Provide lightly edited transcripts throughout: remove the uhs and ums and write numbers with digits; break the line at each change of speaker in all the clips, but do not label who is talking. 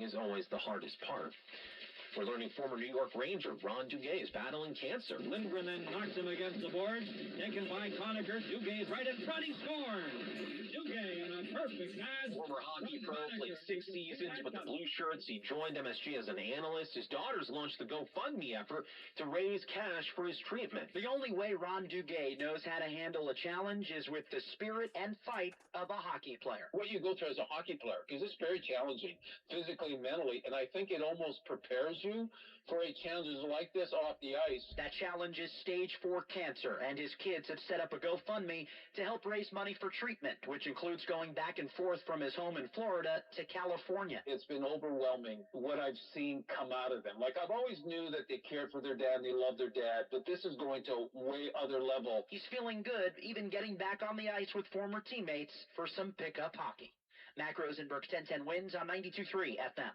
is always the hardest part. We're learning former New York Ranger Ron Duguay is battling cancer.
Lindgren then knocks him against the boards. Taken by Conacher. Duguay's right in front. He scores. Duguay on a perfect pass.
Former hockey pro, played 6 seasons with the Blue Shirts. He joined MSG as an analyst. His daughters launched the GoFundMe effort to raise cash for his treatment.
The only way Ron Duguay knows how to handle a challenge is with the spirit and fight of a hockey player.
What you go through as a hockey player, because it's very challenging physically and mentally, and I think it almost prepares you for a challenge like this off the ice.
That challenge is stage 4 cancer, and his kids have set up a GoFundMe to help raise money for treatment, which includes going back and forth from his home in Florida to California.
It's been overwhelming what I've seen come out of them. Like, I've always knew that they cared for their dad and they loved their dad, but this is going to a way other level.
He's feeling good, even getting back on the ice with former teammates for some pickup hockey. Mac Rosenberg, 1010 wins on 92.3 FM.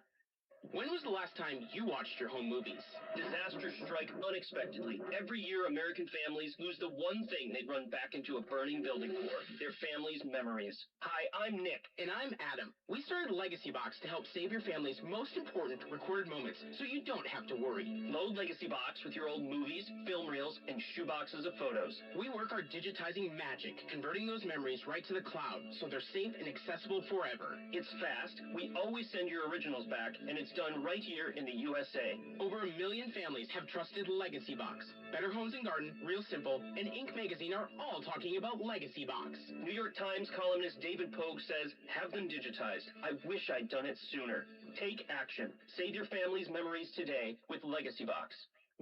When was the last time you watched your home movies? Disasters strike unexpectedly. Every year, American families lose the one thing they'd run back into a burning building for, their family's memories. Hi, I'm Nick.
And I'm Adam. We started Legacy Box to help save your family's most important recorded moments, so you don't have to worry.
Load Legacy Box with your old movies, film reels, and shoeboxes of photos.
We work our digitizing magic, converting those memories right to the cloud, so they're safe and accessible forever.
It's fast. We always send your originals back, and it's done right here in the USA.
Over 1 million families have trusted Legacy Box. Better Homes and Garden, Real Simple, and Inc. Magazine are all talking about Legacy Box.
New York Times columnist David Pogue says, have them digitized. I wish I'd done it sooner. Take action. Save your family's memories today with Legacy Box.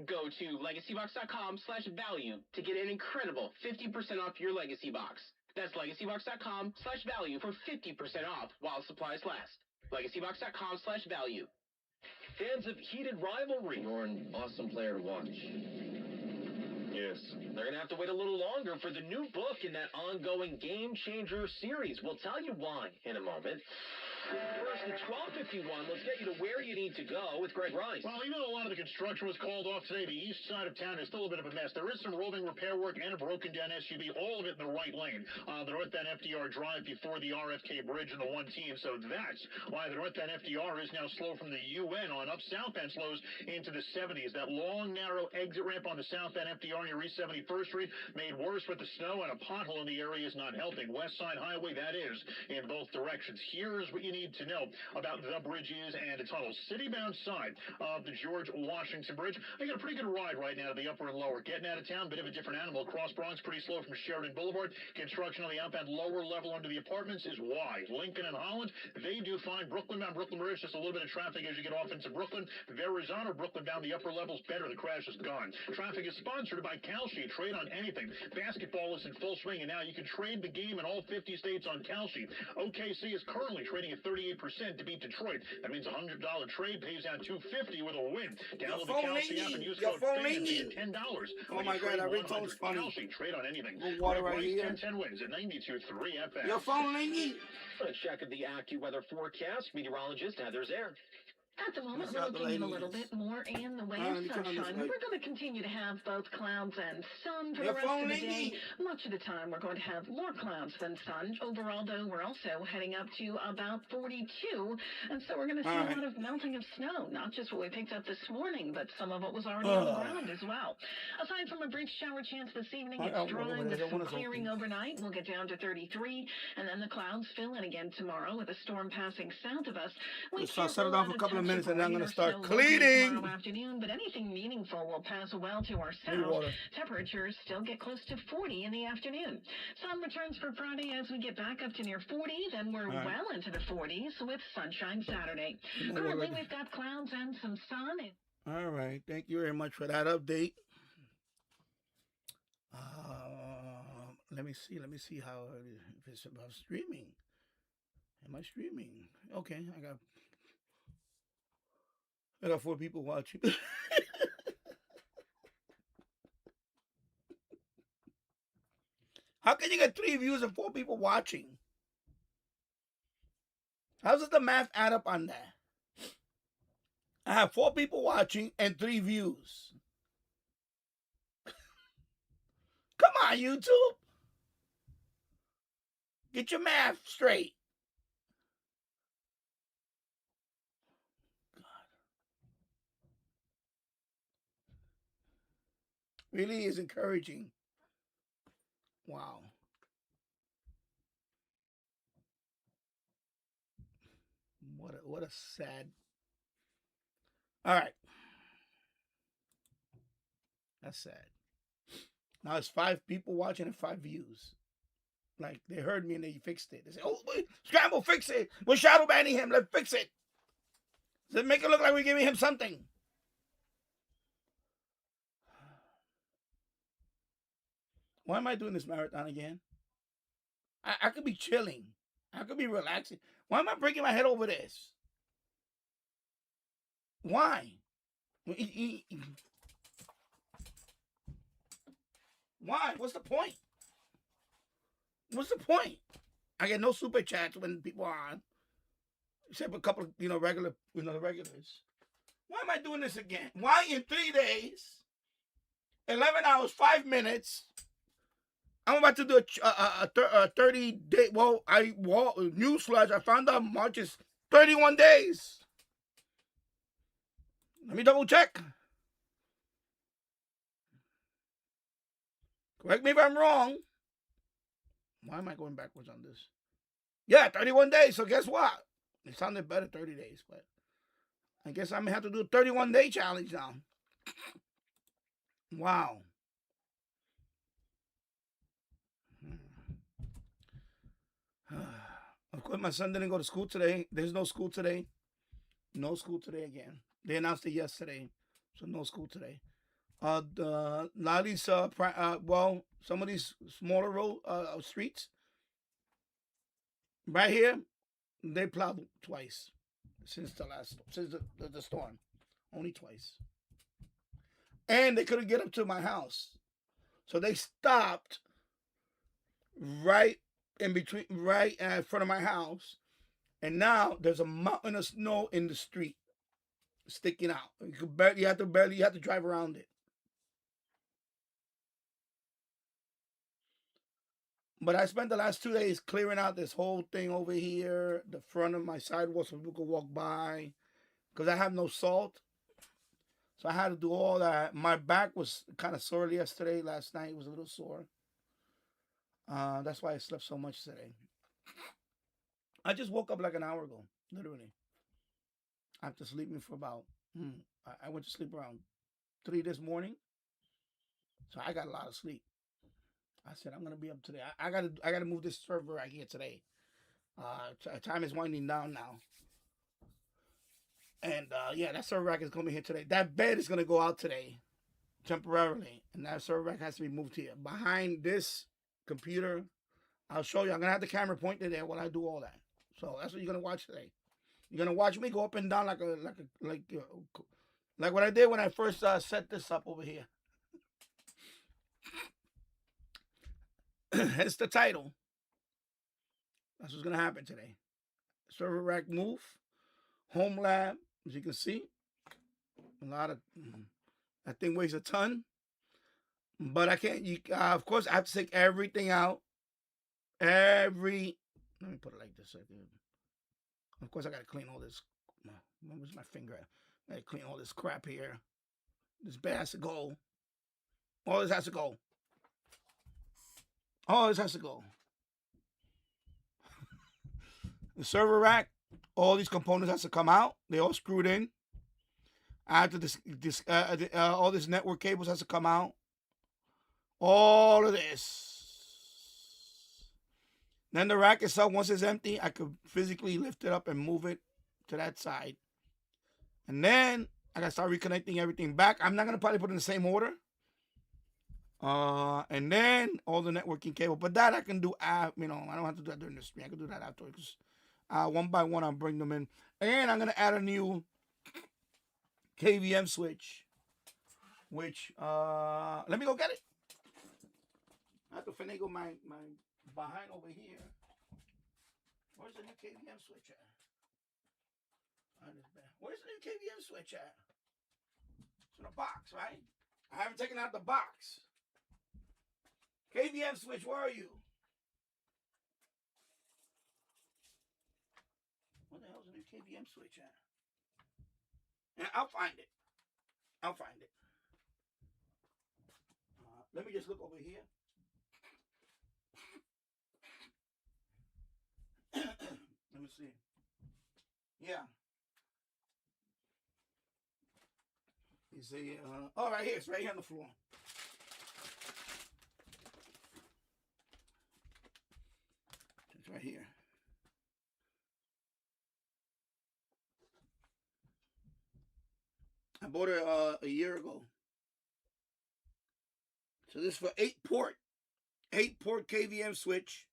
Go to legacybox.com/value to get an incredible 50% off your Legacy Box. That's legacybox.com/value for 50% off while supplies last. legacybox.com/value.
Fans of heated rivalry, you're an awesome player to watch. Yes. They're going to have to wait a little longer for the new book in that ongoing Game Changer series. We'll tell you why in a moment. First, at 12:51, let's get you to where you need to go with Greg Rice.
Well, even though a lot of the construction was called off today, the east side of town is still a bit of a mess. There is some roving repair work and a broken-down SUV, all of it in the right lane. The northbound FDR drive before the RFK bridge and the 1T, and so that's why the northbound FDR is now slow from the UN on up. Southbound slows into the 70s. That long, narrow exit ramp on the southbound FDR near East 71st Street made worse with the snow, and a pothole in the area is not helping. West Side Highway, that is, in both directions. Here's what you need to know about the bridges and the tunnels. City-bound side of the George Washington Bridge, I got a pretty good ride right now to the upper and lower. Getting out of town, bit of a different animal. Cross Bronx, pretty slow from Sheridan Boulevard. Construction on the outbound lower level under the apartments is wide. Lincoln and Holland, they do fine. Brooklyn bound Brooklyn Bridge, just a little bit of traffic as you get off into Brooklyn. Verrazano, Brooklyn bound, the upper level's better. The crash is gone. Traffic is sponsored by Kalshi. Trade on anything. Basketball is in full swing, and now you can trade the game in all 50 states on Kalshi. OKC is currently trading at 38% to beat Detroit. That means a $100 trade pays out $250 with a win. Download the Kalshi app and use code FAN and $10.
Oh my God, that ringtone's funny.
Kalshi, trade on anything.
Water right here.
10 wins at 92.3 FM.
Your phone ringing.
A check of the AccuWeather forecast. Meteorologist Heather's Air.
At the moment, we're looking a little bit more in the way of sunshine. We're going to continue to have both clouds and sun for the rest of the day. Much of the time, we're going to have more clouds than sun. Overall, though, we're also heading up to about 42, and so we're going to see a lot of melting of snow. Not just what we picked up this morning, but some of what was already on the ground as well. Aside from a brief shower chance this evening, it's dry with some clearing overnight. We'll get down to 33, and then the clouds fill in again tomorrow with a storm passing south of us.
So I'll set it off a couple of minutes and then I'm going to start cleaning.
Tomorrow afternoon, but anything meaningful will pass well to our south. Temperatures still get close to 40 in the afternoon. Sun returns for Friday as we get back up to near 40. Then we're well into the 40s with sunshine Saturday. Currently, we've got clouds and some sun.
All right. Thank you very much for that update. Let me see how if it's about streaming. Am I streaming? Okay, I got 4 people watching. How can you get 3 views and 4 people watching? How does the math add up on that? I have 4 people watching and 3 views. Come on, YouTube. Get your math straight. Really is encouraging. Wow. What a sad. All right. That's sad. Now it's 5 people watching and 5 views. Like they heard me and they fixed it. They said, "Oh, wait, Scramble, fix it. We're shadow banning him. Let's fix it. Let's make it look like we're giving him something." Why am I doing this marathon again? I could be chilling. I could be relaxing. Why am I breaking my head over this? Why? Why? What's the point? What's the point? I get no super chats when people are on. Except a couple of, regular, the regulars. Why am I doing this again? Why in 3 days, 11 hours, 5 minutes, I'm about to do a 30-day, newsflash, I found out March is 31 days. Let me double check. Correct me if I'm wrong. Why am I going backwards on this? Yeah, 31 days. So guess what? It sounded better 30 days, but I guess I'm going to have to do a 31-day challenge now. Wow. Of course, my son didn't go to school today. There's no school today. No school today again. They announced it yesterday, so no school today. A lot of these, some of these smaller road streets, right here, they plowed twice since the storm, only twice, and they couldn't get up to my house, so they stopped right in front of my house, and now there's a mountain of snow in the street, sticking out. You have to drive around it. But I spent the last 2 days clearing out this whole thing over here, the front of my sidewalk, so people could walk by, because I have no salt. So I had to do all that. My back was kind of sore yesterday. Last night was a little sore. That's why I slept so much today. I just woke up like an hour ago, literally. After sleeping for about, I went to sleep around 3 this morning. So I got a lot of sleep. I said, I'm gonna be up today. I gotta move this server right here today. Time is winding down now. And that server rack is gonna be here today. That bed is gonna go out today, temporarily, and that server rack has to be moved here behind this computer. I'll show you. I'm gonna have the camera pointed there while I do all that. So that's what you're gonna watch today. You're gonna watch me go up and down like what I did when I first set this up over here. It's the title. That's what's gonna happen today. Server rack move. Homelab, as you can see. A lot of that thing weighs a ton. But I can't. Of course, I have to take everything out. Let me put it like this. Of course, I gotta clean all this. Where's my finger at? I gotta clean all this crap here. This bed has to go. All this has to go. All this has to go. The server rack, all these components has to come out. They all screwed in. After all this network cables has to come out. All of this. Then the rack itself, once it's empty, I could physically lift it up and move it to that side. And then I gotta start reconnecting everything back. I'm not gonna probably put it in the same order. And then all the networking cable. But that I can do I don't have to do that during the stream. I can do that afterwards. One by one, I'll bring them in. And I'm gonna add a new KVM switch. Which let me go get it. I have to finagle my behind over here. Where's the new KVM switch at? Where's the new KVM switch at? It's in a box, right? I haven't taken out the box. KVM switch, where are you? Where the hell's the new KVM switch at? Yeah, I'll find it. Let me just look over here. Let me see. Yeah. You see, oh, right here. It's right here on the floor. It's right here. I bought it a year ago. So this is for 8-port KVM switch.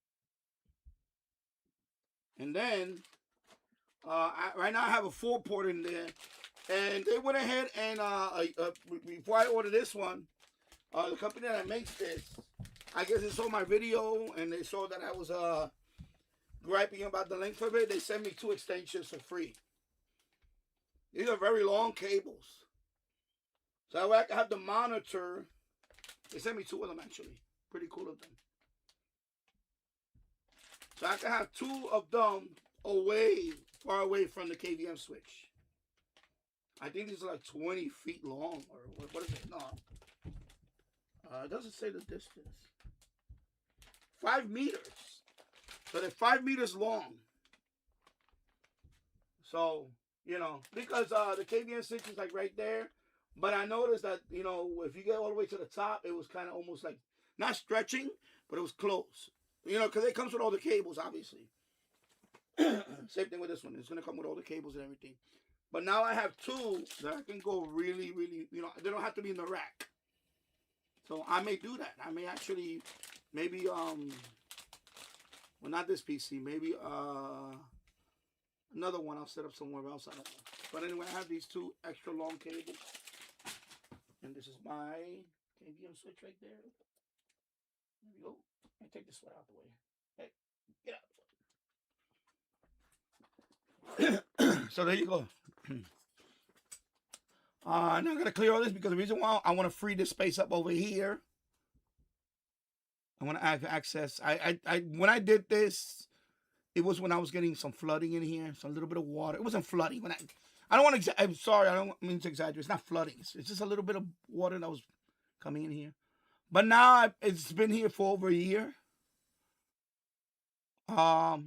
And then, right now I have a 4-port in there. And they went ahead and, before I ordered this one, the company that makes this, I guess they saw my video and they saw that I was griping about the length of it. They sent me 2 extensions for free. These are very long cables. So I have the monitor. They sent me 2 of them actually. Pretty cool of them. So I can have 2 of them far away from the KVM switch. I think these are like 20 feet long, or what is it? No. It doesn't say the distance. 5 meters. So they're 5 meters long. So, you know, because the KVM switch is like right there. But I noticed that, you know, if you get all the way to the top, it was kind of almost like, not stretching, but it was close. You know, because it comes with all the cables, obviously. Same thing with this one. It's going to come with all the cables and everything. But now I have 2 that I can go really, really, you know, they don't have to be in the rack. So I may do that. I may actually, maybe, well, not this PC, maybe another one I'll set up somewhere else. I don't know. But anyway, I have these 2 extra long cables. And this is my KVM switch right there. There we go. Let me take this one out the way. Hey, get out. So there you go. Now I'm going to clear all this because the reason why I want to free this space up over here. I want to have access. When I did this, it was when I was getting some flooding in here, some little bit of water. It wasn't flooding. I don't want to. I'm sorry. I don't mean to exaggerate. It's not flooding. It's just a little bit of water that was coming in here. But now it's been here for over a year. I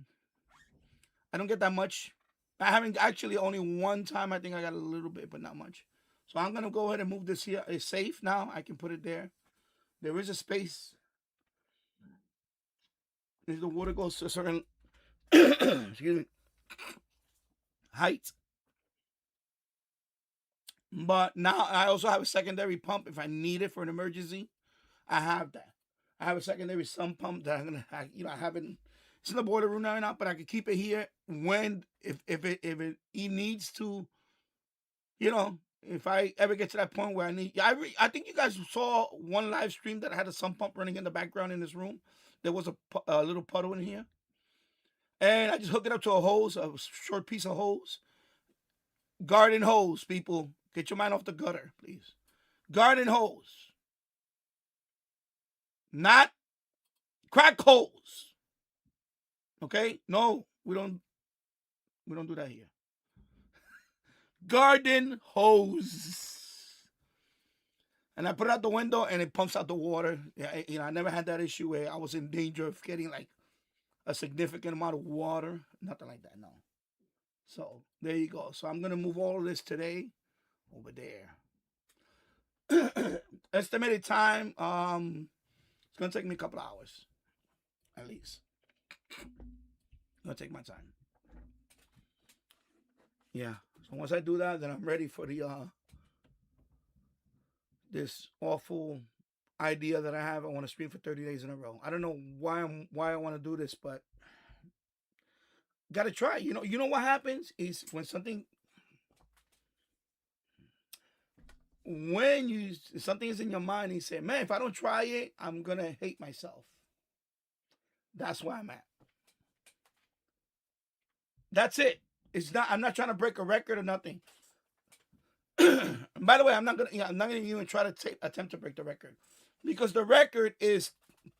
don't get that much. I haven't actually, only one time I think I got a little bit, but not much. So I'm gonna go ahead and move this here. It's safe now. I can put it there. There is a space. If the water goes to a certain excuse me, height. But now I also have a secondary pump if I need it for an emergency. I have that. I have a secondary sump pump that I'm gonna, I haven't. It's in the boiler room now, but I can keep it here when if it needs to. You know, if I ever get to that point where I need. I think you guys saw one live stream that I had a sump pump running in the background in this room. There was a little puddle in here, and I just hook it up to a hose, a short piece of hose. Garden hose, people. Get your mind off the gutter, please. Garden hose. Not crack hose. Okay? No, we don't do that here. Garden hose. And I put it out the window and it pumps out the water. I never had that issue where I was in danger of getting like a significant amount of water. Nothing like that, no. So there you go. So I'm gonna move all of this today over there. Estimated time, it's gonna take me a couple hours, at least. It's gonna take my time. Yeah. So once I do that, then I'm ready for the this awful idea that I have. I want to stream for 30 days in a row. I don't know why I want to do this, but gotta try. You know what happens is when something is in your mind and you say, man, if I don't try it, I'm gonna hate myself. That's where I'm at. That's it. I'm not trying to break a record or nothing. By the way, I'm not gonna even try to attempt to break the record, because the record is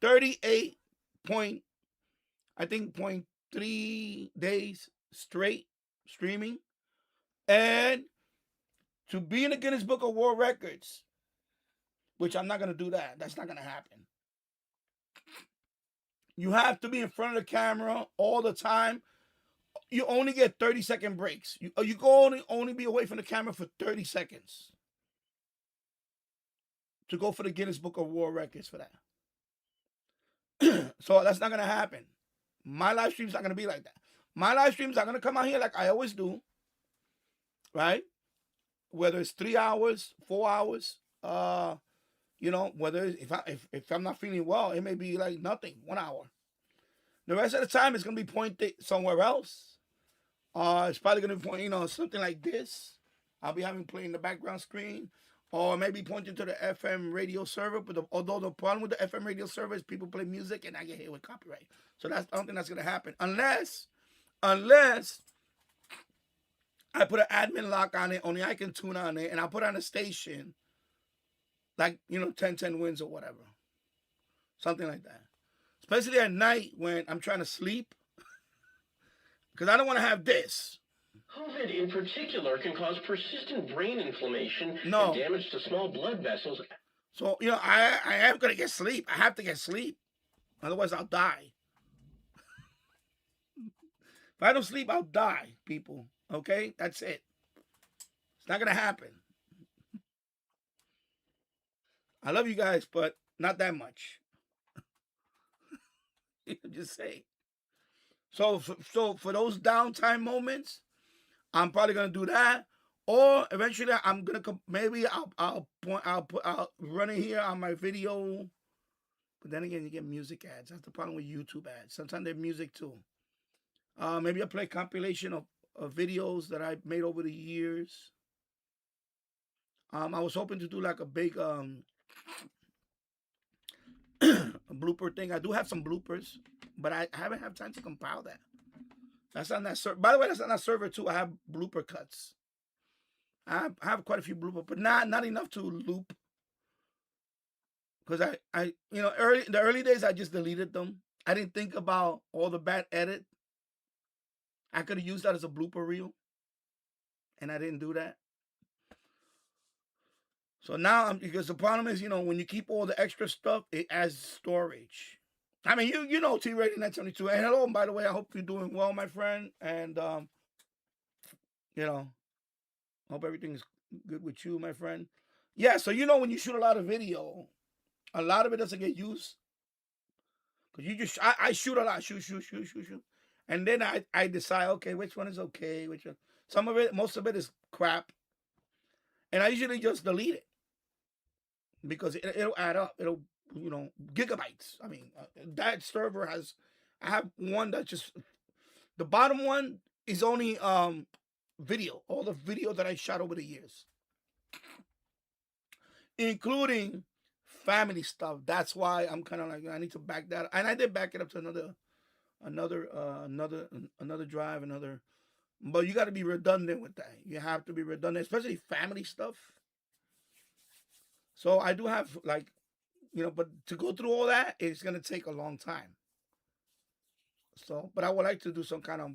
38.3 days straight streaming, and to be in the Guinness Book of World Records, which I'm not going to do that. That's not going to happen. You have to be in front of the camera all the time. You only get 30-second breaks. You can only be away from the camera for 30 seconds to go for the Guinness Book of World Records for that. So that's not going to happen. My live stream's not going to be like that. My live streams are going to come out here like I always do, right? Whether it's 3 hours, 4 hours, whether if I'm not feeling well, it may be like nothing, 1 hour. The rest of the time, it's going to be pointed somewhere else. It's probably going to point, something like this. I'll be having playing the background screen. Or maybe pointing to the FM radio server. But although the problem with the FM radio server is people play music and I get hit with copyright. So I don't think that's going to happen. Unless I put an admin lock on it, only I can tune on it, and I put on a station like, 1010 wins or whatever. Something like that. Especially at night when I'm trying to sleep. Because I don't want to have this.
COVID in particular can cause persistent brain inflammation and
No.
damage to small blood vessels.
So, I am going to get sleep. I have to get sleep. Otherwise, I'll die. If I don't sleep, I'll die, people. Okay? That's it. It's not going to happen. I love you guys, but not that much. Just say. So for those downtime moments, I'm probably gonna do that, or eventually I'm gonna maybe I'll run it here on my video. But then again, you get music ads. That's the problem with YouTube ads. Sometimes they're music too. Maybe I'll play a compilation of videos that I've made over the years. I was hoping to do like a big a blooper thing. I do have some bloopers, but I haven't had time to compile that. That's on that server. By the way, that's on that server too. I have blooper cuts. I have quite a few bloopers, but not enough to loop. Because the early days I just deleted them. I didn't think about all the bad edit. I could have used that as a blooper reel, and I didn't do that. So now, because the problem is, when you keep all the extra stuff, it adds storage. I mean, you know T-Rating 972. And hello, by the way, I hope you're doing well, my friend. And, hope everything's good with you, my friend. Yeah, so when you shoot a lot of video, a lot of it doesn't get used. Because I shoot a lot, shoot. And then I decide, okay, which one is okay, which one. Most of it is crap. And I usually just delete it. Because it'll add up. It'll, gigabytes. I mean, that server I have one that just, the bottom one is only video. All the video that I shot over the years. Including family stuff. That's why I'm kind of like, I need to back that up. And I did back it up to another drive, but you got to be redundant with that. You have to be redundant, especially family stuff. So I do have but to go through all that, it's going to take a long time. So, but I would like to do some kind of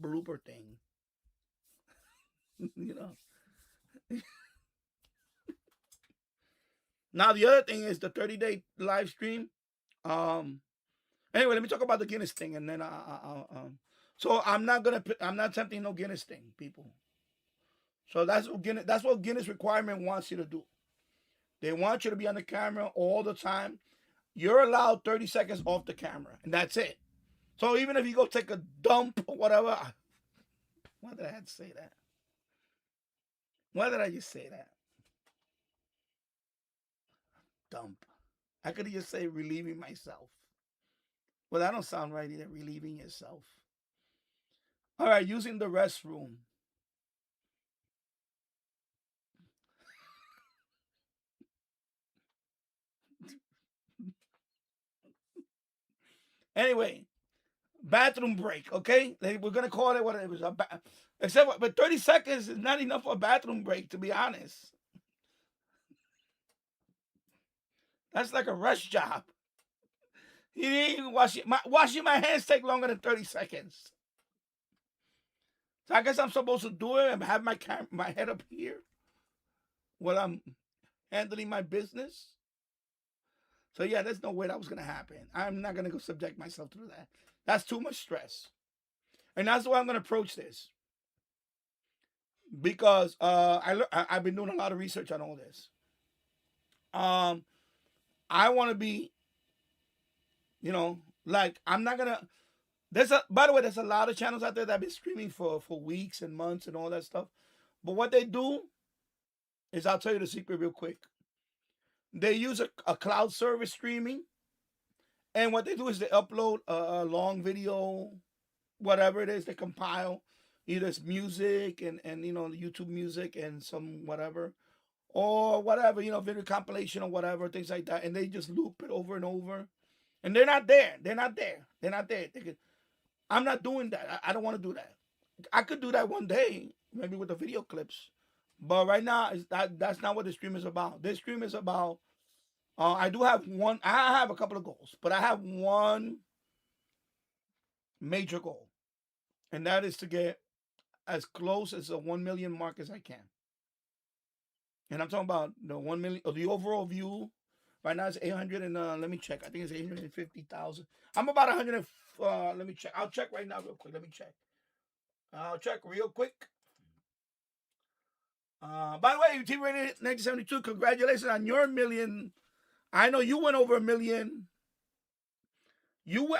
blooper thing. Now, the other thing is the 30-day live stream. Anyway, let me talk about the Guinness thing, and then so I'm not attempting no Guinness thing, people. So that's what Guinness requirement wants you to do. They want you to be on the camera all the time. You're allowed 30 seconds off the camera, and that's it. So even if you go take a dump or whatever, why did I have to say that? Why did I just say that? Dump. I could just say relieving myself. Well, that don't sound right either, relieving yourself. All right, using the restroom. Anyway, bathroom break, okay? We're going to call it what it was. But 30 seconds is not enough for a bathroom break, to be honest. That's like a rush job. You didn't even washing my hands take longer than 30 seconds. So I guess I'm supposed to do it and have my head up here. Well, handling my business. So yeah, there's no way that was gonna happen. I'm not gonna go subject myself to that. That's too much stress. And that's the way I'm gonna approach this. Because I've been doing a lot of research on all this. I want to be, like I'm not gonna. By the way, there's a lot of channels out there that have been streaming for weeks and months and all that stuff. But what they do is, I'll tell you the secret real quick. They use a cloud service streaming, and what they do is they upload a long video, whatever it is, they compile. Either it's music and YouTube music and some whatever, or whatever, video compilation or whatever, things like that, and they just loop it over and over. And they're not there. They're not there. I'm not doing that. I don't want to do that. I could do that one day, maybe with the video clips. But right now, that's not what the stream is about. This stream is about, I have a couple of goals, but I have one major goal. And that is to get as close as the 1 million mark as I can. And I'm talking about the 1 million, or the overall view. Right now it's 800 and let me check. I think it's 850,000. I'm about 100. Let me check. I'll check right now real quick. Let me check. I'll check real quick. By the way, TV Radio 1972, congratulations on your million. I know you went over 1 million.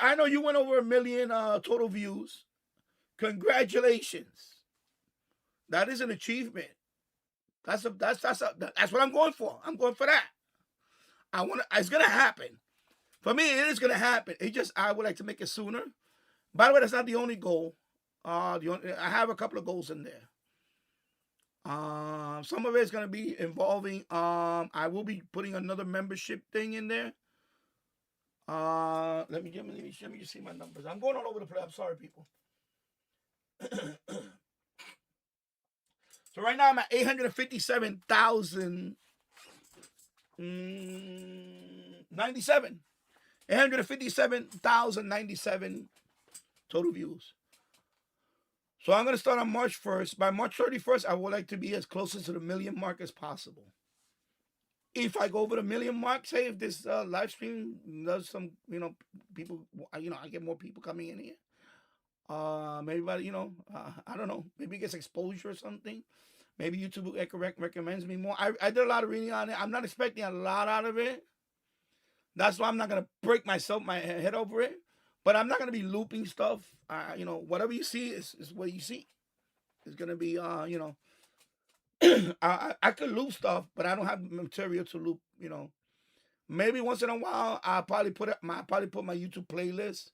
I know you went over 1 million total views. Congratulations. That is an achievement. That's what I'm going for. I'm going for that. It's gonna happen. For me, it is gonna happen. I would like to make it sooner. By the way, that's not the only goal. I have a couple of goals in there. Some of it is gonna be involving. I will be putting another membership thing in there. Let me just see my numbers. I'm going all over the place. I'm sorry, people. So right now I'm at 857,097. 857,097 total views. So I'm going to start on March 1st. By March 31st, I would like to be as close to the 1 million mark as possible. If I go over the 1 million mark, say if this live stream does some, people, I get more people coming in here. Maybe, I don't know. Maybe it gets exposure or something. Maybe YouTube recommends me more. I did a lot of reading on it. I'm not expecting a lot out of it. That's why I'm not going to break my head over it. But I'm not going to be looping stuff. Whatever you see is what you see. It's going to be, I could loop stuff, but I don't have material to loop, Maybe once in a while, I'll probably put my YouTube playlist.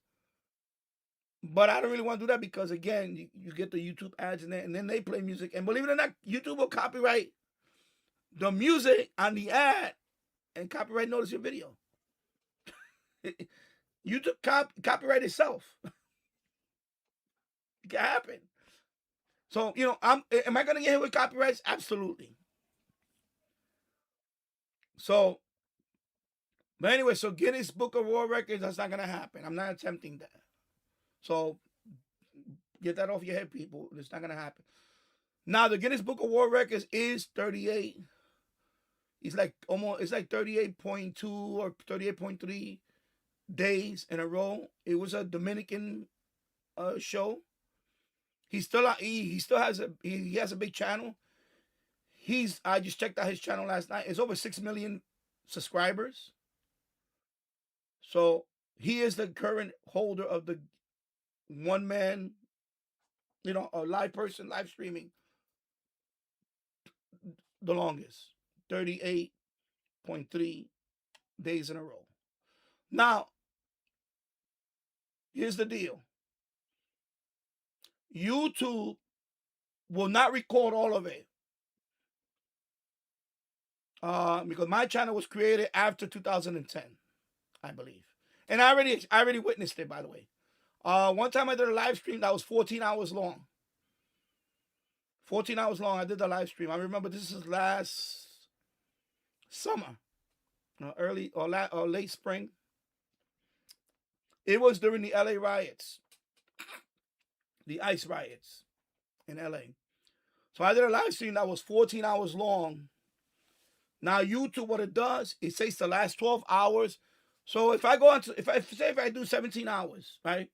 But I don't really want to do that because, again, you get the YouTube ads in there, and then they play music. And believe it or not, YouTube will copyright the music on the ad and copyright notice your video. YouTube copyright itself. It can happen. So, am I going to get hit with copyrights? Absolutely. So, but anyway, so Guinness Book of World Records, that's not going to happen. I'm not attempting that. So, get that off your head, people. It's not going to happen. Now, the Guinness Book of World Records is 38. It's like 38.2 or 38.3 days in a row. It was a Dominican show. He has a big channel. I just checked out his channel last night. It's over 6 million subscribers. So he is the current holder of the one man, a live streaming the longest, 38.3 days in a row. Now, here's the deal. YouTube will not record all of it. Because my channel was created after 2010, I believe. And I already witnessed it, by the way. One time I did a live stream that was 14 hours long. 14 hours long, I did the live stream. I remember this is last summer, early or late spring. It was during the LA riots, the ICE riots in LA. So I did a live stream that was 14 hours long Now YouTube, what it does, it says the last 12 hours. So if I go into, if I do 17 hours, right?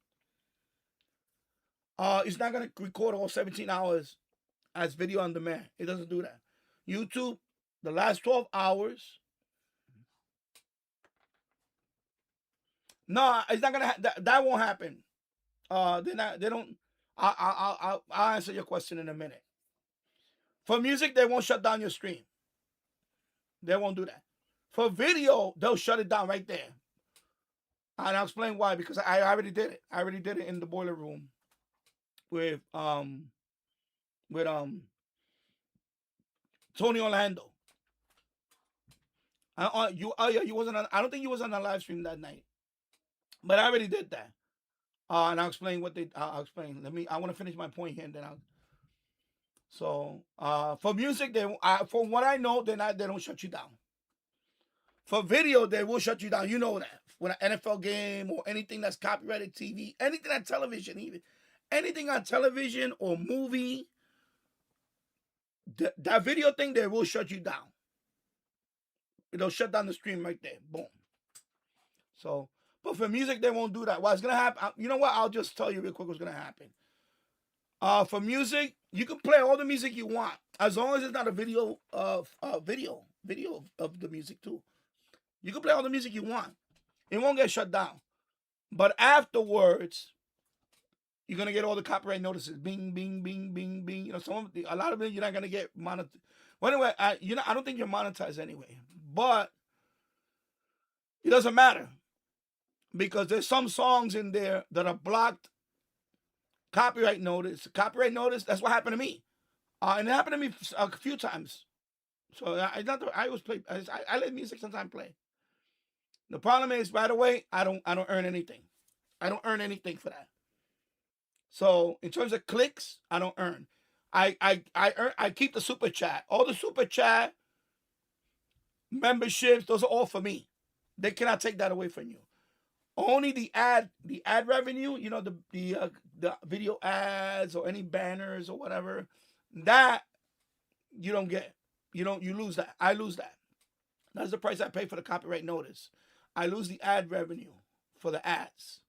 It's not gonna record all 17 hours as video on demand. It doesn't do that. YouTube, the last 12 hours. No, it's not gonna. That won't happen. They don't. I'll answer your question in a minute. For music, they won't shut down your stream. They won't do that. For video, they'll shut it down right there. And I'll explain why, because I already did it. I already did it in the boiler room with Tony Orlando. You wasn't on, I don't think you was on the live stream that night, but I already did that. And I'll explain what I'll explain. I want to finish my point here, and then So for music, from what I know, they don't shut you down. For video, they will shut you down. You know that. When an NFL game or anything that's copyrighted TV, anything on television, even anything on television or movie, that video thing, they will shut you down. It'll shut down the stream right there. Boom. So, but for music, they won't do that. What's gonna happen? You know what? I'll just tell you real quick what's gonna happen. For music, you can play all the music you want as long as it's not a video of video of the music too. You can play all the music you want. It won't get shut down. But afterwards, you're gonna get all the copyright notices. Bing, bing, bing, bing, bing. You know, a lot of it you're not gonna get monetized. Well, anyway, I don't think you're monetized anyway. But it doesn't matter because there's some songs in there that are blocked. Copyright notice. That's what happened to me, and it happened to me a few times. So I always play. I let music sometimes play. The problem is right away I don't earn anything. I don't earn anything for that. So in terms of clicks, I don't earn. I keep the super chat. All the super chat memberships, those are all for me. They cannot take that away from you. Only the ad revenue, you know, the video ads or any banners or whatever, that you don't get. You lose that. I lose that. That's the price I pay for the copyright notice. I lose the ad revenue for the ads.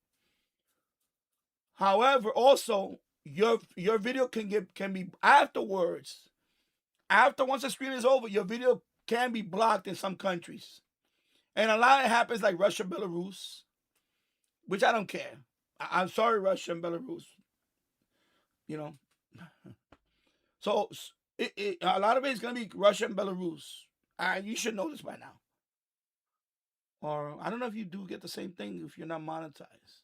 However, also your video can be afterwards. Once the stream is over, your video can be blocked in some countries. And a lot of it happens like Russia, Belarus, which I don't care. I'm sorry, Russia and Belarus. You know. So a lot of it is going to be Russia and Belarus. You should know this by now. Or I don't know if you do get the same thing if you're not monetized.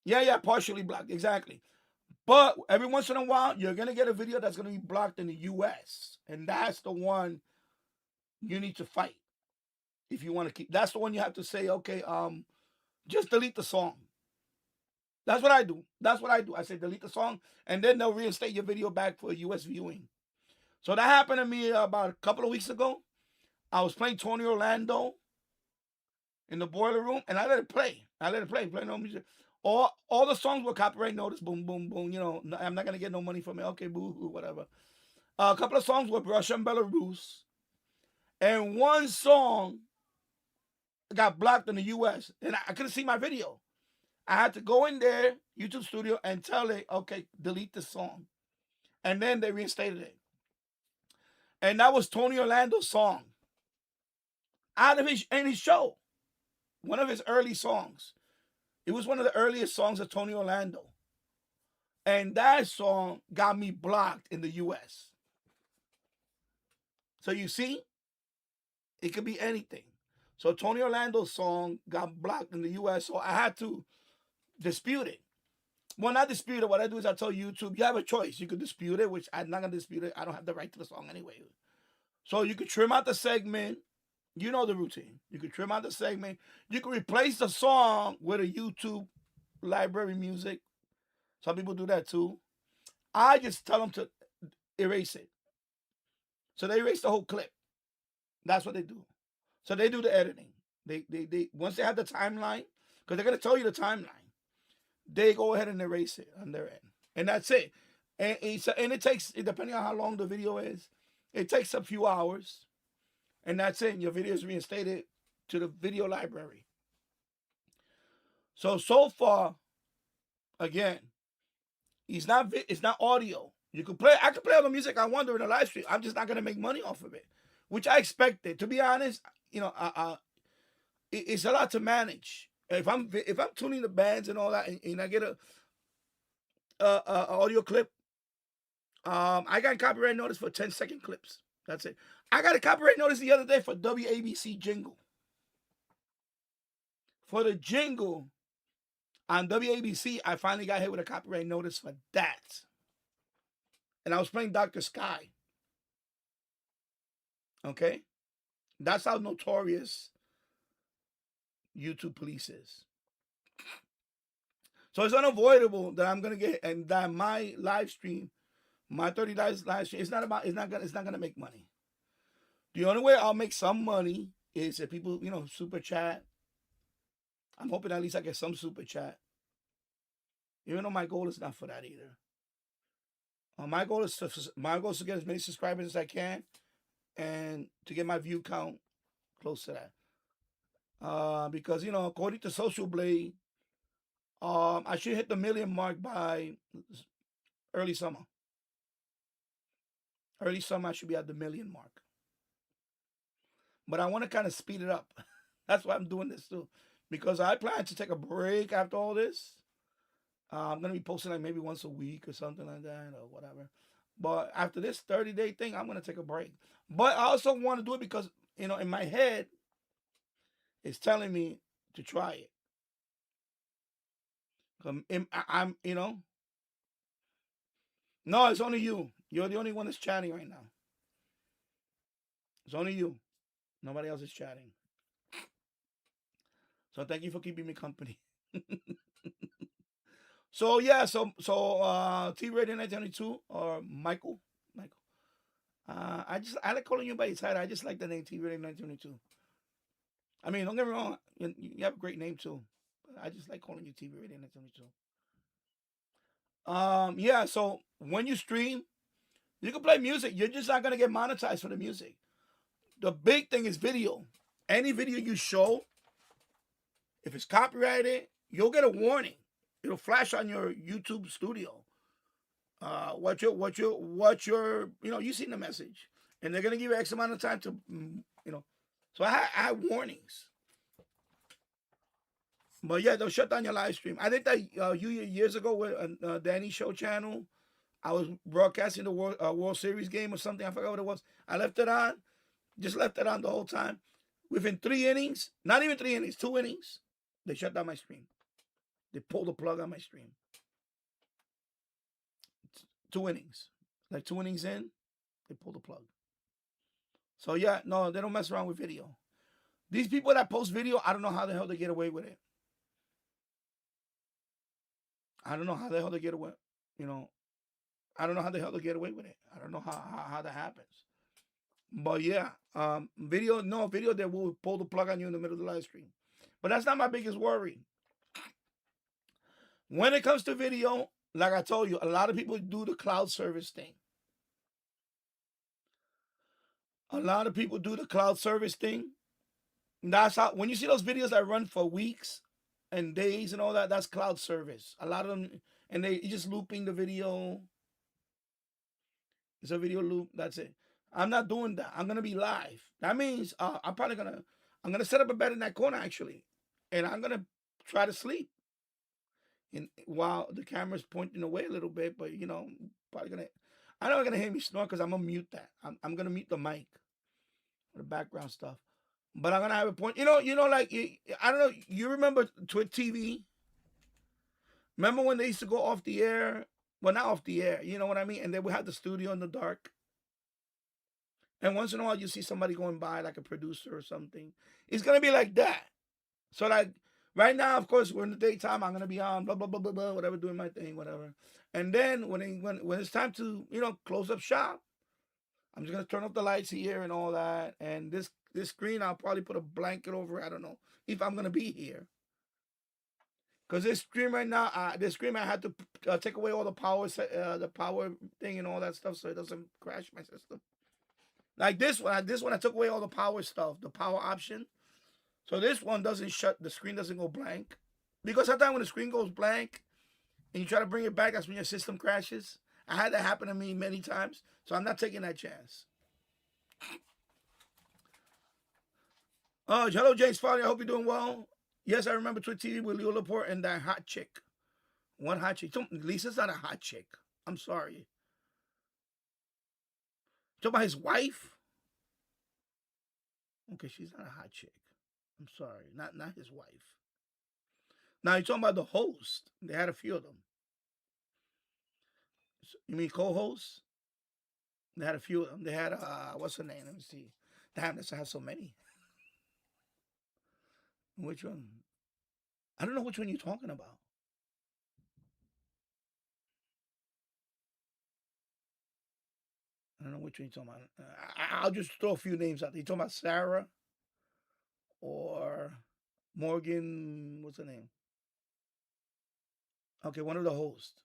Yeah, partially blocked. Exactly. But every once in a while, you're going to get a video that's going to be blocked in the U.S. And that's the one you need to fight. If you want to keep. That's the one you have to say, okay, just delete the song. That's what I do. I say delete the song, and then they'll reinstate your video back for U.S. viewing. So that happened to me about a couple of weeks ago. I was playing Tony Orlando in the boiler room, and I let it play. Play no music. All the songs were copyright notice. Boom, boom, boom. You know, I'm not gonna get no money from it. Okay, boo hoo, whatever. A couple of songs were Russia and Belarus, and one song got blocked in the U.S. and I couldn't see my video. I had to go in there, YouTube Studio, and tell it, okay, delete the song. And then they reinstated it. And that was Tony Orlando's song. Out of his show. One of his early songs. It was one of the earliest songs of Tony Orlando. And that song got me blocked in the U.S. So you see, it could be anything. So Tony Orlando's song got blocked in the U.S., so I had to dispute it. Well, not dispute it. What I do is I tell YouTube, you have a choice. You could dispute it, which I'm not going to dispute it. I don't have the right to the song anyway. So you could trim out the segment. You know the routine. You could trim out the segment. You could replace the song with a YouTube library music. Some people do that too. I just tell them to erase it. So they erase the whole clip. That's what they do. So they do the editing. They once they have the timeline, because they're going to tell you the timeline, they go ahead and erase it on their end. And that's it. And it takes, depending on how long the video is, it takes a few hours. and that's it. Your video is reinstated to the video library. So far, again, it's not audio. You can play. I can play all the music I want during the live stream. I'm just not gonna make money off of it, which I expected. To be honest, it's a lot to manage. If I'm tuning the bands and all that, and I get a audio clip, I got a copyright notice for 10-second clips. That's it. I got a copyright notice the other day for WABC jingle. For the jingle on WABC, I finally got hit with a copyright notice for that. And I was playing Dr. Sky. Okay? That's how notorious YouTube police is. So it's unavoidable that I'm gonna get, and that my live stream, my 30 days live stream, it's not gonna make money. The only way I'll make some money is if people, super chat. I'm hoping at least I get some super chat. Even though my goal is not for that either. My goal is to get as many subscribers as I can, and to get my view count close to that. Because according to Social Blade, I should hit the 1 million mark by early summer. Early summer, I should be at the 1 million mark. But I want to kind of speed it up. That's why I'm doing this too. Because I plan to take a break after all this. I'm going to be posting like maybe once a week or something like that or whatever. But after this 30-day thing, I'm going to take a break. But I also want to do it because, in my head, it's telling me to try it. I'm. No, it's only you. You're the only one that's chatting right now. It's only you. Nobody else is chatting. So thank you for keeping me company. So yeah, so T-Radio 922 or Michael. I like calling you by your title. I just like the name T-Radio 922. I mean, don't get me wrong, you have a great name too. But I just like calling you T-Radio 922. Yeah, so when you stream, you can play music. You're just not gonna get monetized for the music. The big thing is video. Any video you show, if it's copyrighted, you'll get a warning. It'll flash on your YouTube studio. You seen the message, and they're gonna give you X amount of time to, So I have warnings. But yeah, they'll shut down your live stream. I think that years ago with Danny's show channel, I was broadcasting the World Series game or something. I forgot what it was. I left it on, just left it on the whole time. Within 3 innings, not even 3 innings, 2 innings, they shut down my stream. They pulled the plug on my stream. 2 innings. Like 2 innings in, they pulled the plug. So yeah, no, they don't mess around with video. These people that post video, I don't know how the hell they get away with it. I don't know how the hell they get away. I don't know how the hell they get away with it. I don't know how that happens. But yeah, video, they will pull the plug on you in the middle of the live stream. But that's not my biggest worry. When it comes to video, like I told you, a lot of people do the cloud service thing. That's how, when you see those videos that run for weeks and days and all that, that's cloud service. A lot of them, and they just looping the video. It's a video loop. That's it. I'm not doing that. I'm gonna be live. That means I'm gonna set up a bed in that corner actually, and I'm gonna try to sleep. And while the camera's pointing away a little bit, but probably gonna. I know you're gonna hear me snore because I'm gonna mute that. I'm gonna mute the mic, the background stuff. But I'm gonna have a point. Like I don't know. You remember Twitch TV? Remember when they used to go off the air? Well, not off the air. You know what I mean? And they would have the studio in the dark. And once in a while, you see somebody going by, like a producer or something. It's gonna be like that. So like. Right now, of course, we're in the daytime. I'm gonna be on blah blah blah blah blah, whatever, doing my thing, whatever. And then when it's time to close up shop, I'm just gonna turn off the lights here and all that. And this screen, I'll probably put a blanket over. I don't know if I'm gonna be here. Cause this screen right now, I had to take away all the power thing and all that stuff, so it doesn't crash my system. Like this one, I took away all the power stuff, the power option. So this one doesn't shut, the screen doesn't go blank. Because sometimes when the screen goes blank and you try to bring it back, that's when your system crashes. I had that happen to me many times, so I'm not taking that chance. Oh, hello, James Foley. I hope you're doing well. Yes, I remember Twitch TV with Leo Laporte and that hot chick. One hot chick. Lisa's not a hot chick. I'm sorry. Talking about his wife? Okay, she's not a hot chick. I'm sorry. Not his wife. Now, you're talking about the host. They had a few of them. You mean co-hosts? They had a few of them. They had, what's her name? Let me see. Damn, I have so many. Which one? I don't know which one you're talking about. I don't know which one you're talking about. I'll just throw a few names out there. You're talking about Sarah or Morgan, what's her name? Okay, one of the hosts.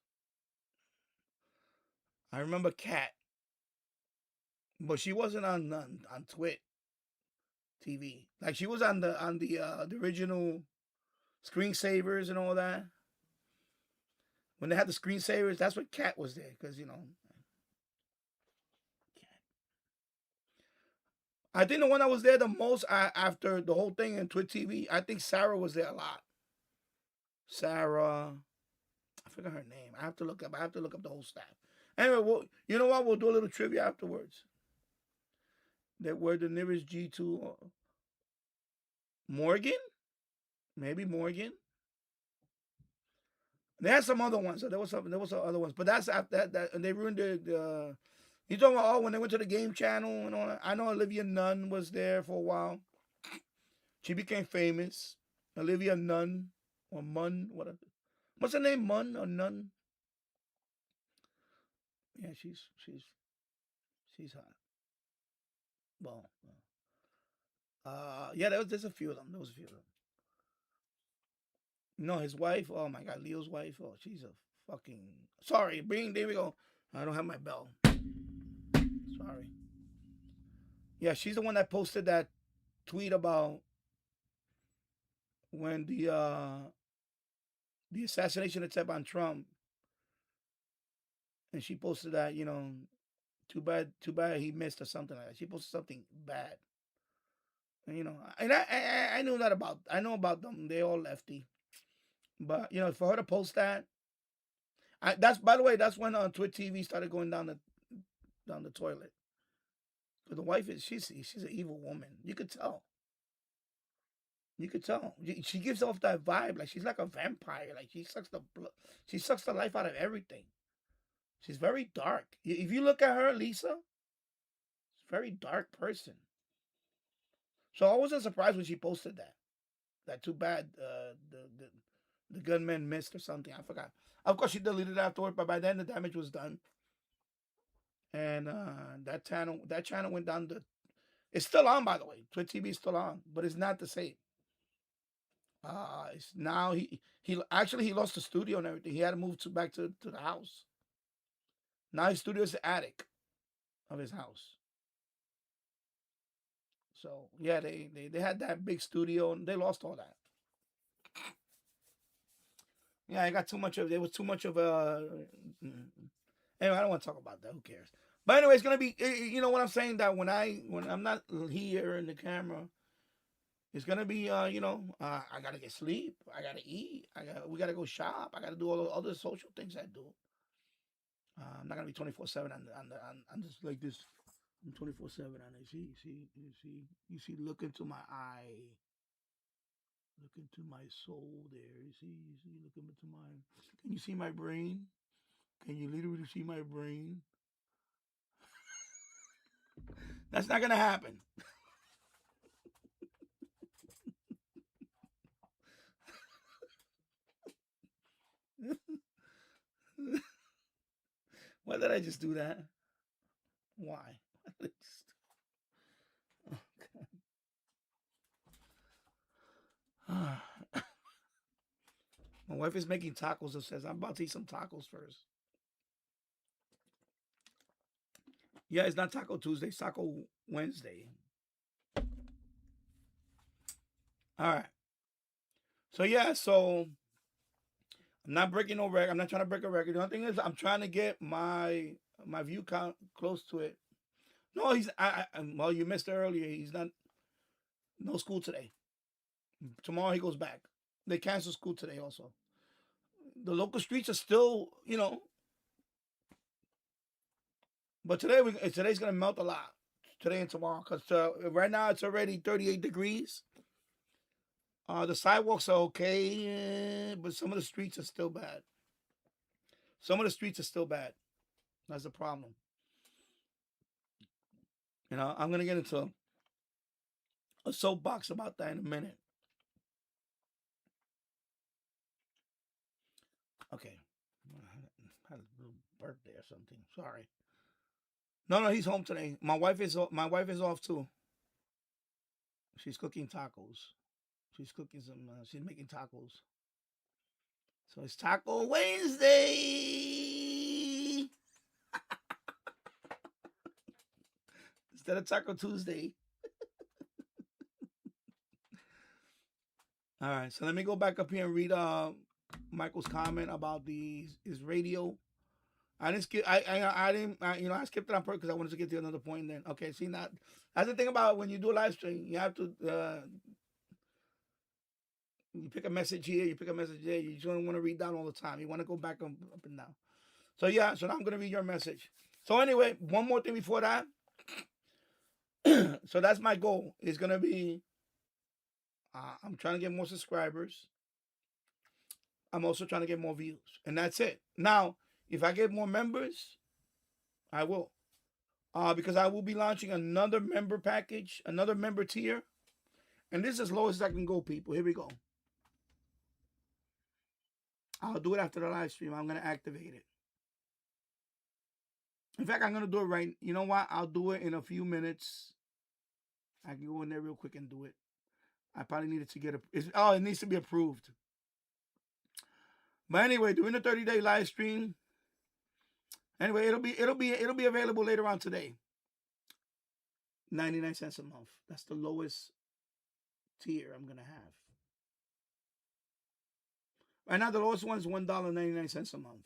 I remember Kat, but she wasn't on Twitch TV. Like she was on the original screensavers and all that. When they had the screensavers, that's what Kat was there, because you know. I think the one that was there the most after the whole thing in Twitch TV, I think Sarah was there a lot. Sarah, I forgot her name. I have to look up the whole staff. Anyway, you know what? We'll do a little trivia afterwards. That were the nearest G2. Morgan? Maybe Morgan. They had some other ones. So there was some other ones. But that's after that and they ruined the you talking about when they went to the game channel and all that. I know Olivia Nunn was there for a while. She became famous. Olivia Nunn or Munn, whatever. What's her name? Munn or Nunn? Yeah, she's hot. Well, yeah, there's a few of them. There was a few of them. No, his wife. Oh my God, Leo's wife. Oh, she's a fucking. Sorry, there we go. I don't have my bell. Sorry. Yeah, she's the one that posted that tweet about when the assassination attempt on Trump, and she posted that, you know, too bad he missed or something like that. She posted something bad, and, you know, and I knew that I know about them. They all lefty, but you know, for her to post that, that's by the way, that's when on Twitch TV started going down the toilet. But the wife she's an evil woman. You could tell. You could tell. She gives off that vibe like she's like a vampire. Like she sucks the life out of everything. She's very dark. If you look at her, Lisa, she's a very dark person. So I wasn't surprised when she posted that. That too bad the gunman missed or something. I forgot. Of course, she deleted it afterward, but by then the damage was done. And that channel went down the. It's still on, by the way. Twitch TV is still on, but it's not the same. It's now he lost the studio and everything. He had to move back to the house. Now his studio is the attic of his house. So yeah, they had that big studio and they lost all that. Yeah, I got too much of. There was too much of a. Anyway, I don't want to talk about that. Who cares? But anyway, it's gonna be. You know what I'm saying? That when I'm not here in the camera, it's gonna be. You know, I gotta get sleep. I gotta eat. We gotta go shop. I gotta do all the other social things I do. I'm not gonna be 24/7 on this like this. I'm 24/7 on it. You see. Look into my eye. Look into my soul there. You see, look into my. Can you see my brain? Can you literally see my brain? That's not gonna happen. Why did I just do that? Why? Oh, my wife is making tacos and says, I'm about to eat some tacos first. Yeah, it's not Taco Tuesday. It's Taco Wednesday. All right. So yeah, so I'm not breaking no record. I'm not trying to break a record. The only thing is I'm trying to get my view count close to it. No, he's well, you missed it earlier. He's not no school today. Tomorrow he goes back. They canceled school today also. The local streets are still, but today's gonna melt a lot. Today and tomorrow, because right now it's already 38 degrees. The sidewalks are okay, but some of the streets are still bad. That's the problem. I'm gonna get into a soapbox about that in a minute. Okay. I had a little birthday or something. Sorry. No, he's home today. My wife is off too. She's cooking tacos. She's cooking she's making tacos. So it's Taco Wednesday instead of Taco Tuesday. All right, so let me go back up here and read Michael's comment about his radio. I didn't skip. I skipped it on purpose because I wanted to get to another point. Then okay, see now that's the thing about when you do a live stream, you have to you pick a message here, you pick a message there. You don't want to read down all the time. You want to go back up and down. So yeah, so now I'm gonna read your message. So anyway, one more thing before that. So that's my goal. It's gonna be. I'm trying to get more subscribers. I'm also trying to get more views, and that's it. Now, if I get more members, I will, because I will be launching another member package, another member tier, and this is as low as I can go, people. Here we go. I'll do it after the live stream. I'm gonna activate it. In fact, I'm gonna do it right. You know what? I'll do it in a few minutes. I can go in there real quick and do it. I probably needed to get it needs to be approved. But anyway, doing the 30-day live stream. Anyway, it'll be available later on today. 99 cents a month. That's the lowest tier I'm gonna have. Right now, the lowest one is $1.99 a month.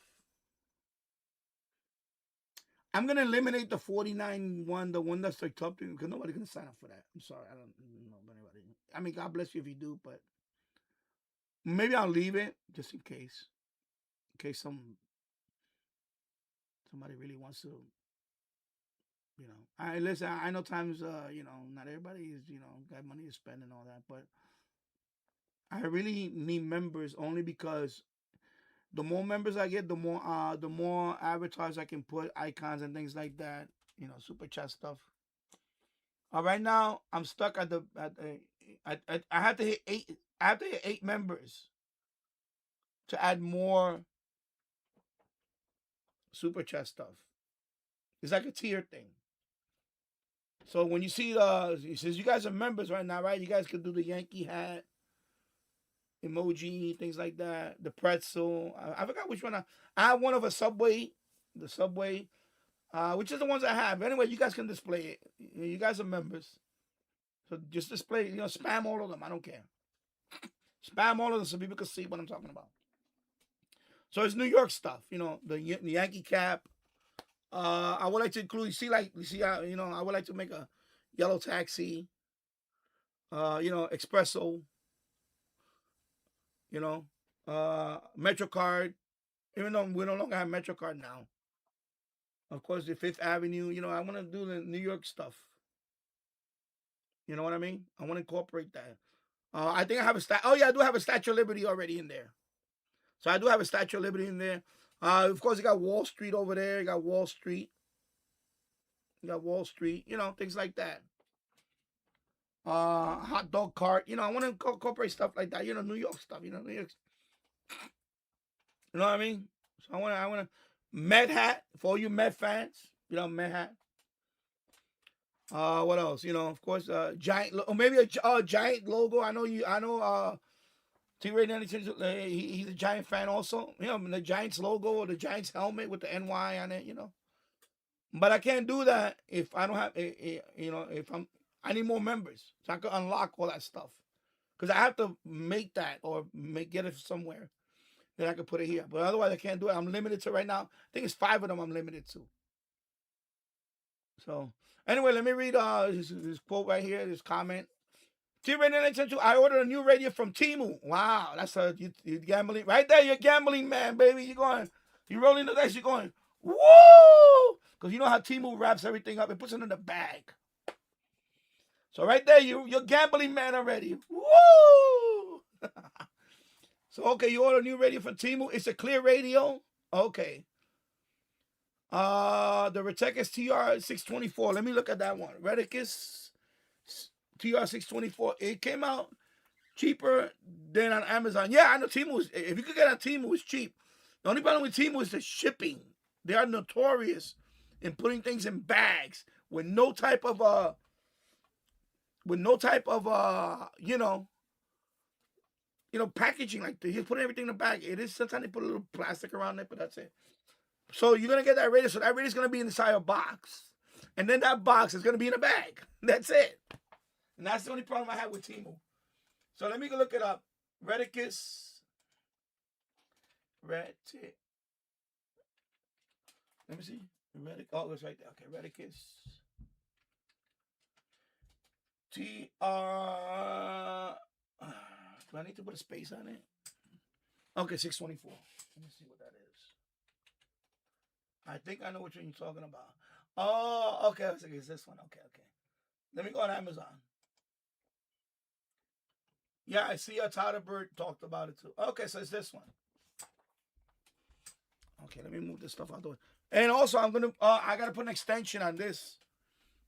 I'm gonna eliminate the 49 one, the one that's like top thing, because nobody's gonna sign up for that. I'm sorry, I don't know anybody. I mean, God bless you if you do, but maybe I'll leave it just in case somebody really wants to. I know times, not everybody is, got money to spend and all that, but I really need members only because the more members I get, the more avatars I can put, icons and things like that, super chat stuff. Right now I'm stuck I have to hit 8. I have to hit 8 members to add more super chat stuff. It's like a tier thing. So when you see since you guys are members right now, right? You guys can do the Yankee hat emoji, things like that. The pretzel. I forgot which one. I have one of a Subway. The Subway. Which is the ones I have. Anyway, you guys can display it. You guys are members. So just display, spam all of them. I don't care. Spam all of them so people can see what I'm talking about. So it's New York stuff. The Yankee cap. I would like to include, I would like to make a yellow taxi. Espresso. MetroCard. Even though we no longer have MetroCard now. Of course, the Fifth Avenue. I want to do the New York stuff. You know what I mean? I want to incorporate that. I think I have I do have a Statue of Liberty already in there. So I do have a Statue of Liberty in there. Of course, you got Wall Street over there. You got Wall Street. Things like that. Hot dog cart. I want to incorporate stuff like that. New York stuff. New York. You know what I mean? So I want to Met hat for all you Met fans. Met hat. What else? Of course, giant, or maybe a giant logo. I know. T-Ray 92, he's a Giant fan also. The Giants logo or the Giants helmet with the NY on it. But I can't do that if I don't have, if I need more members. So I can unlock all that stuff. Because I have to make that or get it somewhere. Then I can put it here. But otherwise, I can't do it. I'm limited to right now. I think it's 5 of them I'm limited to. So, anyway, let me read this quote right here, this comment. I ordered a new radio from Temu. Wow, that's you're gambling. Right there, you're gambling, man, baby. You're rolling the dice, you're going, woo! Because you know how Temu wraps everything up. It puts it in the bag. So right there, you're gambling, man, already. Woo! So, okay, you order a new radio from Temu. It's a clear radio. Okay. The Retekis TR624. Let me look at that one. Retekis TR624. It came out cheaper than on Amazon. Yeah, I know Temu is, if you could get on Temu, it's cheap. The only problem with Temu is the shipping. They are notorious in putting things in bags with no type of packaging like this. He's putting everything in a bag. It is sometimes they put a little plastic around it, but that's it. So you're gonna get that radio. So that radio is gonna be inside a box, and then that box is gonna be in a bag. That's it. And that's the only problem I have with Temu. So let me go look it up. Retekis. Let me see. Oh, it's right there. Okay, Retekis. Do I need to put a space on it? Okay, 624. Let me see what that is. I think I know what you're talking about. Oh, okay. It's this one. Okay. Let me go on Amazon. Yeah, I see Tyler Bird talked about it too. Okay, so it's this one. Okay, let me move this stuff out the way. And also, I gotta put an extension on this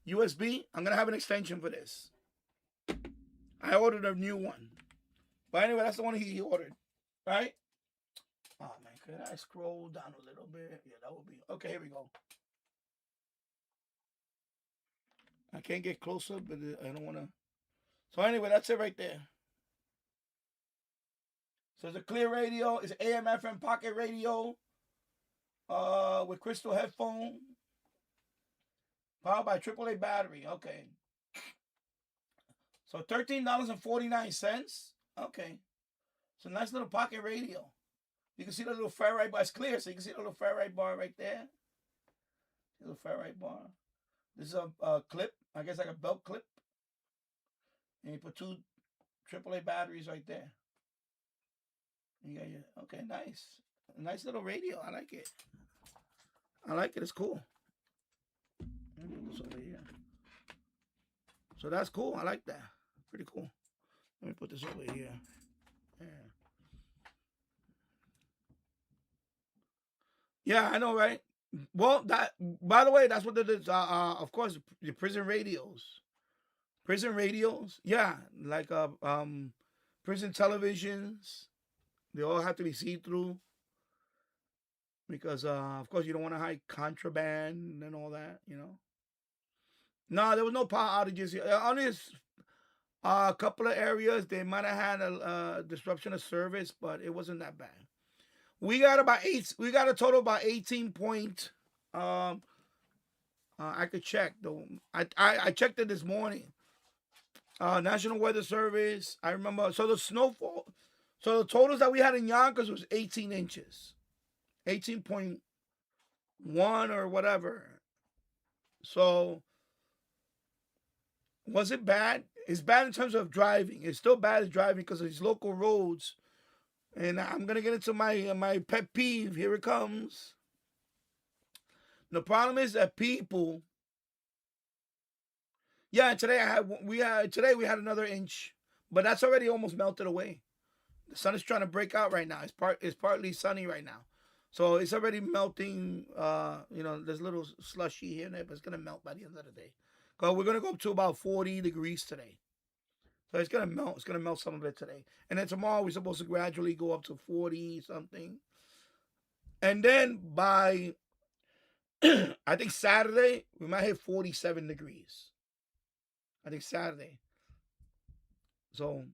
USB. I'm gonna have an extension for this. I ordered a new one. But anyway, that's the one he ordered, right? Oh man, could I scroll down a little bit? Yeah, that would be okay. Here we go. I can't get closer, but I don't want to. So anyway, that's it right there. So it's a clear radio. It's AM FM pocket radio with crystal headphone. Powered by AAA battery. Okay. So $13.49. Okay. It's a nice little pocket radio. You can see the little ferrite bar. It's clear, so you can see the little ferrite bar right there. Little ferrite bar. This is a clip. I guess like a belt clip. And you put 2 AAA batteries right there. You got your, okay, nice. A nice little radio. I like it. It's cool. Let me put this over here. So that's cool. I like that. Pretty cool. Let me put this over here. Yeah, I know, right? Well, that, by the way, that's what it is. Of course, the prison radios. Yeah, like prison televisions. They all have to be see-through because, of course, you don't want to hide contraband and all that, No, there was no power outages here. Only a couple of areas they might have had a disruption of service, but it wasn't that bad. We got a total of about 18 point. I could check though. I checked it this morning. National Weather Service. I remember. So the snowfall. So the totals that we had in Yonkers was 18 inches, 18.1 or whatever. So was it bad? It's bad in terms of driving. It's still bad as driving because of these local roads. And I'm gonna get into my pet peeve. Here it comes. The problem is that people. Yeah, today we had another inch, but that's already almost melted away. The sun is trying to break out right now. It's partly sunny right now, so it's already melting. There's a little slushy here and there, but it's gonna melt by the end of the day. Cause we're gonna go up to about 40 degrees today. So it's gonna melt. It's gonna melt some of it today, and then tomorrow we're supposed to gradually go up to 40 something, and then by I think Saturday we might hit 47 degrees. I think Saturday. So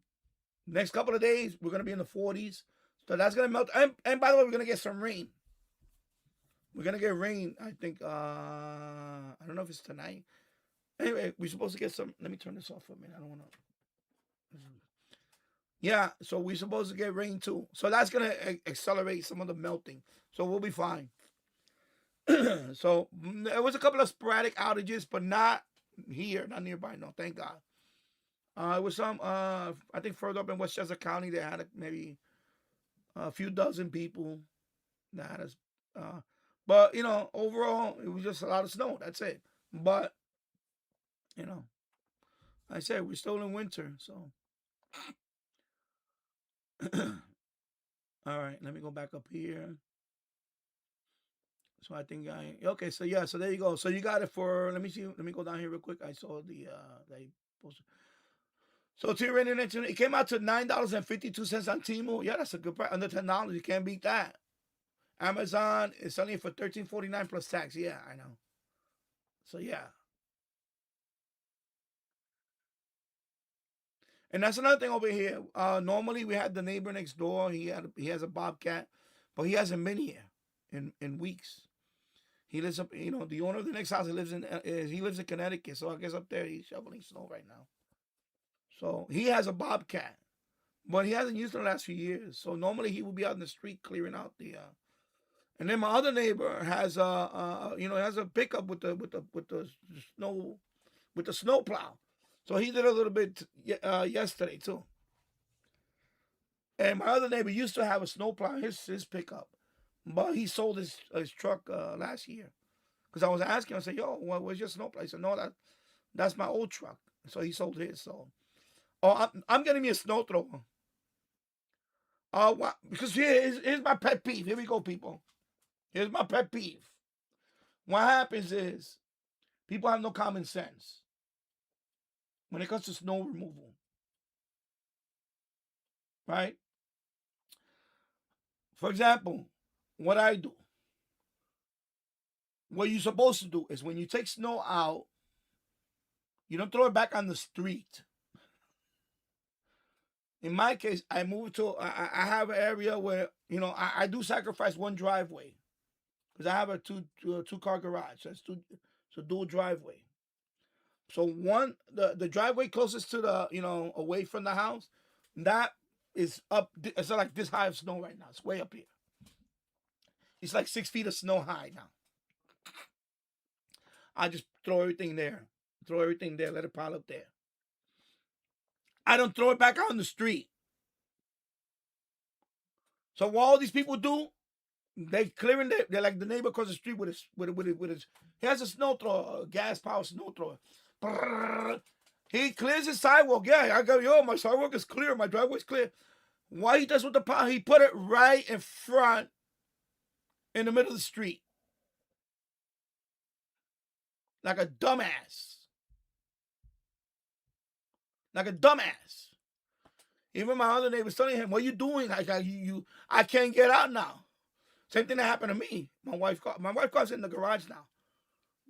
next couple of days we're gonna be in the 40s. So that's gonna melt. And by the way, we're gonna get some rain. We're gonna get rain. I think. I don't know if it's tonight. Anyway, we're supposed to get some. Let me turn this off for a minute. I don't want to. Yeah, so we're supposed to get rain too. So that's gonna accelerate some of the melting. So we'll be fine. So there was a couple of sporadic outages, but not here, not nearby. No, thank God. It was some. I think further up in Westchester County, they had maybe a few dozen people that had us. But you know, overall, it was just a lot of snow. That's it. But you know, I said we're still in winter, so. All right, let me go back up here. So I think okay. So yeah, so there you go. So you got it for. Let me see. Let me go down here real quick. I saw the they posted. So Tier Internet, it came out to $9.52 on Temu. Yeah, that's a good price under $10. You can't beat that. Amazon is selling it for $13.49 plus tax. Yeah, I know. So yeah. And that's another thing over here. Normally we had the neighbor next door. He has a bobcat, but he hasn't been here in weeks. He lives up. You know, the owner of the next house he lives in Connecticut. So I guess up there he's shoveling snow right now. So he has a bobcat, but he hasn't used it in the last few years. So normally he would be out in the street clearing out the. And then my other neighbor has has a pickup with the snow plow. So he did a little bit yesterday too. And my other neighbor used to have a snowplow, his pickup, but he sold his truck last year. Because I was asking him, I said, "Yo, where's your snowplow?" He said, "No, that's my old truck." So he sold his. So, I'm getting me a snow thrower. Because here's my pet peeve. Here we go, people. Here's my pet peeve. What happens is people have no common sense when it comes to snow removal. Right? For example, what I do. What you're supposed to do is when you take snow out, you don't throw it back on the street. In my case, I have an area where, I do sacrifice one driveway. Because I have a two-car garage. So it's a dual driveway. So the driveway closest to the, away from the house, that is up, it's like this high of snow right now. It's way up here. It's like 6 feet of snow high now. I just throw everything there. Let it pile up there. I don't throw it back out on the street. So what all these people do, they clearing they're like the neighbor across the street with his he has a snow thrower, a gas powered snow thrower. He clears his sidewalk. Yeah, I go, my sidewalk is clear, my driveway's clear. Why he does with the power? He put it right in front in the middle of the street. Like a dumbass. Even my other neighbor's telling him, "What are you doing? I can't get out now." Same thing that happened to me. My wife calls in the garage now,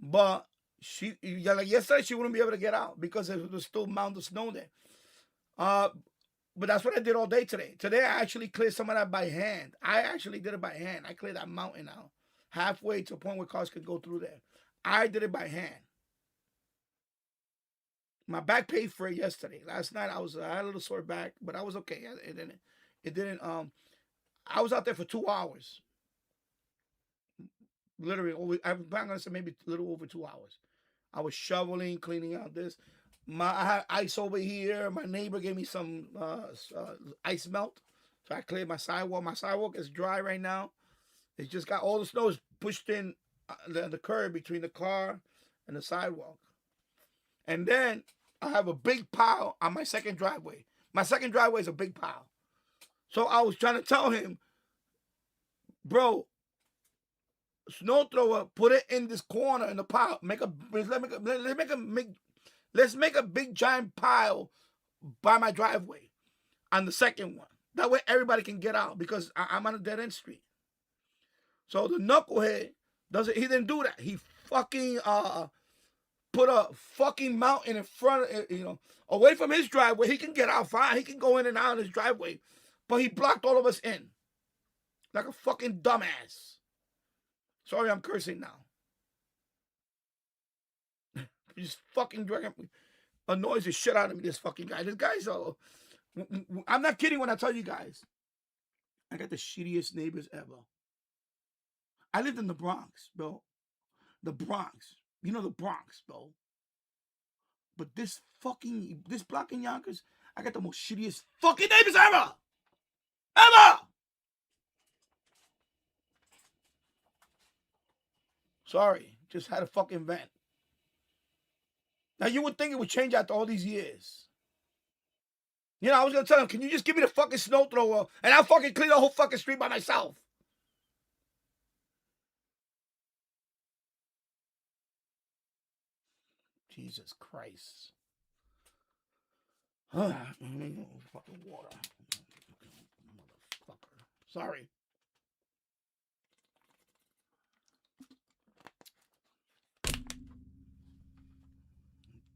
but yesterday she wouldn't be able to get out because there was still a mound of snow there. But that's what I did all day today. Today I actually cleared some of that by hand. I actually did it by hand. I cleared that mountain out halfway to a point where cars could go through there. I did it by hand. My back paid for it yesterday. Last night I had a little sore back, but I was okay. It didn't. I was out there for 2 hours. Literally, I'm gonna say maybe a little over 2 hours. I was shoveling, cleaning out this. I had ice over here. My neighbor gave me some ice melt, so I cleared my sidewalk. My sidewalk is dry right now. It's just got all the snow is pushed in the curb between the car and the sidewalk. And then I have a big pile on my second driveway. My second driveway is a big pile. So I was trying to tell him, bro, snow thrower, put it in this corner in the pile. Let's make a big giant pile by my driveway on the second one. That way everybody can get out because I'm on a dead end street. So the knucklehead he didn't do that. He fucking put a fucking mountain in front of away from his driveway. He can get out fine. He can go in and out of his driveway. But he blocked all of us in. Like a fucking dumbass. Sorry, I'm cursing now. He just fucking annoys the shit out of me, this fucking guy. This guy's I'm not kidding when I tell you guys. I got the shittiest neighbors ever. I lived in the Bronx, bro. The Bronx. You know the Bronx, bro. But this block in Yonkers, I got the most shittiest fucking neighbors ever! Ever! Sorry, just had a fucking vent. Now you would think it would change after all these years. You know, I was gonna tell him, can you just give me the fucking snow thrower and I'll fucking clean the whole fucking street by myself? Jesus Christ. Fucking water. Motherfucker. Sorry.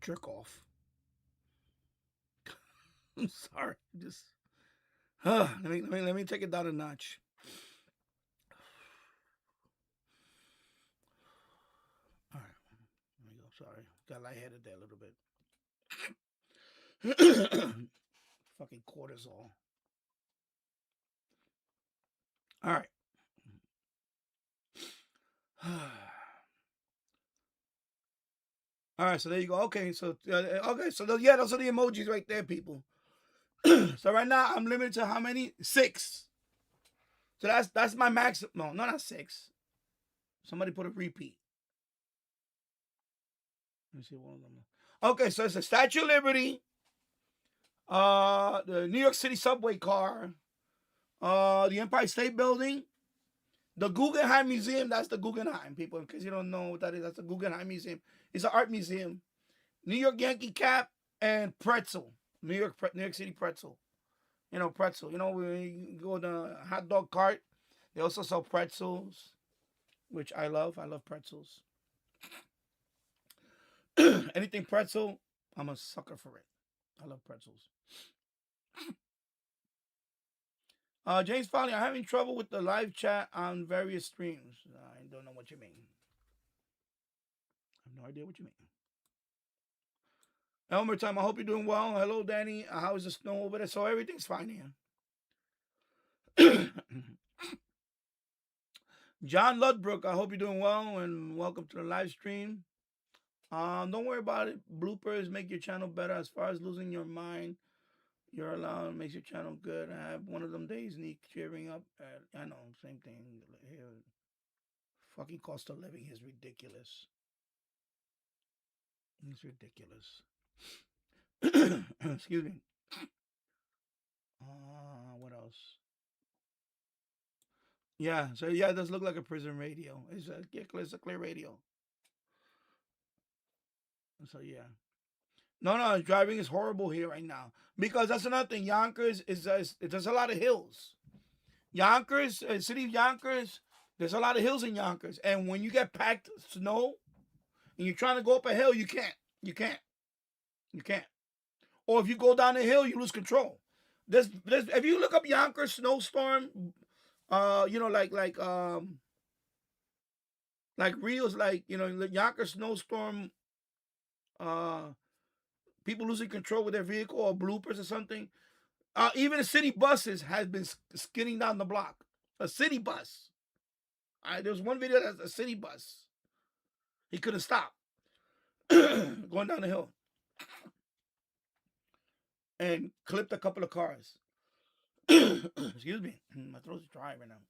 Jerk off. I'm sorry. Just let me take it down a notch. All right. There we go. Sorry. Got lightheaded there a little bit. Fucking cortisol. All right. All right, so there you go. Okay, so those are the emojis right there, people. So right now I'm limited to how many? 6. So that's my maximum. No, not 6. Somebody put a repeat. Let me see one of them. Okay, so it's the Statue of Liberty, the New York City subway car, the Empire State Building, the Guggenheim Museum. That's the Guggenheim, people. In case you don't know what that is, that's the Guggenheim Museum. It's an art museum. New York Yankee cap and pretzel. New York City pretzel. You know, pretzel. You know, when you go to the hot dog cart, they also sell pretzels, which I love. I love pretzels. Anything pretzel, I'm a sucker for it. I love pretzels. James Foley, I'm having trouble with the live chat on various streams. I don't know what you mean. I have no idea what you mean. Elmer Time, I hope you're doing well. Hello, Danny. How is the snow over there? So everything's fine here. John Ludbrook, I hope you're doing well and welcome to the live stream. Don't worry about it. Bloopers make your channel better. As far as losing your mind, you're allowed. Makes your channel good. I have one of them days, Nick, cheering up. I know, same thing. Here, fucking cost of living is ridiculous. It's ridiculous. Excuse me. What else? Yeah, so yeah, it does look like a prison radio. It's a clear radio. So yeah. No, driving is horrible here right now. Because that's another thing. Yonkers there's a lot of hills. Yonkers, city of Yonkers, there's a lot of hills in Yonkers. And when you get packed snow and you're trying to go up a hill, you can't. You can't. Or if you go down the hill, you lose control. There's if you look up Yonkers snowstorm, like reels, like, you know, the Yonkers snowstorm, people losing control with their vehicle or bloopers or something. Even the city buses has been skidding down the block. A city bus. There's one video that's a city bus. He couldn't stop going down the hill and clipped a couple of cars. Excuse me, my throat's dry right now.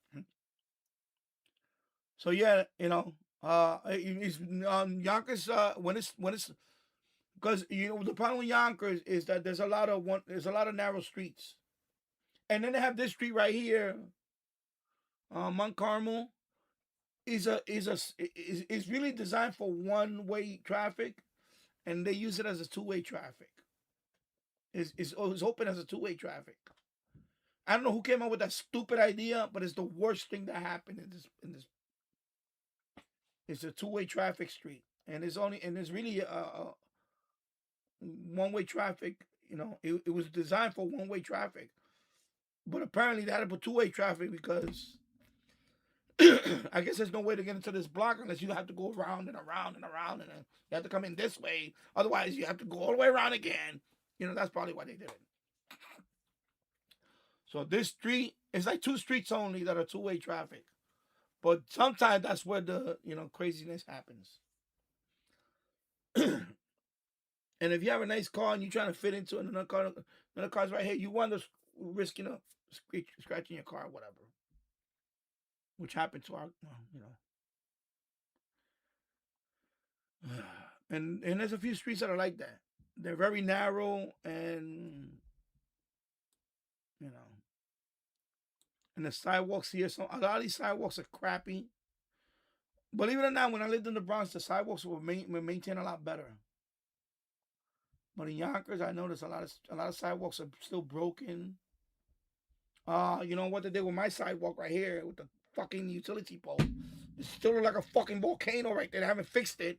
So yeah, you know, Yonkers when it's because, you know, the problem with Yonkers is that there's a lot of narrow streets, and then they have this street right here, Mount Carmel, is really designed for one-way traffic, and they use it as a two-way traffic. It's open as a two-way traffic. I don't know who came up with that stupid idea, but it's the worst thing that happened in this. It's a two-way traffic street, and it's really one-way traffic. You know, it was designed for one-way traffic, but apparently they had to put two-way traffic because I guess there's no way to get into this block unless you have to go around and around and around, and then you have to come in this way. Otherwise, you have to go all the way around again. You know, that's probably why they did it. So this street, it's like 2 streets only that are two-way traffic. But sometimes that's where the, craziness happens. And if you have a nice car and you're trying to fit into another car's right here, you want to risk, scratching your car or whatever. Which happened to our, and there's a few streets that are like that. They're very narrow and, and the sidewalks here, a lot of these sidewalks are crappy. Believe it or not, when I lived in the Bronx, the sidewalks were maintained a lot better. But in Yonkers, I noticed a lot of sidewalks are still broken. You know what they did with my sidewalk right here with the fucking utility pole? It still look like a fucking volcano right there. They haven't fixed it.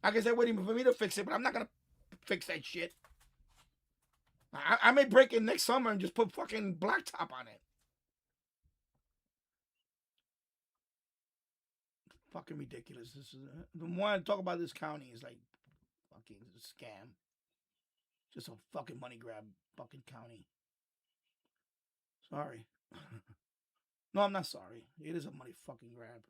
I guess they're waiting for me to fix it, but I'm not gonna fix that shit. I may break it next summer and just put fucking blacktop on it. Fucking ridiculous. This is the more I talk about this county, is like fucking scam. Just a fucking money grab fucking county. Sorry. No, I'm not sorry. It is a money fucking grab.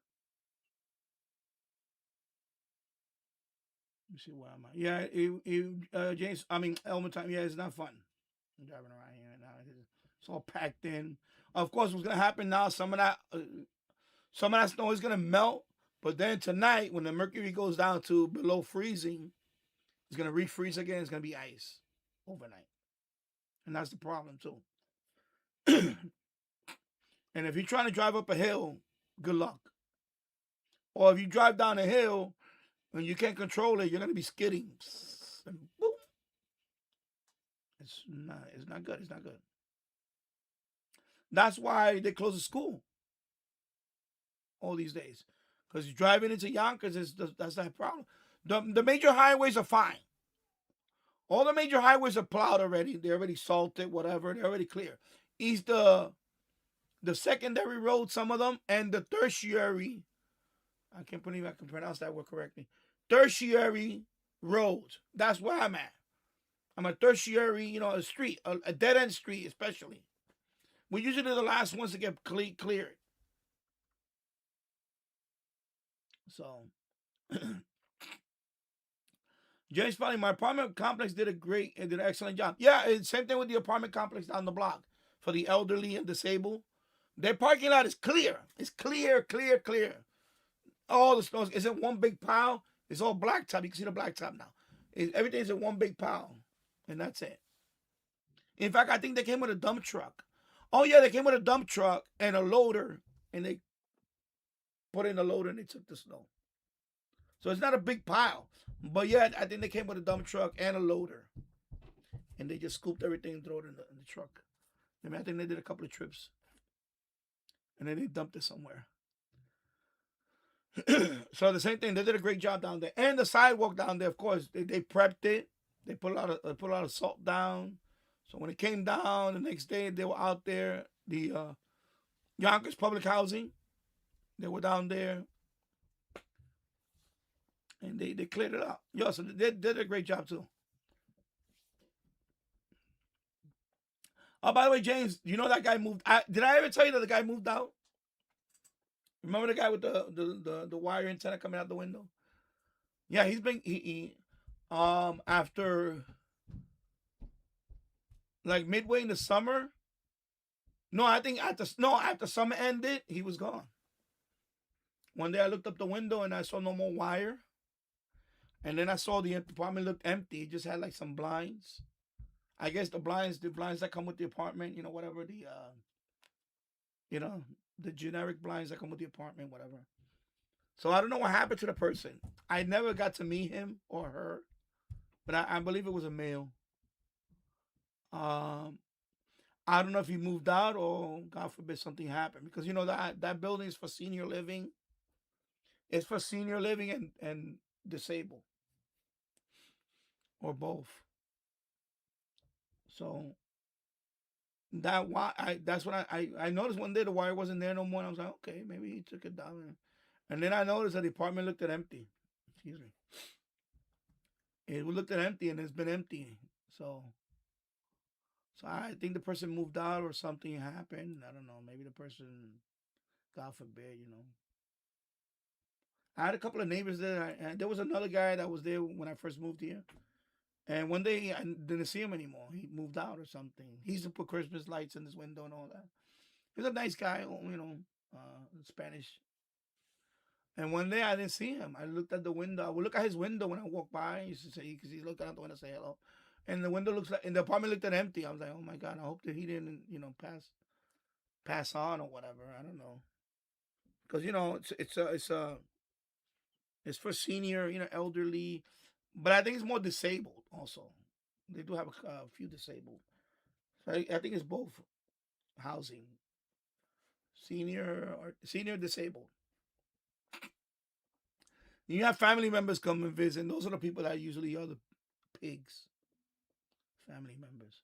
Let me see where I'm at. Yeah, James, Elmer time. Yeah, it's not fun. I'm driving around here now. It's all packed in. Of course, what's gonna happen now? Some of that snow is gonna melt. But then tonight, when the mercury goes down to below freezing, it's gonna refreeze again. It's gonna be ice overnight, and that's the problem too. And if you're trying to drive up a hill, good luck. Or if you drive down a hill and you can't control it, you're gonna be skidding. And boom. It's not good. It's not good. That's why they close the school all these days. Because you're driving into Yonkers, that's that problem. The major highways are fine. All the major highways are plowed already. They're already salted, whatever. They're already clear. It's the secondary roads, some of them, and the tertiary. I can't believe I can pronounce that word correctly. Tertiary roads. That's where I'm at. I'm a tertiary, a street, a dead-end street especially. We're usually the last ones to get cleared. So, James Spelling, my apartment complex did an excellent job. Yeah, same thing with the apartment complex down the block for the elderly and disabled. Their parking lot is clear. It's clear. All the snow is in one big pile. It's all blacktop. You can see the blacktop now. Everything's in one big pile, and that's it. In fact, I think they came with a dump truck. Oh yeah, they came with a dump truck and a loader, and they put in the loader and they took the snow. So it's not a big pile. But yeah, I think they came with a dump truck and a loader. And they just scooped everything and threw it in the truck. I think they did a couple of trips. And then they dumped it somewhere. So the same thing, they did a great job down there. And the sidewalk down there, of course, they prepped it. They put a lot of salt down. So when it came down the next day, they were out there. The Yonkers Public Housing, they were down there. And they cleared it up. Yo, so they did a great job too. Oh, by the way, James, you know that guy moved. Did I ever tell you that the guy moved out? Remember the guy with the wire antenna coming out the window? Yeah, he's been after like midway in the summer. No, I think after summer ended, he was gone. One day I looked up the window and I saw no more wire. And then I saw the apartment looked empty. It just had like some blinds. I guess the blinds that come with the apartment, whatever the generic blinds that come with the apartment, whatever. So I don't know what happened to the person. I never got to meet him or her, but I believe it was a male. I don't know if he moved out or God forbid something happened, because that building is for senior living. It's for senior living and disabled, or both. So That's when I noticed one day the wire wasn't there no more. And I was like, okay, maybe he took it down. And then I noticed the apartment looked at empty. Excuse me. It looked at empty, and it's been empty. So I think the person moved out or something happened. I don't know. Maybe the person, God forbid, I had a couple of neighbors there. And there was another guy that was there when I first moved here. And one day I didn't see him anymore. He moved out or something. He used to put Christmas lights in his window and all that. He's a nice guy, Spanish. And one day I didn't see him. I looked at the window. I would look at his window when I walk by. He used to say, because he's looking out the window, say hello. And the window looks like, and the apartment looked at empty. I was like, oh my God, I hope that he didn't, pass on or whatever. I don't know. Because, it's for senior, elderly. But I think it's more disabled also. They do have a few disabled. So I think it's both housing. Senior disabled. You have family members come and visit. And those are the people that usually are the pigs. Family members.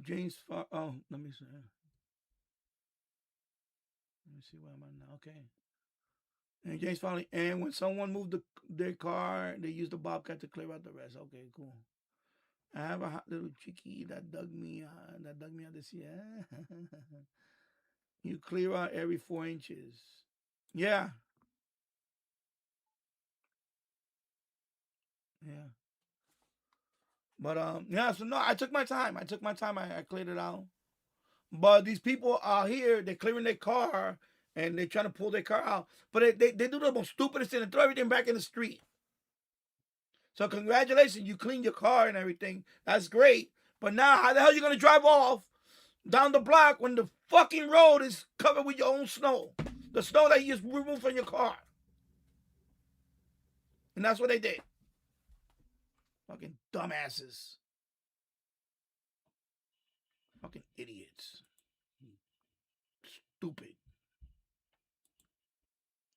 James. Let me see. Let me see where I'm at now. Okay. And James finally. And when someone moved their car, they used the bobcat to clear out the rest. Okay, cool. I have a hot little chickie that dug me out this year. You clear out every 4 inches. Yeah. Yeah. But so no, I took my time. I cleared it out. But these people are here, they're clearing their car and they're trying to pull their car out. But they do the most stupidest thing and throw everything back in the street. So congratulations, you cleaned your car and everything. That's great. But now how the hell are you gonna drive off down the block when the fucking road is covered with your own snow? The snow that you just removed from your car. And that's what they did. Fucking dumbasses. Fucking idiots. Stupid.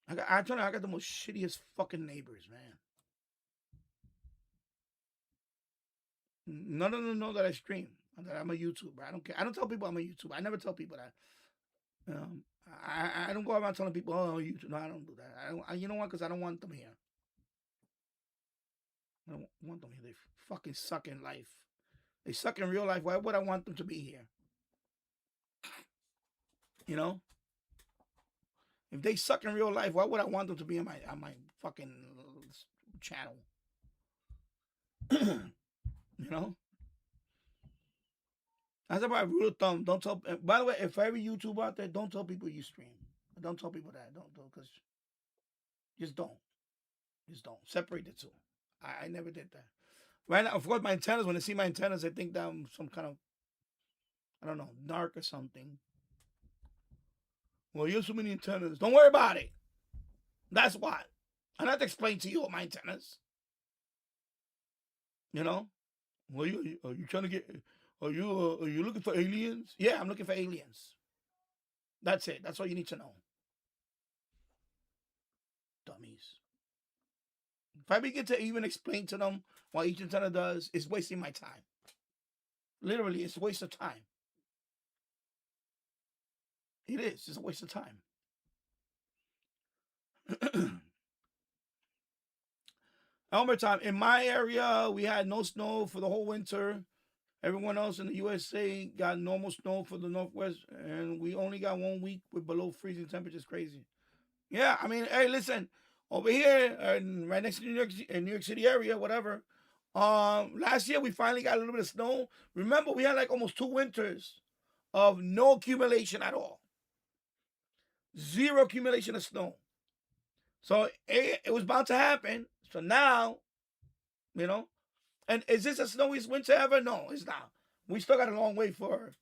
I got the most shittiest fucking neighbors, man. None of them know that I stream, that I'm a YouTuber. I don't care. I don't tell people I'm a YouTuber. I never tell people that. I don't go around telling people, oh, YouTube. No, I don't do that. You know what? Because I don't want them here. I don't want them here. They fucking suck in life. They suck in real life. Why would I want them to be here? If they suck in real life, why would I want them to be on my fucking channel? That's about rule of thumb. Don't tell. By the way, if every YouTuber out there, don't tell people you stream. Don't tell people that. Don't because just don't. Separate the two. I never did that. Right now, of course, my antennas. When they see my antennas, they think that I'm some kind of, I don't know, narc or something. Well, you have so many antennas. Don't worry about it. That's why. I don't have to explain to you what my antennas. Well, are you trying to get? Are you looking for aliens? Yeah, I'm looking for aliens. That's it. That's all you need to know. Dummies. If I begin to even explain to them what each antenna does, it's wasting my time. Literally, it's a waste of time. It is. It's a waste of time. Elmer time. In my area, we had no snow for the whole winter. Everyone else in the USA got normal snow for the Northwest, and we only got 1 week with below freezing temperatures. Crazy. Yeah, I mean, hey, listen, over here, right next to New York City area, whatever. Last year we finally got a little bit of snow. Remember, we had like almost 2 winters of no accumulation at all. 0 accumulation of snow. So it was bound to happen. So now, and is this the snowiest winter ever? No, it's not. We still got a long way for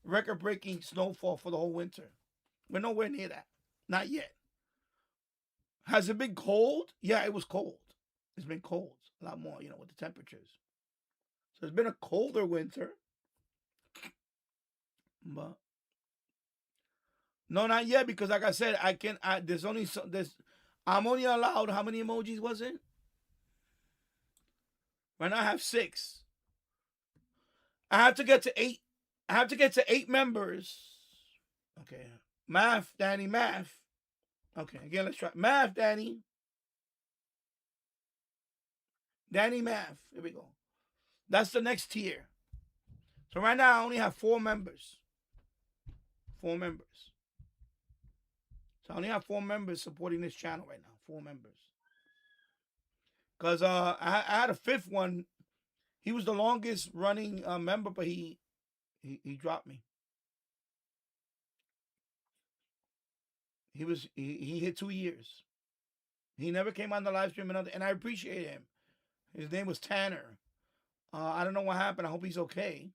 record-breaking snowfall for the whole winter. We're nowhere near that. Not yet. Has it been cold? Yeah, it was cold. It's been cold. A lot more, with the temperatures. So it's been a colder winter. But no, not yet, because like I said, I'm only allowed, how many emojis was it? Right now I have 6. I have to get to 8. I have to get to 8 members. Okay. Math, Danny, math. Okay, again, let's try. Math, Danny. Danny, math. Here we go. That's the next tier. So right now, I only have 4 members. 4 members. So I only have 4 members supporting this channel right now. 4 members. Because I had a 5th one. He was the longest running member, but he dropped me. He hit 2 years. He never came on the live stream and I appreciate him. His name was Tanner. I don't know what happened. I hope he's okay.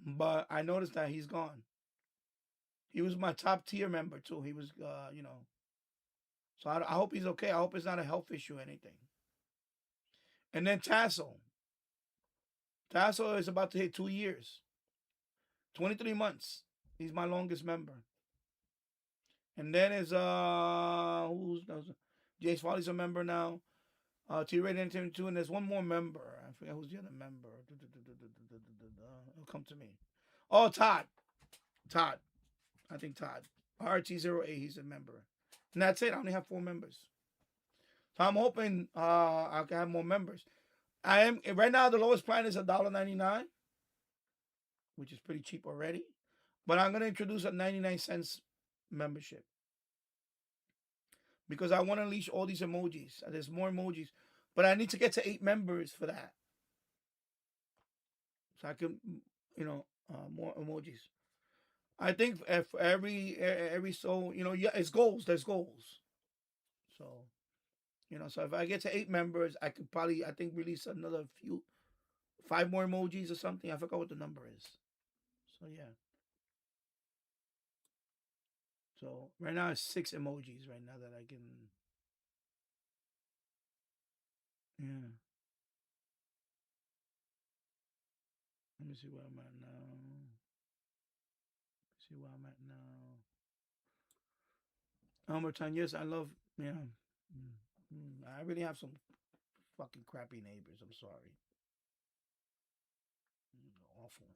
But I noticed that he's gone. He was my top tier member too. He was, you know. So I hope he's okay. I hope it's not a health issue or anything. And then Tassel. Tassel is about to hit 2 years. 23 months. He's my longest member. And then is who's Jace Foley's a member now. T-Rated Entertainment 2, and there's one more member. I forget who's the other member. It'll come to me. Oh, Todd. I think Todd. RT08, he's a member. And that's it. I only have 4 members. So I'm hoping I can have more members. I am right now the lowest plan is $1.99, which is pretty cheap already. But I'm gonna introduce a 99 cents membership. Because I want to unleash all these emojis. There's more emojis. But I need to get to 8 members for that. So I can, you know, more emojis. I think if every so, you know, yeah, it's goals. There's goals. So, you know, so if I get to 8 members, I could probably, I think, release another 5 more emojis or something. I forgot what the number is. So, yeah. So right now it's 6 emojis right now that I can. Yeah. Let me see where I'm at now. See where I'm at now. One more time. Yes, I love. Yeah. I really have some fucking crappy neighbors. I'm sorry. Awful.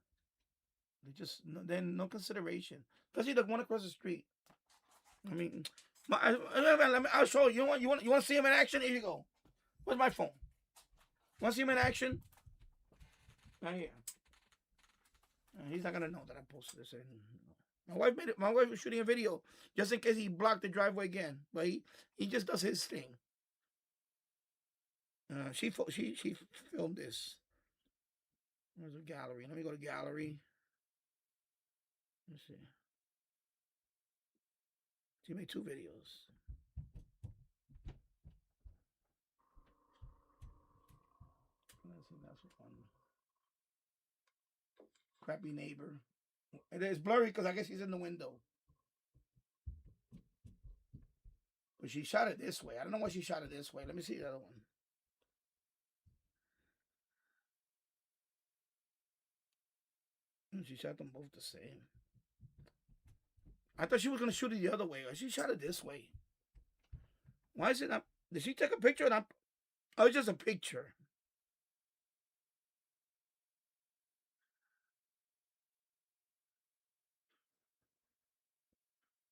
They just then no consideration. Especially the one across the street. I mean, I'll show you. You want to see him in action? Here you go. Where's my phone? Want to see him in action? Right here. He's not gonna know that I posted this. My wife made it. My wife was shooting a video just in case he blocked the driveway again. But he just does his thing. She filmed this. There's a gallery. Let me go to gallery. Let's see. She made 2 videos. That's fun. Crappy neighbor. It's blurry because I guess he's in the window. But she shot it this way. I don't know why she shot it this way. Let me see the other one. She shot them both the same. I thought she was going to shoot it the other way. She shot it this way. Why is it not? Did she take a picture or not? Oh, it's just a picture.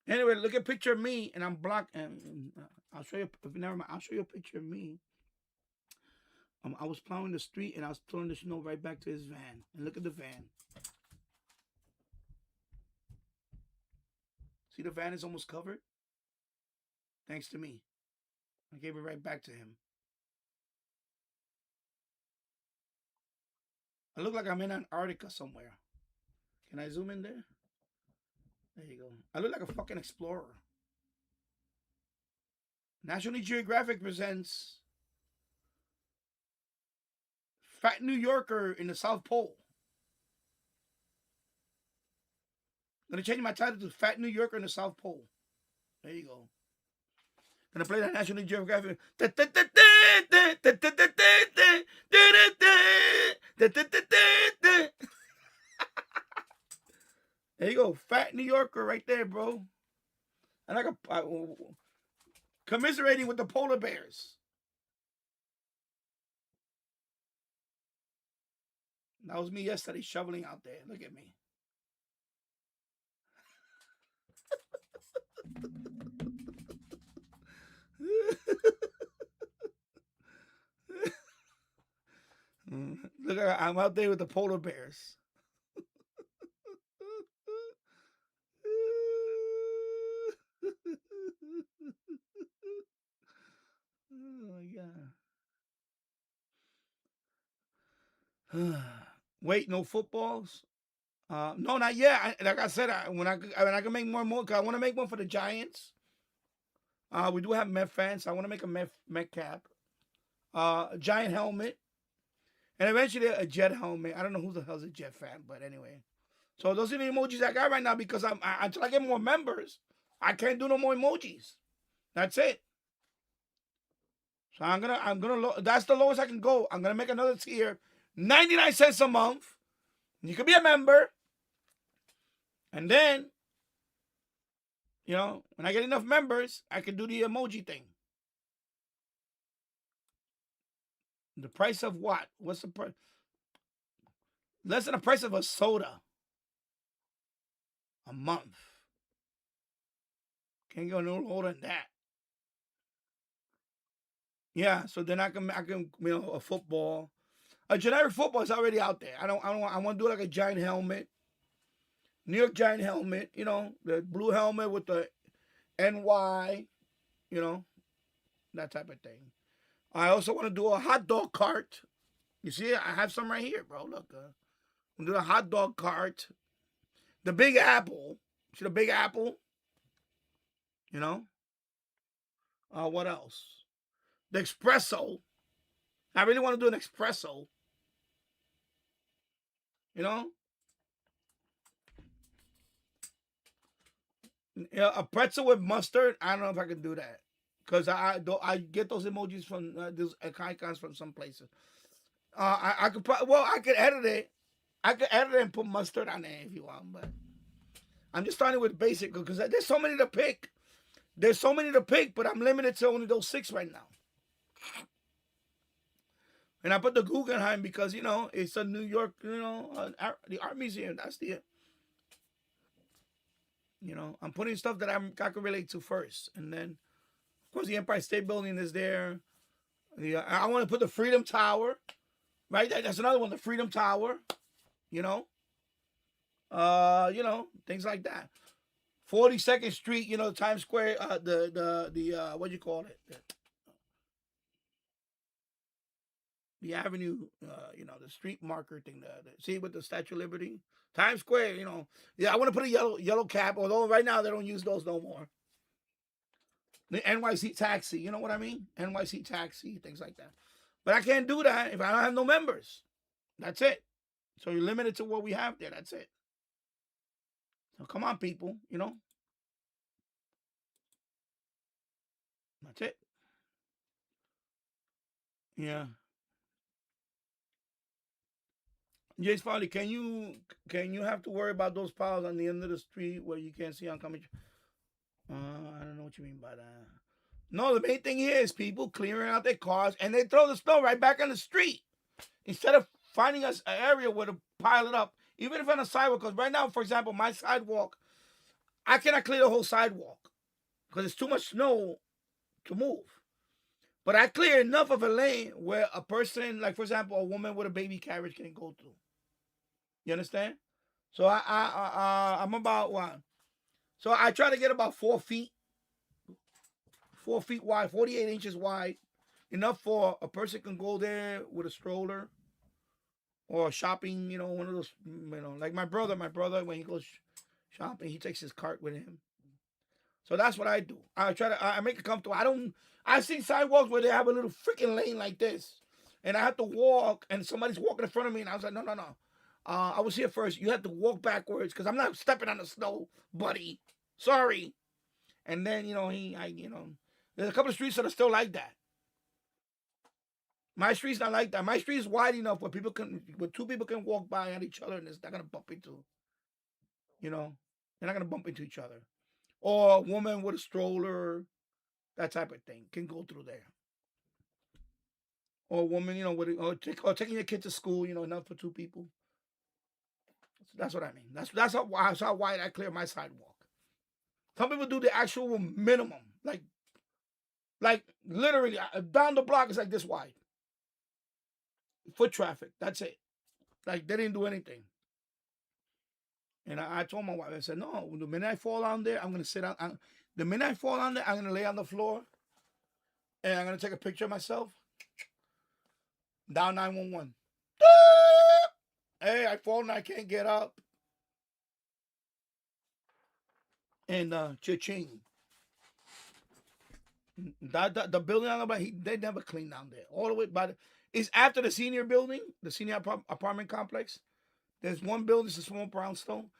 Anyway, look at a picture of me, and I'm blocked. And I'll show you. Never mind. I'll show you a picture of me. I was plowing the street, and I was throwing the snow right back to his van. And look at the van. See, the van is almost covered. Thanks to me. I gave it right back to him. I look like I'm in Antarctica somewhere. Can I zoom in there? There you go. I look like a fucking explorer. National Geographic presents Fat New Yorker in the South Pole. I'm going to change my title to Fat New Yorker in the South Pole. There you go. Gonna play that National Geographic. There you go. Fat New Yorker right there, bro. And I got commiserating with the polar bears. That was me yesterday shoveling out there. Look at me. Look, I'm out there with the polar bears. Oh my God. Wait, no footballs? No, not yet. Like I said, when I can make more, cause I want to make one for the Giants. We do have Met fans. I want to make a Met cap, Giant helmet, and eventually a Jet helmet. I don't know who the hell's a Jet fan, but anyway. So those are the emojis I got right now because until I get more members, I can't do no more emojis. That's it. So I'm gonna that's the lowest I can go. I'm gonna make another tier, 99 cents a month. You can be a member, and then, you know, when I get enough members, I can do the emoji thing. The price of what? What's the price? Less than the price of a soda a month. Can't go no lower than that. Yeah, so then I can you know, a football. A generic football is already out there. I want to do like a Giant helmet. New York Giant helmet, you know, the blue helmet with the NY, you know, that type of thing. I also want to do a hot dog cart. You see, I have some right here, bro. Look, I'm doing a hot dog cart. The Big Apple. See the Big Apple? You know? What else? The espresso. I really want to do an espresso. You know? Yeah, a pretzel with mustard. I don't know if I can do that. Because I get those emojis from those icons from some places. I could edit it. I could edit it and put mustard on there if you want, but I'm just starting with basic because there's so many to pick. There's so many to pick, but I'm limited to only those 6 right now. And I put the Guggenheim because, you know, it's a New York, you know, the art museum. That's the, you know, I'm putting stuff that I can relate to first. And then, of course, the Empire State Building is there. I want to put the Freedom Tower, right? That's another one, the Freedom Tower, you know. You know, things like that. 42nd Street, you know, Times Square, the what do you call it? The avenue, you know, the street marker thing. See with the Statue of Liberty, Times Square, you know. Yeah, I want to put a yellow cap. Although right now they don't use those no more. The NYC taxi, you know what I mean? NYC taxi, things like that. But I can't do that if I don't have no members. That's it. So you're limited to what we have there. That's it. So come on, people, you know. That's it. Yeah. Jace Foley, can you have to worry about those piles on the end of the street where you can't see oncoming? I don't know what you mean by that. No, the main thing here is people clearing out their cars and they throw the snow right back on the street instead of finding us an area where to pile it up. Even if on a sidewalk, because right now, for example, my sidewalk, I cannot clear the whole sidewalk because it's too much snow to move. But I clear enough of a lane where a person, like for example, a woman with a baby carriage can go through. You understand? So I'm about what? So I try to get about 4 feet. 4 feet wide, 48 inches wide. Enough for a person can go there with a stroller or shopping, you know, one of those, you know, like my brother, when he goes shopping, he takes his cart with him. So that's what I do. I make it comfortable. I've seen sidewalks where they have a little freaking lane like this. And I have to walk and somebody's walking in front of me and I was like, no. I was here first. You have to walk backwards because I'm not stepping on the snow, buddy. Sorry. And then, you know, there's a couple of streets that are still like that. My street's not like that. My street is wide enough where 2 people can walk by at each other and it's not going to bump into, you know, they're not going to bump into each other. Or a woman with a stroller, that type of thing, can go through there. Or a woman, you know, or taking your kid to school, you know, enough for 2 people. That's what I mean. That's how wide I clear my sidewalk. Some people do the actual minimum, like literally down the block is like this wide. Foot traffic. That's it. Like they didn't do anything. And I told my wife, I said, no, the minute I fall down there, I'm gonna sit down. The minute I fall down there, I'm gonna lay on the floor, and I'm gonna take a picture of myself. Down 911. Hey, I fall and I can't get up. And cha-ching. The building on the back, they never clean down there. All the way by it's after the senior building, the senior apartment complex. There's one building, it's a small brownstone.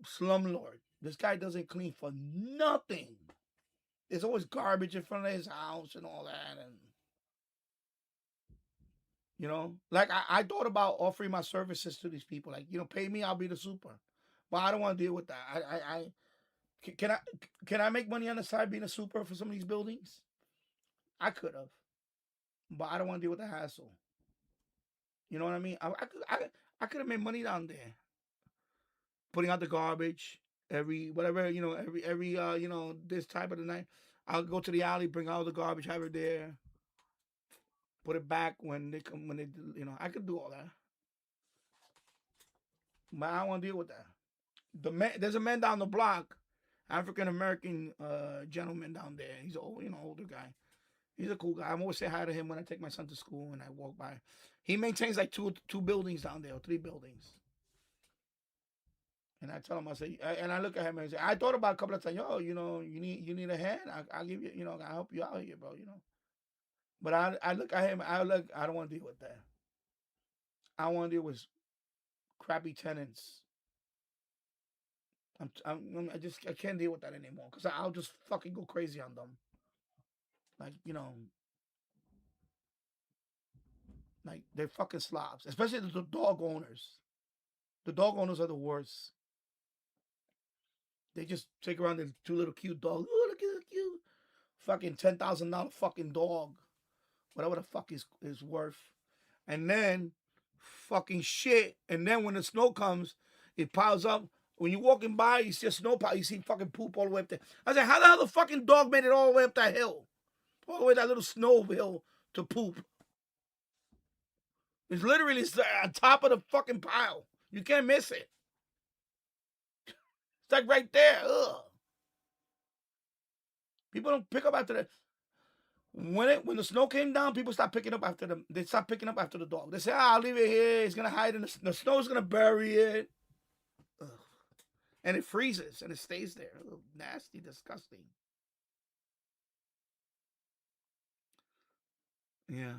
Slumlord. This guy doesn't clean for nothing. There's always garbage in front of his house and all that. And you know, like I thought about offering my services to these people. Like, you know, pay me, I'll be the super. But I don't want to deal with that. Can I make money on the side being a super for some of these buildings? I could have, but I don't want to deal with the hassle. You know what I mean? I could have made money down there, putting out the garbage every this type of the night. I'll go to the alley, bring out the garbage, have it there, put it back when they come. I could do all that, but I don't want to deal with that. There's a man down the block. African American gentleman down there. He's an older guy. He's a cool guy. I'm always say hi to him when I take my son to school and I walk by. He maintains like two buildings down there, or 3 buildings. And I tell him, I look at him and I say, I thought about a couple of times, yo, you need a hand. I'll give you, I'll help you out here, bro, But I look at him, I don't want to deal with that. I want to deal with crappy tenants. I can't deal with that anymore because I'll just fucking go crazy on them. Like, like they're fucking slobs, especially the dog owners. The dog owners are the worst. They just take around their 2 little cute dogs. Oh, look at the cute fucking $10,000 fucking dog, whatever the fuck is worth, and then fucking shit. And then when the snow comes, it piles up. When you're walking by, you see a snow pile, you see fucking poop all the way up there. I said, how the hell the fucking dog made it all the way up that hill? All the way that little snow hill to poop. It's literally on top of the fucking pile. You can't miss it. It's like right there. Ugh. People don't pick up after that. When the snow came down, people start picking up after them. They start picking up after the dog. They say, I'll leave it here. It's going to hide in the snow's going to bury it. Ugh. And it freezes and it stays there. Ugh, nasty, disgusting. Yeah.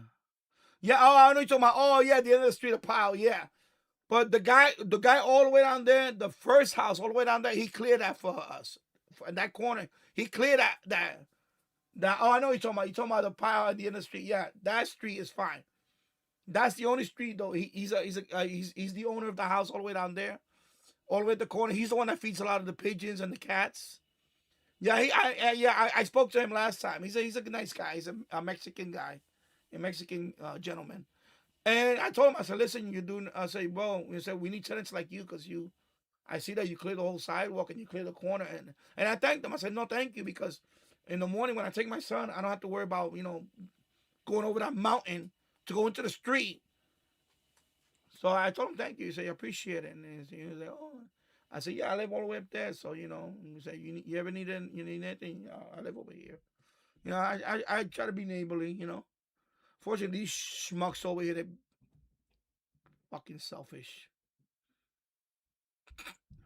Yeah, I know you're talking about, at the end of the street, a pile, yeah. But the guy all the way down there, the first house all the way down there, he cleared that for us. In that corner, he cleared that. I know you're talking about. You're talking about the pile at the end of the street. Yeah, that street is fine. That's the only street though. He's the owner of the house all the way down there, all the way at the corner. He's the one that feeds a lot of the pigeons and the cats. Yeah, I spoke to him last time. He's a nice guy. He's a Mexican guy, a Mexican gentleman. And I told him, I said, listen, I said, well, we need tenants like you because I see that you clear the whole sidewalk and you clear the corner. And I thanked them. I said, no, thank you, because in the morning when I take my son, I don't have to worry about, going over that mountain to go into the street. So I told him, thank you. He said, I appreciate it. And he was like, oh. I said, yeah, I live all the way up there. So, he said, you ever need anything? I live over here. I try to be neighborly, Fortunately, these schmucks over here, they're fucking selfish.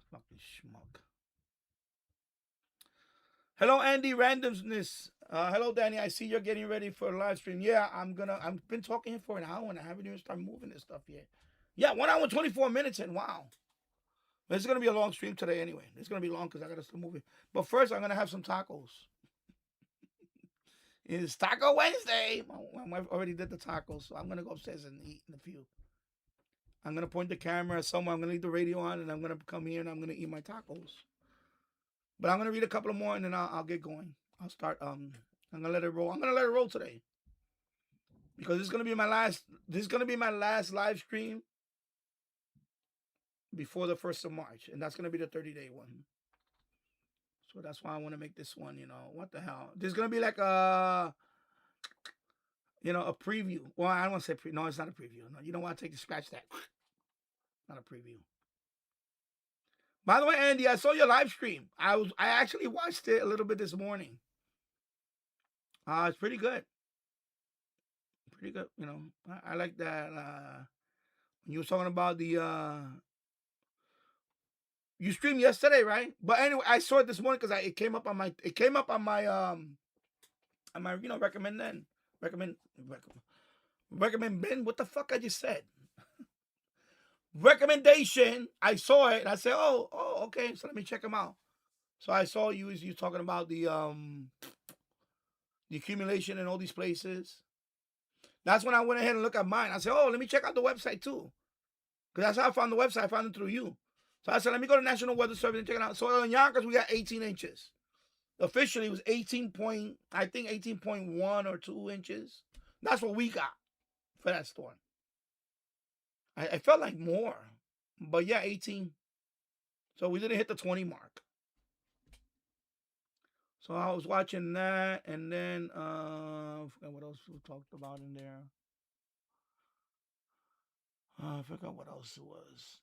Fucking schmuck. Hello, Andy Randomness. Hello, Danny. I see you're getting ready for a live stream. Yeah, I've been talking here for an hour and I haven't even started moving this stuff yet. Yeah, 1 hour and 24 minutes in. Wow. It's going to be a long stream today anyway. It's going to be long because I got to start moving. But first, I'm going to have some tacos. It's Taco Wednesday. My wife already did the tacos, so I'm going to go upstairs and eat in a few. I'm going to point the camera somewhere. I'm going to leave the radio on, and I'm going to come here, and I'm going to eat my tacos. But I'm going to read a couple of more, and then I'll get going. I'll start. I'm going to let it roll. I'm going to let it roll today. Because this is going to be my last live stream before the 1st of March, and that's gonna be the 30-day one. So that's why I want to make this one. What the hell? This is gonna be like a preview. Well, I don't want to say no, it's not a preview. No, you don't want to scratch that. Not a preview. By the way, Andy, I saw your live stream. I actually watched it a little bit this morning. It's pretty good. Pretty good. I like that. You were talking about the. You streamed yesterday, right? But anyway, I saw it this morning because it came up on my recommend bin. What the fuck I just said? Recommendation. I saw it and I said, oh, okay. So let me check them out. So I saw you talking about the accumulation in all these places. That's when I went ahead and looked at mine. I said, oh, let me check out the website too. Because that's how I found the website. I found it through you. So I said, let me go to National Weather Service and check it out. So in Yonkers, we got 18 inches. Officially, it was 18.1 or 2 inches. That's what we got for that storm. I felt like more. But yeah, 18. So we didn't hit the 20 mark. So I was watching that, and then I forgot what else we talked about in there. I forgot what else it was.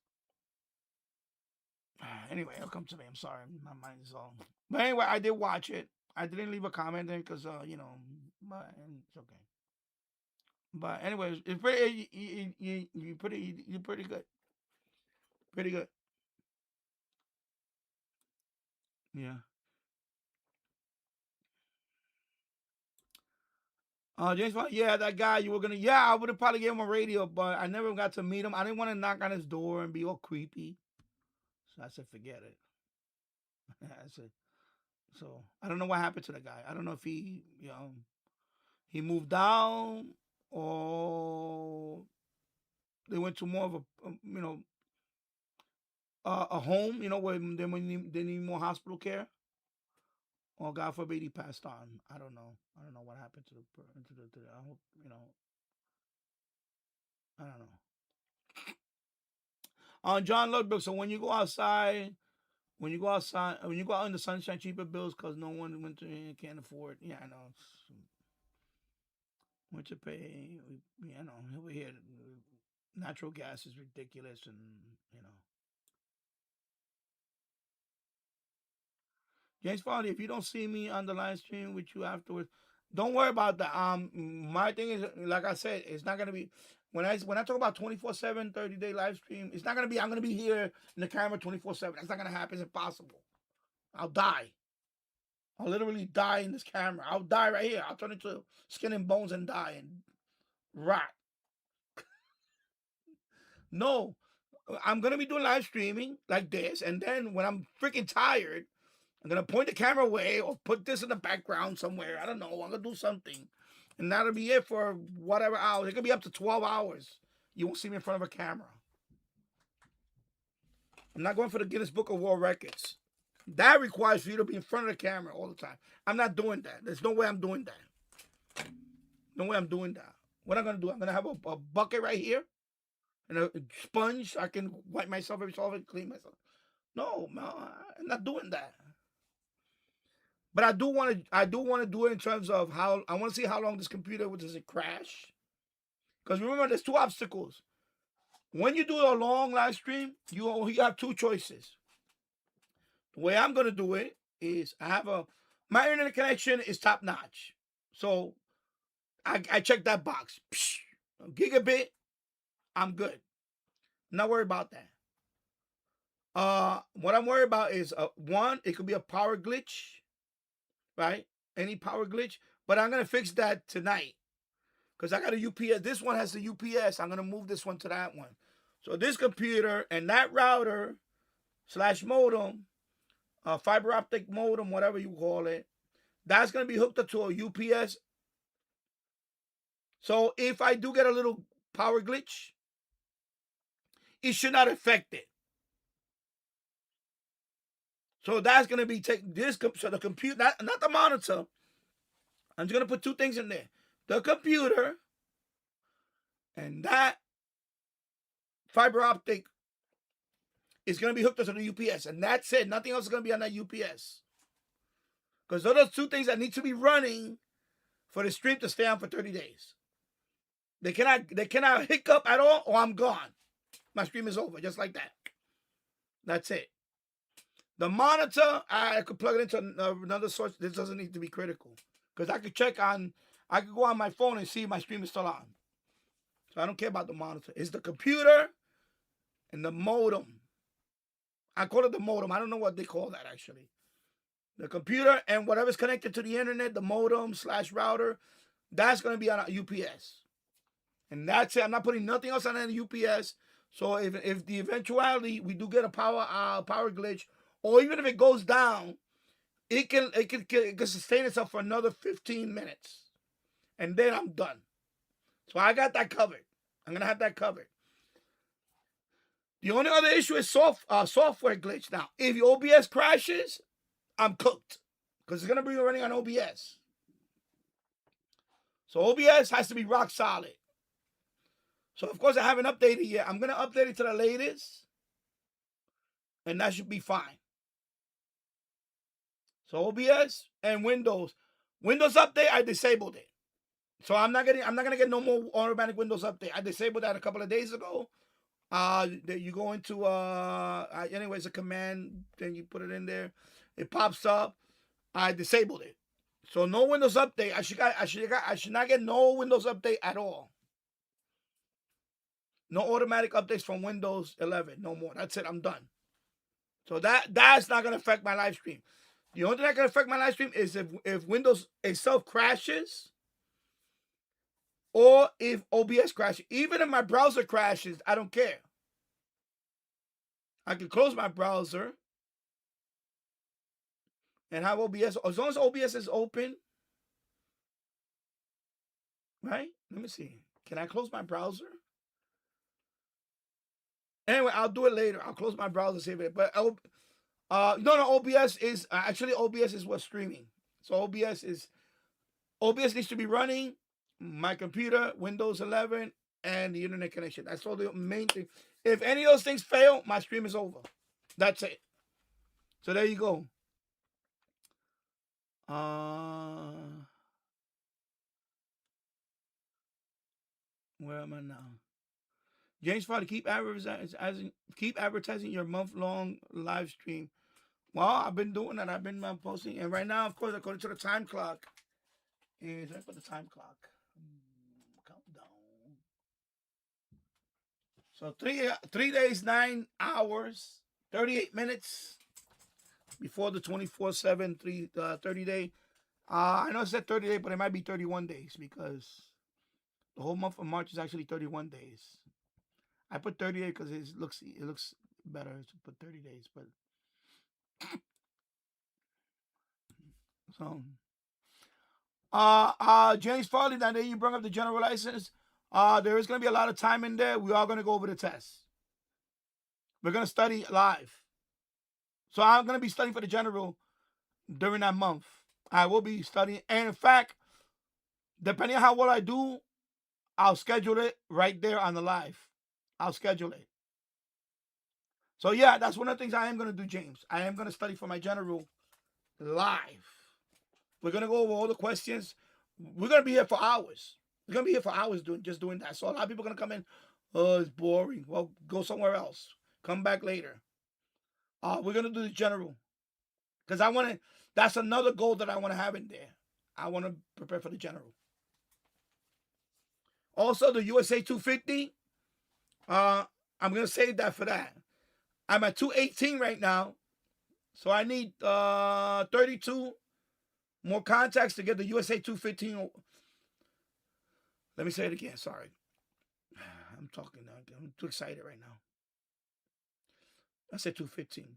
Anyway, it'll come to me. I'm sorry, my mind is all. But anyway, I did watch it. I didn't leave a comment in because but it's okay. But anyway, it's pretty. You're pretty good. Pretty good. Yeah. James Bond, yeah, that guy you were gonna. Yeah, I would have probably gave him a radio, but I never got to meet him. I didn't want to knock on his door and be all creepy, so I said, forget it. I said, so I don't know what happened to the guy. I don't know if he moved down or they went to more of a home, where they need more hospital care. Or God forbid he passed on. I don't know. I don't know what happened to the I hope, I don't know. John Ludwig, so when you go out in the sunshine, cheaper bills because no one went to can't afford. Yeah, I know. What to pay? I know. Over here, natural gas is ridiculous, and James Farley, if you don't see me on the live stream with you afterwards, don't worry about that. My thing is, like I said, it's not gonna be when I talk about 24/7, 30-day live stream. It's not gonna be I'm gonna be here in the camera 24/7. That's not gonna happen. It's impossible. I'll die. I'll literally die in this camera. I'll die right here. I'll turn into skin and bones and die and rot. No, I'm gonna be doing live streaming like this, and then when I'm freaking tired, I'm gonna point the camera away or put this in the background somewhere. I don't know. I'm gonna do something, and that'll be it for whatever hours. It could be up to 12 hours. You won't see me in front of a camera. I'm not going for the Guinness Book of World Records. That requires for you to be in front of the camera all the time. I'm not doing that. There's no way I'm doing that. No way I'm doing that. What I'm gonna do? I'm gonna have a bucket right here and a sponge so I can wipe myself every so often and clean myself. No, I'm not doing that. But I do want to do it in terms of how I want to see how long this computer does it crash. Because remember, there's two obstacles. When you do a long live stream, you have two choices. The way I'm gonna do it is my internet connection is top notch, so I check that box. Psh, gigabit, I'm good. Not worried about that. What I'm worried about is one, it could be a power glitch. Right? Any power glitch. But I'm going to fix that tonight. Because I got a UPS. This one has the UPS. I'm going to move this one to that one. So this computer and that router / modem, fiber optic modem, whatever you call it, that's going to be hooked up to a UPS. So if I do get a little power glitch, it should not affect it. So that's going to be so the computer, not the monitor. I'm just going to put two things in there. The computer and that fiber optic is going to be hooked up to the UPS. And that's it. Nothing else is going to be on that UPS. Because those are 2 things that need to be running for the stream to stay on for 30 days. They cannot hiccup at all, or I'm gone. My stream is over, just like that. That's it. The monitor, I could plug it into another source. This doesn't need to be critical. Because I could I could go on my phone and see if my stream is still on. So I don't care about the monitor. It's the computer and the modem. I call it the modem. I don't know what they call that, actually. The computer and whatever's connected to the internet, the modem / router, that's going to be on a UPS. And that's it. I'm not putting nothing else on the UPS. So if the eventuality we do get a power glitch, or even if it goes down, it can sustain itself for another 15 minutes. And then I'm done. So I got that covered. I'm going to have that covered. The only other issue is software glitch. Now, if your OBS crashes, I'm cooked. Because it's going to be running on OBS. So OBS has to be rock solid. So, of course, I haven't updated yet. I'm going to update it to the latest. And that should be fine. So OBS and Windows. Windows update, I disabled it. So I'm not gonna get no more automatic Windows update. I disabled that a couple of days ago. You go into anyways, a command, then you put it in there. It pops up. I disabled it. So no Windows update. I should not get no Windows update at all. No automatic updates from Windows 11. No more. That's it. I'm done. So that's not gonna affect my live stream. The only thing that can affect my live stream is if Windows itself crashes, or if OBS crashes. Even if my browser crashes, I don't care. I can close my browser and have OBS. As long as OBS is open, right? Let me see. Can I close my browser? Anyway, I'll do it later. I'll close my browser, save it. But no, OBS is OBS is what's streaming. So OBS needs to be running my computer, Windows 11, and the internet connection. That's all the main thing. If any of those things fail, my stream is over. That's it. So there you go. Where am I now? James Farley, keep advertising your month-long live stream. Well, I've been doing that. I've been posting. And right now, of course, according to the time clock, let me put the time clock. Countdown. So 3 days, 9 hours, 38 minutes before the 24/7 30 day. I know it said 30 days, but it might be 31 days because the whole month of March is actually 31 days. I put 30 days because it looks better to put 30 days, but so James Farley, that day you brought up the general license. There is going to be a lot of time in there. We are going to go over the test. We're going to study live. So I'm going to be studying for the general during that month. I will be studying. And in fact, depending on how well I do, I'll schedule it right there on the live. I'll schedule it. So yeah, that's one of the things I am going to do, James. I am going to study for my general live. We're going to go over all the questions. We're going to be here for hours. We're going to be here for hours doing that. So a lot of people are going to come in. Oh, it's boring. Well, go somewhere else. Come back later. We're going to do the general. Because that's another goal that I want to have in there. I want to prepare for the general. Also, the USA 250. I'm going to save that for that. I'm at 218 right now. So I need 32 more contacts to get the USA 215. Let me say it again. Sorry. I'm talking now. I'm too excited right now. I said 215.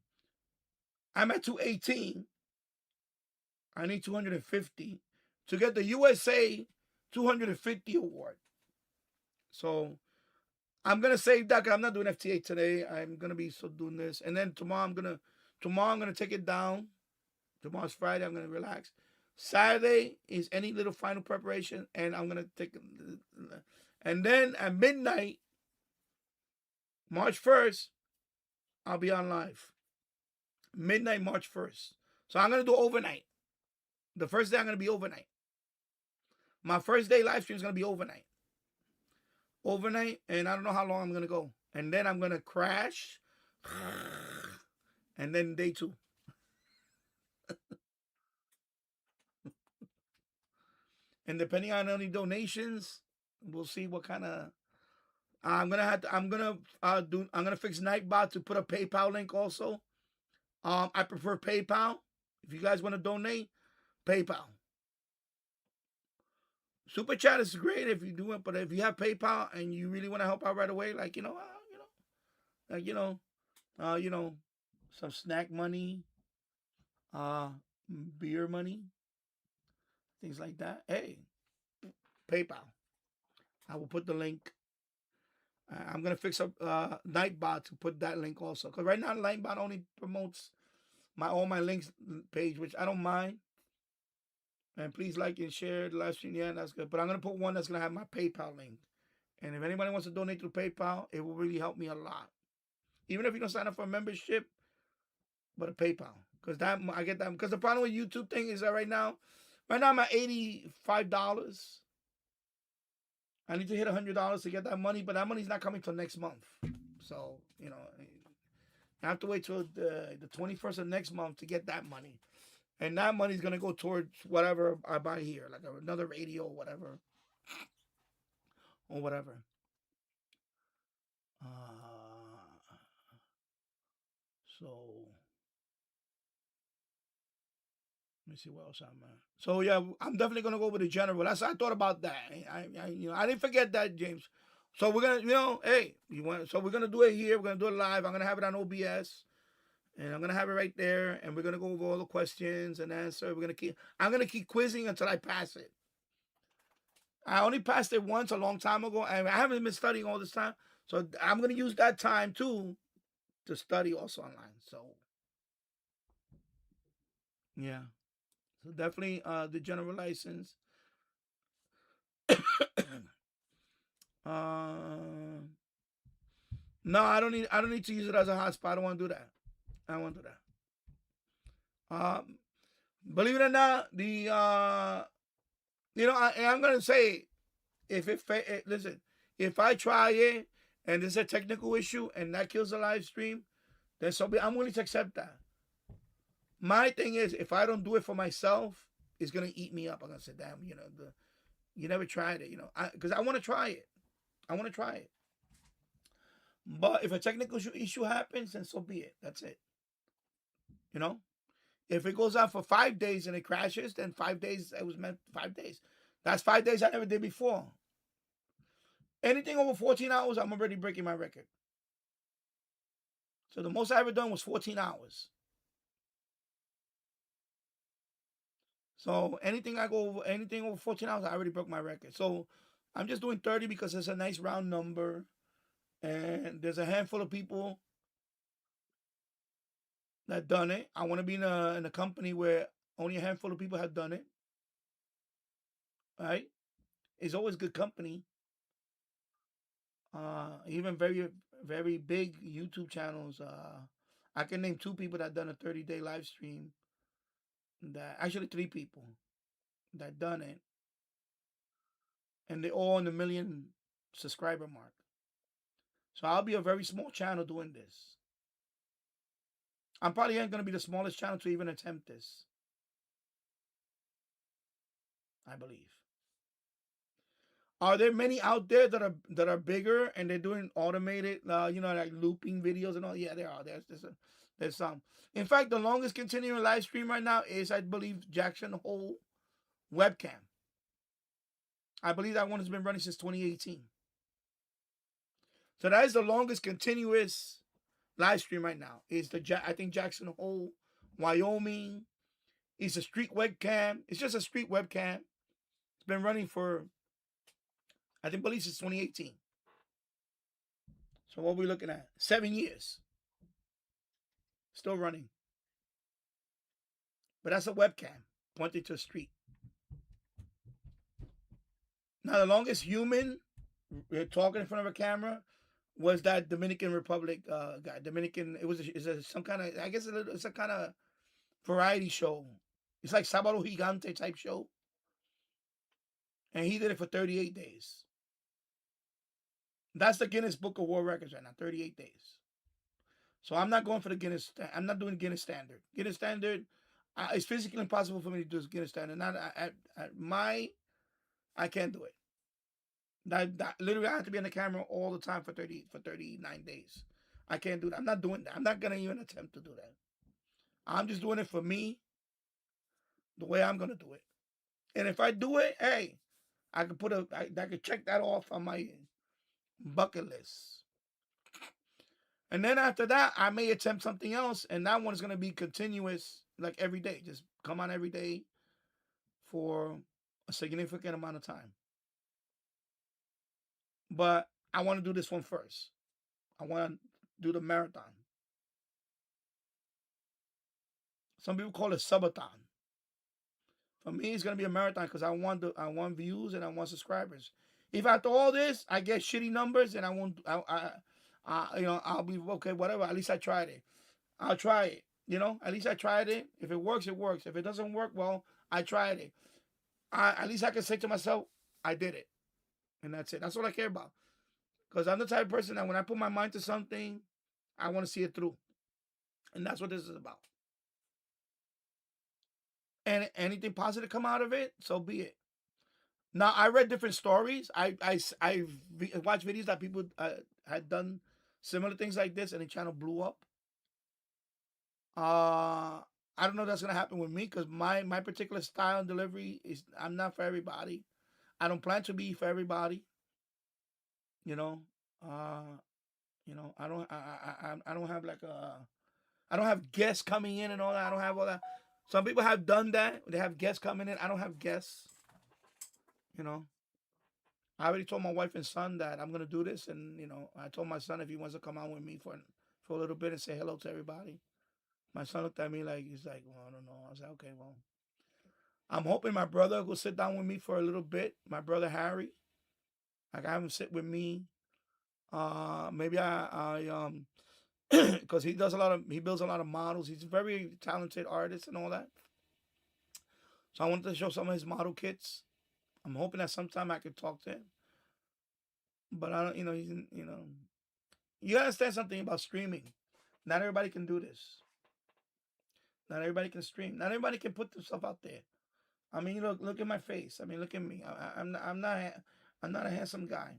I'm at 218. I need 250 to get the USA 250 award. So I'm gonna save that because I'm not doing FTA today. I'm gonna be doing this, and then tomorrow I'm gonna take it down. Tomorrow's Friday. I'm gonna relax. Saturday is any little final preparation, and I'm gonna take it. And then at midnight, March 1st, I'll be on live. Midnight, March 1st. So I'm going to do overnight. The first day I'm going to be overnight. My first day live stream is going to be overnight. Overnight, and I don't know how long I'm going to go. And then I'm going to crash. And then day 2. And depending on any donations, we'll see what kind of. I'm gonna fix Nightbot to put a PayPal link also. I prefer PayPal. If you guys want to donate, PayPal. Super chat is great if you do it, but if you have PayPal and you really want to help out right away, some snack money, beer money, things like that. Hey, PayPal. I will put the link. I'm gonna fix up Nightbot to put that link also, because right now Nightbot only promotes all my links page, which I don't mind. And please like and share the live stream. Yeah, that's good. But I'm gonna put one that's gonna have my PayPal link. And if anybody wants to donate through PayPal, it will really help me a lot. Even if you don't sign up for a membership, but a PayPal, because I get that. Because the problem with YouTube thing is that right now I'm at $85. I need to hit $100 to get that money, but that money's not coming till next month. So, I have to wait till the 21st of next month to get that money. And that money's going to go towards whatever I buy here, like another radio or whatever. So, let me see what else I'm at. So, yeah, I'm definitely going to go with the general. I thought about that. I didn't forget that, James. So we're gonna, so we're gonna do it here. We're gonna do it live. I'm gonna have it on OBS, and I'm gonna have it right there. And we're gonna go over all the questions and answer. I'm gonna keep quizzing until I pass it. I only passed it once a long time ago, and I haven't been studying all this time. So I'm gonna use that time too to study also online. So yeah, so definitely the general license. No, I don't need to use it as a hotspot. I don't want to do that. Believe it or not, I'm gonna say, listen, if I try it and there's a technical issue and that kills the live stream, then I'm willing to accept that. My thing is, if I don't do it for myself, it's gonna eat me up. I'm gonna say, damn, you never tried it, because I want to try it. But if a technical issue happens, then so be it. That's it. If it goes out for 5 days and it crashes, then 5 days, it was meant 5 days. That's 5 days I never did before. Anything over 14 hours, I'm already breaking my record. So the most I ever done was 14 hours. So anything over 14 hours, I already broke my record. So I'm just doing 30 because it's a nice round number. And there's a handful of people that done it. I want to be in a company where only a handful of people have done it. Right? It's always good company. Even very, very big YouTube channels. I can name 2 people that done a 30-day live stream. Actually 3 people that done it. And they're all in the 1 million subscriber mark. So I'll be a very small channel doing this. I'm probably going to be the smallest channel to even attempt this. I believe. Are there many out there that are bigger and they're doing automated, like looping videos and all? Yeah, there are. There's some. In fact, the longest continuing live stream right now is, I believe, Jackson Hole webcam. I believe that one has been running since 2018. So that is the longest continuous live stream right now. I think Jackson Hole, Wyoming. It's a street webcam. It's just a street webcam. It's been running for, I believe since 2018. So what are we looking at? 7 years. Still running. But that's a webcam pointing to a street. Now the longest human talking in front of a camera was that Dominican Republic guy. Dominican. It was some kind of. I guess it's a kind of variety show. It's like Sábado Gigante type show. And he did it for 38 days. That's the Guinness Book of World Records right now. 38 days. So I'm not going for the Guinness. I'm not doing Guinness Standard. Guinness Standard. It's physically impossible for me to do Guinness Standard. Not at I can't do it. Literally, I have to be on the camera all the time for 39 days. I can't do that. I'm not doing that. I'm not gonna even attempt to do that. I'm just doing it for me, the way I'm gonna do it. And if I do it, hey, I could check that off on my bucket list. And then after that, I may attempt something else, and that one is gonna be continuous, like every day. Just come on every day for a significant amount of time. But I want to do this one first. I want to do the marathon. Some people call it subathon. For me, it's gonna be a marathon because I want views and I want subscribers. If after all this I get shitty numbers and I won't, I'll be okay. Whatever. At least I tried it. I'll try it. At least I tried it. If it works, it works. If it doesn't work, well, I tried it. At least I can say to myself, I did it. And that's it. That's all I care about. Because I'm the type of person that when I put my mind to something, I want to see it through. And that's what this is about. And anything positive come out of it, so be it. Now, I read different stories. I watched videos that people had done similar things like this, and the channel blew up. I don't know if that's going to happen with me because my particular style and delivery I'm not for everybody. I don't plan to be for everybody. I don't have I don't have guests coming in and all that. I don't have all that. Some people have done that. They have guests coming in. I don't have guests. I already told my wife and son that I'm gonna do this, and I told my son if he wants to come out with me for a little bit and say hello to everybody. My son looked at me like he's like, well, I don't know. I was like, okay, well, I'm hoping my brother will sit down with me for a little bit. My brother Harry, I got him sit with me. Maybe I because he builds a lot of models. He's a very talented artist and all that. So I wanted to show some of his model kits. I'm hoping that sometime I could talk to him. But I don't, you understand something about streaming. Not everybody can do this. Not everybody can stream. Not everybody can put themselves out there. I mean, look at my face. I mean, look at me. I'm not a handsome guy.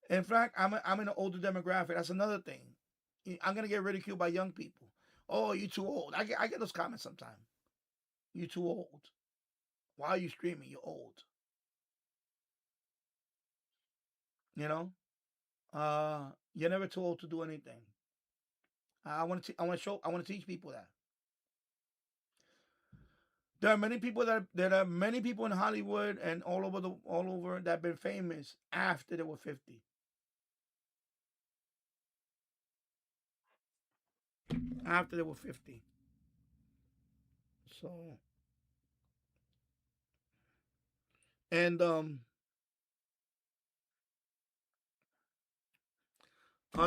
In fact, I'm in an older demographic. That's another thing. I'm gonna get ridiculed by young people. Oh, you too old. I get those comments sometimes. You too old. Why are you streaming? You're old. You're never too old to do anything. I want to teach people that. There are many people in Hollywood and all over that have been famous after they were 50. After they were 50. So, and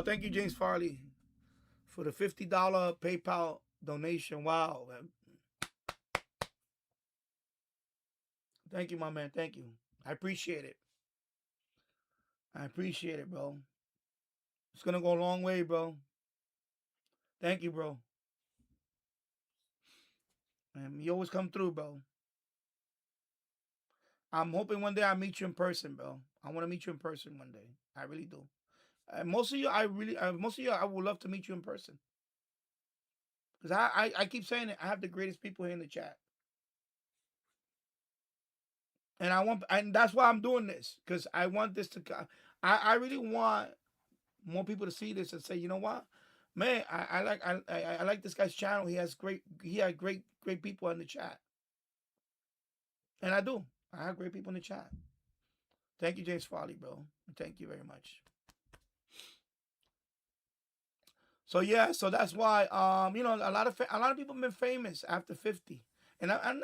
thank you, James Farley, for the $50 PayPal donation. Wow, man. Thank you, my man. Thank you. I appreciate it. I appreciate it, bro. It's gonna go a long way, bro. Thank you, bro. And you always come through, bro. I'm hoping one day I meet you in person, bro. I want to meet you in person one day. I really do. Most of you, I would love to meet you in person. Because I keep saying it. I have the greatest people here in the chat. And that's why I'm doing this. Because I want this to, I really want more people to see this and say, you know what? Man, I like this guy's channel. He had great people in the chat. And I do. I have great people in the chat. Thank you, James Farley, bro. Thank you very much. So yeah, so that's why a lot of people have been famous after 50. And I'm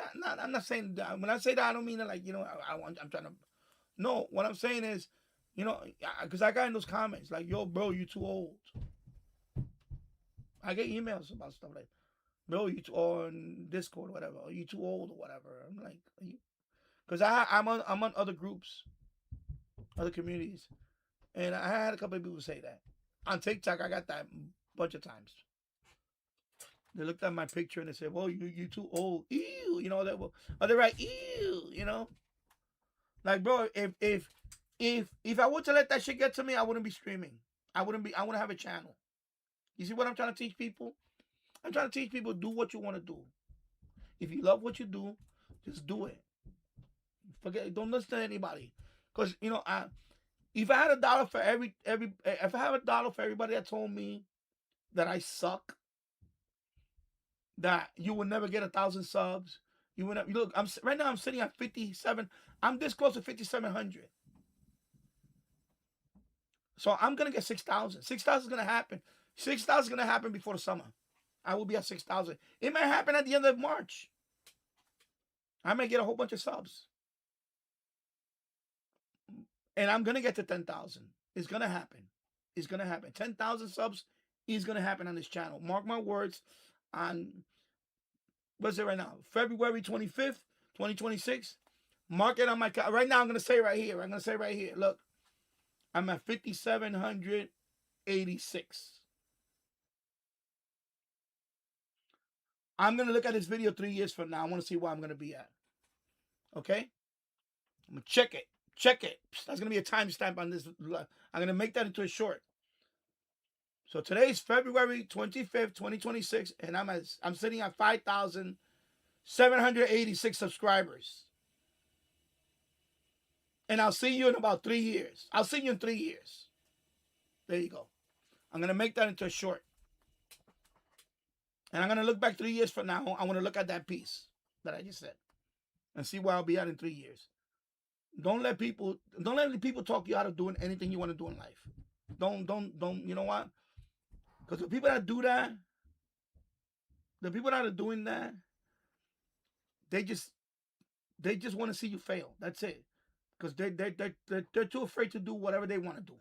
not saying that. When I say that, I don't mean that like, I'm trying to. No, what I'm saying is You know, because I got in those comments like, yo, bro, you too old. I get emails about stuff like, bro, you too, on Discord or whatever, or you too old or whatever. I'm like, because I'm on other groups, other communities, and I had a couple of people say that. On TikTok, I got that a bunch of times. They looked at my picture and they said, well, you too old. Ew, you know that. Or they write, ew, you know. Like, bro, if I were to let that shit get to me, I wouldn't be streaming. I wouldn't have a channel. You see what I'm trying to teach people? I'm trying to teach people, do what you want to do. If you love what you do, just do it. Don't listen to anybody. Because, you know, if I had $1 for if I have $1 for everybody that told me that I suck, that you will never get 1,000 subs, you will never, look, right now I'm sitting at 57. I'm this close to 5,700. So I'm gonna get 6,000. 6,000 is gonna happen. 6,000 is gonna happen before the summer. I will be at 6,000. It might happen at the end of March. I may get a whole bunch of subs. And I'm gonna get to 10,000. It's gonna happen. It's gonna happen. 10,000 subs is gonna happen on this channel. Mark my words. On what's it right now? February 25th, 2026. Mark it on my right now. I'm gonna say right here. Look, I'm at 5,786. I'm gonna look at this video 3 years from now. I want to see where I'm gonna be at. Okay? I'm gonna check it. Check it. That's gonna be a timestamp on this. I'm gonna make that into a short. So today's February 25th, 2026, and I'm sitting at 5,786 subscribers. And I'll see you in about 3 years. I'll see you in 3 years. There you go. I'm gonna make that into a short. And I'm gonna look back 3 years from now. I want to look at that piece that I just said and see where I'll be at in 3 years. Don't let people talk you out of doing anything you want to do in life. Don't, you know what? Because the people that do that, the people that are doing that, they just want to see you fail. That's it. Because they're too afraid to do whatever they want to do.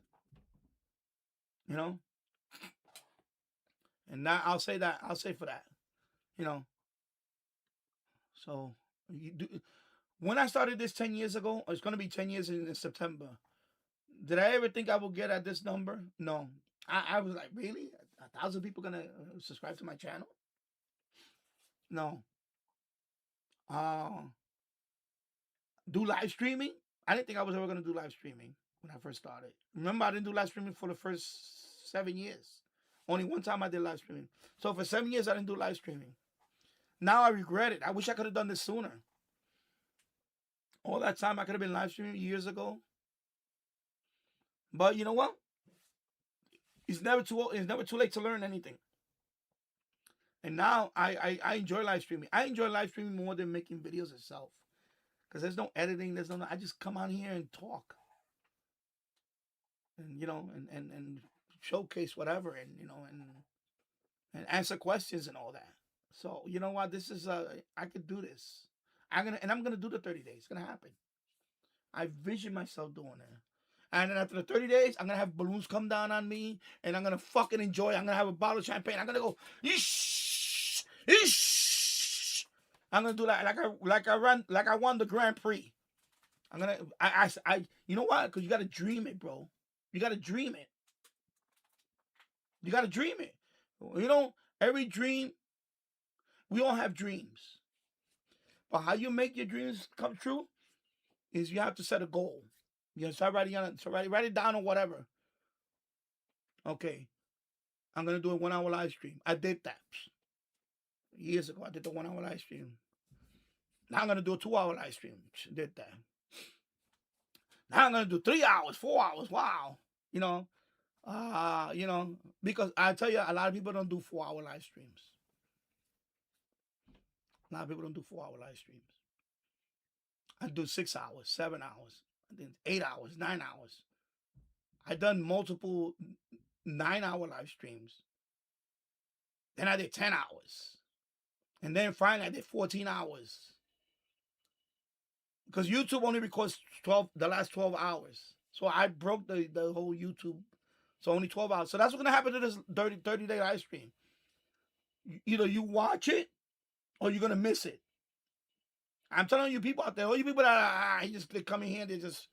You know? And now I'll say for that. You know? So when I started this 10 years ago, it's going to be 10 years in September. Did I ever think I would get at this number? No. I was like, really? 1,000 people going to subscribe to my channel? No. Do live streaming? I didn't think I was ever going to do live streaming when I first started. Remember, I didn't do live streaming for the first 7 years. Only one time I did live streaming. So for 7 years, I didn't do live streaming. Now I regret it. I wish I could have done this sooner. All that time I could have been live streaming years ago. But you know what? It's never too late to learn anything. And now I enjoy live streaming. I enjoy live streaming more than making videos itself. Because there's no editing, I just come on here and talk. And you know, and showcase whatever, and you know, and answer questions and all that. So you know what? This is I could do this. I'm gonna do the 30 days. It's gonna happen. I vision myself doing it. And then after the 30 days, I'm gonna have balloons come down on me, and I'm gonna fucking enjoy it. I'm gonna have a bottle of champagne. I'm gonna go, ish, ish. I'm gonna do that like I won the Grand Prix. I'm gonna you know what? Because you gotta dream it, bro. You gotta dream it. You gotta dream it. You know, every dream, we all have dreams. But how you make your dreams come true is you have to set a goal. You know, start writing write it down or whatever. Okay. I'm gonna do a 1 hour live stream. I did that years ago. I did the 1 hour live stream. Now I'm gonna do a 2 hour live stream. Did that. Now I'm gonna do 3 hours, 4 hours. Wow. You know, because I tell you, a lot of people don't do 4 hour live streams. A lot of people don't do 4 hour live streams. I do 6 hours, 7 hours, I did 8 hours, 9 hours. I done multiple 9 hour live streams. Then I did 10 hours. And then finally I did 14 hours. Because YouTube only records the last 12 hours. So I broke the whole YouTube. So only 12 hours. So that's what's going to happen to this 30-day live stream. Either you watch it or you're going to miss it. I'm telling you people out there, all you people that they come in here, they're just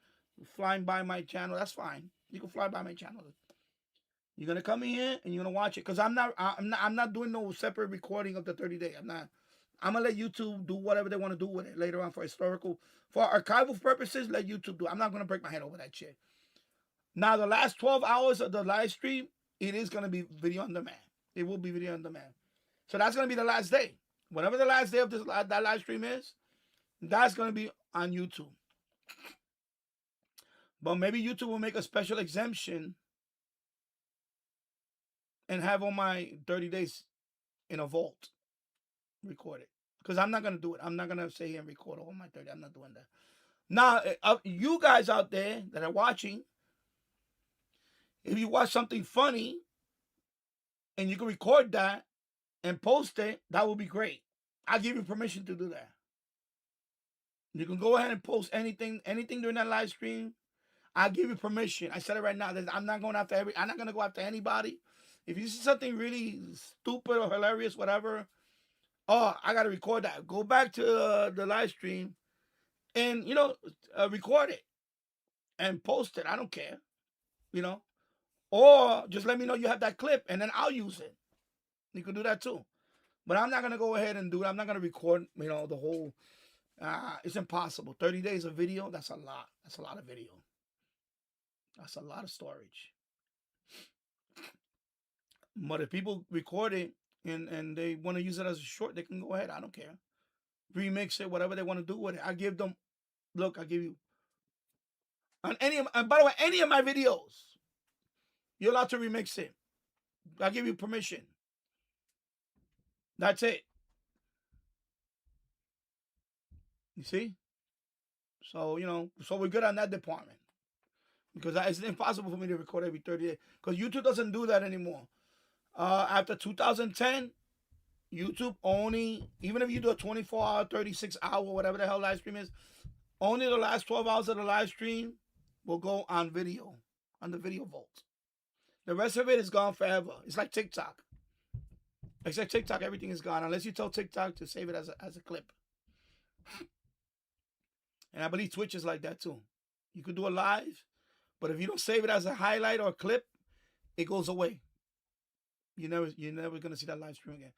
flying by my channel. That's fine. You can fly by my channel. You're going to come in here and you're going to watch it. Because I'm not doing no separate recording of the 30-day. I'm going to let YouTube do whatever they want to do with it later on for archival purposes, let YouTube do it. I'm not going to break my head over that shit. Now, the last 12 hours of the live stream, it is going to be video on demand. It will be video on demand. So that's going to be the last day. Whatever the last day of that live stream is, that's going to be on YouTube. But maybe YouTube will make a special exemption and have all my 30 days in a vault recorded. Because I'm not going to do it. I'm not going to sit here and record all my 30. I'm not doing that. Now, you guys out there that are watching, if you watch something funny and you can record that and post it, that would be great. I'll give you permission to do that. You can go ahead and post anything during that live stream. I'll give you permission. I said it right now. I'm not going after I'm not going to go after anybody. If you see something really stupid or hilarious, whatever, I got to record that. Go back to the live stream and, record it and post it. I don't care, Or just let me know you have that clip and then I'll use it. You can do that too. But I'm not going to go ahead and do it. I'm not going to record, the whole... it's impossible. 30 days of video, that's a lot. That's a lot of video. That's a lot of storage. But if people record it and they want to use it as a short, they can go ahead. I don't care. Remix it, whatever they want to do with it. I give them, look, I give you, and by the way, any of my videos, you're allowed to remix it. I give you permission. That's it. You see? So, so we're good on that department. Because it's impossible for me to record every 30 days. Because YouTube doesn't do that anymore. After 2010, YouTube only, even if you do a 24-hour, 36-hour, whatever the hell live stream is, only the last 12 hours of the live stream will go on video, on the video vault. The rest of it is gone forever. It's like TikTok. Except TikTok, everything is gone. Unless you tell TikTok to save it as a clip. And I believe Twitch is like that too. You could do a live, but if you don't save it as a highlight or a clip, it goes away. You're never gonna see that live stream again.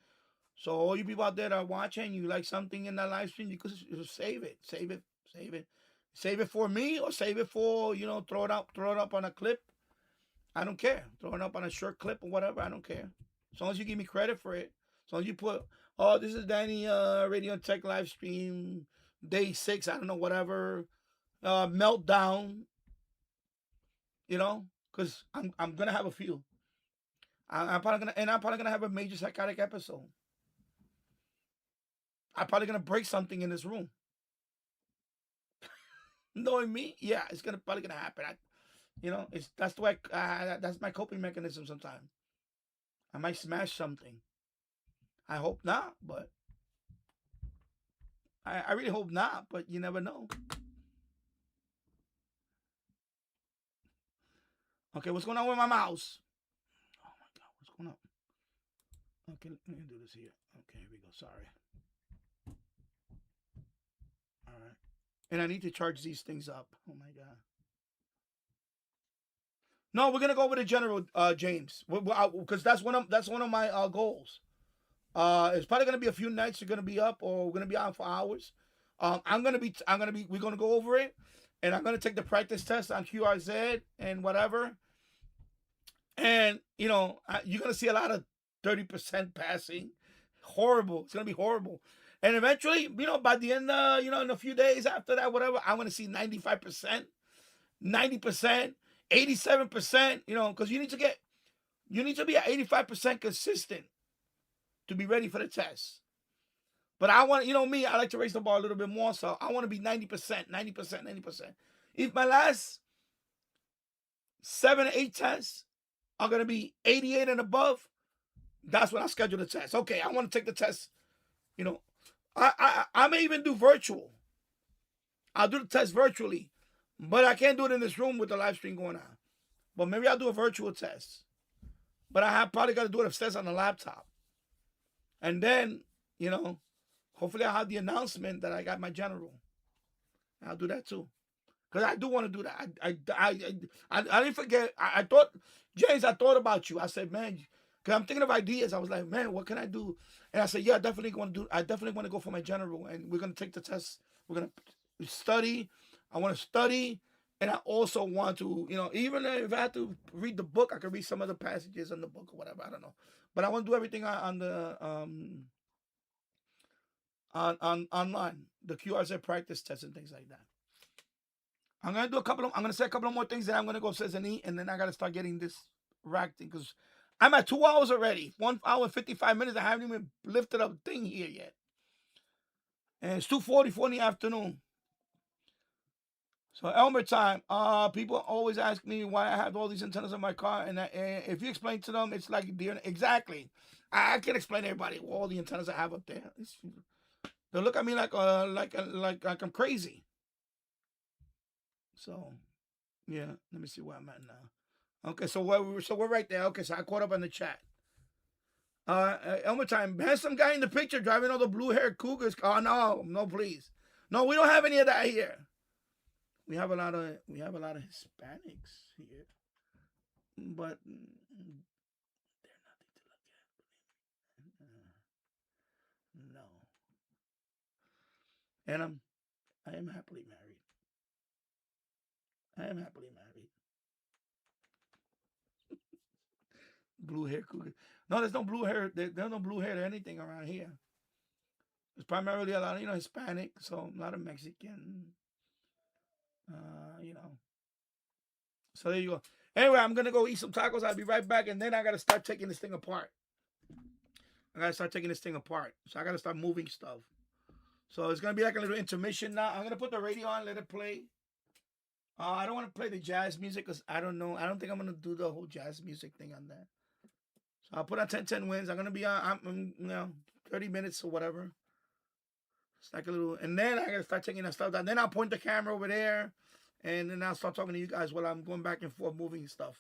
So all you people out there that are watching, you like something in that live stream, you could save it. Save it for me or save it for, throw it up on a clip. I don't care. Throw it up on a short clip or whatever, I don't care. As long as you give me credit for it. As long as you put, this is Danny Radio Tech live stream. Day 6, I don't know, whatever, meltdown, because I'm gonna have a few. I'm probably gonna have a major psychotic episode. I'm probably gonna break something in this room. Knowing me, yeah, it's probably gonna happen. That's the way. That's my coping mechanism. Sometimes I might smash something. I hope not, but. I really hope not, but you never know. Okay, what's going on with my mouse? Oh my God, what's going on? Okay, let me do this here. Okay, here we go. Sorry. All right. And I need to charge these things up. Oh my God. No, we're gonna go over to General James, because that's one of my goals. It's probably gonna be a few nights. You're gonna be up, or we're gonna be out for hours. We're gonna go over it, and I'm gonna take the practice test on QRZ and whatever. And you're gonna see a lot of 30% passing. Horrible. It's gonna be horrible. And eventually, by the end, in a few days after that, whatever, I'm gonna see 95%, 90%, 87%. Because you need to be at 85% consistent to be ready for the test. But I want, me, I like to raise the bar a little bit more, so I want to be 90%. If my last 7 or 8 tests are going to be 88 and above, that's when I schedule the test. Okay, I want to take the test. I may even do virtual. I'll do the test virtually. But I can't do it in this room with the live stream going on. But maybe I'll do a virtual test. But probably got to do it upstairs on the laptop. And then, you know, hopefully I'll have the announcement that I got my general. I'll do that too. Because I do want to do that. I didn't forget. I thought, James, I thought about you. I said, man, because I'm thinking of ideas. I was like, man, what can I do? And I said, yeah, I definitely want to go for my general. And we're going to take the test. We're going to study. I want to study. And I also want to, you know, even if I have to read the book, I can read some of the passages in the book or whatever. I don't know. But I want to do everything on the online, the QRZ practice tests and things like that. I'm gonna do I'm gonna say a couple of more things. Then I'm gonna go says and eat, and then I gotta start getting this rack thing because I'm at 2 hours already. 1 hour and 55 minutes. I haven't even lifted up a thing here yet, and it's 2:44 in the afternoon. So Elmer time. People always ask me why I have all these antennas in my car, and if you explain to them, it's like exactly. I can't explain to everybody all the antennas I have up there. They look at me like I'm crazy. So, yeah. Let me see where I'm at now. Okay, so we're right there. Okay, so I caught up on the chat. Elmer time. Handsome guy in the picture driving all the blue-haired cougars. Oh no, please, no. We don't have any of that here. We have a lot of Hispanics here, but they're nothing to look at. No. And I am happily married. Blue hair cougar. No, there's no blue hair. There's no blue hair or anything around here. It's primarily a lot of, Hispanic, so a lot of Mexican. So there you go. Anyway, I'm gonna go eat some tacos. I'll be right back, and then I gotta start taking this thing apart. So I gotta start moving stuff. So it's gonna be like a little intermission now. I'm gonna put the radio on, let it play. I don't want to play the jazz music because I don't know. I don't think I'm gonna do the whole jazz music thing on that. So I'll put on 10-10 wins. I'm gonna be on 30 minutes or whatever. It's like a little, and then I gotta start taking that stuff down. Then I'll point the camera over there, and then I'll start talking to you guys while I'm going back and forth moving stuff.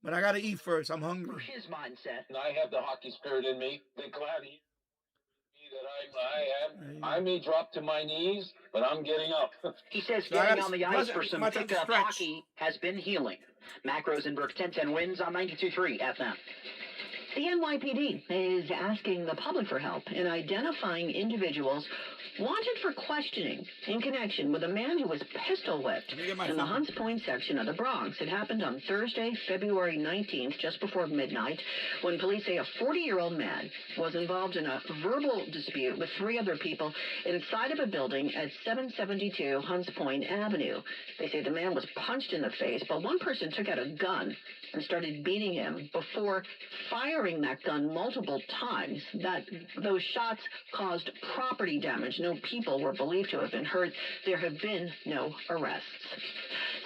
But I gotta eat first. I'm hungry.
His mindset.
And I have the hockey spirit in me. They're glad to hear that I may drop to my knees, but I'm getting up.
He says getting on the ice for some pickup hockey has been healing. Mac Rosenberg, 10-10 wins on 92.3 FM. The NYPD is asking the public for help in identifying individuals wanted for questioning in connection with a man who was pistol whipped in the Hunts Point section of the Bronx. It happened on Thursday, February 19th, just before midnight, when police say a 40-year-old man was involved in a verbal dispute with 3 other people inside of a building at 772 Hunts Point Avenue. They say the man was punched in the face, but one person took out a gun and started beating him before firing that gun multiple times. Those shots caused property damage. No people were believed to have been hurt. There have been no arrests.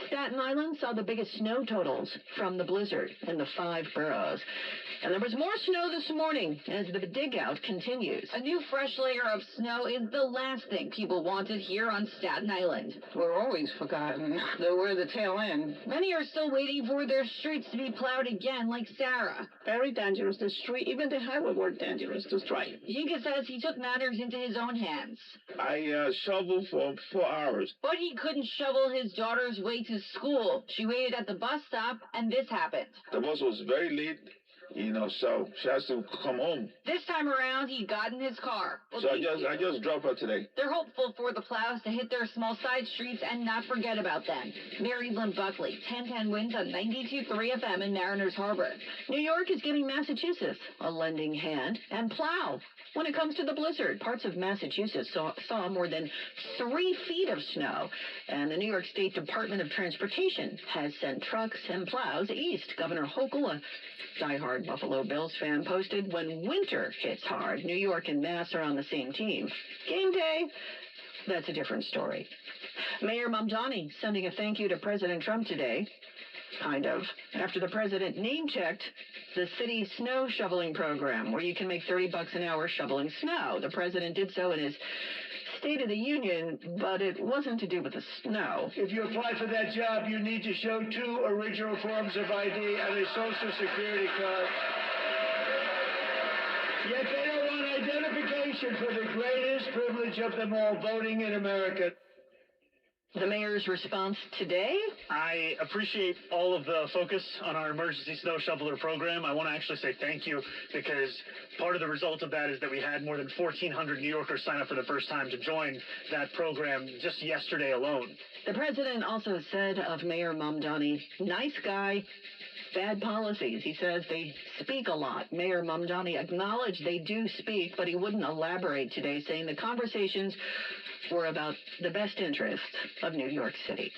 Staten Island saw the biggest snow totals from the blizzard in the 5 boroughs. And there was more snow this morning as the dig-out continues. A new fresh layer of snow is the last thing people wanted here on Staten Island. We're always forgotten, though we're the tail end. Many are still waiting for their streets to be plowed again, like Sarah. Very dangerous, the street. Even the highway were dangerous to strike. Yinka says he took matters into his own hands.
I shoveled for 4 hours.
But he couldn't shovel his daughter's way to school. She waited at the bus stop, and this happened.
The bus was very late. So she has to come home.
This time around, he got in his car.
So I just dropped her today.
They're hopeful for the plows to hit their small side streets and not forget about them. Mary Lynn Buckley, 10-10 wins on 92.3 FM in Mariners Harbor. New York is giving Massachusetts a lending hand and plow. When it comes to the blizzard, parts of Massachusetts saw more than 3 feet of snow, and the New York State Department of Transportation has sent trucks and plows east. Governor Hochul, a diehard Buffalo Bills fan, posted, when winter hits hard, New York and Mass are on the same team. Game day, that's a different story. Mayor Mamdani sending a thank you to President Trump today. Kind of. After the president name-checked the city's snow shoveling program, where you can make $30 an hour shoveling snow. The president did so in his State of the Union, but it wasn't to do with the snow.
If you apply for that job, you need to show 2 original forms of ID and a Social Security card. Yet they don't want identification for the greatest privilege of them all, voting in America.
The mayor's response today?
I appreciate all of the focus on our emergency snow shoveler program. I want to actually say thank you, because part of the result of that is that we had more than 1,400 New Yorkers sign up for the first time to join that program just yesterday alone.
The president also said of Mayor Mamdani, nice guy, bad policies. He says they speak a lot. Mayor Mamdani acknowledged they do speak, but he wouldn't elaborate today, saying the conversations were about the best interests of New York City.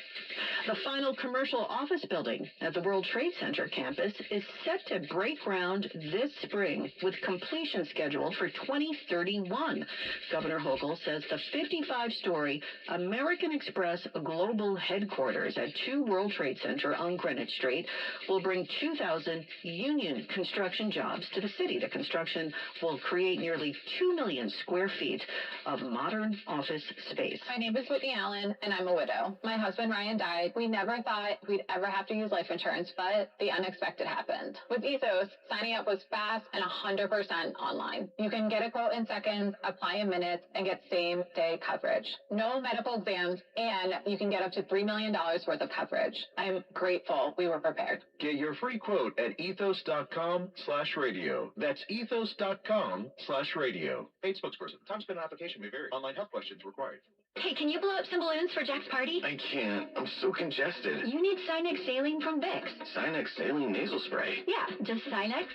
The final commercial office building at the World Trade Center campus is set to break ground this spring, with completion scheduled for 2031. Governor Hochul says the 55-story American Express global headquarters at 2 World Trade Center on Greenwich Street will bring 2,000 union construction jobs to the city. The construction will create nearly 2 million square feet of modern office space.
My name is Whitney Allen, and I'm a widow. My husband, Ryan, died. We never thought we'd ever have to use life insurance, but the unexpected happened. With Ethos, signing up was fast and 100% online. You can get a quote in seconds, apply in minutes, and get same-day coverage. No medical exams, and you can get up to $3 million worth of coverage. I'm grateful we were prepared.
Get your free quote at ethos.com/radio. That's ethos.com/radio.
Paid spokesperson. Time spent on application may vary. Online health questions required.
Hey, can you blow up some balloons for Jack's party?
I can't. I'm so congested.
You need Sinex Saline from Vicks.
Sinex Saline nasal spray.
Yeah, just Sinex.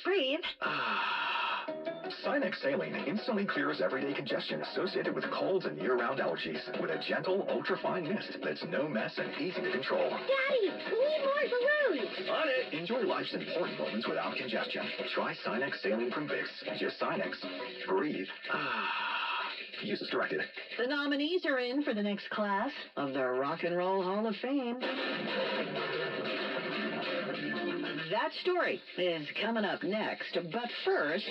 Breathe.
Sinex Saline instantly clears everyday congestion associated with colds and year-round allergies with a gentle, ultra-fine mist that's no mess and easy to control.
Daddy, we need more balloons.
On it! Enjoy life's important moments without congestion. Try Sinex Saline from Vicks. Just Sinex. Breathe. Use as directed.
The nominees are in for the next class of the Rock and Roll Hall of Fame. That story is coming up next, but first,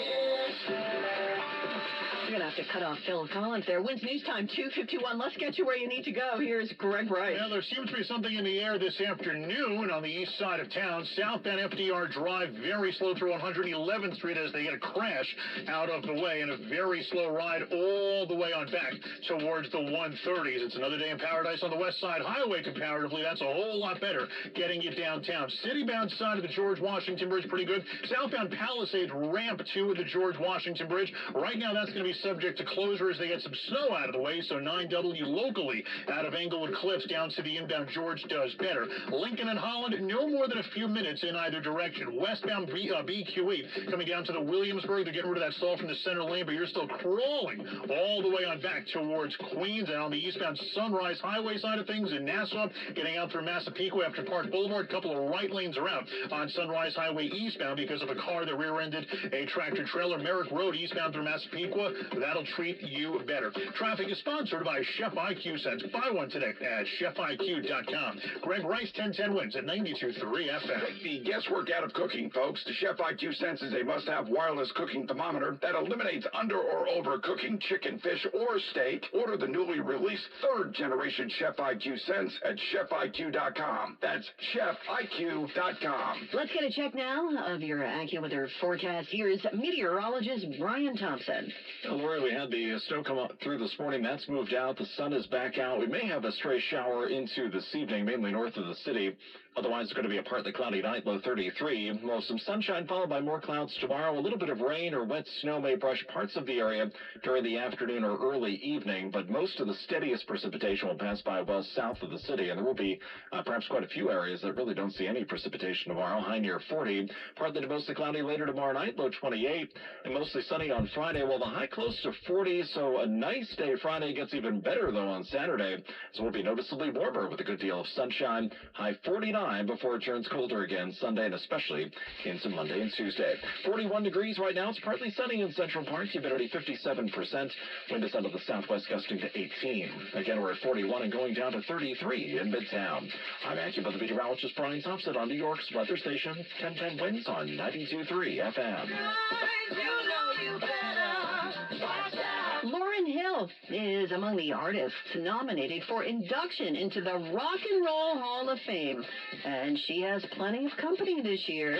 you're going to have to cut off Phil Collins there. Wins News Time 2:51. Let's get you where you need to go. Here's Greg Rice.
Well, there seems to be something in the air this afternoon on the east side of town. Southbound FDR Drive, very slow through 111th Street as they get a crash out of the way, and a very slow ride all the way on back towards the 130s. It's another day in paradise on the West Side Highway comparatively. That's a whole lot better getting you downtown. City-bound side of the George Washington Bridge, pretty good. Southbound Palisades ramp to the George Washington Bridge. Right now, that's going to be subject to closure as they get some snow out of the way, so 9W locally out of Englewood Cliffs down to the inbound George does better. Lincoln and Holland, no more than a few minutes in either direction. Westbound BQ8 coming down to the Williamsburg. They're getting rid of that stall from the center lane, but you're still crawling all the way on back towards Queens. And on the eastbound Sunrise Highway side of things in Nassau, getting out through Massapequa after Park Boulevard, a couple of right lanes are out on Sunrise Highway eastbound because of a car that rear-ended a tractor-trailer. Merrick Road eastbound through Massapequa. That'll treat you better. Traffic is sponsored by Chef IQ Sense. Buy one today at chefiq.com. Greg Rice, 1010 wins at 92.3 FM.
Take the guesswork out of cooking, folks. The Chef IQ Sense is a must-have wireless cooking thermometer that eliminates under or overcooking chicken, fish, or steak. Order the newly released third-generation Chef IQ Sense at chefiq.com. That's chefiq.com.
Let's get a check now of your AccuWeather forecast. Here's meteorologist Brian Thompson.
Well, Lori, we had the snow come up through this morning. That's moved out. The sun is back out. We may have a stray shower into this evening, mainly north of the city. Otherwise, it's going to be a partly cloudy night, low 33. Well, some sunshine followed by more clouds tomorrow. A little bit of rain or wet snow may brush parts of the area during the afternoon or early evening, but most of the steadiest precipitation will pass by well south of the city, and there will be perhaps quite a few areas that really don't see any precipitation tomorrow. High near 40. Partly to mostly cloudy later tomorrow night, low 28, and mostly sunny on Friday. Well, the high close to 40, so a nice day Friday. Gets even better, though, on Saturday, so we'll be noticeably warmer with a good deal of sunshine. High 49 before it turns colder again Sunday and especially into Monday and Tuesday. 41 degrees right now. It's partly sunny in Central Park. Humidity 57%. Wind is out of the southwest gusting to 18. Again, we're at 41 and going down to 33 in Midtown. I'm AccuWeather meteorologist Brian Thompson on New York's weather station. 1010 winds on 92.3 FM.
Lauren Lauryn Hill is among the artists nominated for induction into the Rock and Roll Hall of Fame, and she has plenty of company this year.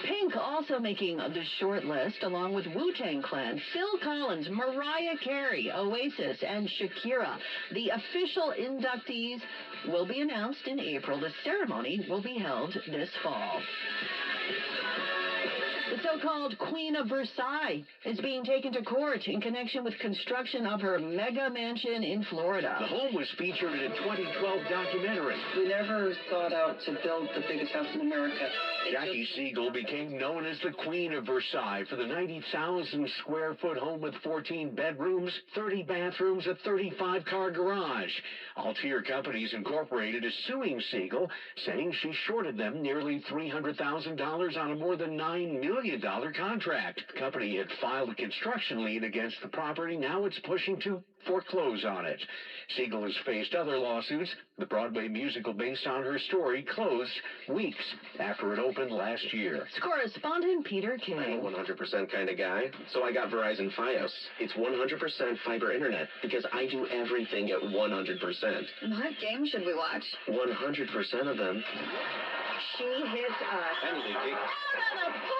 Pink also making the short list, along with Wu-Tang Clan, Phil Collins, Mariah Carey, Oasis, and Shakira. The official inductees will be announced in April. The ceremony will be held this fall. The so-called Queen of Versailles is being taken to court in connection with construction of her mega mansion in Florida.
The home was featured in a 2012 documentary.
We never thought out to build the biggest house in America.
Jackie Siegel became known as the Queen of Versailles for the 90,000 square foot home with 14 bedrooms, 30 bathrooms, a 35-car garage. Altier Companies Incorporated is suing Siegel, saying she shorted them nearly $300,000 on a more than $9 million contract. The company had filed a construction lien against the property. Now it's pushing to foreclose on it. Siegel has faced other lawsuits. The Broadway musical based on her story closed weeks after it opened last year.
It's correspondent Peter King.
I'm a 100% kind of guy, so I got Verizon Fios. It's 100% fiber internet because I do everything at 100%.
What game should we watch?
100% of them.
She hits us.
Anything,
Out of the park!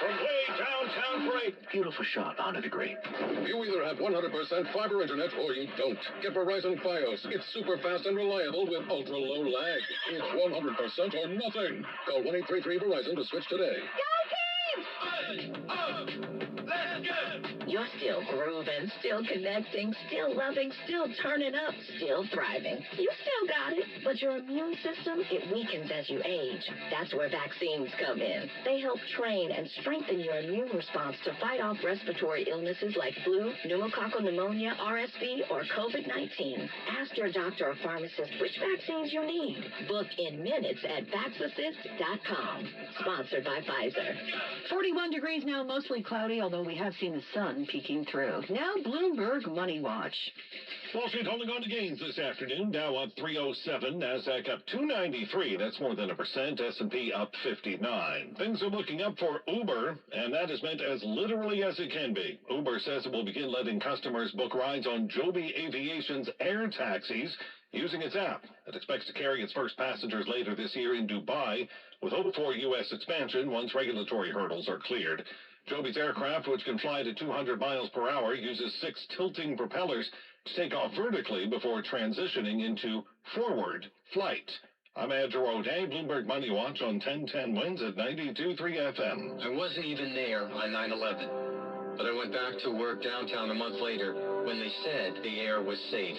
From way downtown for a
beautiful shot under the green.
You either have 100% fiber internet or you don't. Get Verizon Fios. It's super fast and reliable with ultra-low lag. It's 100% or nothing. Call 1-833-VERIZON to switch today.
You're still grooving, still connecting, still loving, still turning up, still thriving. You still got it, but your immune system, it weakens as you age. That's where vaccines come in. They help train and strengthen your immune response to fight off respiratory illnesses like flu, pneumococcal pneumonia, RSV, or COVID-19. Ask your doctor or pharmacist which vaccines you need. Book in minutes at vaxassist.com. Sponsored by Pfizer.
41 degrees now, mostly cloudy, although we have seen the sun peeking through. Now Bloomberg Money Watch.
Wall Street holding on to gains this afternoon. Dow up 307, Nasdaq up 293. That's more than 1%. S&P up 59. Things are looking up for Uber, and that is meant as literally as it can be. Uber says it will begin letting customers book rides on Joby Aviation's air taxis using its app. It expects to carry its first passengers later this year in Dubai, with hope for U.S. expansion once regulatory hurdles are cleared. Joby's aircraft, which can fly to 200 miles per hour, uses 6 tilting propellers to take off vertically before transitioning into forward flight. I'm Andrew O'Day, Bloomberg Money Watch on 1010 Wins at 92.3 FM.
I wasn't even there on 9/11, but I went back to work downtown a month later when they said the air was safe.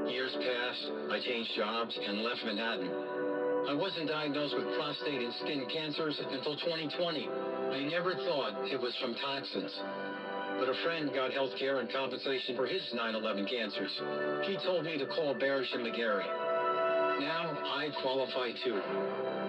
Years passed, I changed jobs and left Manhattan. I wasn't diagnosed with prostate and skin cancers until 2020. I never thought it was from toxins. But a friend got health care and compensation for his 9/11 cancers. He told me to call Barish and McGarry. Now I qualify too.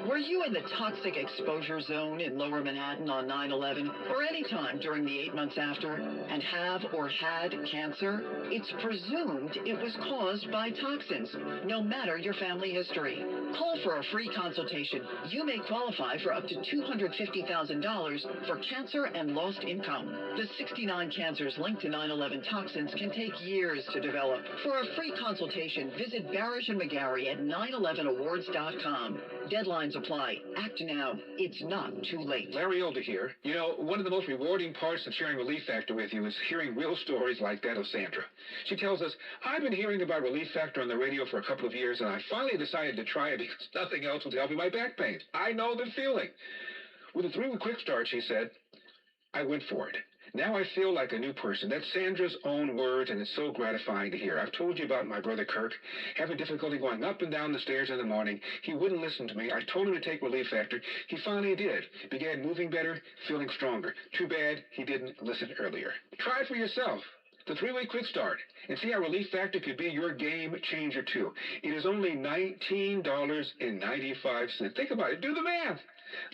Were you in the toxic exposure zone in Lower Manhattan on 9/11 or any time during the 8 months after and have or had cancer? It's presumed it was caused by toxins, no matter your family history. Call for a free consultation. You may qualify for up to $250,000 for cancer and lost income. The 69 cancers linked to 9/11 toxins can take years to develop. For a free consultation, visit Barish and McGarry at 911awards.com. Deadlines apply. Act now. It's not too late.
Larry Older here. You know, one of the most rewarding parts of sharing Relief Factor with you is hearing real stories like that of Sandra. She tells us, I've been hearing about Relief Factor on the radio for a couple of years, and I finally decided to try it because nothing else was helping my back pain. I know the feeling. With a 3-week quick start, she said, I went for it. Now I feel like a new person. That's Sandra's own words, and it's so gratifying to hear. I've told you about my brother Kirk, having difficulty going up and down the stairs in the morning. He wouldn't listen to me. I told him to take Relief Factor. He finally did. Began moving better, feeling stronger. Too bad he didn't listen earlier. Try it for yourself. The 3-week quick start, and see how Relief Factor could be your game changer too. It is only $19.95. Think about it. Do the math.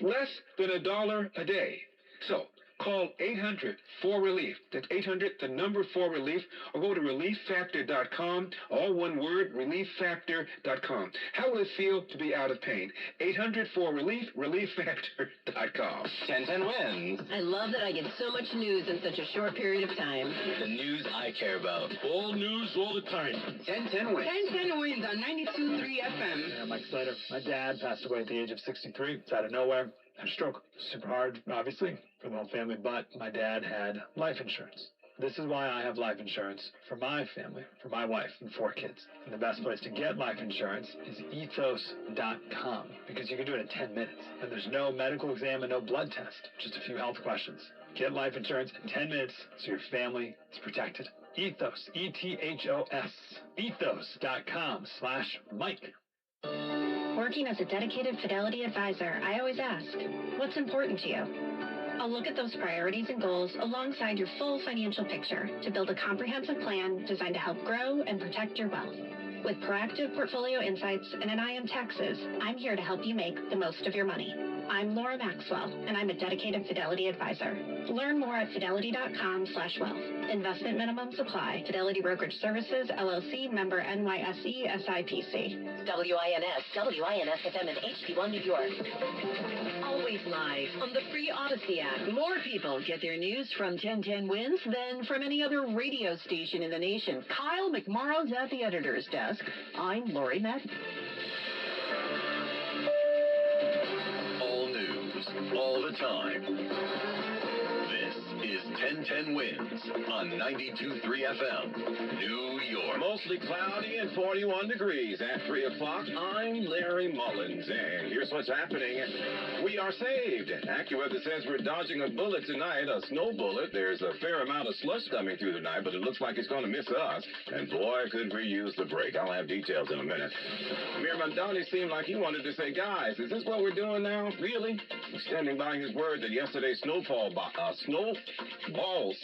Less than $1 a day. So, Call 800-4RELIEF. That's 800, the number 4RELIEF, or go to relieffactor.com, all one word, relieffactor.com. How will it feel to be out of pain? 800-4RELIEF, relieffactor.com.
1010 wins.
I love that I get so much news in such a short period of time.
The news I care about.
All news all the time.
1010 wins.
1010 wins on 92.3 FM.
Yeah, Mike Slater. My dad passed away at the age of 63. It's out of nowhere. Had a stroke. Super hard, obviously, for the whole family, but my dad had life insurance. This is why I have life insurance for my family, for my wife and 4 kids. And the best place to get life insurance is ethos.com, because you can do it in 10 minutes. And there's no medical exam and no blood test, just a few health questions. Get life insurance in 10 minutes so your family is protected. Ethos, E-T-H-O-S, ethos.com/Mike.
Working as a dedicated Fidelity advisor, I always ask, what's important to you? I'll look at those priorities and goals alongside your full financial picture to build a comprehensive plan designed to help grow and protect your wealth. With proactive portfolio insights and an eye on taxes, I'm here to help you make the most of your money. I'm Laura Maxwell, and I'm a dedicated Fidelity advisor. Learn more at fidelity.com/wealth. Investment minimums apply. Fidelity Brokerage Services, LLC, member NYSE, SIPC.
WINS FM in HD1 New York. Always live on the free Odyssey app. More people get their news from 1010 Wins than from any other radio station in the nation. Kyle McMorrow's at the editor's desk. I'm Lori Madden.
All news, all the time. This is 1010 Wins on 92.3 FM, New York.
Mostly cloudy and 41 degrees at 3 o'clock. I'm Larry Mullins, and here's what's happening. We are saved. AccuWeather says we're dodging a bullet tonight, a snow bullet. There's a fair amount of slush coming through tonight, but it looks like it's going to miss us. And boy, could we use the break. I'll have details in a minute. Amir Mamdani seemed like he wanted to say, guys, is this what we're doing now? Really? He's standing by his word that yesterday's snowball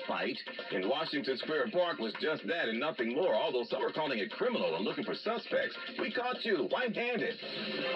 fight in Washington Square Park was just that and nothing more, although some are calling it criminal and looking for suspects. We caught you, white-handed.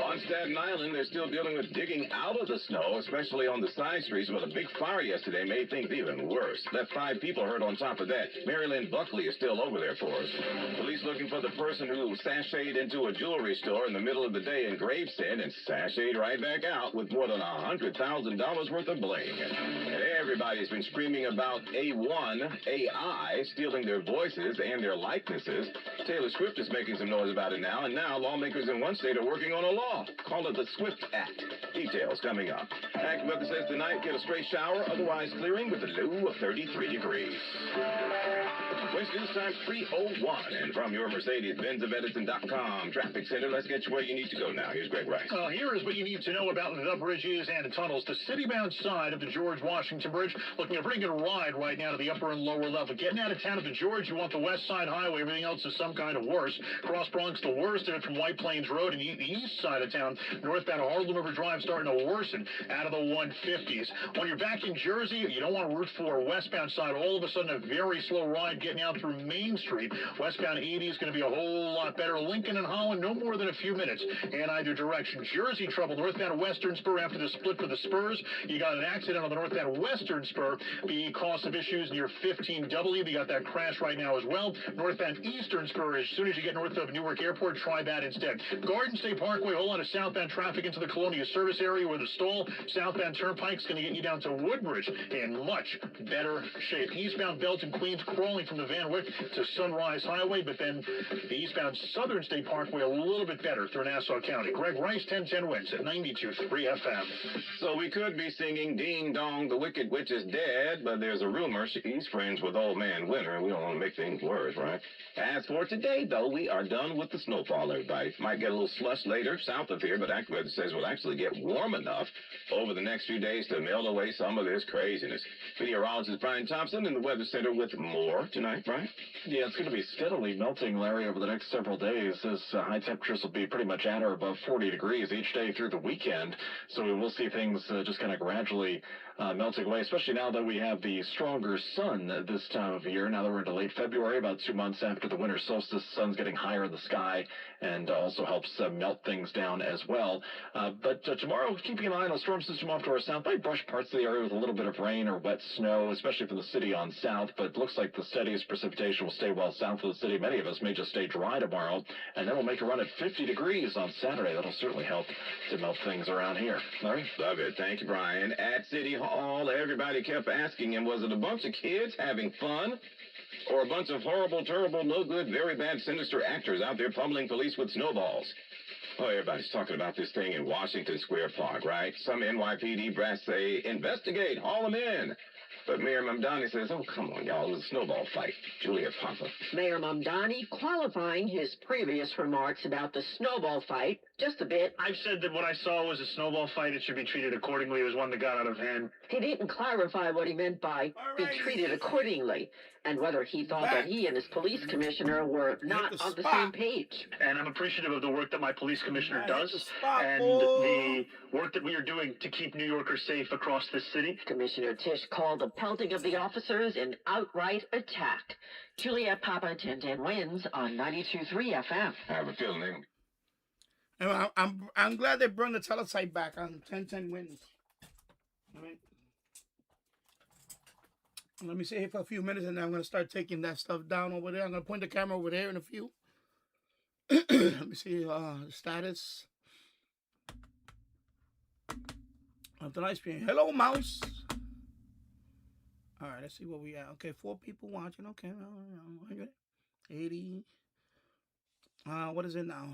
On Staten Island, they're still dealing with digging out of the snow, especially on the side streets, but a big fire yesterday made things even worse. Left 5 people hurt on top of that. Mary Lynn Buckley is still over there for us. Police looking for the person who sashayed into a jewelry store in the middle of the day in Gravesend and sashayed right back out with more than $100,000 worth of bling. And everybody's been screaming about AI stealing their voices and their likenesses. Taylor Swift is making some noise about it now, and now lawmakers in one state are working on a law. Call it the Swift Act. Details coming up. AccuWeather says tonight get a straight shower, otherwise clearing with a low of 33 degrees. Wednesday news time 3:01, and from your Mercedes-Benz of Edison.com traffic center, let's get you where you need to go now. Here's Greg Rice.
Here is what you need to know about the bridges and tunnels. The city-bound side of the George Washington Bridge, looking a pretty good ride right now to the upper and lower level. Getting out of town at the George, you want the west side highway. Everything else is some kind of worse. Cross Bronx, the worst of it from White Plains Road, and the east side of town, northbound Harlem River Drive, starting to worsen out of the 150s. When you're back in Jersey, you don't want Route 4 westbound side. All of a sudden, a very slow ride getting out through Main Street. Westbound 80 is going to be a whole lot better. Lincoln and Holland, no more than a few minutes in either direction. Jersey trouble, northbound Western Spur after the split for the Spurs. You got an accident on the northbound Western Spur because of issues near 15W. You got that crash right now as well. Northbound Eastern Spur, as soon as you get north of Newark Airport, try that instead. Garden State Parkway, a whole lot of southbound traffic into the Colonia service area where the stall. Southbound Turnpike's going to get you down to Woodbridge in much better shape. Eastbound Belton Queens crawling from the Van Wyck to Sunrise Highway, but then the eastbound Southern State Parkway a little bit better through Nassau County. Greg Rice, 1010 Wins at 92.3 FM.
So we could be singing Ding Dong, the Wicked Witch is dead, but there's a rumor she's friends with Old Man Winter, and we don't want to make things worse, right? As for today, though, we are done with the snowfall, everybody. Might get a little slush later south of here, but AccuWeather says we'll actually get warm enough over the next few days to melt away some of this craziness. Meteorologist Brian Thompson in the Weather Center with more tonight, Brian?
Yeah, it's going to be steadily melting, Larry, over the next several days as high temperatures will be pretty much at or above 40 degrees each day through the weekend. So we will see things just kind of gradually
melting away, especially now that we have the stronger sun this time of year. Now that we're into late February, about 2 months after the winter solstice, the sun's getting higher in the sky and also helps melt things down as well. But tomorrow, keeping an eye on a storm system off to our south, might brush parts of the area with a little bit of rain or wet snow, especially from the city on south. But it looks like the steadiest precipitation will stay well south of the city. Many of us may just stay dry tomorrow, and then we'll make a run at 50 degrees on Saturday. That'll certainly help to melt things around here. Larry?
Love it. Thank you, Brian. At City Hall, everybody kept asking him, was it a bunch of kids having fun? Or a bunch of horrible, terrible, no good, very bad, sinister actors out there pummeling police with snowballs? Oh, everybody's talking about this thing in Washington Square Park, right? Some NYPD brass say, investigate, haul them in. But Mayor Mamdani says, oh, come on, y'all, it was a snowball fight. Julia Papa.
Mayor Mamdani qualifying his previous remarks about the snowball fight just a bit.
I've said that what I saw was a snowball fight. It should be treated accordingly. It was one that got out of hand.
He didn't clarify what he meant by be treated accordingly, and whether he thought that he and his police commissioner were not on the same page.
And I'm appreciative of the work that my police commissioner does and the work that we are doing to keep New Yorkers safe across this city.
Commissioner Tisch called the pelting of the officers an outright attack. Juliet Papa 1010 wins on 92.3 FM.
I have a feeling
I'm glad they brought the telesite back on 1010 wins. All right. Let me sit here for a few minutes, and then I'm going to start taking that stuff down over there. I'm going to point the camera over there in a few. Let me see the status of the live stream. Hello, mouse. All right, let's see what we have. Okay, 4 people watching. Okay, 180. What is it now?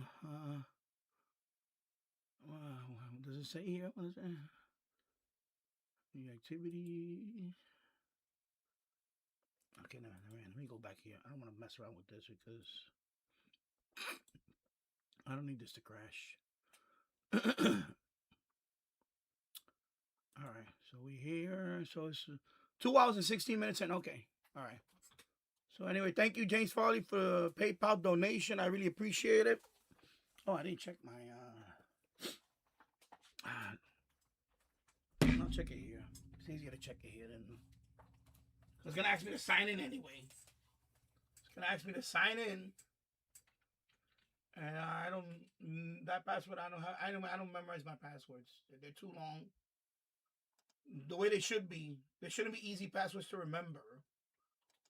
What does it say here? What is it? The activity. Okay, no, let me go back here. I don't want to mess around with this because I don't need this to crash. All right, so we here. So it's 2 hours and 16 minutes in. Okay, all right. So anyway, thank you, James Farley, for the PayPal donation. I really appreciate it. Oh, I didn't check my. I'll check it here. It's easier to check it here than. It's gonna ask me to sign in anyway. It's gonna ask me to sign in, and I don't. That password I don't have. I don't memorize my passwords. They're too long. The way they should be. They shouldn't be easy passwords to remember.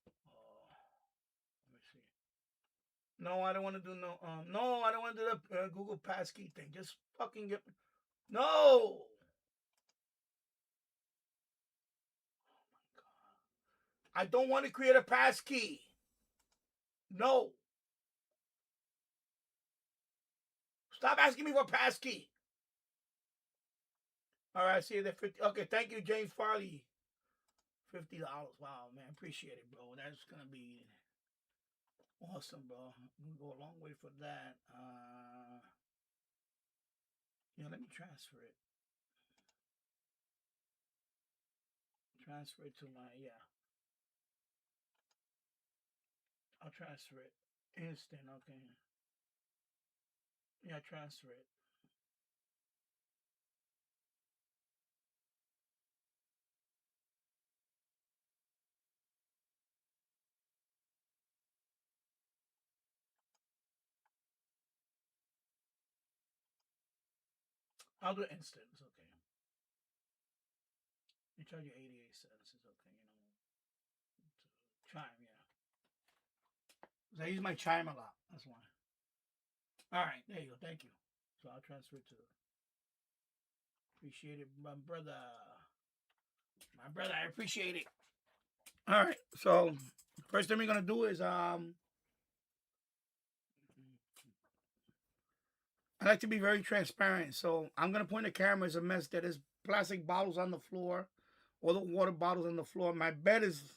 Let me see. No, I don't want to do no. No, I don't want to do the Google Passkey thing. Just fucking get. No. I don't want to create a passkey. No. Stop asking me for a passkey. All right, see you there. 50. Okay, thank you, James Farley. $50. Wow, man, appreciate it, bro. That's gonna be awesome, bro. We'll go a long way for that. Yeah, let me transfer it. Transfer it to my I'll transfer it. Instant, okay. Yeah, transfer it. I'll do instant. It's okay. You charge you 88 cents. It's okay, you know. Chime, yeah. I use my chime a lot. That's why. All right, there you go. Thank you. So I'll transfer it to. Appreciate it, my brother. My brother, I appreciate it. All right. So first thing we're gonna do is I like to be very transparent. So I'm gonna point the camera as a mess. That is plastic bottles on the floor, all the water bottles on the floor. My bed is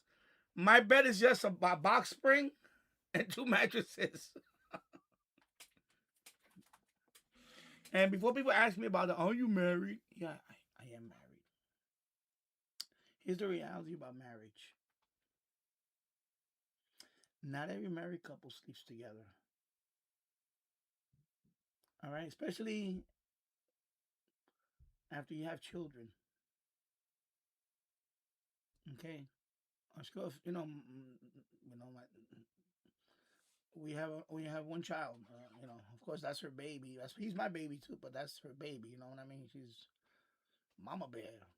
just a box spring and 2 mattresses. And before people ask me about are you married? Yeah, I am married. Here's the reality about marriage. Not every married couple sleeps together. All right, especially after you have children. Okay, of course, we have one child. Of course, that's her baby. He's my baby too, but that's her baby. You know what I mean? She's mama bear.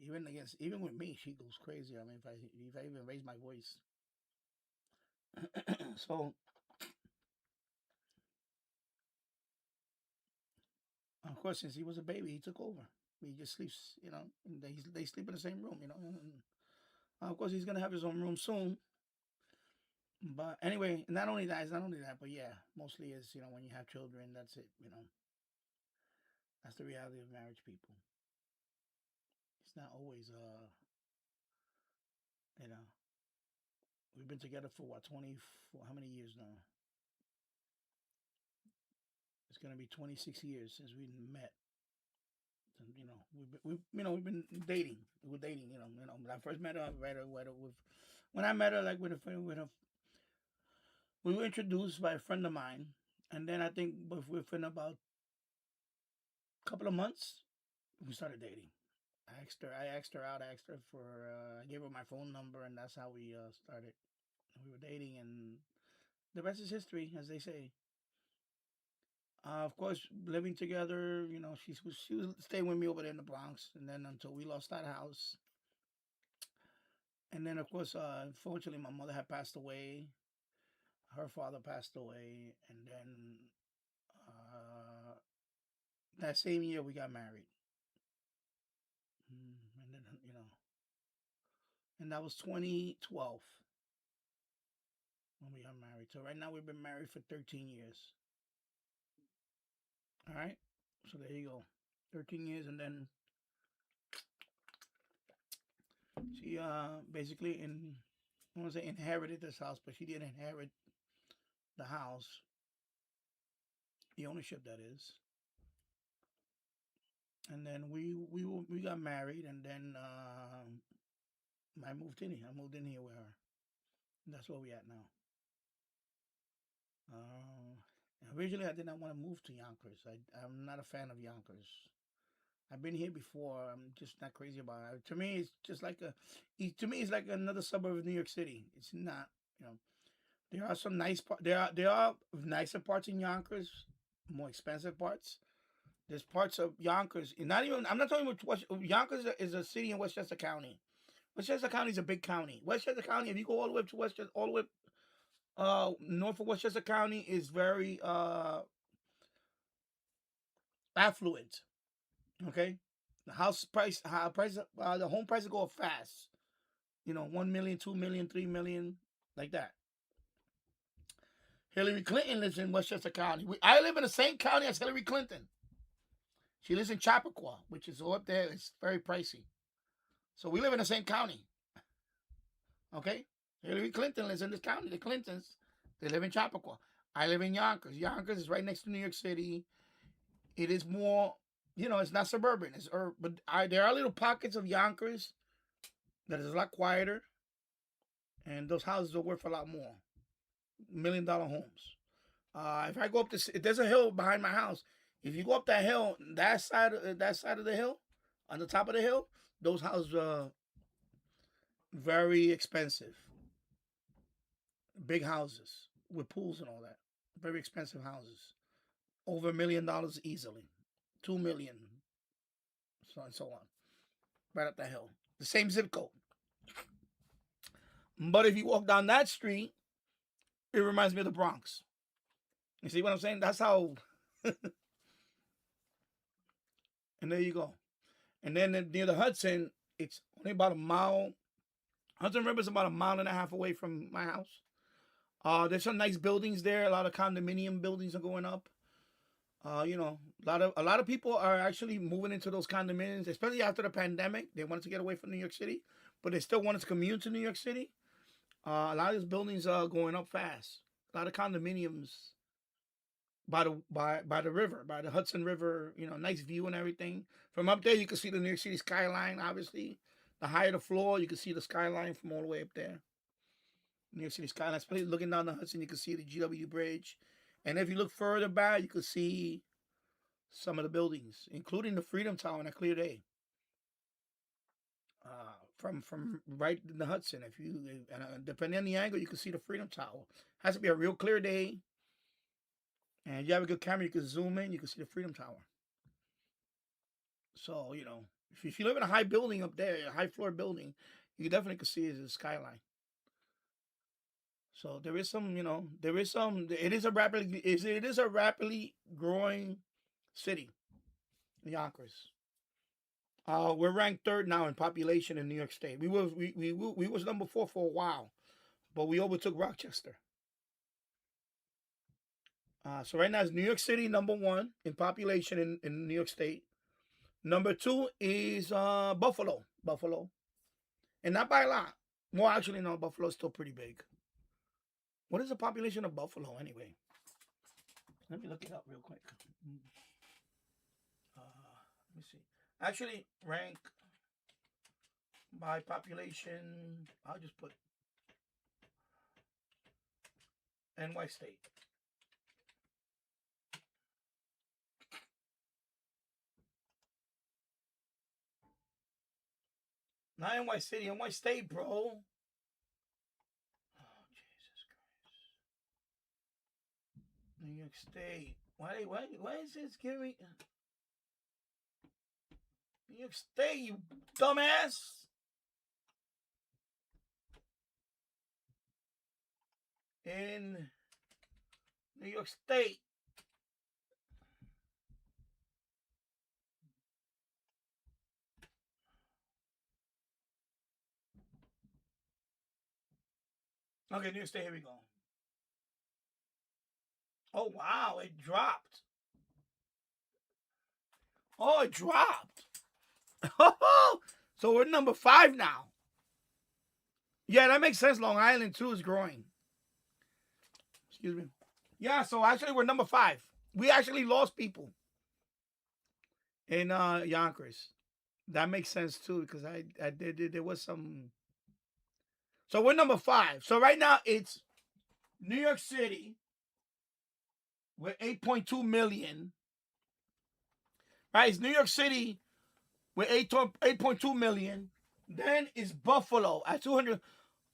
Even with me, she goes crazy. I mean, if I even raise my voice. So of course, since he was a baby, he took over. He just sleeps, and they sleep in the same room, And of course, he's gonna have his own room soon. But anyway, it's not only that, but yeah, mostly is when you have children, that's it. That's the reality of marriage, people. It's not always you know, we've been together for what 24? How many years now? It's gonna be 26 years since we met. And, we've been dating. We were dating. When I first met her, when I met her, like we were introduced by a friend of mine, and then I think within about a couple of months, we started dating. I asked her out. I asked her I gave her my phone number, and that's how we started. We were dating, and the rest is history, as they say. Of course, living together, she was staying with me over there in the Bronx, and then until we lost that house, and then of course, unfortunately, my mother had passed away. Her father passed away, and then that same year we got married. And then and that was 2012 when we got married. So right now we've been married for 13 years. All right. So there you go, 13 years, and then she basically I want to say inherited this house, but she didn't inherit the house, the ownership that is. And then we got married, and then I moved in here. I moved in here with her. And that's where we at now. Originally, I did not want to move to Yonkers. I'm not a fan of Yonkers. I've been here before. I'm just not crazy about it. To me, it's just like it's like another suburb of New York City. It's not, There are some nice parts. There are nicer parts in Yonkers, more expensive parts. There's parts of Yonkers. I'm not talking about Yonkers is a city in Westchester County. Westchester County is a big county. Westchester County, if you go all the way up to Westchester, all the way north of Westchester County, is very affluent. Okay, the the home prices go up fast. 1 million, 2 million, 3 million, like that. Hillary Clinton lives in Westchester County. I live in the same county as Hillary Clinton. She lives in Chappaqua, which is up there. It's very pricey. So we live in the same county. Okay? Hillary Clinton lives in this county. The Clintons, they live in Chappaqua. I live in Yonkers. Yonkers is right next to New York City. It is more, it's not suburban. It's urban. But there are little pockets of Yonkers that is a lot quieter. And those houses are worth a lot more. $1 million homes. If I go up there's a hill behind my house. If you go up that hill, that side of the hill, on the top of the hill, those houses are very expensive. Big houses with pools and all that. Very expensive houses. Over $1 million easily. 2 million. So and so on. Right up that hill. The same zip code. But if you walk down that street, it reminds me of the Bronx. You see what I'm saying? That's how. And there you go. And then near the Hudson, it's only about a mile. Hudson River is about a mile and a half away from my house. There's some nice buildings there. A lot of condominium buildings are going up. A lot of people are actually moving into those condominiums, especially after the pandemic. They wanted to get away from New York City, but they still wanted to commute to New York City. A lot of these buildings are going up fast. A lot of condominiums by the river, by the Hudson River. Nice view and everything. From up there, you can see the New York City skyline. Obviously, the higher the floor, you can see the skyline from all the way up there. New York City skyline. Especially looking down the Hudson, you can see the GW Bridge. And if you look further back, you can see some of the buildings, including the Freedom Tower on a clear day. from right in the Hudson. If you depending on the angle, you can see the Freedom Tower. Has to be a real clear day, and you have a good camera, you can zoom in, you can see the Freedom Tower. So if you live in a high building up there, a high floor building, you definitely can see the skyline. So there is some, it is a rapidly growing city, Yonkers. We're ranked 3rd now in population in New York State. We was number 4 for a while, but we overtook Rochester. So right now it's New York City number 1 in population in New York State. Number 2 is Buffalo, and not by a lot. Well, actually, no, Buffalo's still pretty big. What is the population of Buffalo anyway? Let me look it up real quick. Let me see. Actually, rank by population. I'll just put NY State. Not NY City, NY State, bro. Oh, Jesus Christ. New York State. Why is this giving me New York State, you dumbass? In New York State. Okay, New York State, here we go. Oh, wow, it dropped. Oh, it dropped. So we're number 5 now. Yeah, that makes sense. Long Island, too, is growing. Excuse me. Yeah, so actually we're number 5. We actually lost people in Yonkers. That makes sense, too, because there was some... So we're number 5. So right now it's New York City with 8.2 million. Right, it's New York City with 8.2 million. Then it's Buffalo at 200.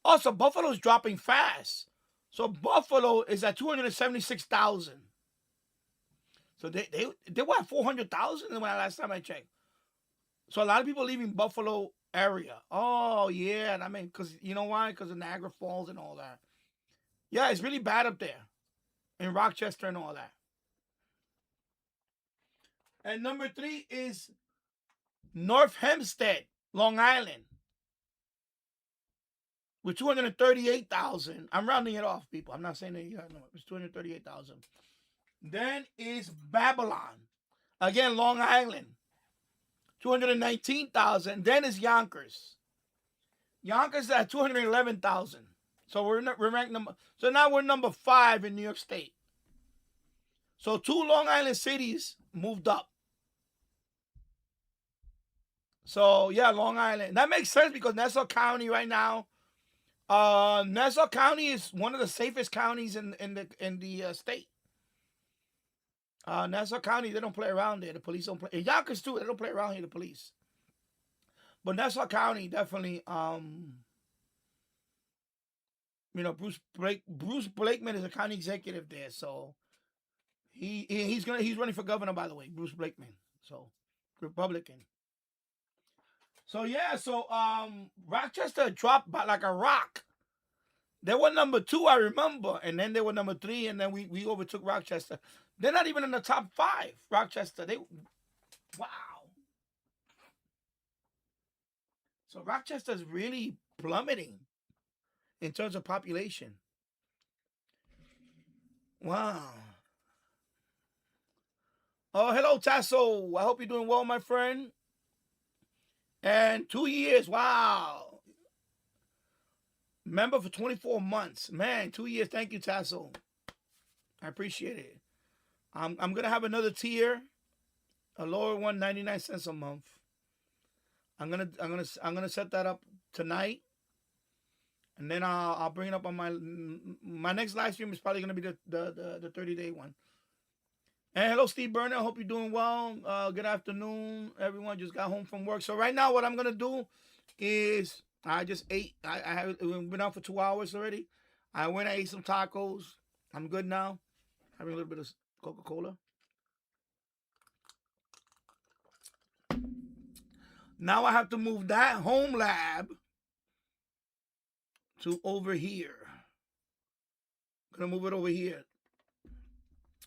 Also, Buffalo's dropping fast. So Buffalo is at 276,000. So they were at 400,000 the last time I checked. So a lot of people leaving Buffalo area. Oh yeah, I mean, because you know why? Because of Niagara Falls and all that. Yeah, it's really bad up there in Rochester and all that. And number 3 is North Hempstead, Long Island, with 238,000. I'm rounding it off, people. I'm not saying that you know it's 238,000. Then is Babylon, again Long Island, 219,000. Then is Yonkers. Yonkers at 211,000. So we're ranked number. So now we're number 5 in New York State. So 2 Long Island cities moved up. So yeah, Long Island. That makes sense because Nassau County right now. Nassau County is one of the safest counties in the state. Nassau County, they don't play around there. The police don't play. In Yonkers too, they don't play around here. The police. But Nassau County definitely. Bruce Blakeman is a county executive there, so he's running for governor, by the way, Bruce Blakeman. So Republican. So yeah, Rochester dropped by like a rock. They were number 2, I remember, and then they were number 3, and then we overtook Rochester. They're not even in the top 5. Rochester, wow. So Rochester's really plummeting in terms of population. Wow. Oh, hello, Tasso. I hope you're doing well, my friend. And 2 years, wow. Member for 24 months. Man, 2 years. Thank you, Tasso. I appreciate it. I'm gonna have another tier, a lower one, 99 cents a month. I'm gonna set that up tonight, and then I'll bring it up on my next live stream is probably gonna be the 30-day one. And hello, Steve Burner. I hope you're doing well. Good afternoon, everyone. Just got home from work. So right now, what I'm gonna do is I just ate. I have been out for 2 hours already. I went and ate some tacos. I'm good now. Having a little bit of Coca-Cola. Now I have to move that Homelab to over here. I'm gonna move it over here.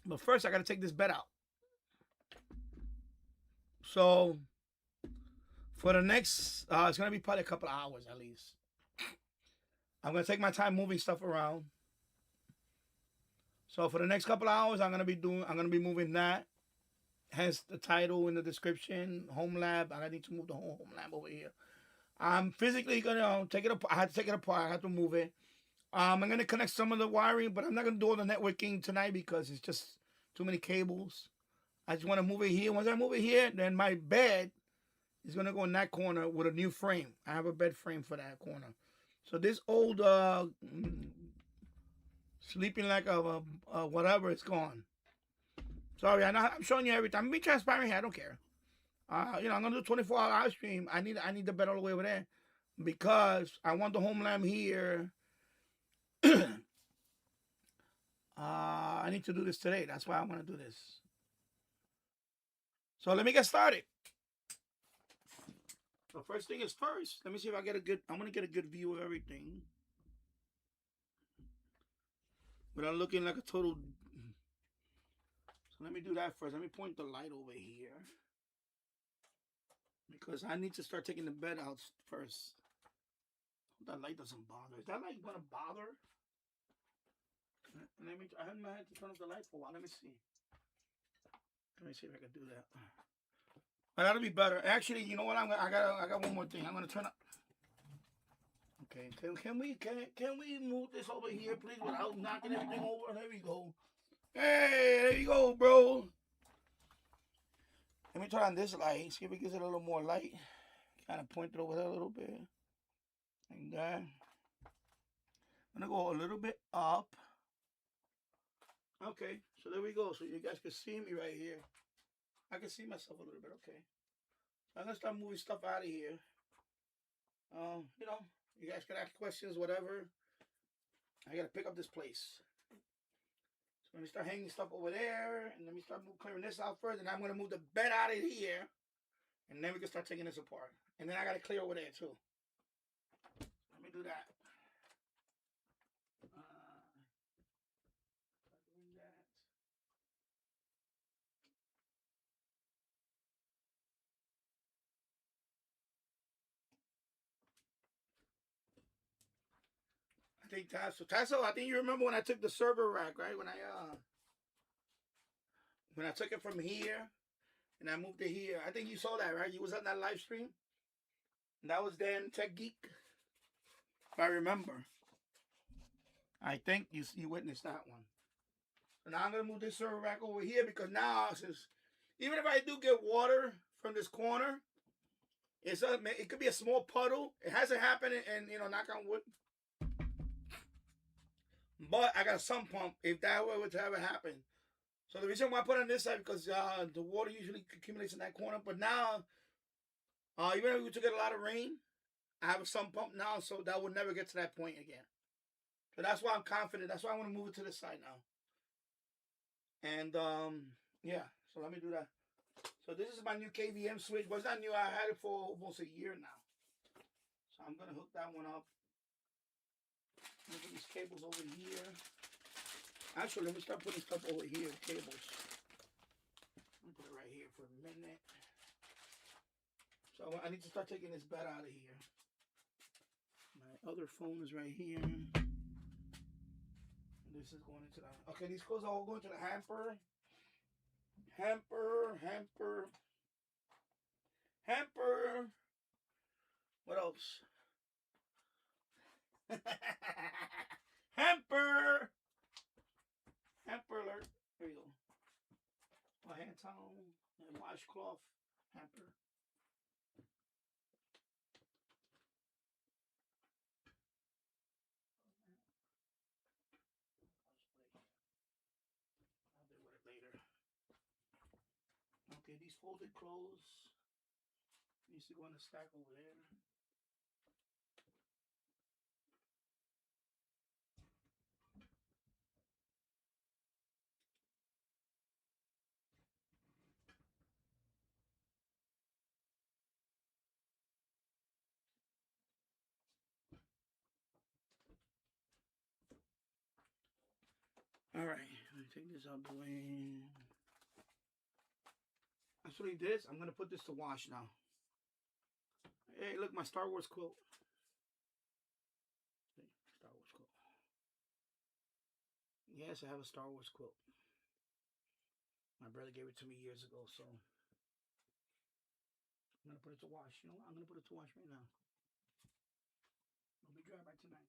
But first I gotta take this bed out. So for the next it's gonna be probably a couple of hours at least. I'm gonna take my time moving stuff around. So for the next couple of hours I'm gonna be moving that. Hence the title in the description, Homelab. I need to move the whole Homelab over here. I'm physically gonna take it apart. I had to take it apart. I have to move it. I'm gonna connect some of the wiring, but I'm not gonna do all the networking tonight because it's just too many cables. I just want to move it here. Once I move it here, then my bed is gonna go in that corner with a new frame. I have a bed frame for that corner. So this old sleeping like a whatever, it's gone. Sorry, I'm showing you everything. I'm being transparent here. I don't care. I'm gonna do 24-hour live stream. I need the bed all the way over there because I want the Homeland here. I need to do this today. That's why I want to do this. So let me get started. So first thing is first. Let me see if I get a good. I'm gonna get a good view of everything without looking like a total. So let me do that first. Let me point the light over here because I need to start taking the bed out first. That light doesn't bother. Is that light gonna bother? I haven't had to turn off the light for a while. Let me see. Let me see if I can do that. That'll be better. Actually, you know what? I got one more thing. I'm gonna turn up. Okay. Can we move this over here, please, without knocking everything over? There we go. Hey, there you go, bro. Let me turn on this light. See if it gives it a little more light. Kind of point it over there a little bit. Like that. I'm gonna go a little bit up. Okay, so there we go. So you guys can see me right here. I can see myself a little bit. Okay. So I'm gonna start moving stuff out of here. You guys can ask questions, whatever. I gotta pick up this place. So let me start hanging stuff over there, and let me start clearing this out first, and I'm gonna move the bed out of here, and then we can start taking this apart. And then I gotta clear over there too. Let me do that. I think Tasso, I think you remember when I took the server rack, right? When I took it from here and I moved it here. I think you saw that, right? You was on that live stream. And that was then Tech Geek. If I remember. I think you witnessed that one. So now I'm gonna move this server rack over here because now since even if I do get water from this corner, it could be a small puddle. It hasn't happened, and knock on wood. But I got a sump pump if that were to ever happen. So the reason why I put it on this side because the water usually accumulates in that corner. But now, even if we took a lot of rain, I have a sump pump now, so that would never get to that point again. So that's why I'm confident. That's why I want to move it to this side now. And yeah, so let me do that. So this is my new KVM switch. But it's not new. I had it for almost a year now. So I'm gonna hook that one up. Look at these cables over here. Actually, let me start putting stuff over here, cables. I'll put it right here for a minute. So I need to start taking this bed out of here. My other phone is right here. This is going into the... Okay, these clothes are all going to the hamper. Hamper. What else? Hamper alert. There you go. A hand towel and washcloth hamper. I'll deal with it later. Okay, these folded clothes needs to go in the stack over there. All right, let me take this out the way. Actually, this, I'm going to put this to wash now. Hey, look, my Star Wars quilt. Star Wars quilt. Yes, I have a Star Wars quilt. My brother gave it to me years ago, so I'm going to put it to wash. You know what? I'm going to put it to wash right now. It'll be dry by tonight.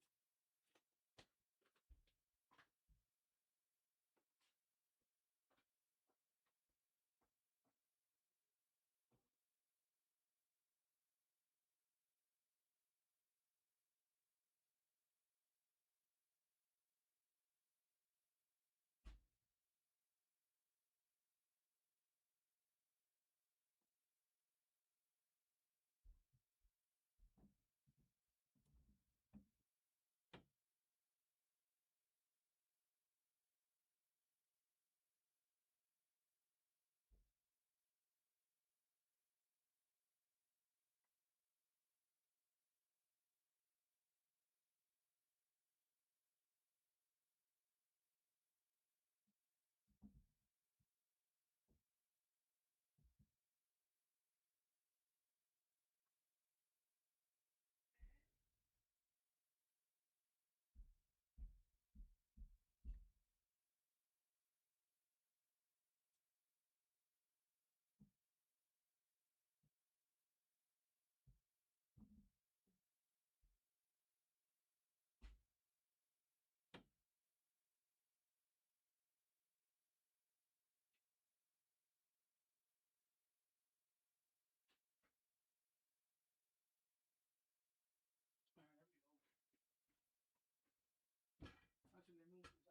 All right, there we go. Actually, let me move this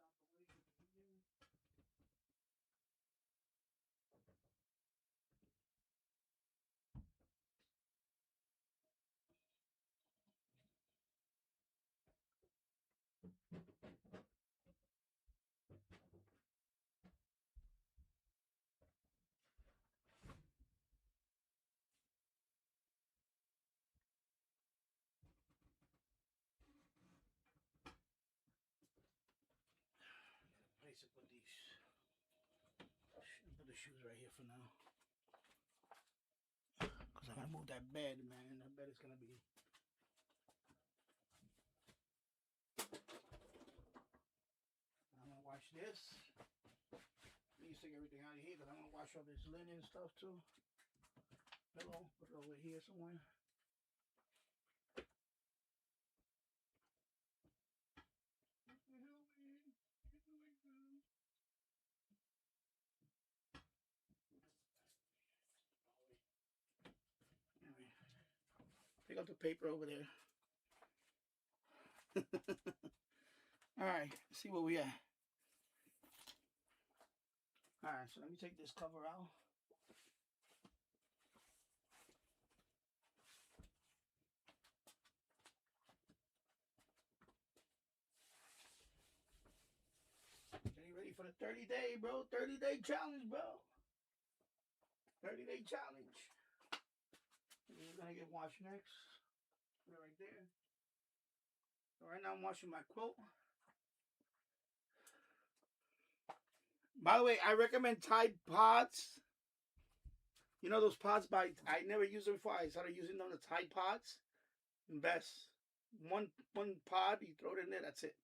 out the way. Place to put these. Put the shoes right here for now. Because I gotta move that bed, man. That bed is gonna be. I'm gonna wash this. Please take everything out of here because I'm gonna wash all this linen and stuff too. Pillow, put it over here somewhere. Pick up the paper over there. All right, let's see where we at. All right, so let me take this cover out. Getting ready for the 30-day, bro. 30-day challenge, bro. 30-day challenge. We're gonna get washed next. Put it right there. So right now I'm washing my quilt. By the way, I recommend Tide Pods. You know those pods by, I never used them before. I started using them, the Tide Pods. Best. One pod, you throw it in there, that's it.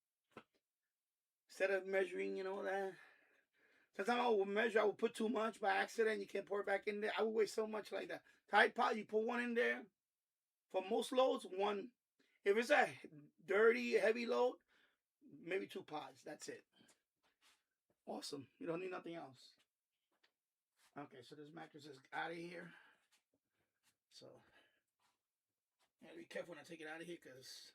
Instead of measuring, you know, that. Sometimes I would measure, I would put too much by accident. You can't pour it back in there. I would waste so much like that. Tide Pod, you put one in there. For most loads, one. If it's a dirty, heavy load, maybe 2 pods. That's it. Awesome. You don't need nothing else. Okay, so this mattress is out of here. So, I gotta be careful when I take it out of here because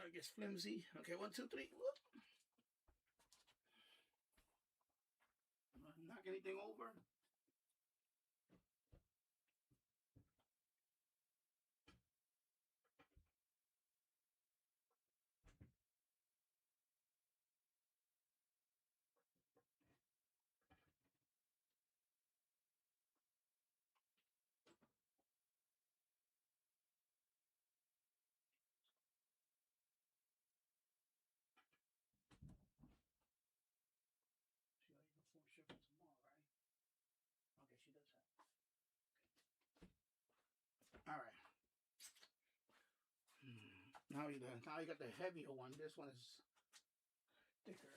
it gets flimsy. Okay, 1, 2, 3. Whoop. Knock anything over. Now you got the heavier one. This one is thicker.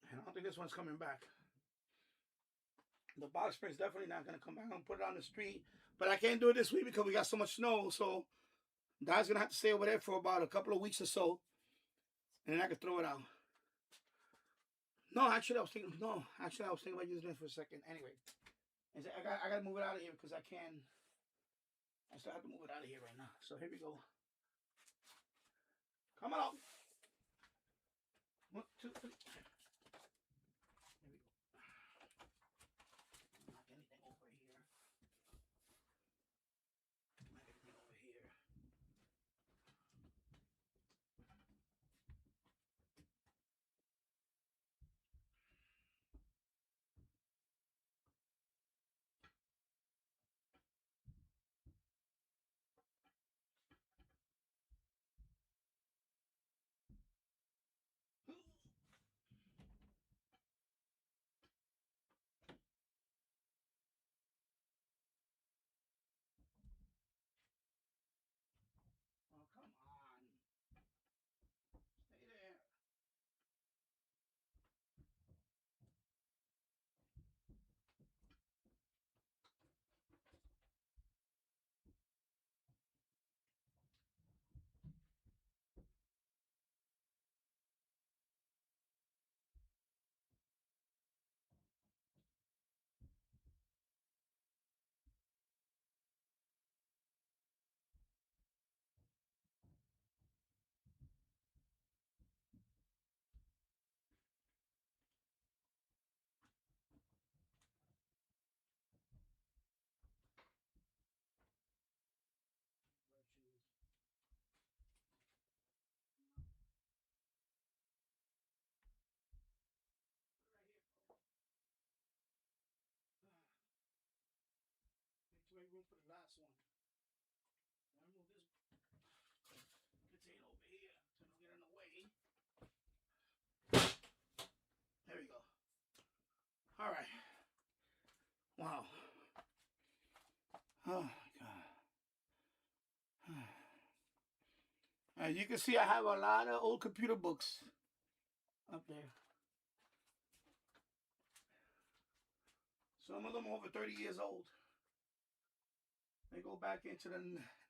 And I don't think this one's coming back. The box spring's definitely not gonna come back. I'm gonna put it on the street, but I can't do it this week because we got so much snow. So Dad's gonna have to stay over there for about a couple of weeks or so, and then I can throw it out. No, actually, I was thinking about using it for a second. Anyway, I gotta move it out of here because I still have to move it out of here right now. So here we go. Come on. 1, 2, 3. Here we go. Knock anything over here. Knock anything over here. Oh, come on. Stay there. Make room for the last one. I'm gonna move this container over here so don't get in the way. There we go. All right. Wow. Oh my God. As you can see, I have a lot of old computer books up there. Some of them are over 30 years old. They go back into the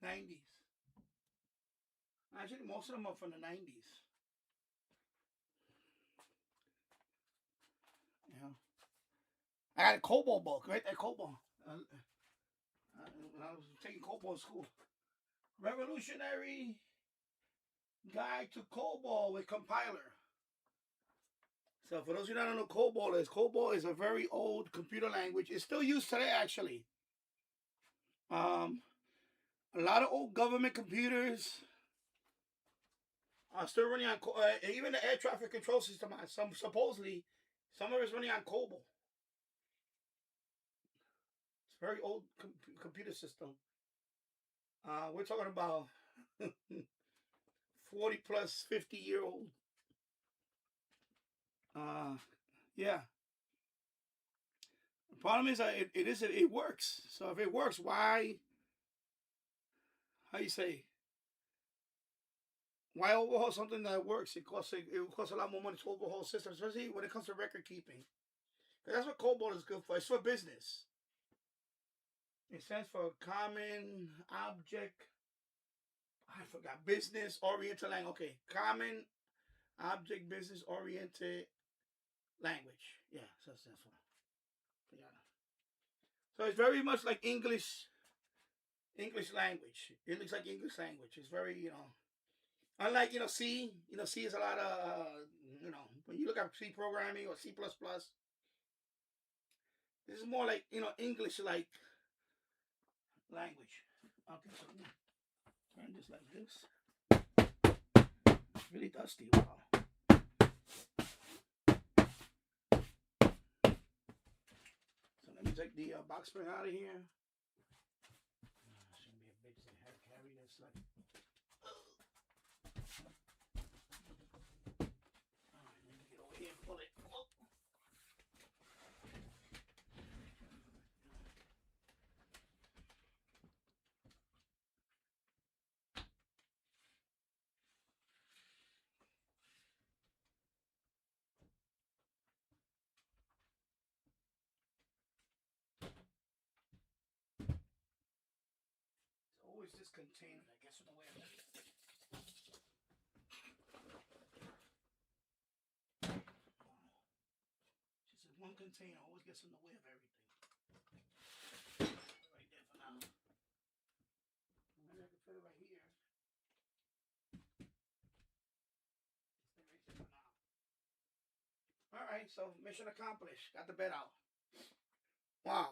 90s. Actually, most of them are from the 90s. Yeah. I got a COBOL book, right? That COBOL. When I was taking COBOL in school. Revolutionary Guide to COBOL with Compiler. So for those of you that don't know COBOL is a very old computer language. It's still used today, actually. A lot of old government computers are still running on even the air traffic control system. Supposedly, some of it's running on COBOL. It's a very old computer system. We're talking about 40 plus 50-year-old. Yeah. The problem is that it works. So if it works, why? How you say? Why overhaul something that works? It costs a lot more money to overhaul systems, especially when it comes to record keeping. That's what COBOL is good for. It's for business. It stands for Common Object. I forgot. Business Oriented Language. Okay. Common Object Business Oriented Language. Yeah, so it stands for. Yeah. So it's very much like English language. It looks like English language. It's very, unlike, C. C is a lot of, when you look at C programming or C++, this is more like, English-like language. Okay, so turn this like this. It's really dusty. Wow. So let me take the box spring out of here. Shouldn't be a big thing. Have to carry this like. All right, let me get over here and pull it. Oh. this container that gets in the way of everything. She said one container always gets in the way of everything. Right there for now. Maybe I can fit it right here. Stay right there for now. Alright, so mission accomplished. Got the bed out. Wow.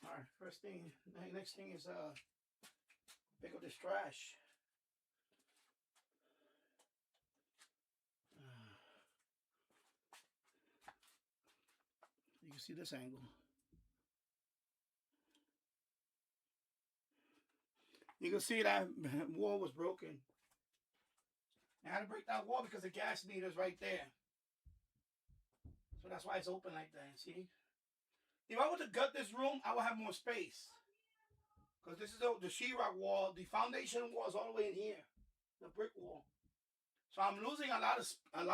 Alright, first thing, next thing is pick up this trash. You can see this angle. You can see that wall was broken. I had to break that wall because the gas meter's right there. So that's why it's open like that, see? If I were to gut this room, I would have more space. Because this is the sheetrock wall. The foundation wall is all the way in here. The brick wall. So I'm losing a lot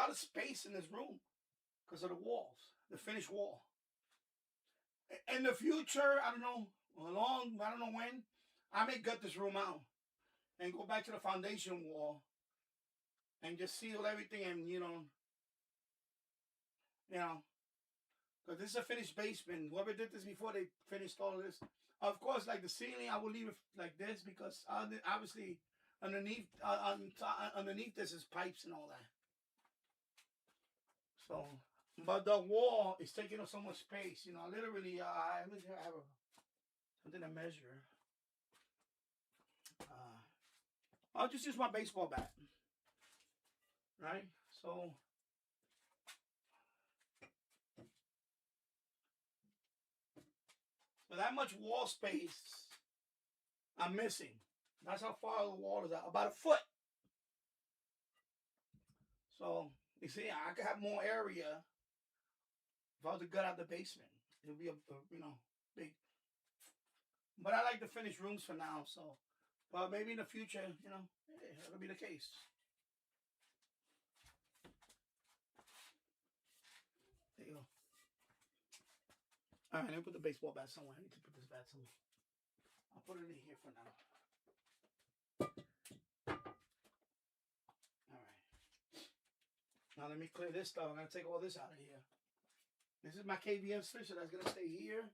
of space in this room because of the walls, the finished wall. In the future, I don't know when, I may gut this room out and go back to the foundation wall and just seal everything and because this is a finished basement. Whoever did this before, they finished all of this. Of course, like the ceiling, I will leave it like this because obviously underneath this is pipes and all that. So, but the wall is taking up so much space. Literally, I have something to measure. I'll just use my baseball bat. Right? So that much wall space I'm missing. That's how far the wall is out. About a foot. So, you see, I could have more area if I was to gut out the basement. It would be big. But I like the finished rooms for now, so. But maybe in the future, it'll be the case. There you go. All right, let me put the baseball bat somewhere. I need to put this bat somewhere. I'll put it in here for now. All right. Now let me clear this stuff. I'm going to take all this out of here. This is my KVM switch, so that's going to stay here.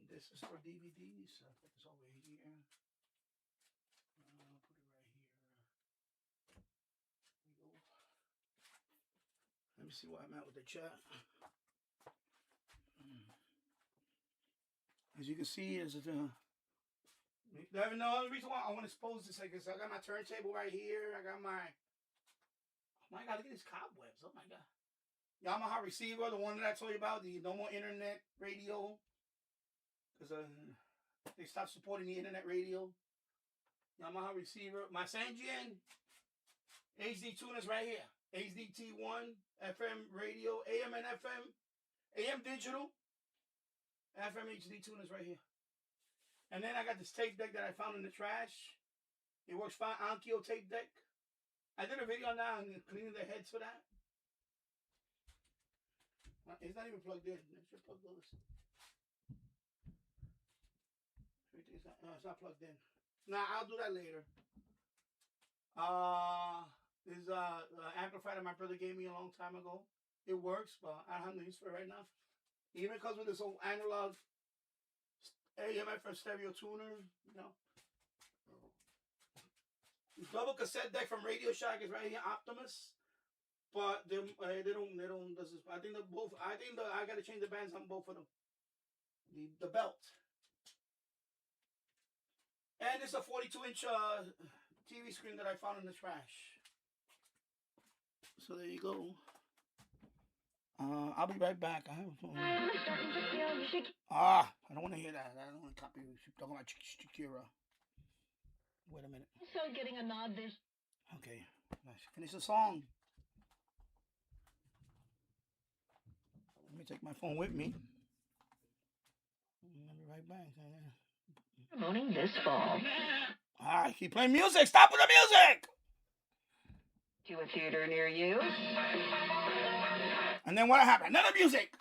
This is for DVDs. So I'll put this over here. I'll put it right here. There we go. Let me see where I'm at with the chat. As you can see, is the reason why I want to expose this because I got my turntable right here. I got my look at these cobwebs. Oh my god. Yamaha receiver, the one that I told you about, the no more internet radio. Because they stopped supporting the internet radio. Yamaha receiver. My Sanjian HD tuners right here. HDT1, FM radio, AM and FM, AM digital, FM HD tuners right here. And then I got this tape deck that I found in the trash. It works fine. Onkyo tape deck. I did a video on that and cleaning the heads for that. It's not even plugged in. It's just plugged those. It's not plugged in. Nah, I'll do that later. This is an amplifier that my brother gave me a long time ago. It works, but I don't have no use for it right now. Even comes with this old analog AM FM stereo tuner, This double cassette deck from Radio Shack is right here, Optimus. But they don't. I think I gotta change the bands on both of them. The belt. And it's a 42-inch TV screen that I found in the trash. So there you go. I'll be right back. I have a phone.
I'm starting to feel you should.
I don't want to hear that. I don't want to copy you. She's talking about Shakira. Wait a minute.
Also getting a nod this.
Okay. Let's finish the song. Let me take my phone with me. I'll be right back.
Promoting this fall.
Keep playing music. Stop with the music.
To a theater near you.
And then what happened? Another music.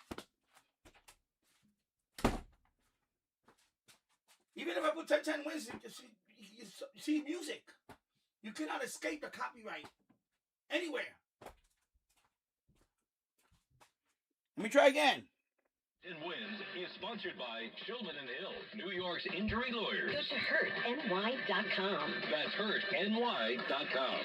Even if I put 10 wins, you see music. You cannot escape the copyright anywhere. Let me try again.
10 Wins is sponsored by Shulman & Hill, New York's injury lawyers.
Go to hurtny.com.
That's hurtny.com.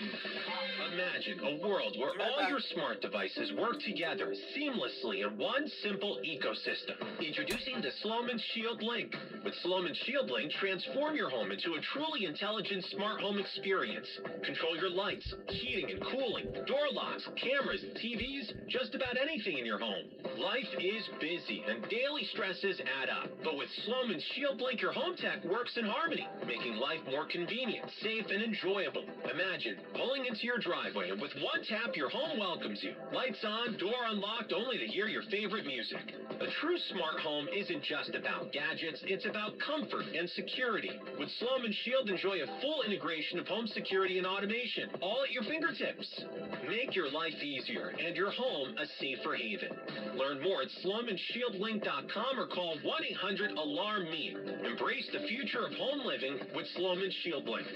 Imagine a world where all your smart devices work together seamlessly in one simple ecosystem. Introducing the Sloman Shield Link. With Sloman Shield Link, transform your home into a truly intelligent smart home experience. Control your lights, heating and cooling, door locks, cameras, TVs, just about anything in your home. Life is busy and daily stresses add up. But with Sloman Shield Link, your home tech works in harmony, making life more convenient, safe, and enjoyable. Imagine pulling into your driveway and with one tap, your home welcomes you. Lights on, door unlocked, only to hear your favorite music. A true smart home isn't just about gadgets, it's about comfort and security. With Sloman Shield, enjoy a full integration of home security and automation, all at your fingertips. Make your life easier and your home a safer haven. Learn more at SlomanShieldLink.com or call 1-800-ALARM-ME. Embrace the future of home living with Sloman Shield Link.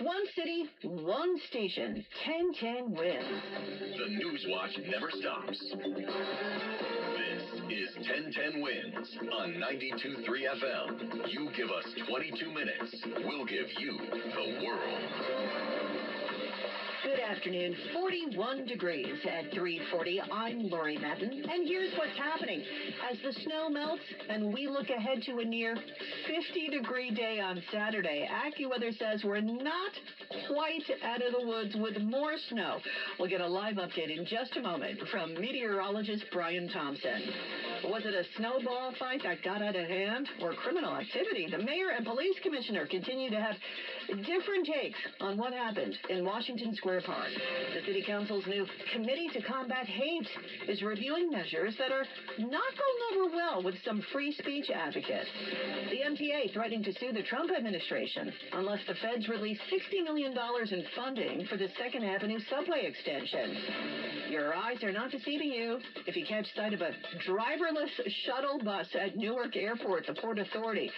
One city, one station, 1010 wins.
The Newswatch never stops. This is 1010 Wins on 92.3 FM. You give us 22 minutes, we'll give you the world.
Good afternoon. 41 degrees at 3:40. I'm Lori Madden, and here's what's happening. As the snow melts and we look ahead to a near 50-degree day on Saturday, AccuWeather says we're not quite out of the woods with more snow. We'll get a live update in just a moment from meteorologist Brian Thompson. Was it a snowball fight that got out of hand or criminal activity? The mayor and police commissioner continue to have different takes on what happened in Washington Square Park. The city council's new committee to combat hate is reviewing measures that are not going over well with some free speech advocates. The MTA threatening to sue the Trump administration unless the feds release $60 million in funding for the 2nd Avenue subway extension. Your eyes are not deceiving you if you catch sight of a driverless shuttle bus at Newark Airport. The Port Authority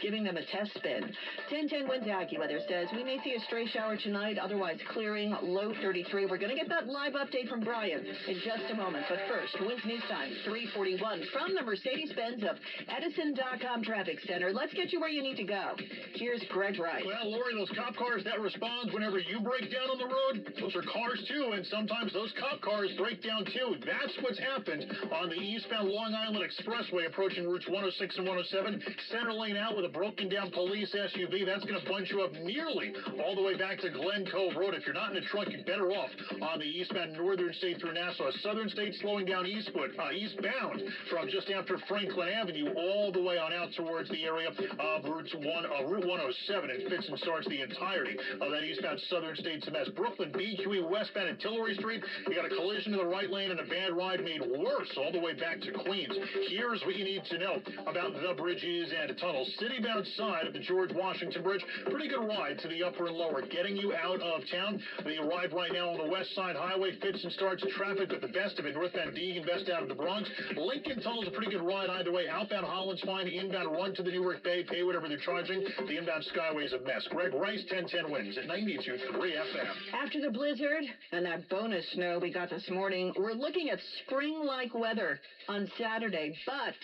giving them a test spin. 1010 Wins AccuWeather says we may see a stray shower tonight, otherwise clearing, low 33. We're going to get that live update from Brian in just a moment. But first, Wins News Time, 3:41 from the Mercedes-Benz of Edison.com Traffic Center. Let's get you where you need to go. Here's Greg Wright.
Well, Lori, those cop cars that respond whenever you break down on the road, those are cars too, and sometimes those cop cars break down too. That's what's happened on the eastbound Long Island Expressway approaching routes 106 and 107. Center lane out with a broken down police SUV. That's going to bunch you up nearly all the way back to Glen Cove Road. If you're not in the trunk, you're better off on the eastbound Northern State through Nassau. Southern State slowing down eastbound from just after Franklin Avenue all the way on out towards the area of Route 107, and fits and starts the entirety of that eastbound Southern State's a mess. Brooklyn BQE westbound at Tillery Street. You got a collision in the right lane and a bad ride made worse all the way back to Queens. Here's what you need to know about the bridges and tunnels. Citybound side of the George Washington Bridge, pretty good ride to the upper and lower, getting you out of town. The ride right now on the West Side Highway fits and starts traffic with the best of it. Northbound Deegan, best out of the Bronx. Lincoln Tunnel's a pretty good ride either way. Outbound Holland's fine. Inbound run to the Newark Bay, pay whatever they're charging. The inbound Skyway's a mess. Greg Rice, 1010 Wins at 92.3 FM.
After the blizzard and that bonus snow we got this morning, we're looking at spring-like weather on Saturday, but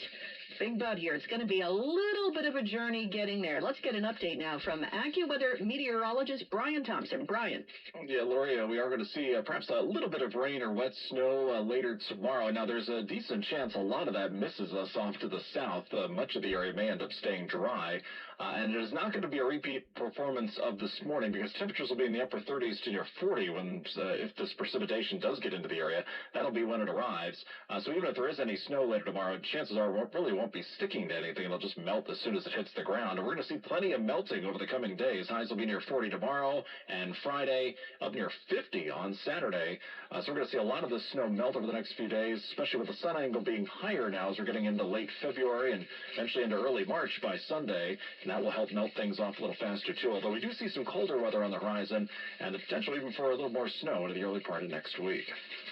big but here, it's going to be a little bit of a journey getting there. Let's get an update now from AccuWeather meteorologist Brian Thompson. Brian.
Yeah, Lori, we are going to see perhaps a little bit of rain or wet snow later tomorrow. Now, there's a decent chance a lot of that misses us off to the south. Much of the area may end up staying dry. And it is not going to be a repeat performance of this morning because temperatures will be in the upper 30s to near 40 when, if this precipitation does get into the area. That'll be when it arrives. So even if there is any snow later tomorrow, chances are it really won't be sticking to anything. It'll just melt as soon as it hits the ground. And we're going to see plenty of melting over the coming days. Highs will be near 40 tomorrow and Friday, up near 50 on Saturday. So we're going to see a lot of this snow melt over the next few days, especially with the sun angle being higher now as we're getting into late February and eventually into early March by Sunday. And that will help melt things off a little faster, too. Although we do see some colder weather on the horizon and the potential even for a little more snow into the early part of next week.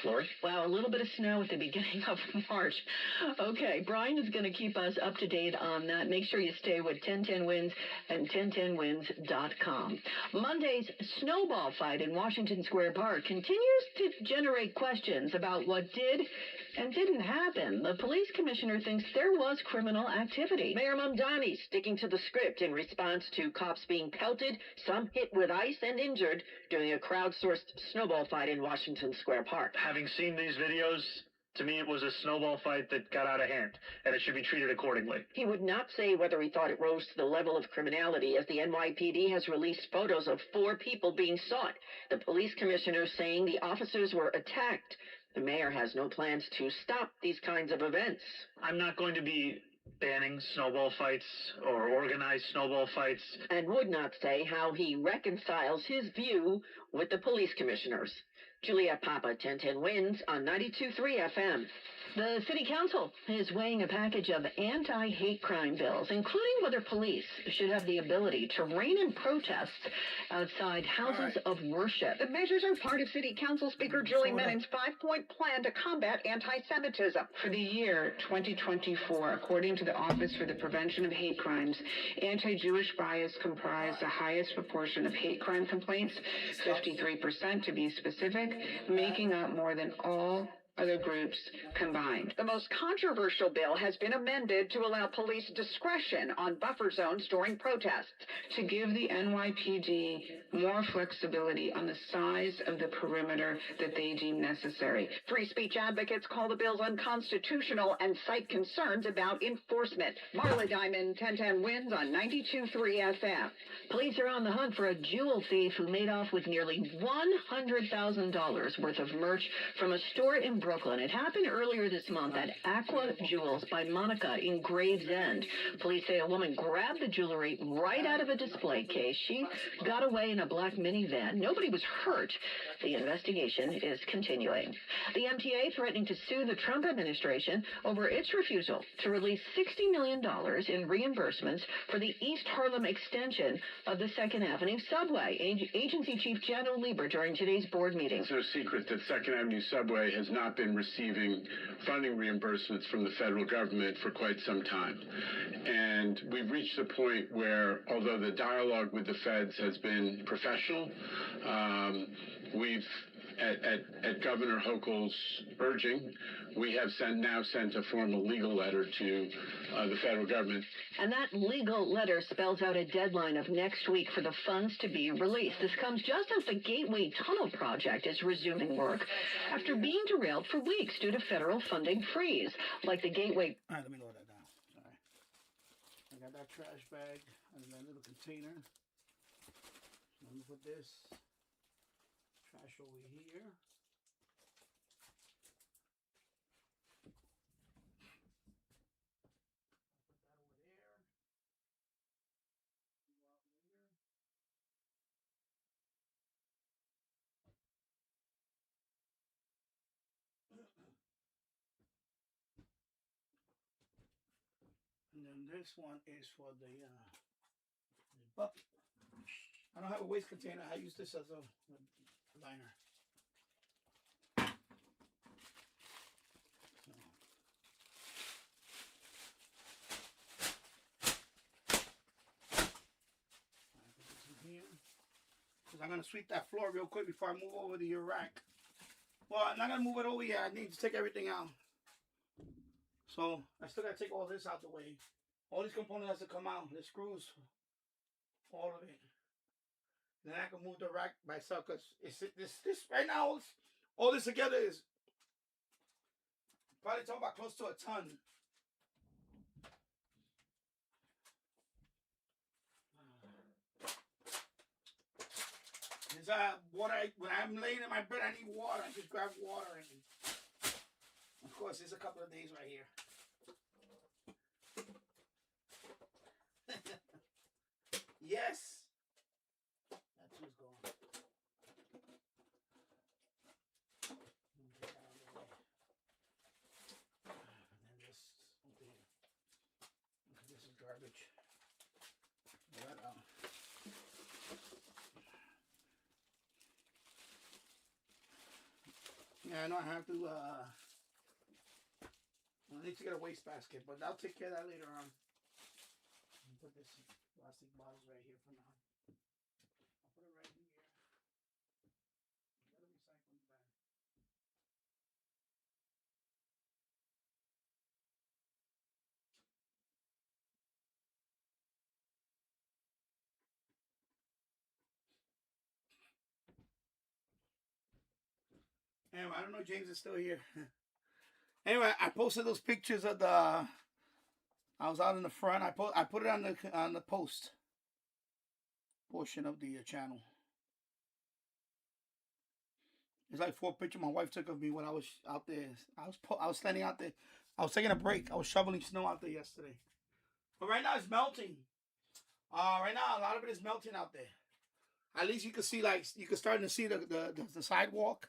Lori?
Wow, a little bit of snow at the beginning of March. Okay, Brian is going to
keep us up to date on that, make sure you stay with 1010 Wins and 1010wins.com. Monday's snowball fight in Washington Square Park continues to generate questions about what did and didn't happen. The police commissioner thinks there was criminal activity. Mayor Mamdani sticking to the script in response to cops being pelted, some hit with ice and injured during a crowdsourced snowball fight in Washington Square Park.
Having seen these videos, to me it was a snowball fight that got out of hand, and it should be treated accordingly.
He would not say whether he thought it rose to the level of criminality, as the NYPD has released photos of 4 people being sought. The police commissioner saying the officers were attacked. The mayor has no plans to stop these kinds of events.
I'm not going to be banning snowball fights or organized snowball fights.
And would not say how he reconciles his view with the police commissioners. Juliet Papa, 1010 Wins on 92.3 FM. The City Council is weighing a package of anti-hate crime bills, including whether police should have the ability to rein in protests outside houses of worship.
The measures are part of City Council Speaker Julie Mennon's 5-point plan to combat anti-Semitism.
For the year 2024, according to the Office for the Prevention of Hate Crimes, anti-Jewish bias comprised the highest proportion of hate crime complaints, 53% to be specific, making up more than all other groups combined.
The most controversial bill has been amended to allow police discretion on buffer zones during protests.
To give the NYPD more flexibility on the size of the perimeter that they deem necessary.
Free speech advocates call the bills unconstitutional and cite concerns about enforcement. Marla Diamond, 1010 Wins on 92.3 FM.
Police are on the hunt for a jewel thief who made off with nearly $100,000 worth of merch from a store in Brooklyn. It happened earlier this month at Aqua Jewels by Monica in Gravesend. Police say a woman grabbed the jewelry right out of a display case. She got away in a black minivan. Nobody was hurt. The investigation is continuing. The MTA threatening to sue the Trump administration over its refusal to release $60 million in reimbursements for the East Harlem extension of the 2nd Avenue subway. Agency Chief Jano Lieber during today's board meeting.
It's no secret that 2nd Avenue subway has not been receiving funding reimbursements from the federal government for quite some time. And we've reached a point where, although the dialogue with the feds has been professional, we've, at Governor Hochul's urging, we have now sent a formal legal letter to the federal government.
And that legal letter spells out a deadline of next week for the funds to be released. This comes just as the Gateway Tunnel project is resuming work after being derailed for weeks due to federal funding freeze. Like the Gateway...
All right, let me load that down. Sorry. I got that trash bag and that little container. Let me put this trash over here. And then this one is for the bucket. I don't have a waste container. I use this as a liner. Because I'm going to sweep that floor real quick before I move over to your rack. Well, I'm not going to move it over yet. I need to take everything out. So I still got to take all this out the way. All these components has to come out. The screws, all of it. Then I can move the rack by itself because this right now, all this together is probably talking about close to a ton. Is water? When I'm laying in my bed, I need water. I just grab water and, of course, it's a couple of days right here. Yes. That's who's going. And then this over here. This is garbage. That out. Yeah, I know I have to I need to get a wastebasket, but I'll take care of that later on. Put this plastic bottles right here for now. I'll put it right in here. Got a recycling bag. Anyway, I don't know if James is still here. Anyway, I posted those pictures of the. I was out in the front. I put it on the post portion of the channel. There's like 4 pictures my wife took of me when I was out there. I was standing out there. I was taking a break. I was shoveling snow out there yesterday. But right now it's melting. Right now a lot of it is melting out there. At least you can see, like, you can start to see the sidewalk.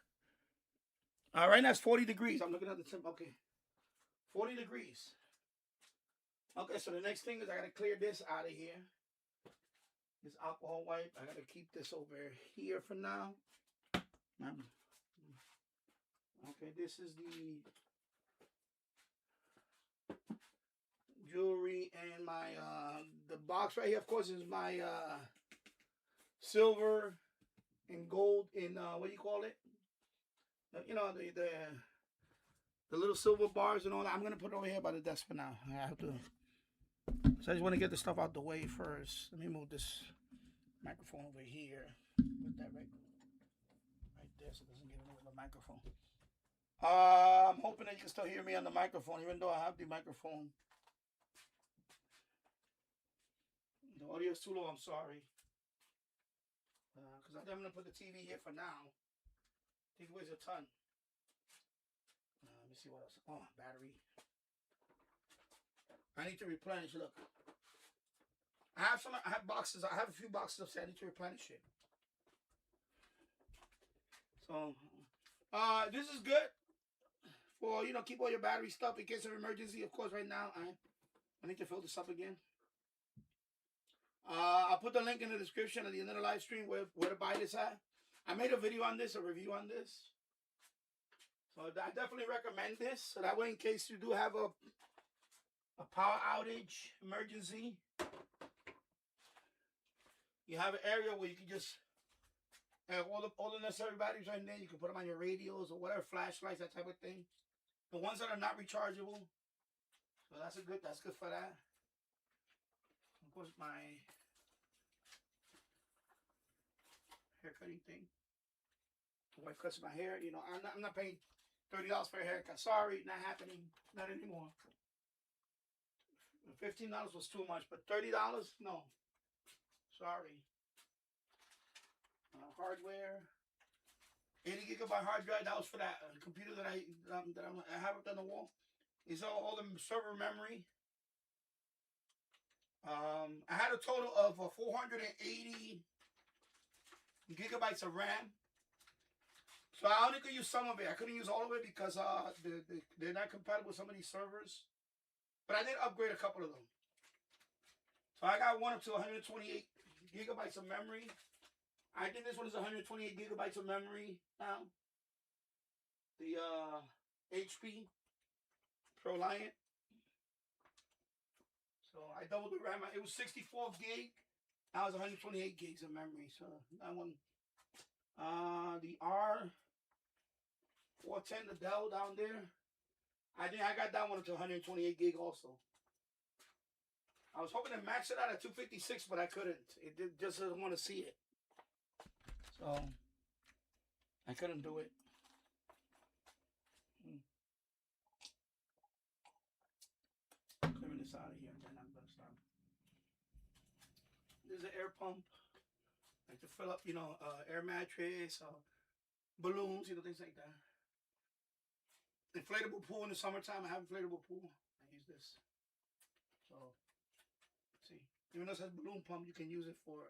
Right now it's 40 degrees. I'm looking at the temp. Okay, 40 degrees. Okay, so the next thing is I gotta clear this out of here. This alcohol wipe. I gotta keep this over here for now. Okay, this is the jewelry and my the box right here. Of course, is my silver and gold in what do you call it? You know, the little silver bars and all that. I'm gonna put it over here by the desk for now. I have to. So I just want to get the stuff out the way first. Let me move this microphone over here. Put that right there so it doesn't get in with the microphone. I'm hoping that you can still hear me on the microphone, even though I have the microphone. The audio is too low. I'm sorry. Because I'm going to put the TV here for now. I think it weighs a ton. Let me see what else. Oh, battery. I need to replenish. Look, I have boxes. I have a few boxes of. I need to replenish it. So, this is good for, you know, keep all your battery stuff in case of emergency. Of course, right now I need to fill this up again. I'll put the link in the description at the end of the live stream where to buy this at. I made a video on this, a review on this. So I definitely recommend this. So that way, in case you do have a power outage emergency, you have an area where you can just have all the necessary batteries right there. You can put them on your radios or whatever, flashlights, that type of thing. The ones that are not rechargeable. So that's good for that. Of course, my hair cutting thing. My wife cuts my hair. You know, I'm not paying $30 for a haircut. Sorry, not happening. Not anymore. $15 was too much, but $30, no. Sorry. Hardware. 80 gigabyte hard drive. That was for that computer that I have up on the wall. These are all the server memory. I had a total of 480 gigabytes of RAM. So I only could use some of it. I couldn't use all of it because they're not compatible with some of these servers. But I did upgrade a couple of them. So I got one up to 128 gigabytes of memory. I think this one is 128 gigabytes of memory now. The HP ProLiant. So I doubled the RAM. It was 64 gig. Now it's 128 gigs of memory. So that one. The R410, the Dell down there. I got that one up to 128 gig also. I was hoping to max it out at 256, but I couldn't. It just doesn't want to see it. So I couldn't do it. Clearing this out of here, and then I'm gonna stop. There's an air pump, like to fill up, you know, air mattress, balloons, you know, things like that. Inflatable pool in the summertime. I have inflatable pool. I use this. So, see, even though it says balloon pump, you can use it for.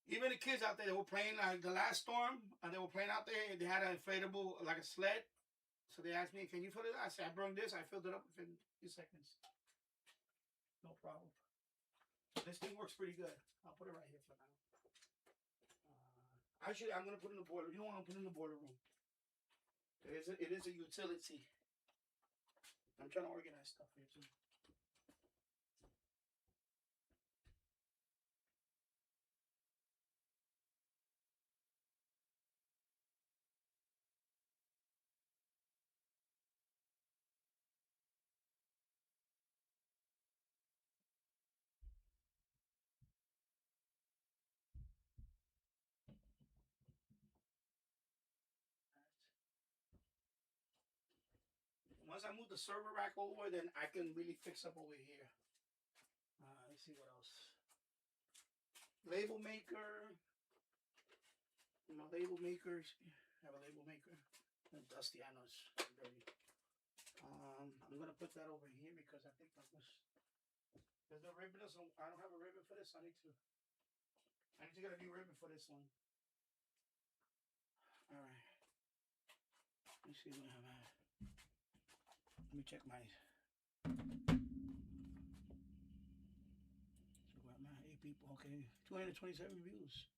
Even the kids out there, they were playing the last storm, and they were playing out there. They had an inflatable, like a sled. So they asked me, "Can you fill it?" I said, "I brought this. I filled it up within a few seconds. No problem." This thing works pretty good. I'll put it right here for now. Actually, I'm gonna put it in the boiler. You know what? I'm putting it in the boiler room. It is a utility. I'm trying to organize stuff here too. Once I move the server rack over, then I can really fix up over here. Let's see what else. Label maker. My label makers. I have a label maker. Dusty, I know it's dirty. I'm gonna put that over here because I think that was. There's no ribbon. I don't have a ribbon for this. I need to get a new ribbon for this one. All right. Let's see what I have. Let me check my. So what my 8 people? Okay, 227 views.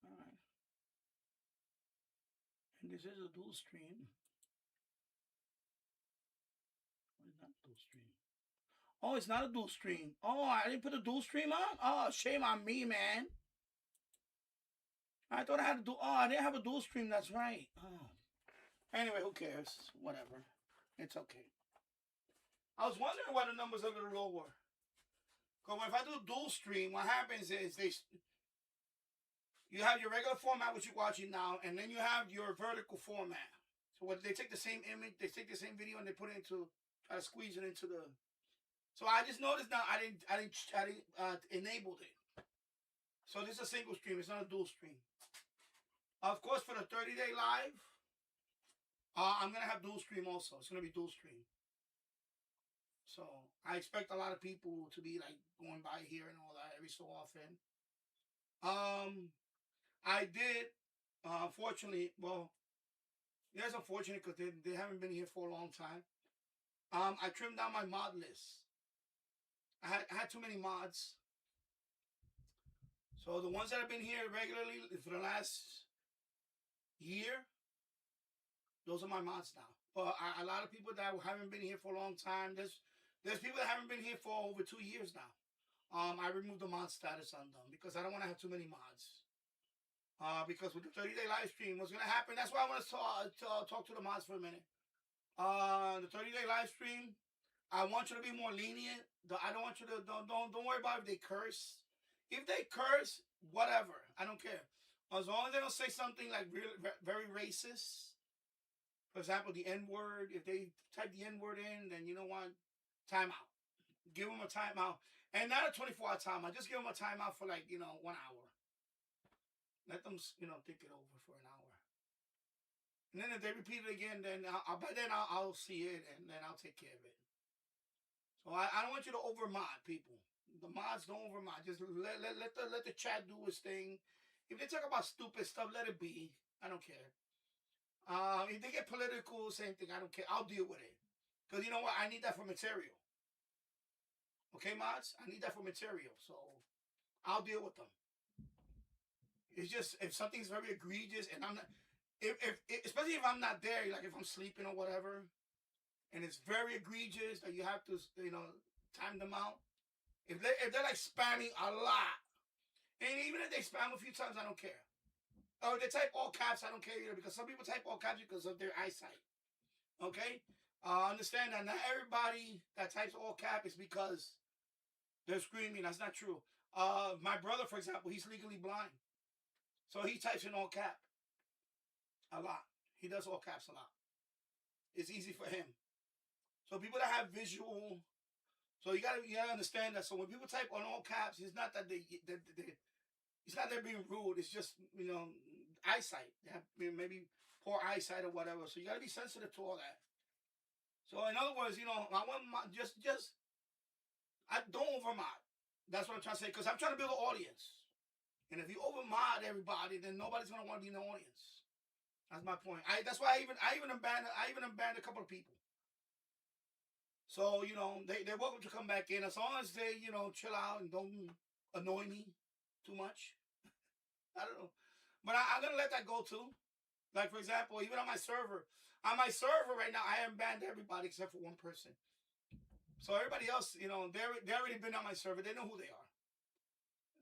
All right. And this is a dual stream. What is not dual stream? Oh, it's not a dual stream. Oh, I didn't put a dual stream on? Oh, shame on me, man. I thought I had to do. Oh, I didn't have a dual stream. That's right. Oh. Anyway, who cares? Whatever. It's okay. I was wondering why the numbers are a little lower. Because if I do dual stream, what happens is you have your regular format, which you're watching now, and then you have your vertical format. So what they take the same image, they take the same video, and they put it into, try to squeeze it into the. So I just noticed now I didn't enabled it. So this is a single stream. It's not a dual stream. Of course, for the 30-day live, I'm gonna have dual stream also. It's gonna be dual stream. So I expect a lot of people to be like going by here and all that every so often. I did, unfortunately, well, yeah, it's unfortunate because they haven't been here for a long time. I trimmed down my mod list. I had too many mods. So the ones that have been here regularly for the last year, those are my mods now. But a lot of people that haven't been here for a long time, there's people that haven't been here for over 2 years now. I removed the mod status on them because I don't want to have too many mods. Because with the 30-day live stream, what's going to happen, that's why I want to talk to the mods for a minute. The 30-day live stream, I want you to be more lenient. I don't want you to, don't worry about if they curse. If they curse, whatever. I don't care. As long as they don't say something like very racist. For example, the N-word. If they type the N-word in, then you know what? Timeout. Give them a timeout. And not a 24-hour timeout. Just give them a timeout for 1 hour. Let them, think it over for an hour. And then if they repeat it again, then by then I'll see it and then I'll take care of it. So I don't want you to over-mod people. The mods don't over-mod. Just let the chat do its thing. If they talk about stupid stuff, let it be. I don't care. If they get political, same thing. I don't care. I'll deal with it. Because you know what? I need that for material. Okay, mods? I need that for material. So I'll deal with them. It's just if something's very egregious and I'm not, especially if I'm not there, like if I'm sleeping or whatever, and it's very egregious that you have to, time them out. If they're like spamming a lot, and even if they spam a few times, I don't care. Or they type all caps, I don't care either, because some people type all caps because of their eyesight. Okay? Understand that not everybody that types all cap is because they're screaming. That's not true. My brother, for example, he's legally blind. So he types in all cap a lot. He does all caps a lot. It's easy for him. So people that have visual, so you gotta understand that. So when people type on all caps, it's not that it's not they're being rude. It's just eyesight. They have maybe poor eyesight or whatever. So you gotta be sensitive to all that. So in other words, I want I don't overmod. That's what I'm trying to say because I'm trying to build an audience. And if you overmod everybody, then nobody's gonna want to be in the audience. That's my point. That's why I even unbanned a couple of people. So they're welcome to come back in as long as they chill out and don't annoy me too much. I don't know, but I'm gonna let that go too. Like, for example, even on my server right now, I am banned everybody except for one person. So everybody else, you know, they already been on my server. They know who they are.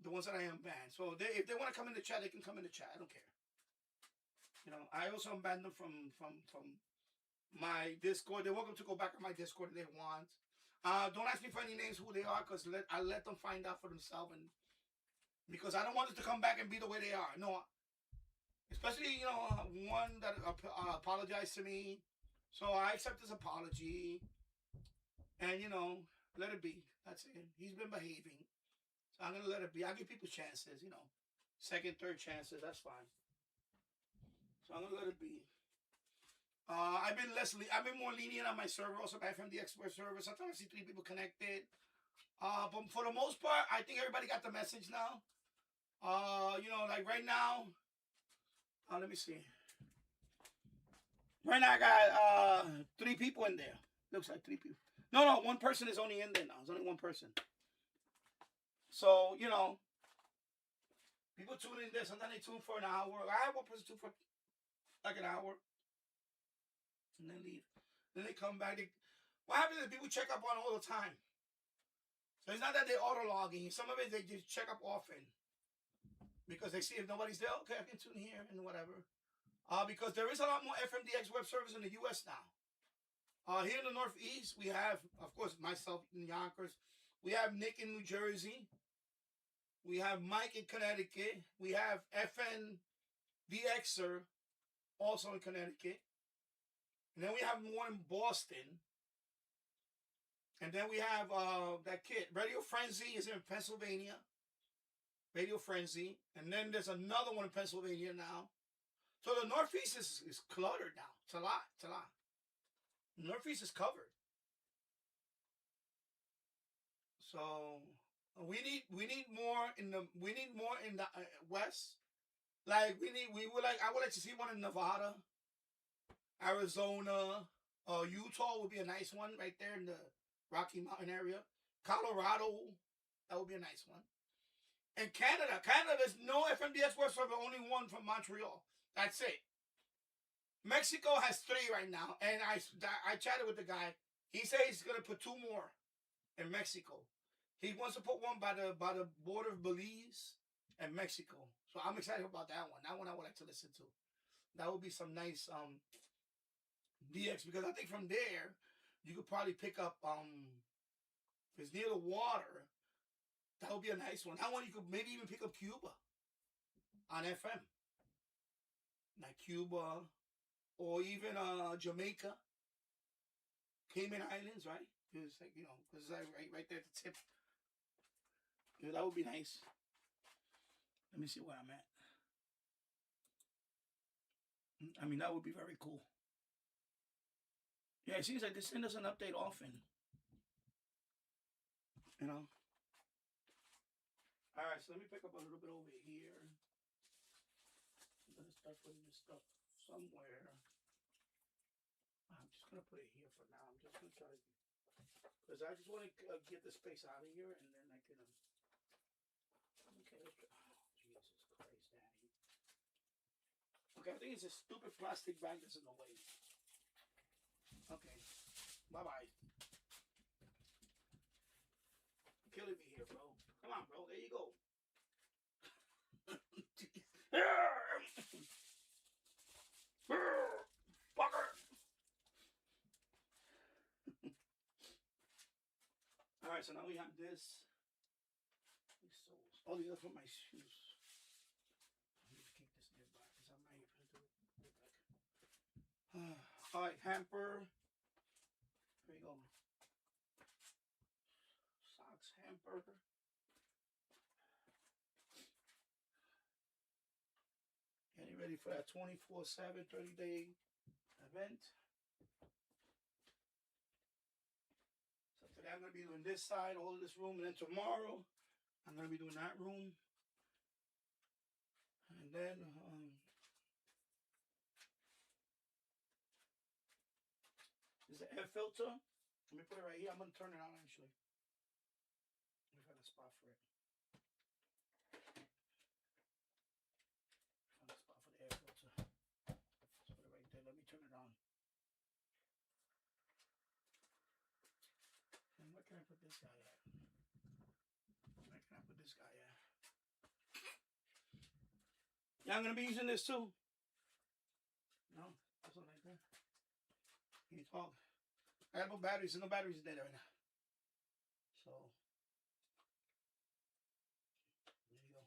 The ones that I am banned. So if they want to come in the chat, they can come in the chat. I don't care. You know, I also unbanned them from my Discord. They're welcome to go back on my Discord if they want. Don't ask me for any names who they are, because I let them find out for themselves, and because I don't want them to come back and be the way they are. No, especially, you know, one that apologized to me. So I accept his apology, and, you know, let it be. That's it. He's been behaving. So I'm going to let it be. I give people chances, you know, second, third chances. That's fine. So I'm going to let it be. I've been more lenient on my server, also by FMD Expert server. Sometimes I see 3 people connected. But for the most part, I think everybody got the message now. You know, like right now, let me see. Right now I got 3 people in there. Looks like 3 people. No, 1 person is only in there now. It's only 1 person. So, you know, people tune in there. Sometimes they tune for an hour. I have 1 person tune for like an hour. And then leave. Then they come back. What happens is people check up on all the time. So it's not that they're auto-logging. Some of it, they just check up often. Because they see if nobody's there, okay, I can tune here and whatever. Because there is a lot more FMDX web servers in the U.S. now. Here in the Northeast, we have, of course, myself in Yonkers. We have Nick in New Jersey. We have Mike in Connecticut. We have FNDXer also in Connecticut. And then we have one in Boston. And then we have that kid. Radio Frenzy is in Pennsylvania. Radio Frenzy. And then there's another one in Pennsylvania now. So the Northeast is cluttered now. It's a lot. It's a lot. The Northeast is covered. So we need more in the West. Like I would like to see one in Nevada, Arizona, Utah would be a nice one right there in the Rocky Mountain area. Colorado, that would be a nice one. And Canada, there's no FMDX web server, only one from Montreal. That's it. Mexico has 3 right now, and I chatted with the guy. He said he's gonna put 2 more in Mexico. He wants to put one by the border of Belize and Mexico. So I'm excited about that one. That one I would like to listen to. That would be some nice DX, because I think from there you could probably pick up if it's near the water, that would be a nice one. That one you could maybe even pick up Cuba on FM. Like Cuba or even Jamaica, Cayman Islands, right? It's like, you know, because it's like right there at the tip. Yeah, that would be nice. Let me see where I'm at. I mean, that would be very cool. Yeah, it seems like this thing doesn't update often. You know? All right, so let me pick up a little bit over here. I'm going to start putting this stuff somewhere. I'm just going to put it here for now. I'm just going to try to, because I just want to get the space out of here, and then I can, okay, let's try. Oh, Jesus Christ, Daddy. Okay, I think it's a stupid plastic bag that's in the way. Okay, bye-bye. You're killing me here, bro. Come on, bro, there you go. Fucker. All right, so now we have this. These soles. Oh, these are for my shoes. I need to keep this nearby because I might even do it back. All right, hamper. There you go. Socks, hamper. Getting ready for that 24/7, 30-day event. So today I'm going to be doing this side, all of this room, and then tomorrow I'm going to be doing that room. And then, there's an air filter. Let me put it right here. I'm going to turn it on, actually. Let me find a spot for it. Find a spot for the air filter. this guy at? Where can I put this guy at? Yeah, I'm gonna be using this too. No, that's not like that. Can you talk? I got no batteries. No batteries dead right now. So there you go.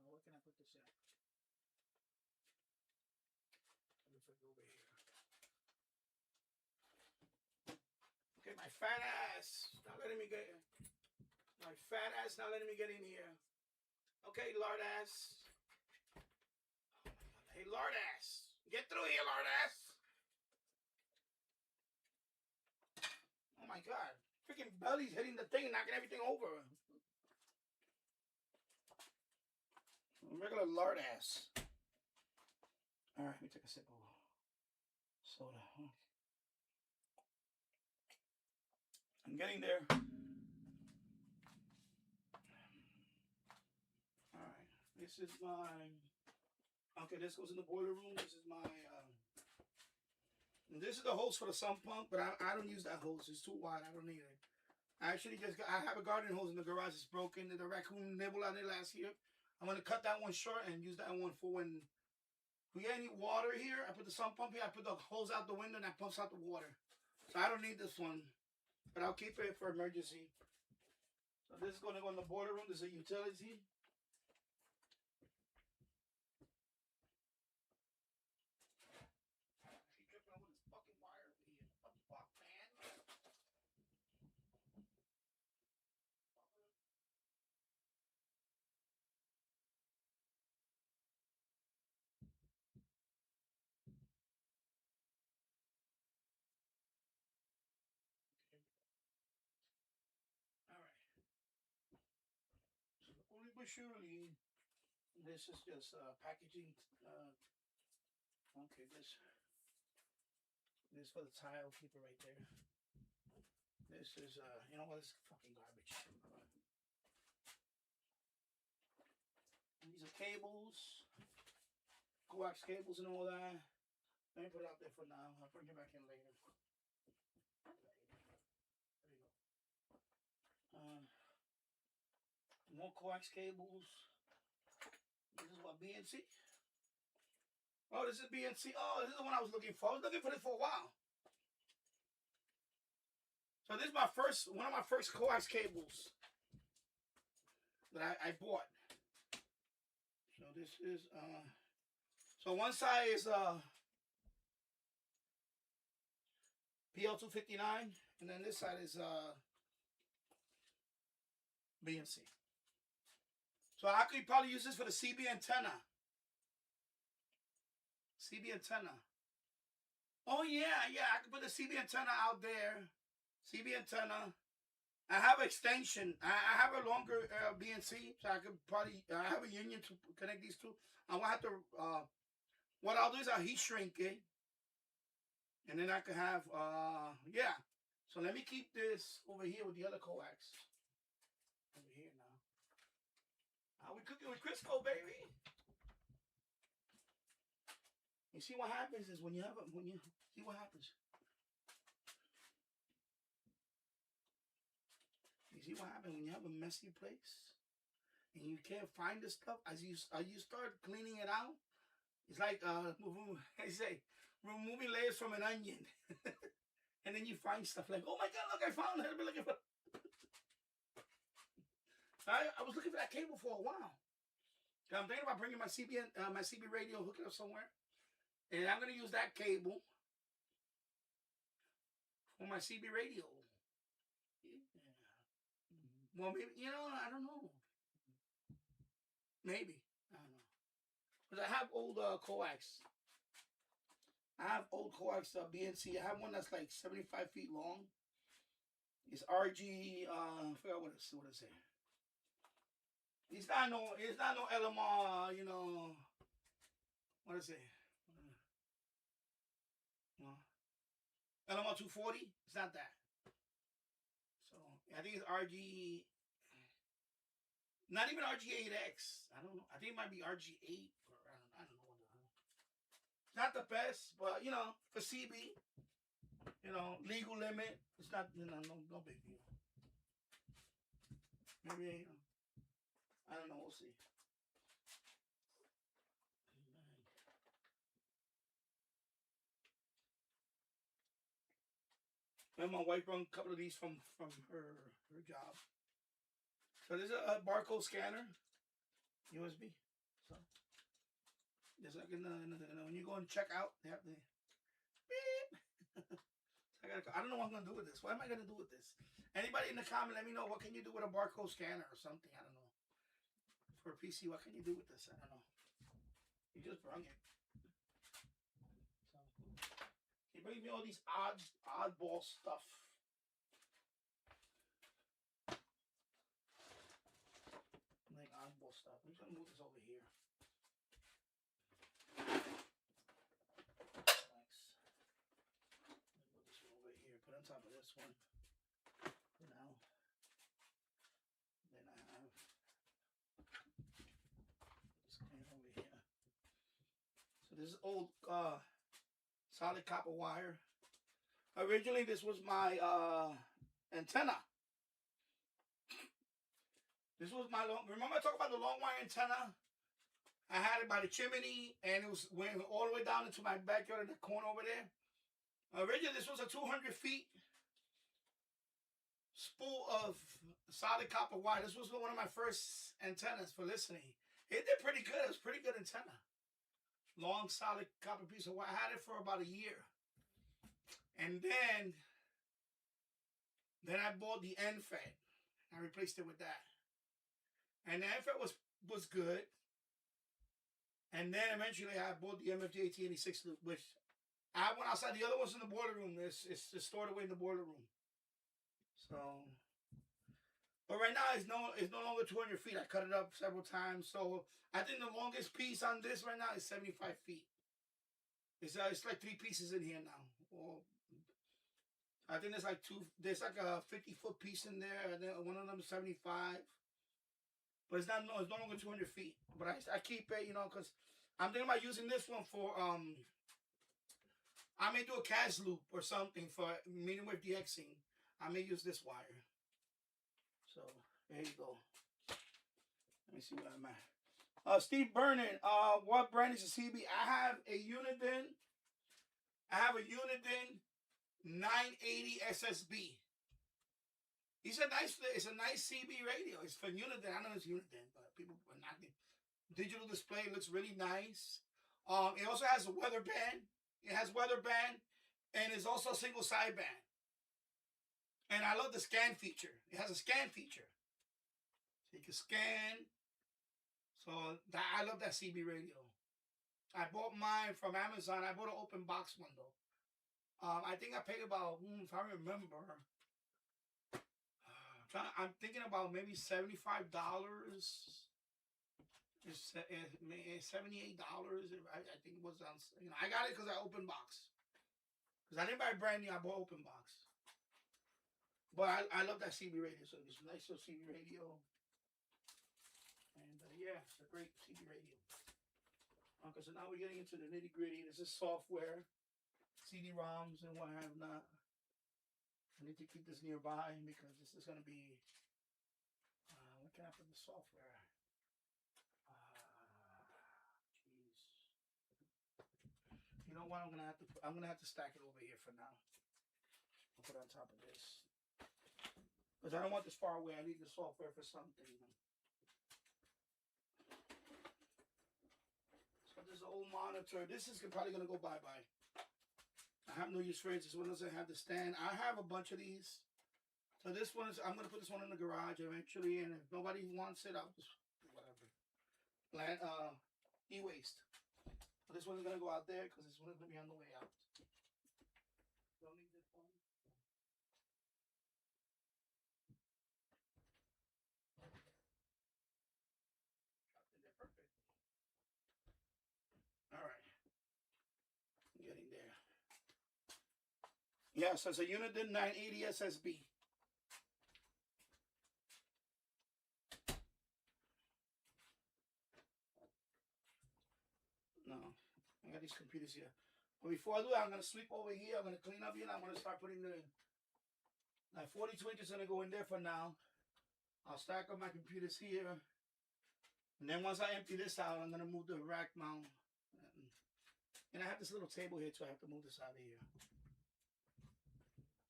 Now, where can I put this at? Let me put it over here. Okay, my fat ass not letting me get. My fat ass not letting me get in here. Okay, lard ass. Oh my God. Hey, lard ass, get through here, lard ass. Oh my God, freaking belly's hitting the thing, knocking everything over. Regular lard ass. All right, let me take a sip of soda. Huh? I'm getting there. All right, this is my. Okay, this goes in the boiler room. This is my. This is the hose for the sump pump, but I don't use that hose. It's too wide. I don't need it. I actually I have a garden hose in the garage. It's broken. The raccoon nibbled on it last year. I'm gonna cut that one short and use that one for when we get any water here. I put the sump pump here. I put the hose out the window and that pumps out the water. So I don't need this one, but I'll keep it for emergency. So this is gonna go in the boiler room. This is a utility. All right. So only but surely, this is just packaging. Okay, this for the tile. Keep it right there. This is you know what? This is fucking garbage. These are cables, coax cables, and all that. Let me put it out there for now. I'll bring it back in later. There you go. More coax cables. This is what, BNC? Oh, this is BNC. Oh, this is the one I was looking for. I was looking for this for a while. So this is my one of my first coax cables that I bought. So this is so one side is PL259, and then this side is BNC. So I could probably use this for the CB antenna. CB antenna. Oh yeah, I could put the CB antenna out there. CB antenna. I have an extension. I have a longer BNC, so I could probably. I have a union to connect these two. I will have to. What I'll do is I'll heat shrink it, and then I could have. Yeah. So let me keep this over here with the other coax. Over here now. We cooking with Crisco, baby. You see what happens is when you see what happens. You see what happens when you have a messy place and you can't find the stuff. As you start cleaning it out, it's like removing layers from an onion. And then you find stuff like, oh my God, look, I found it. I've been looking for. I was looking for that cable for a while. I'm thinking about bringing my CB radio, hook it up somewhere, and I'm gonna use that cable for my CB radio. Yeah. Well, maybe I don't know. Maybe I don't know, because I have old coax. I have old coax BNC. I have one that's like 75 feet long. It's RG. I forgot what it's saying. It's not no LMR, what is it? LMR 240? It's not that. So I think it's RG, not even RG8X. I don't know. I think it might be RG8 or I don't know what the hell. It's not the best, but for CB. You know, legal limit. It's not, you know, no big deal. Maybe, you know, I don't know. We'll see. And my wife brought a couple of these from her job. So there's a barcode scanner, USB. So just like when you go and check out, they have the beep. I don't know what I'm gonna do with this. What am I gonna do with this? Anybody in the comment, let me know what can you do with a barcode scanner or something. I don't know. For a PC, what can you do with this? I don't know. You just brung it. So, he brings me all these oddball stuff. Like oddball stuff. I'm just gonna move this over here. Thanks. Move this one over here. Put on top of this one. For now. Then I have this thing over here. So this is old solid copper wire. Originally, this was my antenna. This was my remember I talked about the long wire antenna? I had it by the chimney, and it went all the way down into my backyard in the corner over there. Originally, this was a 200 feet spool of solid copper wire. This was one of my first antennas for listening. It did pretty good. It was a pretty good antenna. Long, solid copper piece of wire. I had it for about a year. And then I bought the NFET. I replaced it with that. And the NFET was good. And then eventually I bought the MFG 1886 loop, which I went outside. The other one's in the boiler room. It's stored away in the boiler room. So, but right now it's no longer 200 feet. I cut it up several times. So I think the longest piece on this right now is 75 feet. It's like 3 pieces in here now. Well, I think there's like a 50-foot piece in there, and then one of them is 75. But it's no longer 200 feet. But I keep it, you know, because I'm thinking about using this one for I may do a CAS loop or something for medium wave DXing. I may use this wire. So there you go. Let me see where I'm at. Steve Vernon, what brand is the CB? I have a Uniden. 980 SSB. It's a nice CB radio. It's for Uniden. I know it's Uniden, but people are not. Digital display looks really nice. It also has a weather band. It has weather band, and it's also a single sideband. And I love the scan feature. It has a scan feature, so you can scan. So I love that CB radio. I bought mine from Amazon. I bought an open box one though. I think I paid about, if I remember, I'm thinking about maybe $75. It's $78. I think it was on. You know, I got it because I open box. Because I didn't buy brand new. I bought open box. But I love that CB radio. So it's a nice little CB radio. And yeah, it's a great CB radio. Okay, so now we're getting into the nitty gritty. This is software, CD-ROMs, and what have not. I need to keep this nearby because this is going to be. What can I put in the software? Jeez. You know what? I'm gonna have to stack it over here for now. I'll put it on top of this because I don't want this far away. I need the software for something. So this is an old monitor. This is probably gonna go bye-bye. I have no use for it. This one doesn't have the stand. I have a bunch of these. So this one is, I'm gonna put this one in the garage eventually, and if nobody wants it, I'll just whatever. E-waste. So this one is gonna go out there because this one is gonna be on the way out. Don't need this one. Perfect. All right. I'm getting there. Yeah, so it's a Uniden 980 SSB. No, I got these computers here. But before I do that, I'm gonna sweep over here. I'm gonna clean up here. And I'm gonna start putting the like 42 inches gonna go in there for now. I'll stack up my computers here, and then once I empty this out, I'm gonna move the rack mount. And I have this little table here too. I have to move this out of here.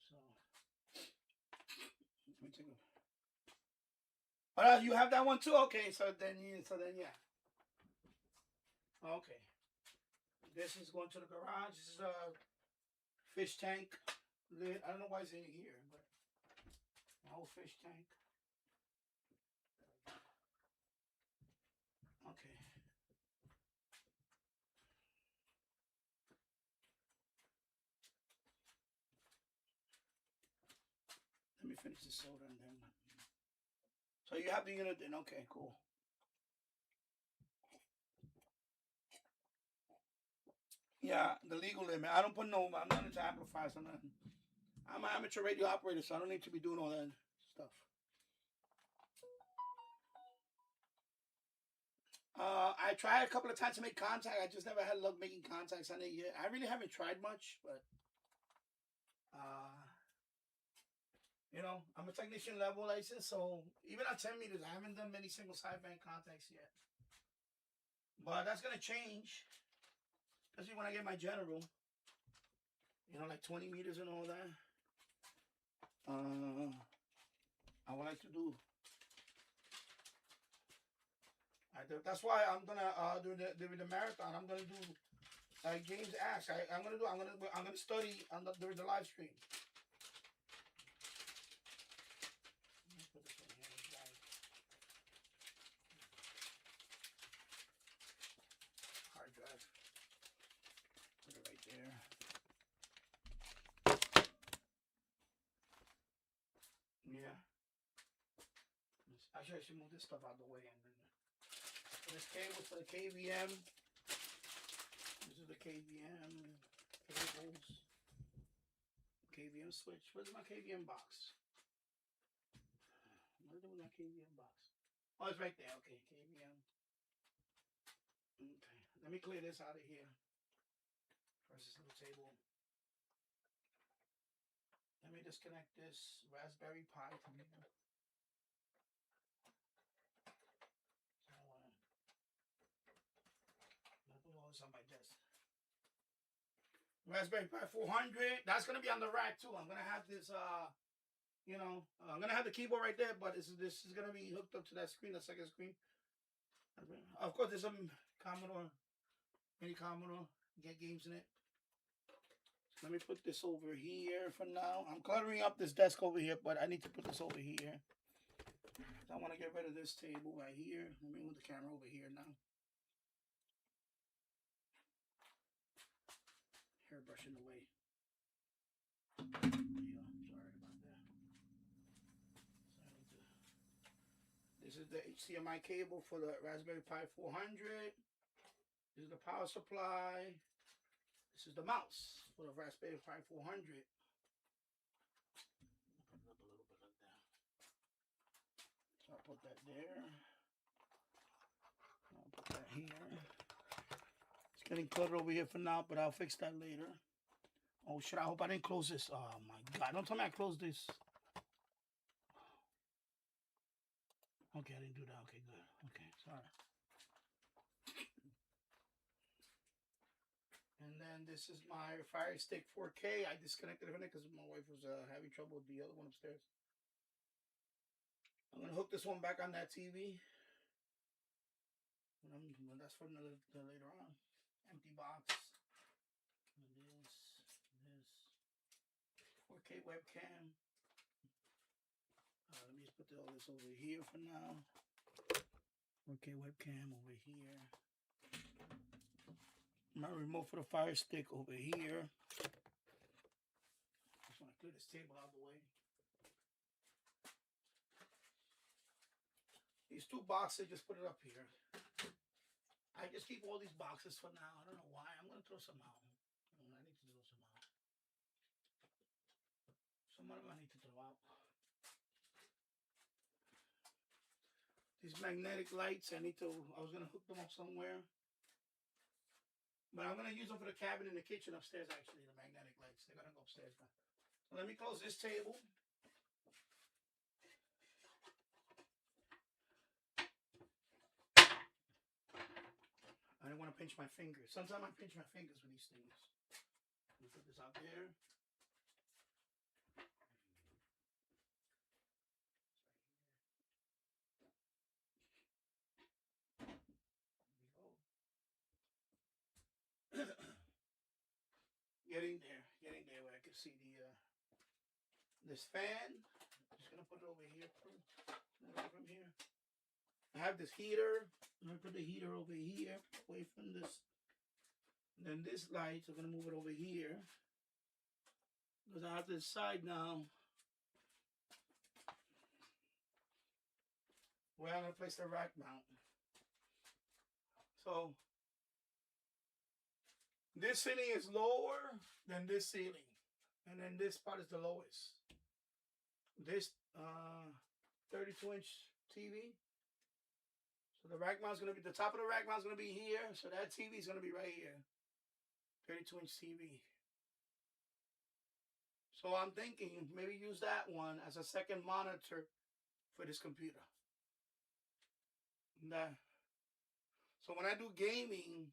So let me take a. Oh, you have that one too. Okay, so then yeah. Okay. This is going to the garage. This is a fish tank lid. I don't know why it's in here, but my whole fish tank. Okay. Let me finish this soda and then. So you have the unit then. Okay, cool. Yeah, the legal limit. I don't put no. I'm not into amplifiers or nothing. I'm an amateur radio operator, so I don't need to be doing all that stuff. I tried a couple of times to make contact. I just never had luck making contacts on it yet. I really haven't tried much, but you know, I'm a technician level license, so even at 10 meters, I haven't done many single sideband contacts yet. But that's gonna change, especially when I get my general. You know, like 20 meters and all that. I would like to do. That's why I'm gonna do the marathon. I'm gonna do like James asked. I'm gonna study on during the live stream. Put this in here, guys. Hard drive. Put it right there. Yeah. Actually, I should move this stuff out of the way and then. This cable for the KVM. This is the KVM cables. KVM switch. Where's my KVM box? What is it with my KVM box? Oh, it's right there. Okay, KVM. Okay, let me clear this out of here. First, this little table. Let me disconnect this Raspberry Pi from here. Nothing on my desk. Raspberry Pi 400. That's gonna be on the rack too. I'm gonna have this. You know, I'm gonna have the keyboard right there, but this is gonna be hooked up to that screen, the second screen. Of course, there's some Commodore, mini Commodore, get games in it. Let me put this over here for now. I'm cluttering up this desk over here, but I need to put this over here. I want to get rid of this table right here. Let me move the camera over here now. Hair brushing away. Yeah, sorry about that. This is the HDMI cable for the Raspberry Pi 400. This is the power supply. This is the mouse for the Raspberry Pi 400. Put it up a little bit like that. So I'll put that there. I'll put that here. It's getting cluttered over here for now, but I'll fix that later. Oh shit, I hope I didn't close this. Oh my god, don't tell me I closed this. Okay, I didn't do that. Okay, good. Okay, sorry. And then this is my Fire Stick 4K. I disconnected it from it because my wife was having trouble with the other one upstairs. I'm gonna hook this one back on that TV. And that's for another later on. Empty box. And this 4K webcam. Let me just put all this over here for now. 4K webcam over here. My remote for the Fire Stick over here. Just want to clear this table out of the way. These two boxes, just put it up here. I just keep all these boxes for now. I don't know why. I'm going to throw some out. I need to throw some out. Some of them I need to throw out. These magnetic lights, I was going to hook them up somewhere. But I'm gonna use them for the cabin in the kitchen upstairs. Actually, the magnetic lights. They're gonna go upstairs now. So let me close this table. I don't want to pinch my fingers. Sometimes I pinch my fingers with these things. Let me put this out there. Getting there where I can see the this fan. I'm just gonna put it over here from here. I have this heater. I'm gonna put the heater over here, away from this. And then this light, so I'm gonna move it over here. Because I have this side now where I'm gonna place the rack mount. So this ceiling is lower than this ceiling. And then this part is the lowest. This 32-inch TV. So the rack mount is going to be, the top of the rack mount is going to be here. So that TV is going to be right here. 32-inch TV. So I'm thinking maybe use that one as a second monitor for this computer. So when I do gaming,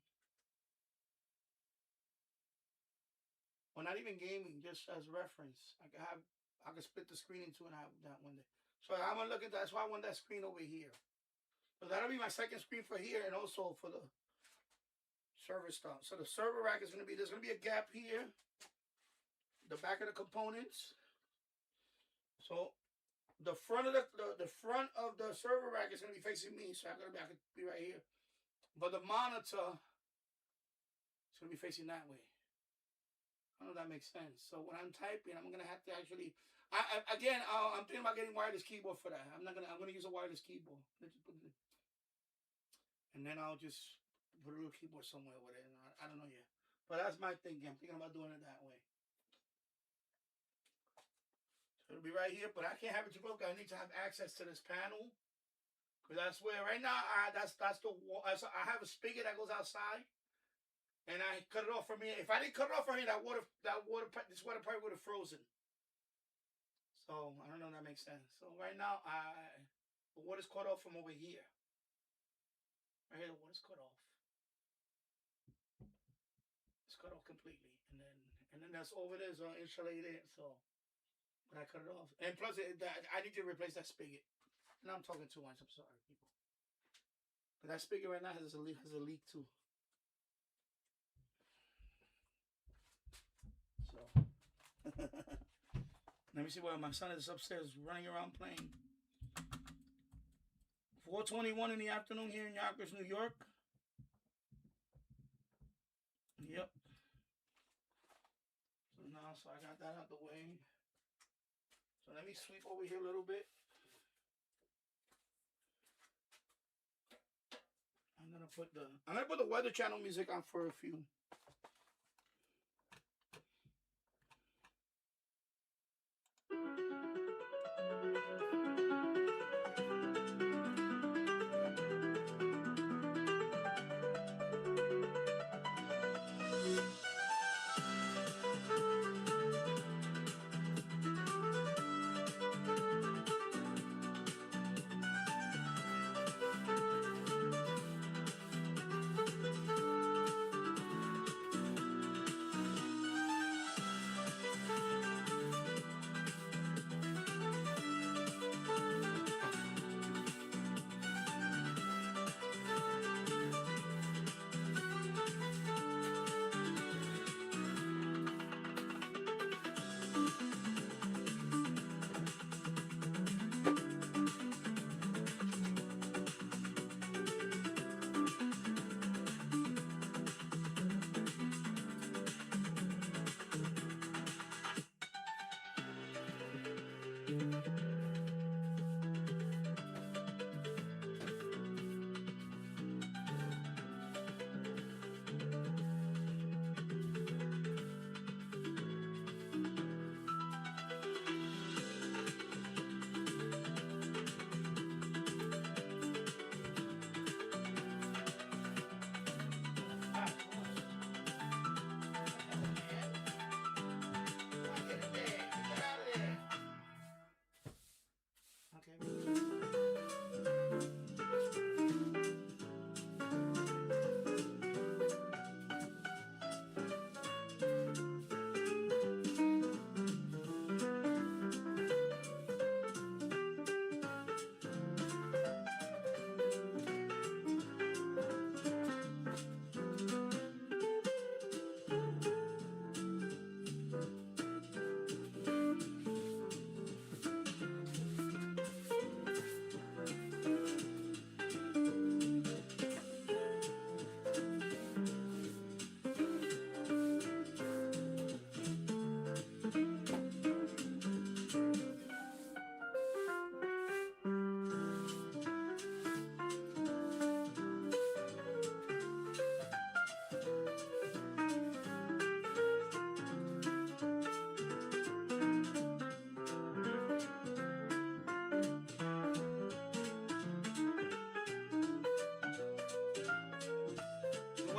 or not even gaming, just as reference, I can split the screen in two and have that one there. So I'm gonna look at that. That's why I want that screen over here. So that'll be my second screen for here and also for the server stuff. So the server rack is gonna be, there's gonna be a gap here, the back of the components. So the front of the front of the server rack is gonna be facing me, so I could be right here. But the monitor is gonna be facing that way. I don't know if that makes sense. So when I'm typing, I'm gonna have to actually. I'm thinking about getting wireless keyboard for that. I'm gonna use a wireless keyboard. And then I'll just put a little keyboard somewhere with it. I don't know yet. But that's my thinking. I'm thinking about doing it that way. So it'll be right here, but I can't have it too broken. I need to have access to this panel. Because that's where right now that's the wall. I have a spigot that goes outside. And I cut it off from here. If I didn't cut it off from here, this water pipe would have frozen. So I don't know if that makes sense. So right now, the water's cut off from over here. Right here, the water's cut off. It's cut off completely, and then that's over there, so insulated. So, but I cut it off, and plus, I need to replace that spigot. And I'm talking too much. I'm sorry, people. But that spigot right now has a leak too. So let me see where my son is upstairs running around playing. 4:21 in the afternoon here in Yonkers, New York. Yep. So I got that out the way. So let me sweep over here a little bit. I'm gonna put the Weather Channel music on for a few.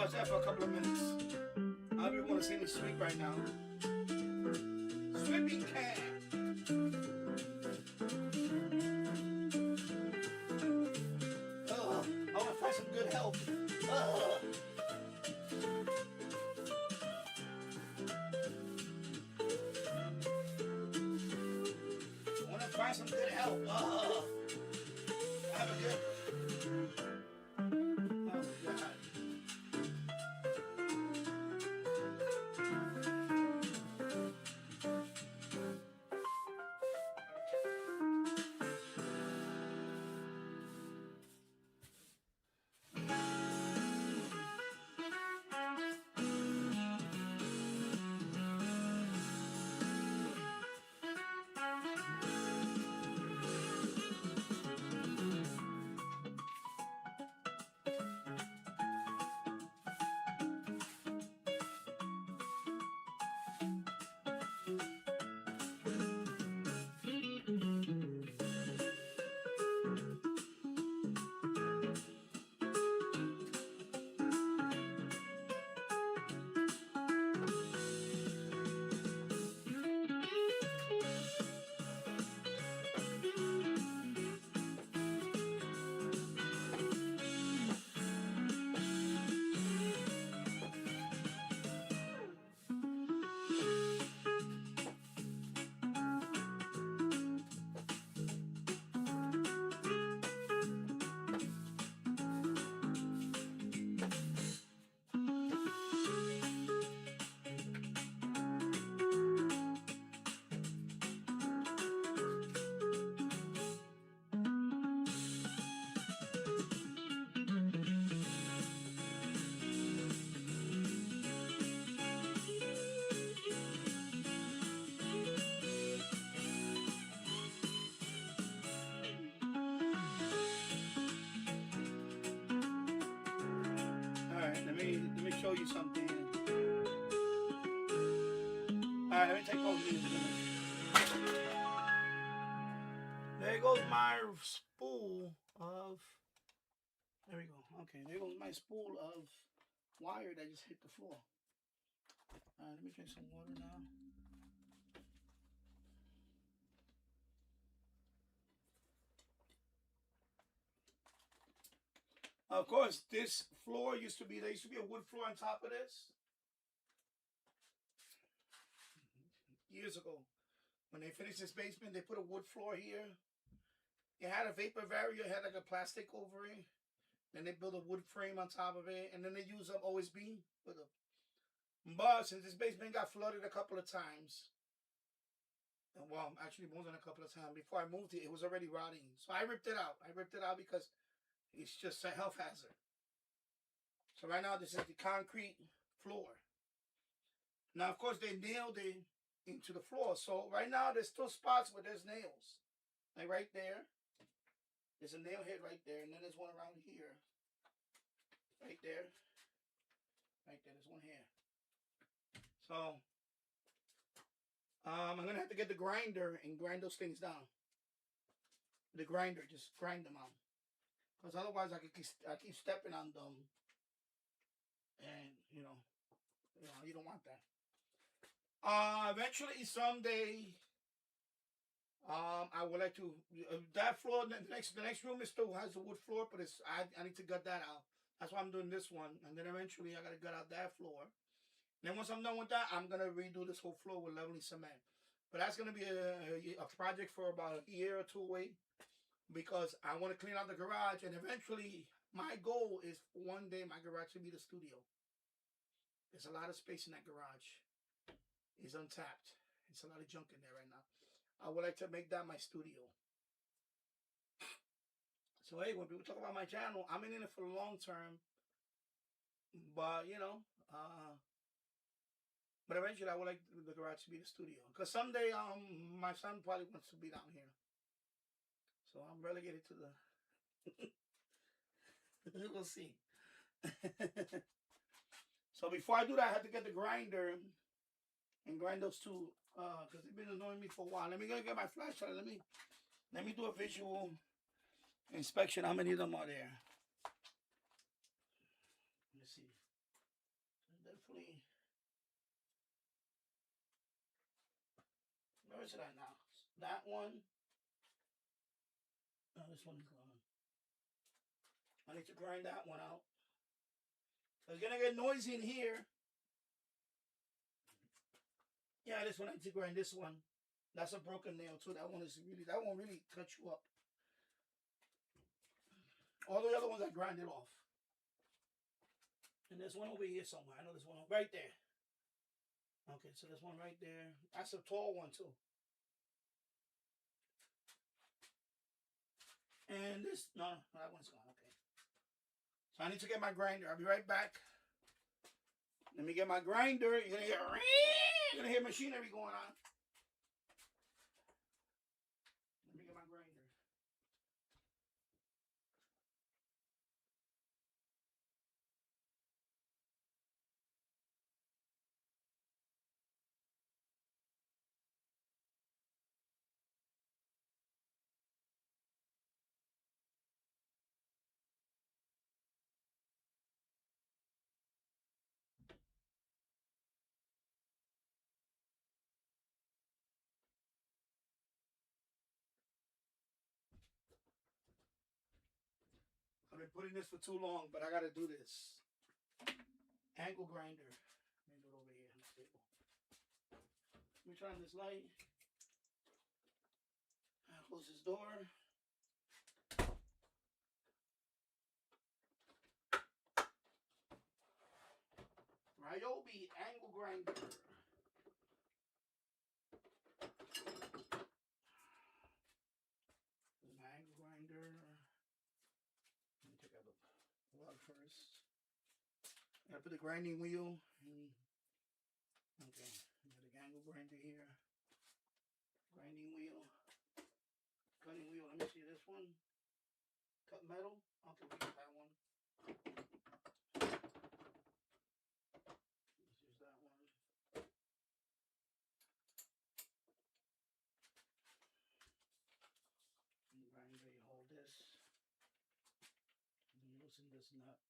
watch that for a couple of minutes. I don't even want to see me sweep right now. Sweeping can. I want to find some good help. I want to find some good help. Have a good. Oh, God. Let me show you something. Alright, let me take those music. There goes my spool of. There we go. Okay, there goes my spool of wire that just hit the floor. Alright, let me drink some water now. Of course, this floor used to be, there used to be a wood floor on top of this. Years ago. When they finished this basement, they put a wood floor here. It had a vapor barrier, it had like a plastic over it. Then they built a wood frame on top of it. And then they used up OSB with a. But since this basement got flooded a couple of times, well, actually more than a couple of times, before I moved here, it was already rotting. So I ripped it out. I ripped it out because it's just a health hazard. So right now, this is the concrete floor. Now, of course, they nailed it into the floor. So right now, there's still spots where there's nails. Like right there. There's a nail head right there. And then there's one around here. Right there. Right there. There's one here. So, I'm going to have to get the grinder and grind those things down. The grinder, just grind them out. Because otherwise I keep stepping on them. And, you don't want that. Eventually, someday, I would like to, that floor, the next room is still has a wood floor, but I need to gut that out. That's why I'm doing this one. And then eventually I got to gut out that floor. And then once I'm done with that, I'm going to redo this whole floor with leveling cement. But that's going to be a project for about a year or two away. Because I want to clean out the garage, and eventually my goal is one day my garage to be the studio. There's a lot of space in that garage. It's untapped. It's a lot of junk in there right now. I would like to make that my studio. So hey, when people talk about my channel, I'm in it for the long term. But but eventually I would like the garage to be the studio. Because someday my son probably wants to be down here. So I'm relegated to the. We'll see. So before I do that, I have to get the grinder and grind those two because they've been annoying me for a while. Let me go get my flashlight. Let me do a visual inspection. How many of them are there? Let's see. definitely. Where is it at now? That one. Oh, this one's gone. I need to grind that one out. It's gonna get noisy in here. Yeah, this one I need to grind this one. That's a broken nail too. That one really cut you up. All the other ones I grinded off. And there's one over here somewhere. I know there's one right there. Okay, so there's one right there. That's a tall one too. And this, no, that one's gone. Okay. So I need to get my grinder. I'll be right back. Let me get my grinder. You're gonna hear machinery going on. Let me get my grinder. I've been putting this for too long, but I gotta do this. Angle grinder. Let me do it over here on the table. Let me turn on this light. I'll close this door. Ryobi angle grinder. My angle grinder. Let me take out the plug first. I put the grinding wheel. Okay, I got the angle grinder here. Grinding wheel. Cutting wheel. Let me see this one. Cut metal. Okay, we got that one. Let's use that one. Grinder, you hold this. And you loosen this nut.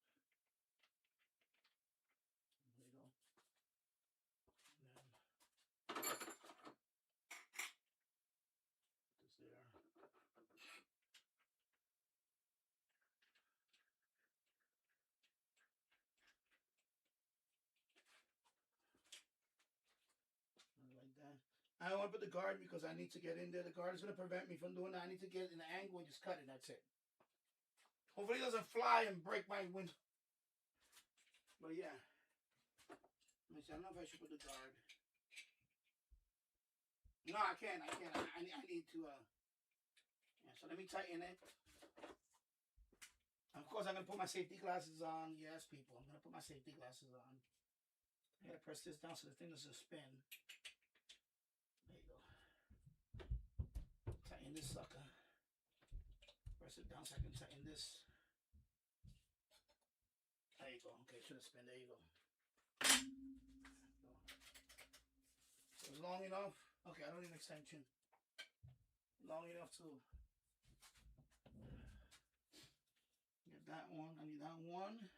There you go. And then put this there. Like that. I don't want to put the guard because I need to get in there. The guard is going to prevent me from doing that. I need to get in the angle and just cut it. That's it. Hopefully it doesn't fly and break my window. But yeah. Let me see. I don't know if I should put the guard. No, I can't. I need to. Yeah, so let me tighten it. Of course, I'm going to put my safety glasses on. Yes, people. I'm going to put my safety glasses on. I got to press this down so the thing doesn't spin. There you go. Tighten this sucker. Press it down so I can tighten this. There you go. Okay, should have spin. There you go. So it's long enough. Okay, I don't need an extension. Long enough to get that one. I need that one.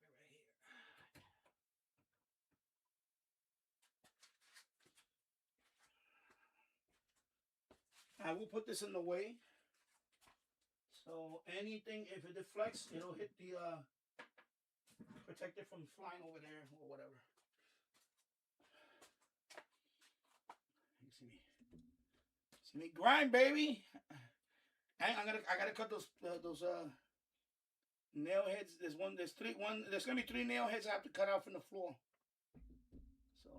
Right here. I will put this in the way. So anything, if it deflects, it'll hit the protect it from flying over there or whatever. You see me grind, baby. I gotta cut those nail heads. There's gonna be 3 nail heads I have to cut out from the floor. So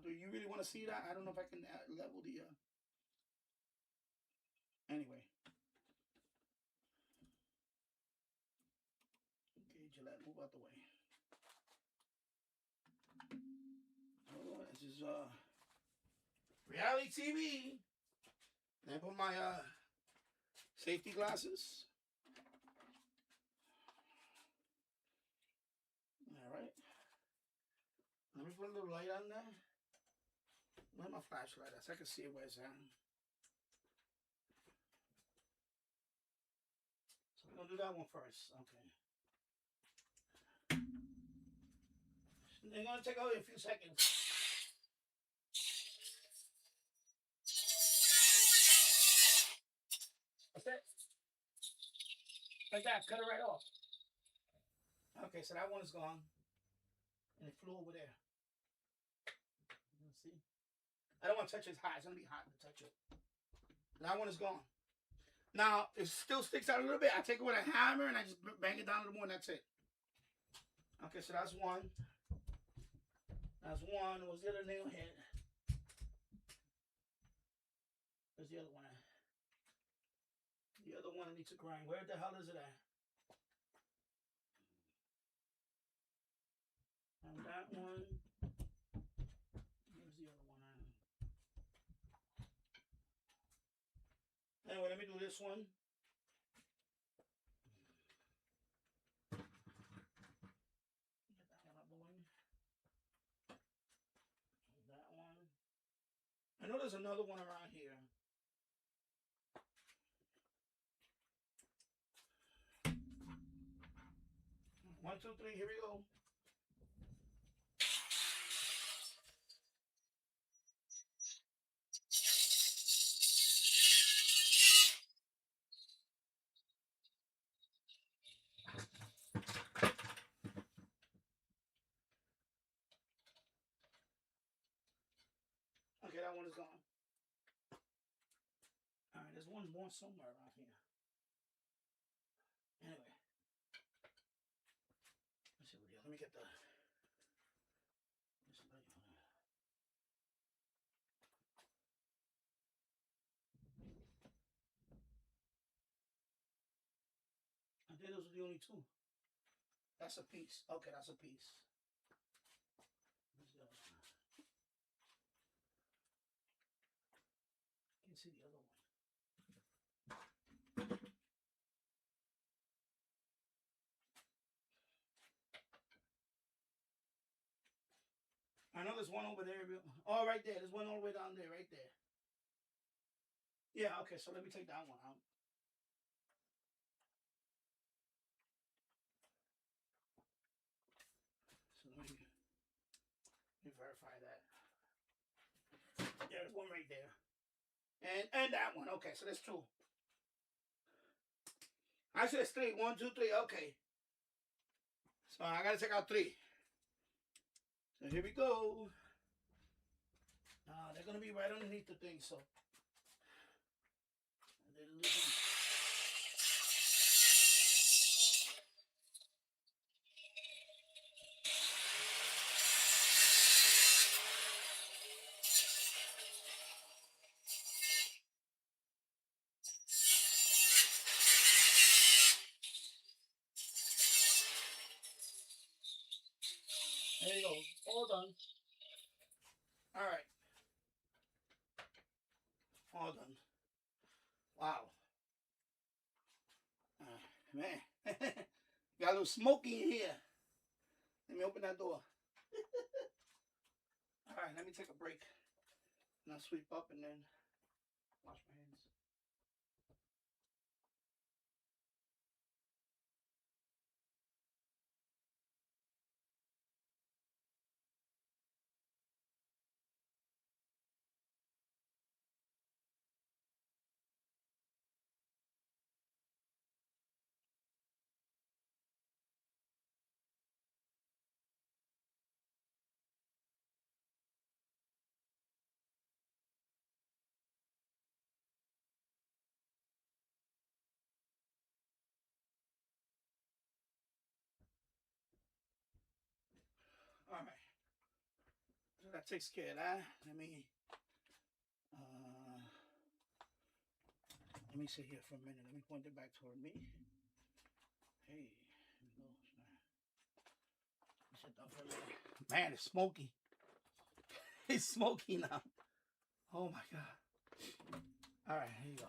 do you really want to see that? I don't know if I can level the anyway. Okay, Gillette, move out the way. Oh, this is reality TV. And I put my safety glasses. All right. Let me put a little light on there. Where's my flashlight so I can see where it's at. So we're gonna do that one first. Okay. They're gonna take only a few seconds. That's it. Like that, cut it right off. Okay, so that one is gone. And it flew over there. Let's see. I don't want to touch it hot. It's going to be hot to touch it. That one is gone. Now, it still sticks out a little bit. I take it with a hammer and I just bang it down a little more and that's it. Okay, so that's one. That's one. What's the other nail head? Where's the other one at? The other one needs to grind. Where the hell is it at? And that one. Where's the other one at? Anyway, let me do this one. Get that one up the way. That one. I know there's another one around here. One, two, three, here we go. Okay, that one is gone. All right, there's one more somewhere around here. Anyway. Let's see what else. Let me get the. I think those are the only two. That's a piece. Okay, that's a piece. Where's the other one? Can't see the other one. I know there's one over there. Oh, right there. There's one all the way down there, right there. Yeah, okay, so let me take that one out. So let me verify that. Yeah, there's one right there. And that one. Okay, so there's two. I said it's three. 1, 2, 3. Okay. So I gotta take out 3. So here we go. They're gonna be right underneath the thing, so. There you go. All done. All right. All done. Wow. Man. Got a little smoky in here. Let me open that door. All right, let me take a break. And I'll sweep up and then wash my hands. All right. So that takes care of that. Let me sit here for a minute. Let me point it back toward me. Hey, here we go. Sit down for a minute. Man, it's smoky. It's smoky now. Oh my God. All right, here you go.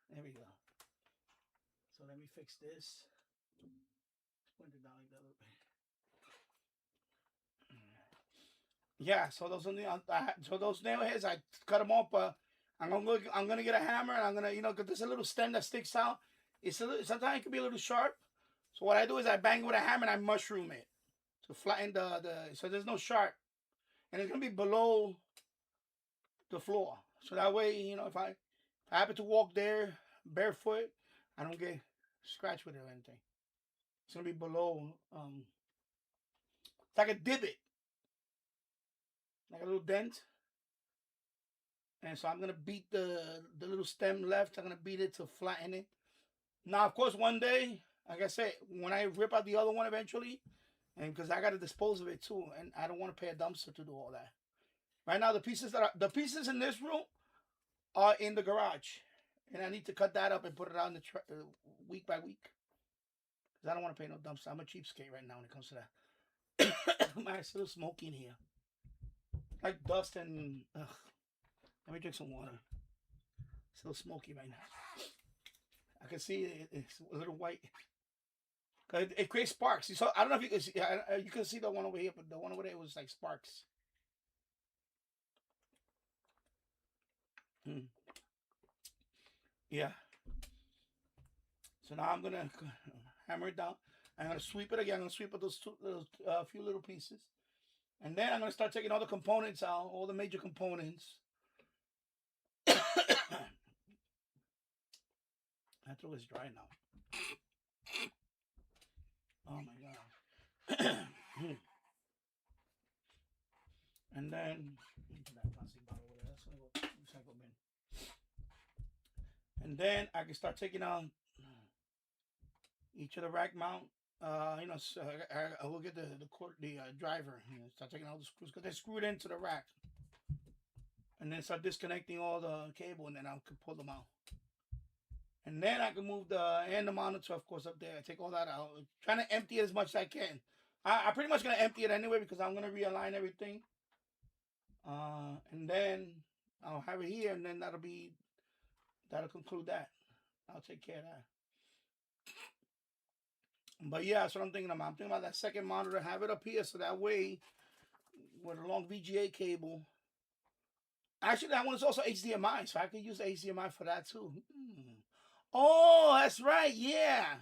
There we go. So let me fix this. Point it down like that a little bit. Yeah, so those are those nail heads. I cut them off. I'm gonna get a hammer and I'm gonna, because there's a little stem that sticks out. Sometimes it can be a little sharp, So what I do is I bang with a hammer and I mushroom it to flatten so there's no sharp. And it's gonna be below the floor. So that way, you know, if I happen to walk there barefoot, I don't get scratched with it or anything. It's gonna be below. It's like a divot, like a little dent. And so I'm gonna beat the little stem left. I'm gonna beat it to flatten it. Now, of course, one day, like I said, when I rip out the other one eventually, and because I gotta dispose of it too, and I don't want to pay a dumpster to do all that. Right now, the pieces in this room are in the garage, and I need to cut that up and put it out in the week by week. Because I don't want to pay no dumpster. I'm a cheapskate right now when it comes to that. Man, it's still smoky in here. Like dust and... Ugh. Let me drink some water. It's still smoky right now. I can see it's a little white. Cause it creates sparks. So I don't know if you can see. You can see the one over here, but the one over there was like sparks. Yeah. So now I'm gonna hammer it down. I'm gonna sweep it again. I'm gonna sweep up those few little pieces, and then I'm gonna start taking all the components out, all the major components. That throat is dry now. Oh my god. And then and then I can start taking out each of the rack mount. You know, so I will get the driver. You know, start taking all the screws because they're screwed into the rack, and then start disconnecting all the cable, and then I can pull them out. And then I can move the monitor, of course, up there. I take all that out, trying to empty it as much as I can. I'm pretty much gonna empty it anyway because I'm gonna realign everything. And then I'll have it here, and then that'll conclude that. I'll take care of that. But yeah, that's what I'm thinking about. I'm thinking about that second monitor, have it up here so that way with a long VGA cable. Actually, that one is also HDMI, so I could use HDMI for that too. Oh, that's right. Yeah.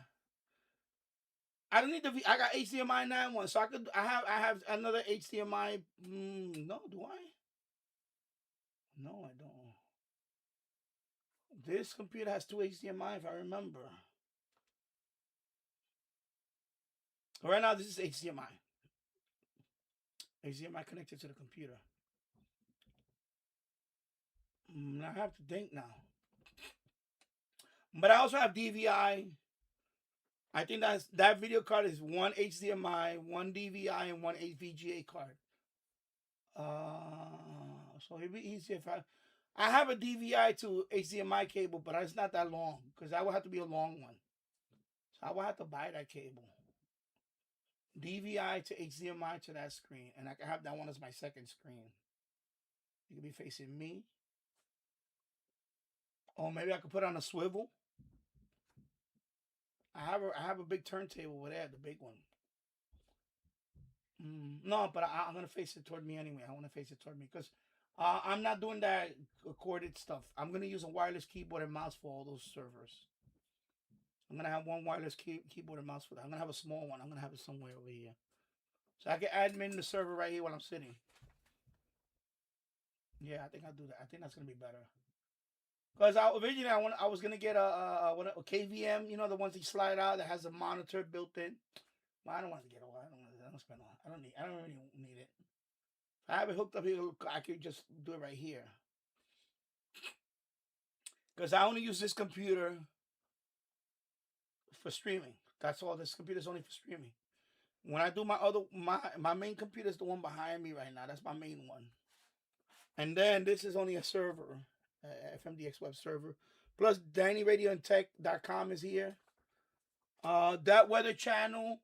I don't need I got HDMI in that one, so I have another HDMI. No, do I? No, I don't. This computer has two HDMI, if I remember. Right now, this is HDMI. HDMI connected to the computer. I have to think now. But I also have DVI. I think that video card is one HDMI, one DVI, and one VGA card. So it'd be easier if I have a DVI to HDMI cable, but it's not that long because that would have to be a long one. So I would have to buy that cable. DVI to HDMI to that screen, and I can have that one as my second screen. You could be facing me. Or maybe I could put on a swivel. I have a big turntable over there, the big one. No, but I'm gonna face it toward me anyway. I want to face it toward me because I'm not doing that corded stuff. I'm gonna use a wireless keyboard and mouse for all those servers. I'm gonna have one wireless keyboard and mouse for that. I'm gonna have a small one. I'm gonna have it somewhere over here, so I can admin the server right here while I'm sitting. Yeah, I think I'll do that. I think that's gonna be better. Because originally I was gonna get a KVM, you know, the ones that slide out that has a monitor built in. Well, I don't want to get all. I don't spend all. I don't really need it. If I have it hooked up here, I could just do it right here. Because I only use this computer for streaming. That's all. This computer is only for streaming. When I do my main computer is the one behind me right now. That's my main one. And then this is only a server, FMDX web server. Plus DannyRadioandTech.com is here. That Weather Channel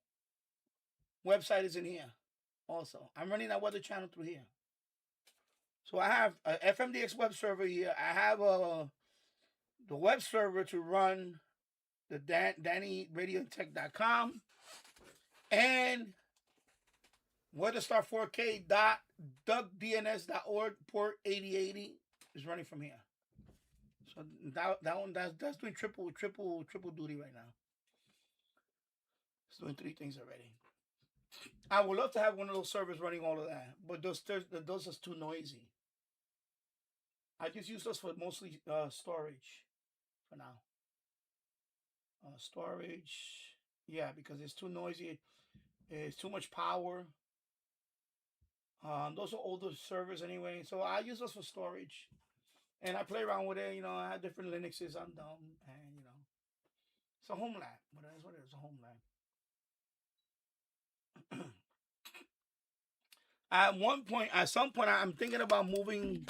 website is in here. Also, I'm running that Weather Channel through here. So I have a FMDX web server here. I have the web server to run the DannyRadioandTech.com and WeatherStar4K.DuckDNS.org port 8080 is running from here. So that one that's doing triple duty right now. It's doing 3 things already. I would love to have one of those servers running all of that, but those are too noisy. I just use those for mostly storage for now. Storage, yeah, because it's too noisy. It's too much power. Those are older servers anyway, so I use those for storage, and I play around with it. You know, I have different Linuxes on them, and you know, it's a Homelab. But that's what it is, a Homelab. At some point, I'm thinking about moving.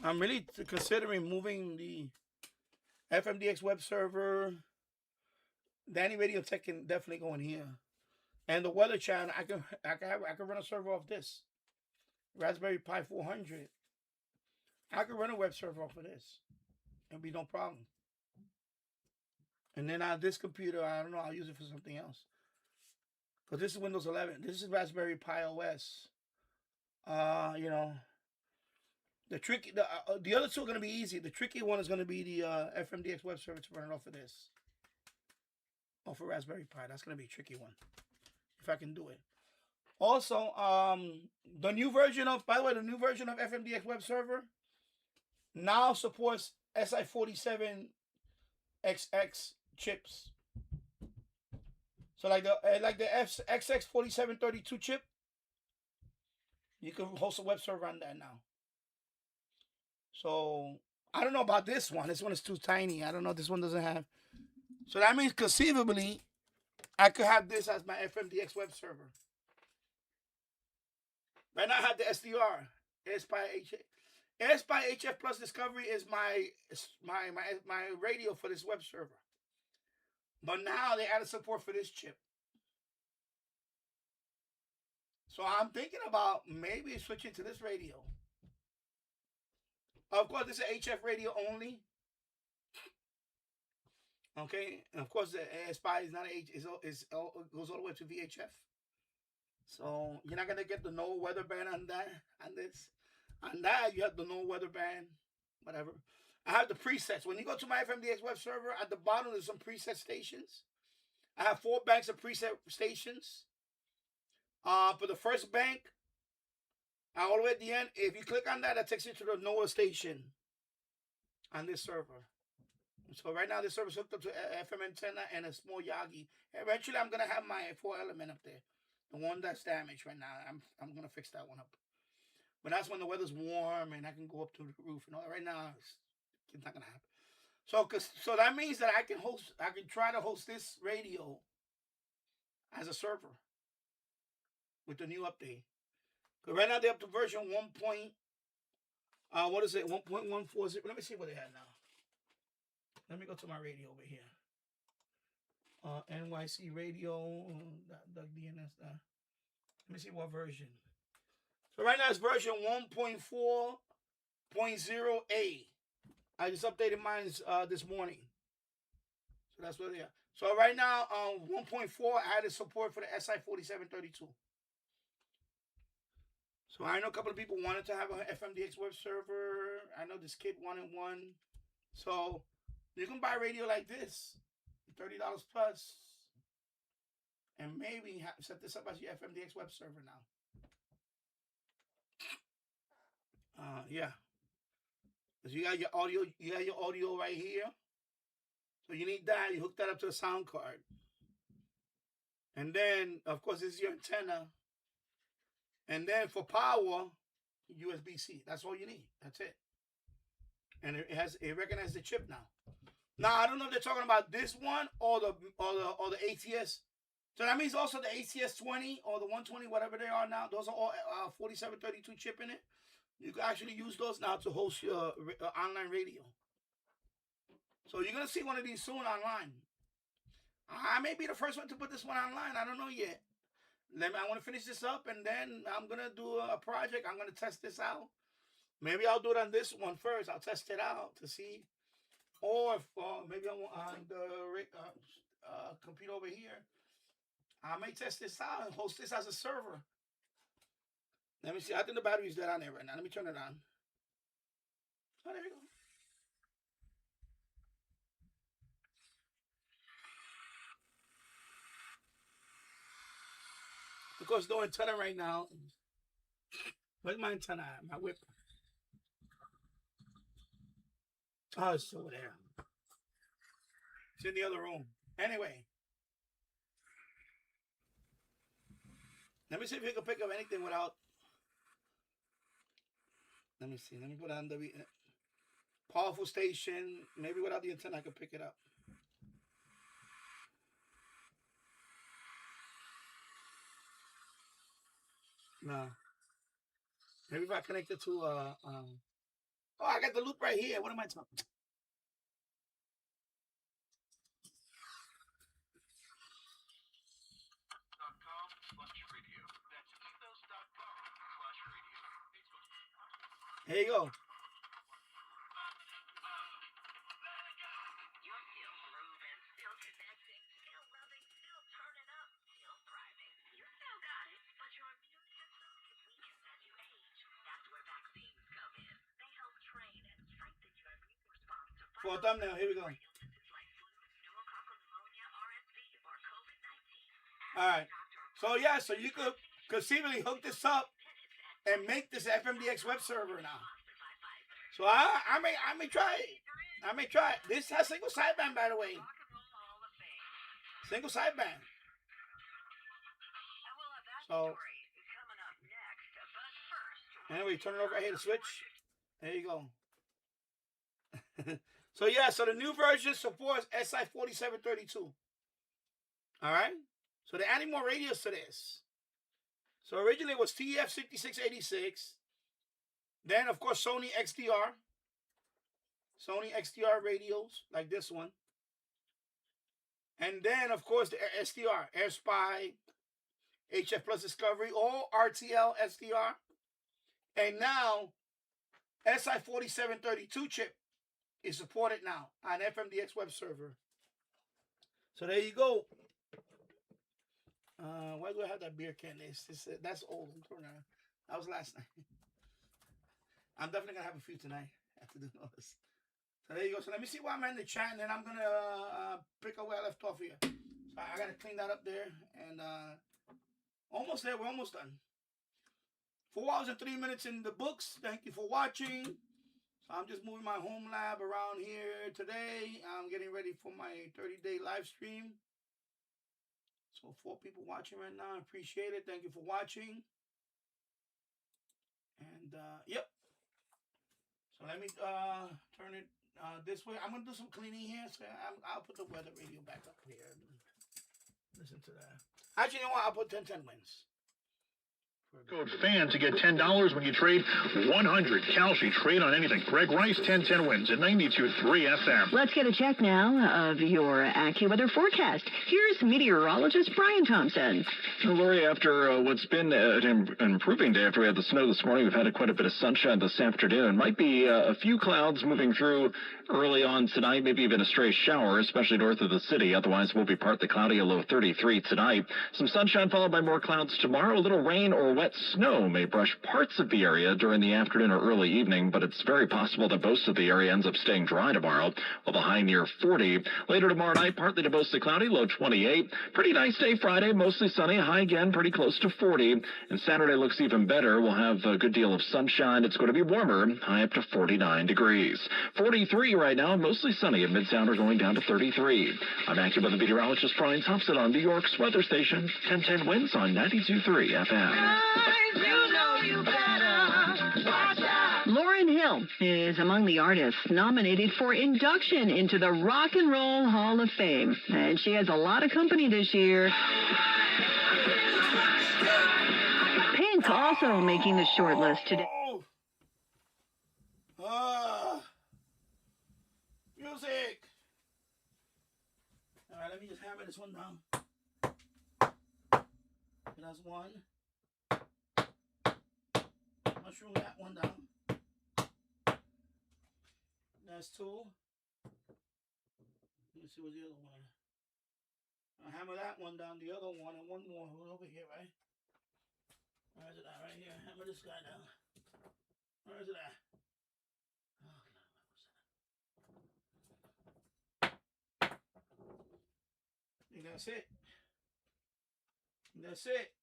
I'm really considering moving the FMDX web server. Danny Radio Tech can definitely go in here, and the Weather Channel. I can run a server off this Raspberry Pi 400. I could run a web server off of this. It'll be no problem. And then this computer, I don't know, I'll use it for something else. Because this is Windows 11. This is Raspberry Pi OS. You know, the other two are going to be easy. The tricky one is going to be the FMDX web server to run it off of this. Off of Raspberry Pi. That's going to be a tricky one. If I can do it. Also, the new version of FMDX web server now supports SI47XX chips. So like the XX4732 chip, you can host a web server on that now. So I don't know about this one. This one is too tiny. I don't know. This one doesn't have. So that means conceivably, I could have this as my FMDX web server. Right now I have the SDR, AirSpy HF Plus Discovery is my radio for this web server. But now they added support for this chip. So I'm thinking about maybe switching to this radio. Of course, this is HF radio only. Okay, and of course the AirSpy is not it goes all the way to VHF. So you're not gonna get the no weather band on that. On that you have the no weather band, whatever. I have the presets. When you go to my FMDX web server, at the bottom there's some preset stations. I have 4 banks of preset stations. For the first bank, all the way at the end, if you click on that, that takes you to the NOAA station on this server. So right now this server is hooked up to FM antenna and a small Yagi. Eventually I'm gonna have my 4-element up there. The one that's damaged right now. I'm gonna fix that one up. But that's when the weather's warm and I can go up to the roof and all that. Right now it's not gonna happen. So that means that I can try to host this radio as a server with the new update. Because right now they're up to version 1.140. Let me see what they have now. Let me go to my radio over here. NYC radio, the DNS. Let me see what version. So right now it's version 1.4.0A. I just updated mine this morning. So that's what they are. So right now, 1.4 added support for the SI4732. So I know a couple of people wanted to have an FMDX web server. I know this kid wanted one. So you can buy a radio like this, $30 plus, and maybe set this up as your FMDX web server now. Yeah, because you got your audio right here. So you need that. You hook that up to a sound card, and then of course this is your antenna. And then for power, USB-C. That's all you need. That's it. And it recognizes the chip now. Now I don't know if they're talking about this one or the ATS. So that means also the ATS 20 or the 120, whatever they are now. Those are all 4732 chip in it. You can actually use those now to host your online radio. So you're gonna see one of these soon online. I may be the first one to put this one online. I don't know yet. I want to finish this up, and then I'm going to do a project. I'm going to test this out. Maybe I'll do it on this one first. I'll test it out to see. Or if maybe on the computer over here, I may test this out and host this as a server. Let me see. I think the battery is dead on there right now. Let me turn it on. Oh, there you go. course, no antenna right now. Where's my antenna at? My whip. Oh, it's over there. It's in the other room. Anyway. Let me see if you can pick up anything without... Let me see. Let me put on the powerful station. Maybe without the antenna, I can pick it up. No. Maybe if I connect it to... oh, I got the loop right here. What am I talking? Here you go. For a thumbnail, here we go. Alright. So yeah, so you could conceivably hook this up and make this FMDX web server now. So I may try it. I may try it. This has single sideband, by the way. Single sideband. So anyway, turn it over right here to switch. There you go. So yeah, so the new version supports SI4732. Alright? So they're adding more radios to this. So originally it was TF6686. Then of course Sony XDR. Sony XDR radios like this one. And then of course the SDR, AirSpy, HF Plus Discovery, all RTL SDR. And now SI4732 chip is supported now on FMDX web server. So there you go. Why do I have that beer can? That's old. That was last night. I'm definitely gonna have a few tonight after doing all this. So there you go. So let me see why I'm in the chat, and then I'm gonna pick up where I left off here. So I gotta clean that up there, and almost there. We're almost done. 4 hours and 3 minutes in the books. Thank you for watching. So I'm just moving my Homelab around here today. I'm getting ready for my 30-day live stream. So 4 people watching right now. I appreciate it. Thank you for watching. And yep. So let me turn it this way. I'm gonna do some cleaning here. So I'll put the weather radio back up here. Listen to that. Actually, you know what? I'll put 1010 wins.
Code FAN to get $10 when you trade 100. Calci, trade on anything. Greg Rice, 1010 wins at 92.3 FM.
Let's get a check now of your AccuWeather forecast. Here's meteorologist Brian Thompson.
Well, Lori, after what's been an improving day after we had the snow this morning, we've had quite a bit of sunshine this afternoon. Might be a few clouds moving through early on tonight, maybe even a stray shower, especially north of the city. Otherwise, we'll be partly cloudy, a low 33 tonight. Some sunshine followed by more clouds tomorrow. A little rain or wet snow may brush parts of the area during the afternoon or early evening, but it's very possible that most of the area ends up staying dry tomorrow, with a high near 40. Later tomorrow night, partly to mostly cloudy, low 28. Pretty nice day Friday, mostly sunny, high again, pretty close to 40. And Saturday looks even better. We'll have a good deal of sunshine. It's going to be warmer, high up to 49 degrees. 43 right now, mostly sunny, and Midtown are going down to 33. I'm AccuWeather meteorologist Brian Thompson on New York's weather station, 1010 wins on 92.3 FM.
You know you better watch out. Lauryn Hill is among the artists nominated for induction into the Rock and Roll Hall of Fame. And she has a lot of company this year. Pink also making the short list today.
Music. All right, let me just hammer this one down. That's one. Mushroom that one down. That's two. Let's see what's the other one. I'll hammer that one down, the other one, and one more over here, right? Where is it at? Right here. Hammer this guy down. Where is it at? I think that's it. That's it.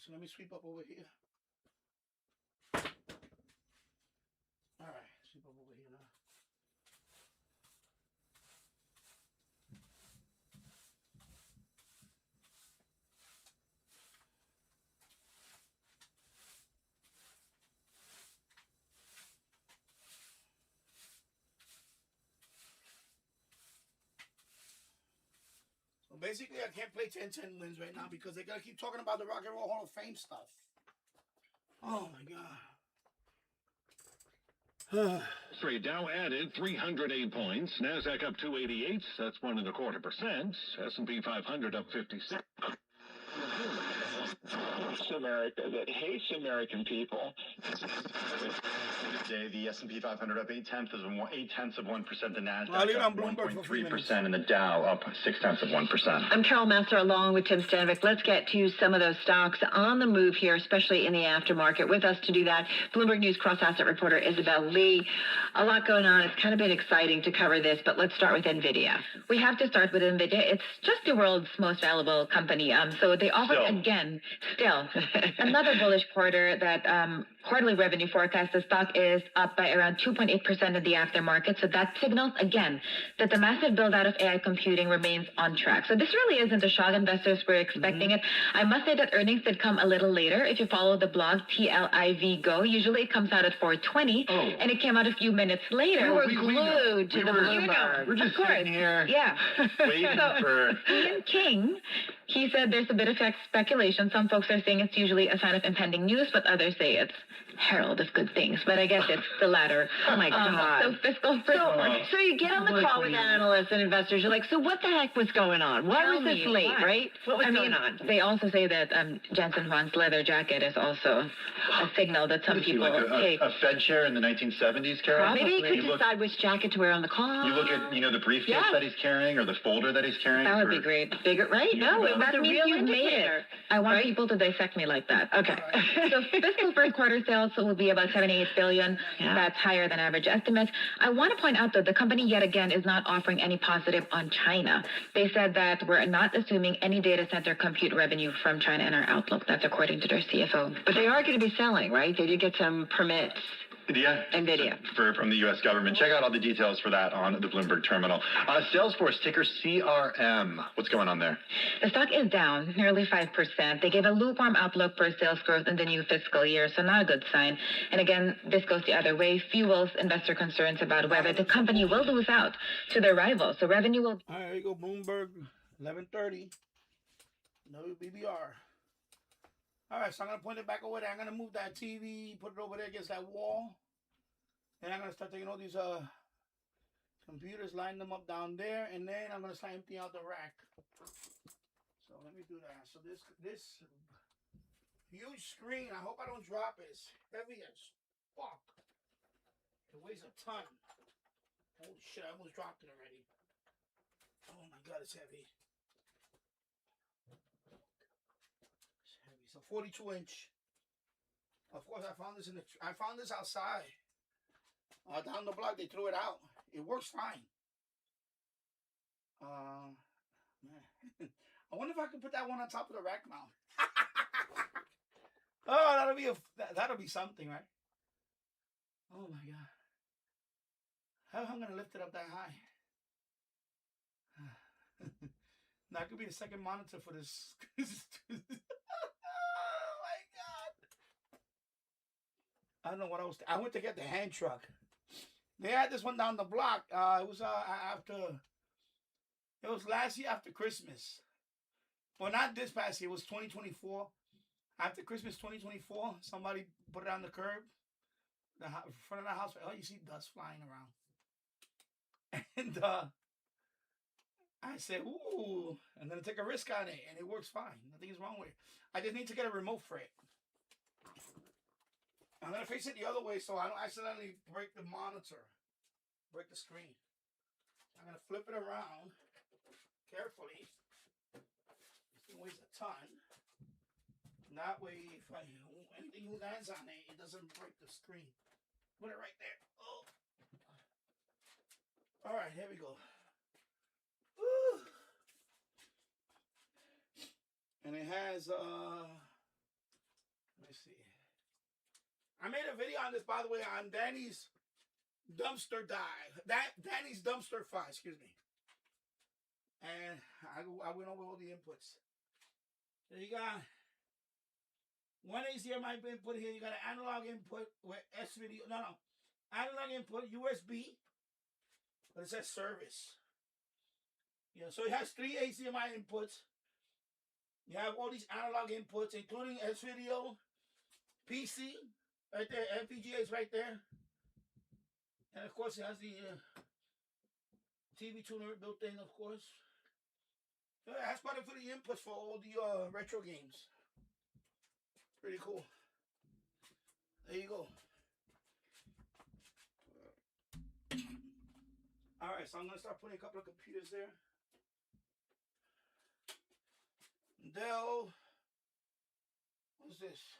so let me sweep up over here. All right, sweep up over here now. So basically, I can't play 10-10 wins right now because they gotta keep talking about the Rock and Roll Hall of Fame stuff. Oh my God.
Straight Dow added 308 points. Nasdaq up 288. That's 1.25%. S&P 500 up 56.
America that hates American people. Today, the S&P 500 up 0.8%. The Nasdaq up 1.3%, and the Dow up 0.6%.
I'm Carol Master along with Tim Stanvik. Let's get to some of those stocks on the move here, especially in the aftermarket. With us to do that, Bloomberg News cross-asset reporter Isabel Lee. A lot going on. It's kind of been exciting to cover this, but let's start with NVIDIA. We have to start with NVIDIA. It's just the world's most valuable company. So they offered still another bullish quarter. That quarterly revenue forecast, the stock is up by around 2.8% in the aftermarket. So that signals, again, that the massive build-out of AI computing remains on track. So this really isn't a shock. Investors were expecting it. I must say that earnings did come a little later. If you follow the blog, TLIV Go, usually it comes out at 4:20, and it came out a few minutes later. We were glued to the Bloomberg.
We're just sitting here waiting for...
Ian King, he said there's a bit of speculation. Some folks are saying it's usually a sign of impending news, but others say it's herald of good things. But I guess it's the latter. Oh my God. So fiscal so you get on the call with analysts and investors. You're like, so what the heck was going on? Why was this late, right? What was going on? They also say that Jensen Huang's leather jacket is also a signal that some people take.
A Fed chair in the 1970s, Carol?
Maybe he could decide which jacket to wear on the call.
You look at, the briefcase that he's carrying or the folder that he's carrying.
That would be great. Bigger, right? No, it was a real indicator. I want people to dissect me like that. Okay. So fiscal first quarter sales will be about $78 billion. That's higher than average estimates. I want to point out that the company yet again is not offering any positive on China. They said that we're not assuming any data center compute revenue from China in our outlook. That's according to their CFO. But they are going to be selling, right? They did get some permits.
Yeah,
NVIDIA.
From the U.S. government. Check out all the details for that on the Bloomberg terminal. Salesforce, ticker CRM. What's going on there?
The stock is down nearly 5%. They gave a lukewarm outlook for sales growth in the new fiscal year, so not a good sign. And again, this goes the other way, fuels investor concerns about whether the company will lose out to their rivals. So revenue will...
All right, there you go, Bloomberg, 11:30, WBBR. All right, so I'm going to point it back over there. I'm going to move that TV, put it over there against that wall. And I'm going to start taking all these computers, line them up down there. And then I'm going to start emptying out the rack. So let me do that. So this huge screen, I hope I don't drop it. It's heavy as fuck. It weighs a ton. Holy shit, I almost dropped it already. Oh my God, it's heavy. It's a 42-inch. Of course, I found this outside. Down the block, they threw it out. It works fine. Man. I wonder if I can put that one on top of the rack mount. Oh, that'll be something, right? Oh my God. How am I gonna lift it up that high? That could be the second monitor for this. I don't know what I went to get the hand truck. They had this one down the block. It was last year after Christmas. Well, not this past year. It was 2024. After Christmas 2024, somebody put it on the curb, the front of the house. Oh, you see dust flying around. And I said, ooh, I'm going to take a risk on it. And it works fine. Nothing is wrong with it. I just need to get a remote for it. I'm going to face it the other way so I don't accidentally break the monitor, break the screen. I'm going to flip it around carefully. This thing weighs a ton. That way, if anything lands on it, it doesn't break the screen. Put it right there. Oh. All right, here we go. Woo. And it has me see. I made a video on this, by the way, on Danny's dumpster Danny's dumpster file, excuse me. And I went over all the inputs. So you got one HDMI input here. You got an analog input with S video. No. Analog input, USB. But it says service. Yeah, so it has 3 HDMI inputs. You have all these analog inputs, including S video, PC, right there, FPGA is right there. And of course, it has the TV tuner built in, of course. So yeah, that's part of the inputs for all the retro games. Pretty cool. There you go. All right, so I'm gonna start putting a couple of computers there. Dell, what's this?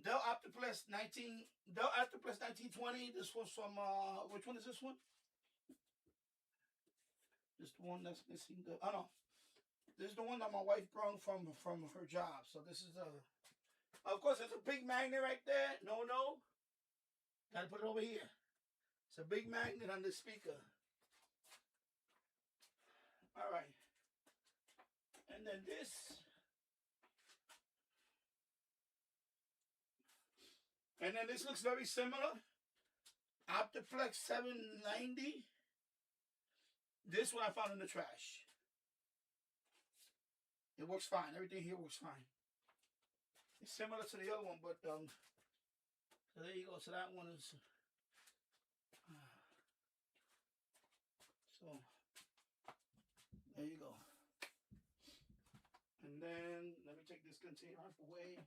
Dell Optiplex 1920. This was from which one is this one? This the one that's missing the this is the one that my wife brought from her job. So this is of course it's a big magnet right there. No. Gotta put it over here. It's a big magnet on the speaker. All right. And then this. And then this looks very similar. Optiplex 790. This one I found in the trash. It works fine. Everything here works fine. It's similar to the other one, but so there you go. So that one is so there you go. And then let me take this container away.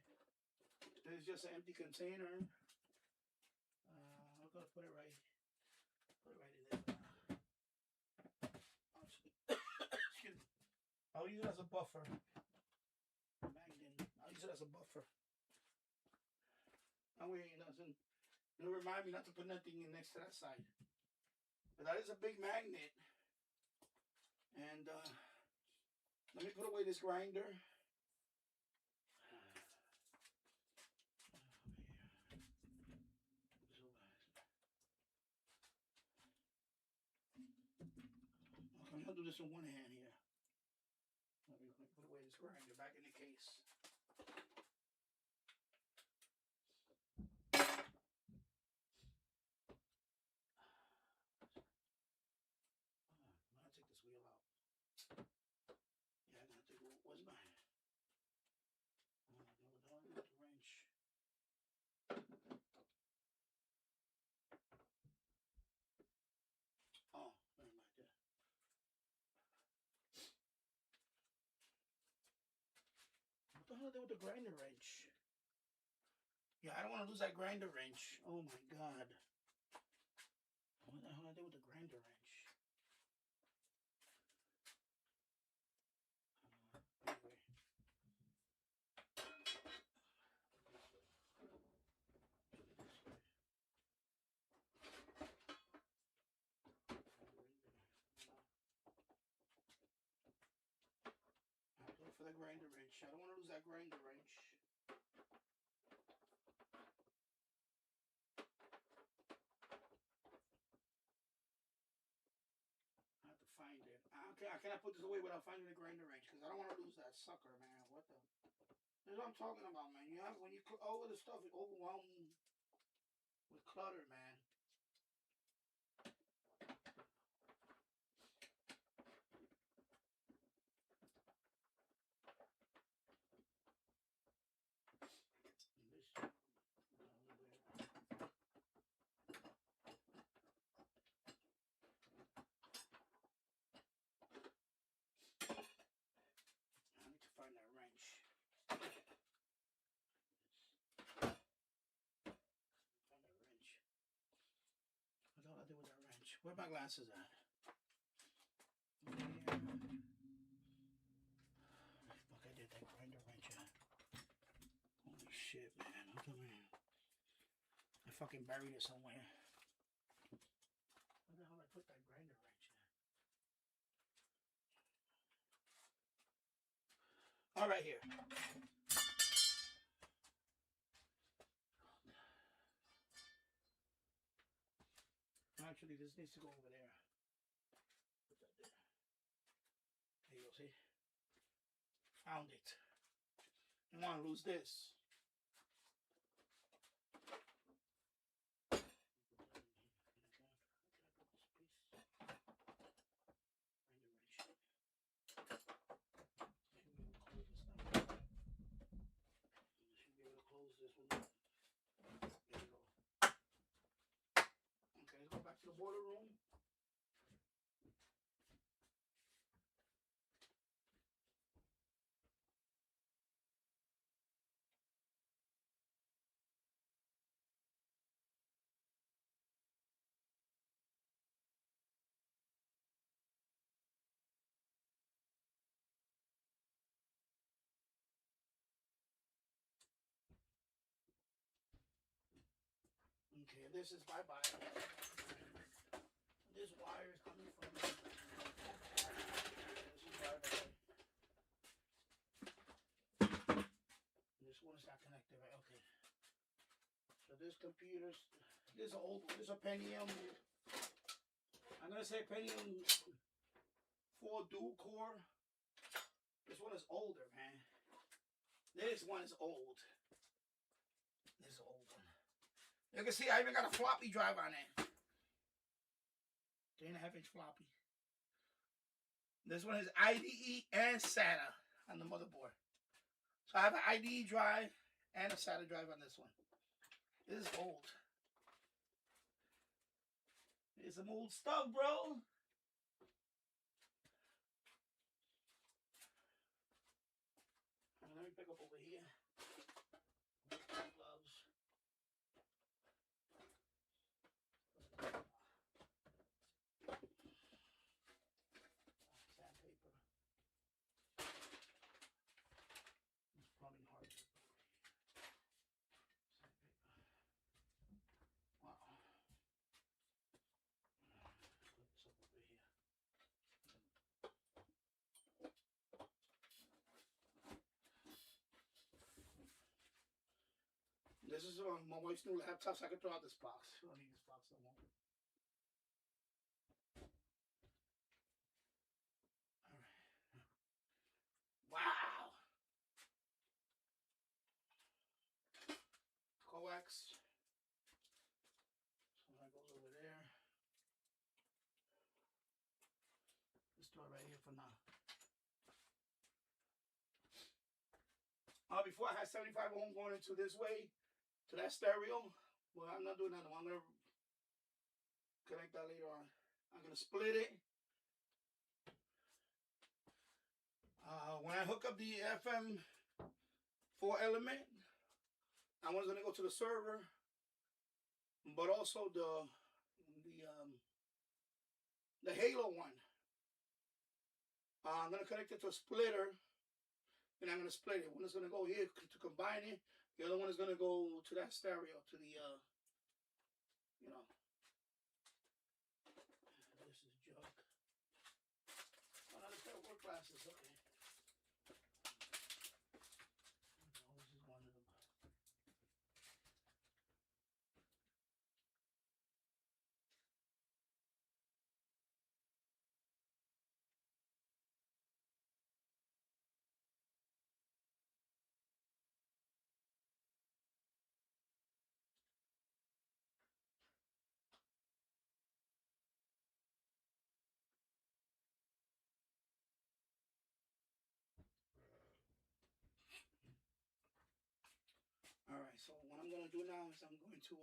This is just an empty container. I'm gonna put it right in there. Excuse me. I'll use it as a buffer. I'll use it as a buffer. That way it'll remind me not to put nothing in next to that side. But that is a big magnet. And let me put away this grinder. I'm gonna do this in one hand here. Let me put away this grinder back in the case. I'm gonna take this wheel out. Yeah, I'm gonna take what's mine. I'm gonna do it with the wrench. Oh, never mind that. What the hell did I do with the grinder wrench? Yeah, I don't want to lose that grinder wrench. Oh my god. What the hell did I do with the grinder wrench? Anyway. For the grinder wrench. I don't want to lose that grinder wrench. I have to find it. Okay, I cannot put this away without finding the grinder wrench because I don't want to lose that sucker, man. What the? That's what I'm talking about, man. You have when you over the stuff, it overwhelmed with clutter, man. I need to find that wrench. Find that wrench. What the hell I do with that wrench? Where my glasses at? Yeah. Fuck, I did that grinder wrench at. Holy shit, man. I'm telling you. I fucking buried it somewhere. Where the hell did I put that grinder wrench at? All right, here. Actually, this needs to go over there. Put that there. There you go, see? Found it. I don't want to lose this. Close this one. There you go. Okay, let's go back to the boiler room. Okay, this is my wire. This wire is coming from. This is wire. This one is not connected, right? Okay. So this computer's. This is old. This is a Pentium. I'm gonna say Pentium 4 dual core. This one is older, man. This one is old. This is an old one. You can see I even got a floppy drive on it. 3.5-inch floppy. This one is IDE and SATA on the motherboard. So I have an IDE drive and a SATA drive on this one. This is old. It's some old stuff, bro. Let me pick up over here. Gloves. Sandpaper. It's plumbing hardware. Sandpaper. Wow. Put this up over here. This is my wife's new laptop, so I can throw out this box. I don't need this box no more. All right. Wow. Coax. So that goes over there. Let's throw it right here for now. Before I had 75 ohm going into this way. To that stereo, well, I'm not doing that. I'm gonna connect that later on. I'm gonna split it. When I hook up the FM 4 element, I was gonna go to the server, but also the Halo one. I'm gonna connect it to a splitter, and I'm gonna split it. One is gonna go here to combine it. The other one is going to go to that stereo, to the, you know. This is junk. Another pair of work glasses, okay. Oh, this is one of them. All right, so what I'm going to do now is I'm going to,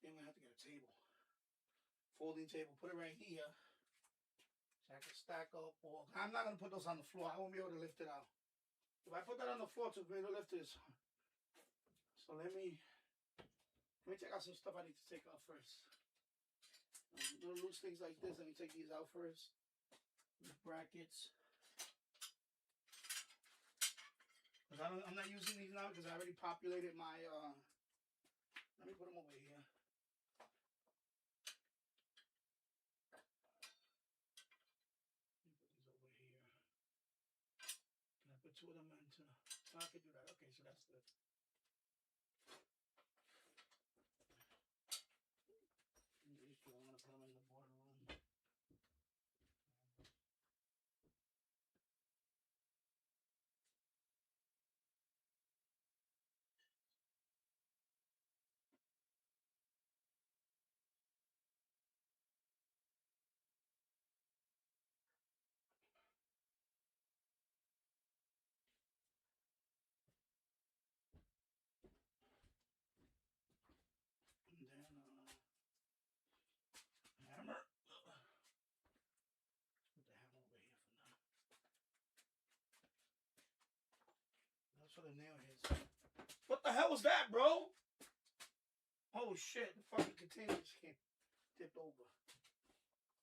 then we have to get a table. Folding table, put it right here. So I can stack up, or I'm not going to put those on the floor. I won't be able to lift it out. If I put that on the floor to be able to lift this. So let me take out some stuff I need to take out first. Little loose things like this, let me take these out first. These brackets. I'm not using these now because I already populated my, let me put them over here. Let me put these over here. Can I put two of them into, oh, I can do that. Okay, so that's good. the nail is. What the hell was that, bro? Oh shit! The fucking container just came tipped over.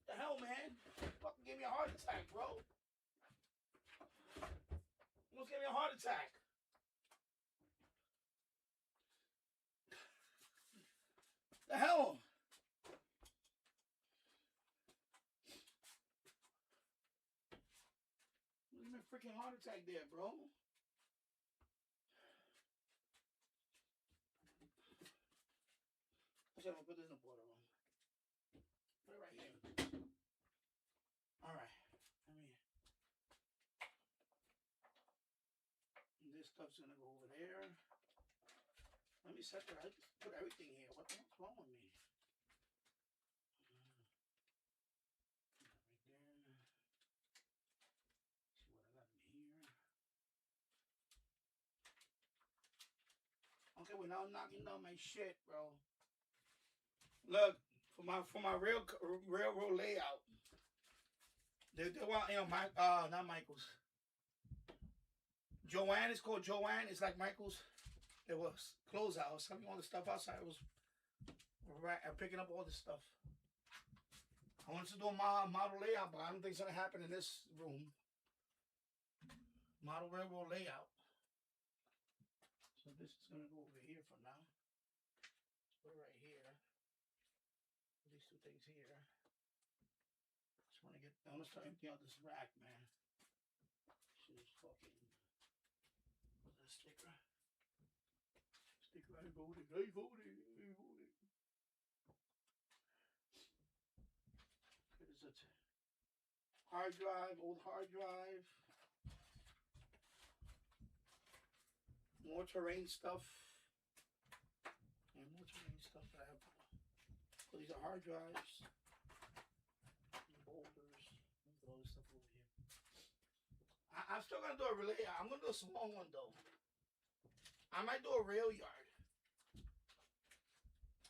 What the hell, man? Fucking gave me a heart attack, bro. Almost gave me a heart attack. The hell? Give me a freaking heart attack there, bro. I should have put this in the water room. Put it right here. All right. I mean, this stuff's gonna go over there. Let me set that. I just put everything here. What's wrong with me? Right there. See what I got in here. Okay, we're now knocking down my shit, bro. Look, for my railroad layout. They want, you know, not Michael's. Joanne is called Joanne. It's like Michael's. It was closeout. Some of all the stuff outside was picking up all this stuff. I wanted to do a model layout, but I don't think it's gonna happen in this room. Model railroad layout. So this is gonna go over here for now. Let's put it right here. Put these two things here. Just want to get. I want to start emptying out this rack, man. Shit is fucking. What's that sticker? Sticker, I voted. I voted. I voted. What is it? Hard drive, old hard drive. More terrain stuff. And more terrain stuff that I have. So these are hard drives. Boulders. All this stuff over here. I'm still gonna do a relay. I'm gonna do a small one though. I might do a rail yard.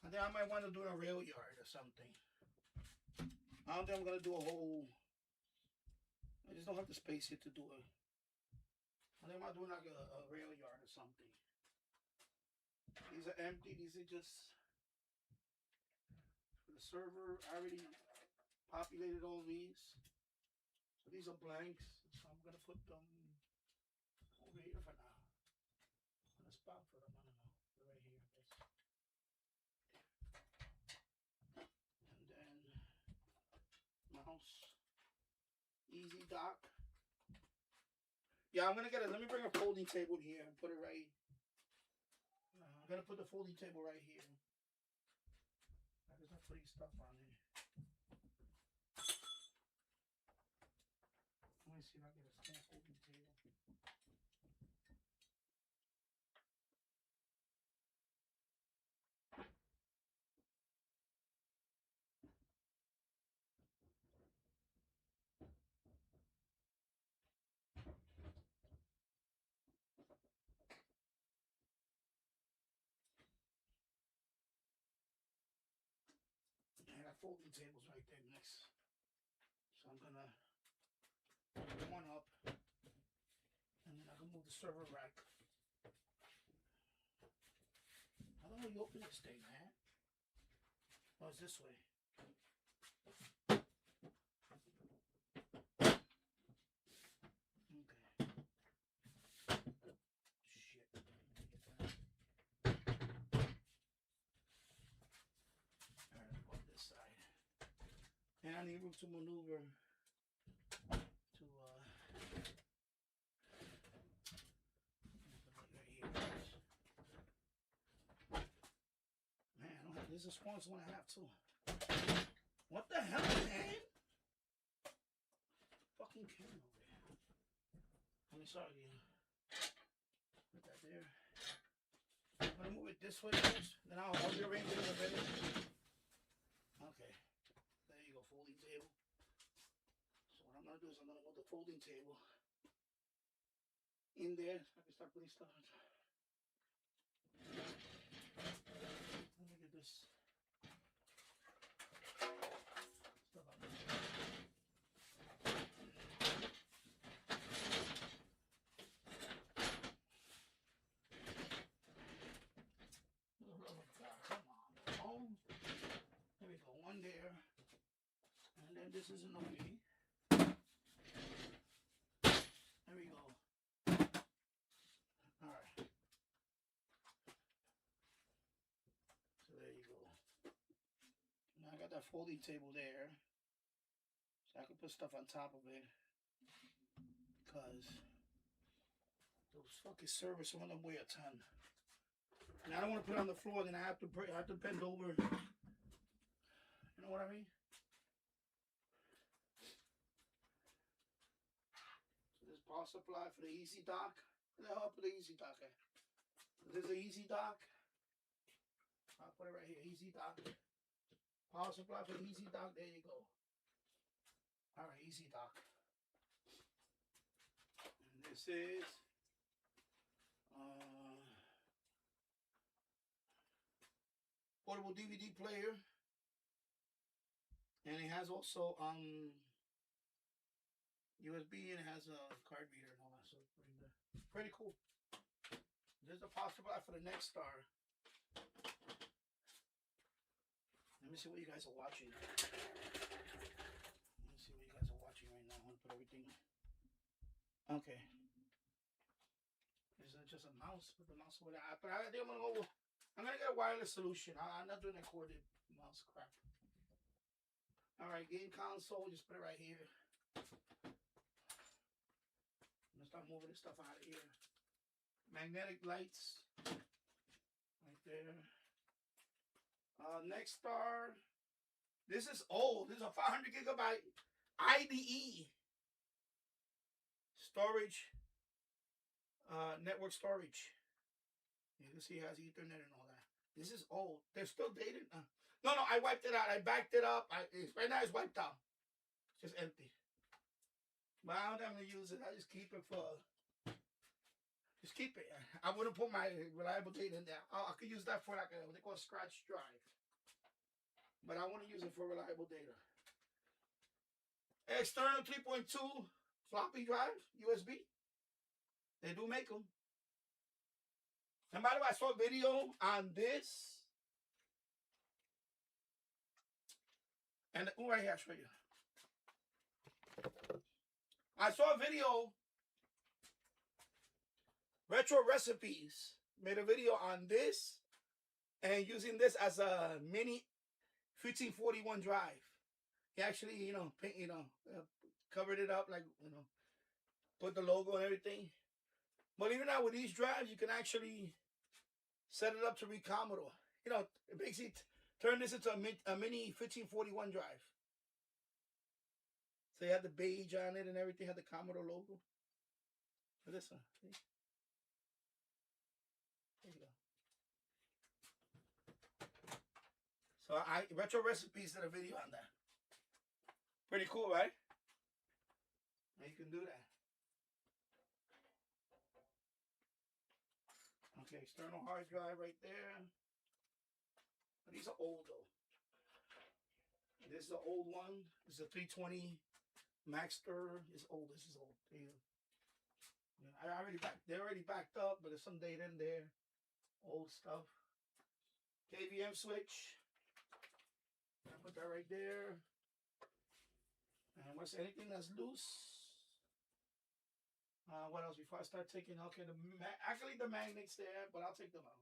I think I might want to do a rail yard or something. I don't think I'm gonna do a whole. I just don't have the space here to do it. I think I might do like a rail yard or something. These are empty. These are just for the server. I already populated all these. So these are blanks. So I'm gonna put them over here for now. On a spot for them. I don't know. They're right here, I guess. And then mouse. Easy dock. Yeah, I'm gonna get it. Let me bring a folding table here and put it right. I'm gonna put the folding table right here. I just have putting stuff on it. Let me see if I get a small folding table. I got folding tables right there next. So I'm gonna put one up and then I can move the server rack. How the hell you open this thing, man? Oh, it's this way. Okay. Shit. Alright, I'll go on this side. And I need room to maneuver to man, I don't have this. Is a smallest one I have too. What the hell, man? Fucking camera over there. Let me start again. Put that there. I'm gonna move it this way first, then I'll rearrange it in a minute. Okay. There you go, folding table. So what I'm gonna do is I'm gonna put the folding table in there so I can start putting stuff on. Let me get this stuff out there. this isn't okay. There we go. All right. So there you go. Now I got that folding table there, so I can put stuff on top of it. Because those fucking servers, some of them weigh a ton. And I don't want to put it on the floor, then I have to bend over. You know what I mean? So this power supply for the Easy Dock. Where the hell I put the Easy Dock at? This is the Easy Dock. I'll put it right here, Easy Dock. Power supply for the Easy Dock, there you go. Alright, Easy Dock. And this is portable DVD player. And it has also USB, and it has a card reader and all that, so pretty cool. There's a power supply for the Next Star. Let me see what you guys are watching. Let me see what you guys are watching right now. I'm gonna put everything. Okay. This is just a mouse. Put the mouse over there. But I think I'm gonna get a wireless solution. I'm not doing a corded mouse crap. All right, game console. Just put it right here. I'm gonna start moving this stuff out of here. Magnetic lights. Right there. Next Star. This is old. This is a 500 gigabyte IDE storage, network storage. You can see it has Ethernet and all that. This is old. They're still dated. No, I wiped it out. I backed it up. Right now it's wiped out. It's just empty. But I don't have to use it. I just keep it for. Just keep it. I wouldn't put my reliable data in there. I could use that for like what they call a scratch drive. But I want to use it for reliable data. External 3.2 floppy drive, USB. They do make them. And by the way, I saw a video on this. And right here, I'll show you. I saw a video. Retro Recipes made a video on this and using this as a mini 1541 drive. He actually, covered it up, like, put the logo and everything. But even now with these drives, you can actually set it up to read Commodore. It makes it turn this into a mini 1541 drive. So you had the beige on it and everything, had the Commodore logo. For this one. See? There you go. So Retro Recipes did a video on that. Pretty cool, right? Now you can do that. Okay, external hard drive right there. But these are old though. This is an old one. This is a 320 Maxter. It's old. This is old. There you go. Yeah, they're already backed up, but there's some data in there. Old stuff. KVM switch. I put that right there. And what's anything that's loose? What else before I start taking? Okay, actually the magnets there, but I'll take them out.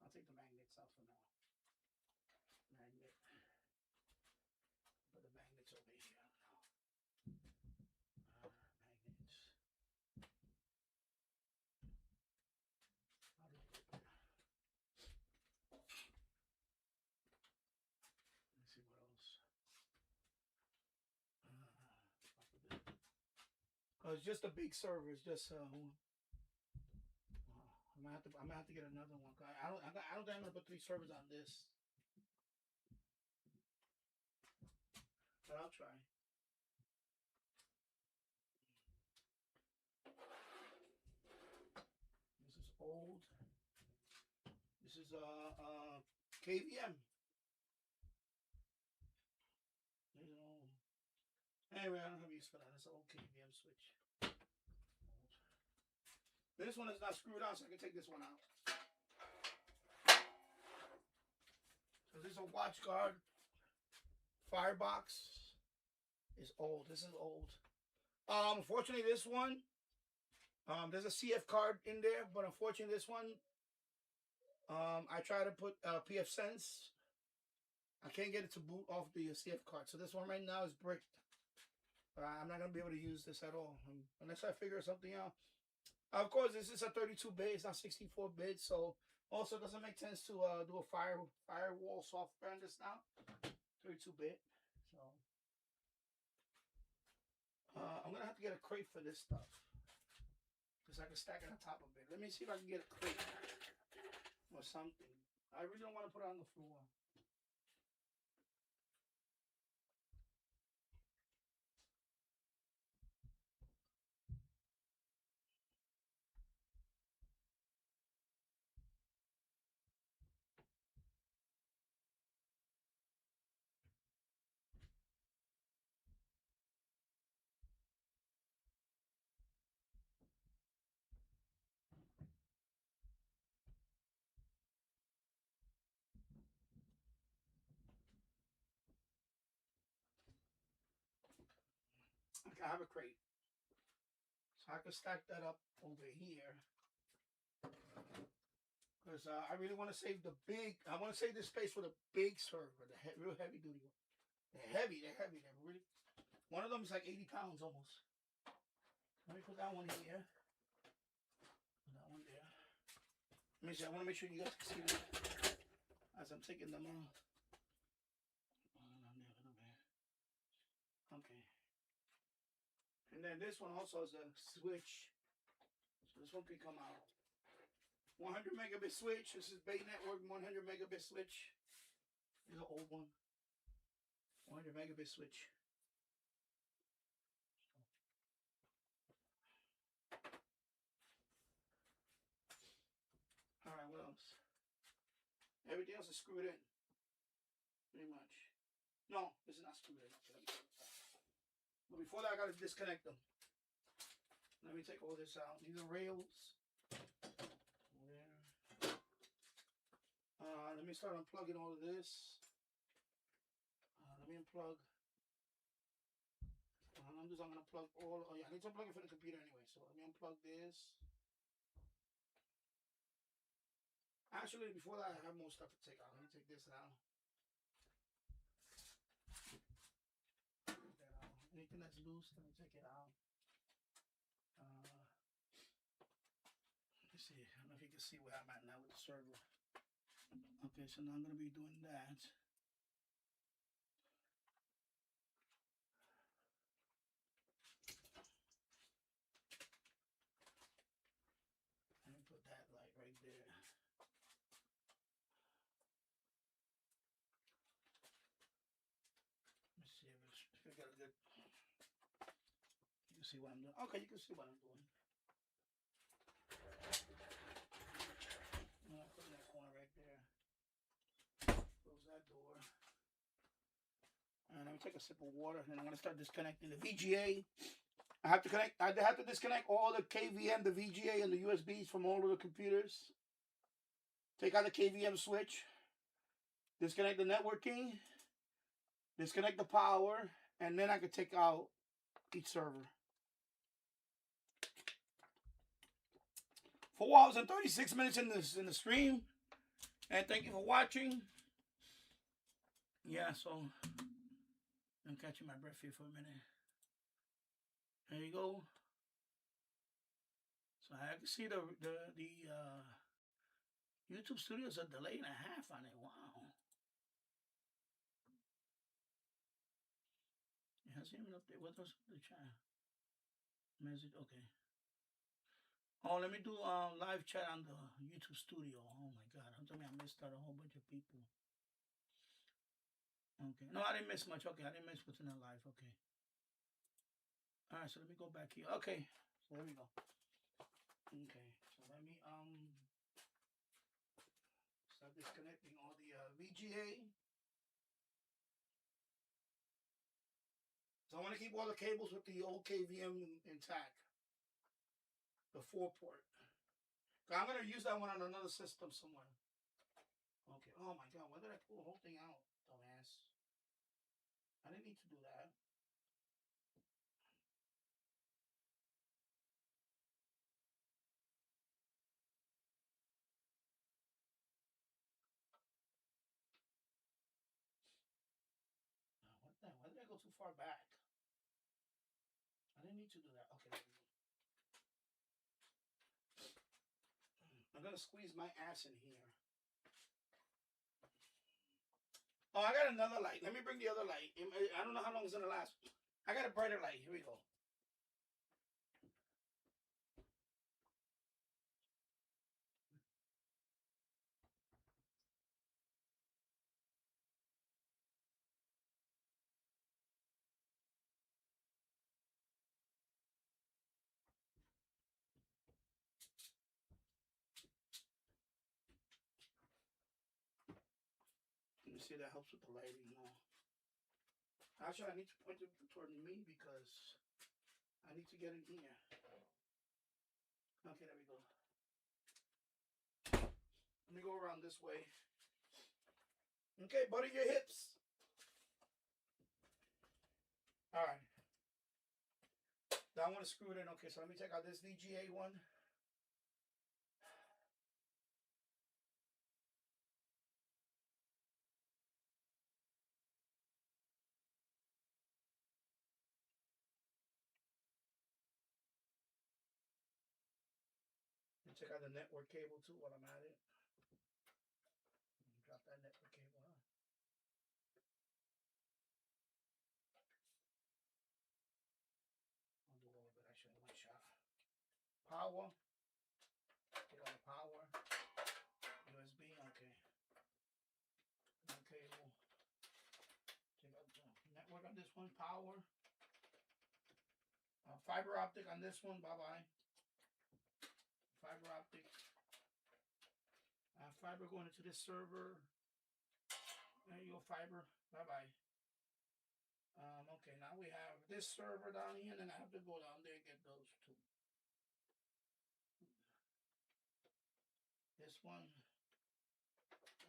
I'll take the magnets out for now. Magnet. Put the magnets over here. Magnets. Let's see what else. It's just a big server. It's just I'm gonna have to get another one. I don't think I'm gonna put 3 servers on this, but I'll try. This is old. This is KVM. There's an old. Anyway, I don't have use for that. It's an old KVM switch. Old. This one is not screwed on, so I can take this one out. So this is a watch guard. Firebox is old. This is old. Unfortunately, this one, there's a CF card in there, but unfortunately, this one, I try to put PF Sense. I can't get it to boot off the CF card. So this one right now is bricked. I'm not going to be able to use this at all unless I figure something out. Of course, this is a 32-bit. It's not 64-bit. So also it doesn't make sense to do a firewall software on this now. 32-bit. So I'm going to have to get a crate for this stuff. Because I can stack it on top of it. Let me see if I can get a crate or something. I really don't want to put it on the floor. Okay, I have a crate. So I can stack that up over here. Because I really want to save the big, I want to save this space for the big server, the real heavy duty one. They're heavy. They're really, one of them is like 80 pounds almost. Let me put that one here. Put that one there. Let me see, I want to make sure you guys can see them as I'm taking them off. Okay. And then this one also is a switch. So this one can come out. 100 megabit switch. This is Bay Network 100 megabit switch. This is an old one. 100 megabit switch. Alright, what else? Everything else is screwed in. Pretty much. No, this is not screwed in. Okay, but before that, I gotta disconnect them. Let me take all this out. These are rails. There. Let me start unplugging all of this. Let me unplug. I'm gonna plug all. Oh yeah, I need to unplug it from the computer anyway. So let me unplug this. Actually, before that, I have more stuff to take out. Let me take this out. Take that out. Anything that's loose, let me take it out. Let me see. I don't know if you can see where I'm at now with the server. Okay, so now I'm gonna be doing that. Let me put that light right there. Let me see if I got a good. You can see what I'm doing. Okay, you can see what I'm doing. I'm gonna put in that corner right there. Close that door. And let me take a sip of water, and I'm gonna start disconnecting the VGA. I have to disconnect all the KVM, the VGA, and the USBs from all of the computers. Take out the KVM switch. Disconnect the networking. Disconnect the power, and then I can take out each server. 4 hours and 36 minutes in the stream, and thank you for watching. Yeah, so I'm catching my breath here for a minute. There you go. So I can see the YouTube Studio's a delay and a half on it. Wow. It hasn't even updated. What was the chat? Message. Okay. Oh, let me do live chat on the YouTube Studio. Oh my God! I'm telling you, I missed out a whole bunch of people. Okay. No, I didn't miss much. Okay, I didn't miss what's in the live. Okay. All right. So let me go back here. Okay. So there we go. Okay. So let me start disconnecting all the VGA. So I want to keep all the cables with the old KVM intact. The 4-port. I'm going to use that one on another system somewhere. Okay. Oh my God. Why did I pull the whole thing out, dumbass? I didn't need to do that. What the? Why did I go too far back? I didn't need to do that. Okay. I'm gonna squeeze my ass in here. Oh, I got another light. Let me bring the other light. I don't know how long it's gonna last. I got a brighter light. Here we go. Let me see if that helps with the lighting now. Actually, I need to point it toward me because I need to get in here. Okay, there we go. Let me go around this way. Okay, butter your hips. All right. That one is screwed in. Okay, so let me take out this VGA one. And check out the network cable too while I'm at it. Drop that network cable on. I'll do a little bit actually in one shot. Power. Get on the power. USB, okay. One cable. Check out the network on this one. Power. Fiber optic on this one. Bye-bye. Fiber optic. Fiber going into this server. There you go, fiber. Bye-bye. Okay, now we have this server down here, and then I have to go down there and get those two. This one.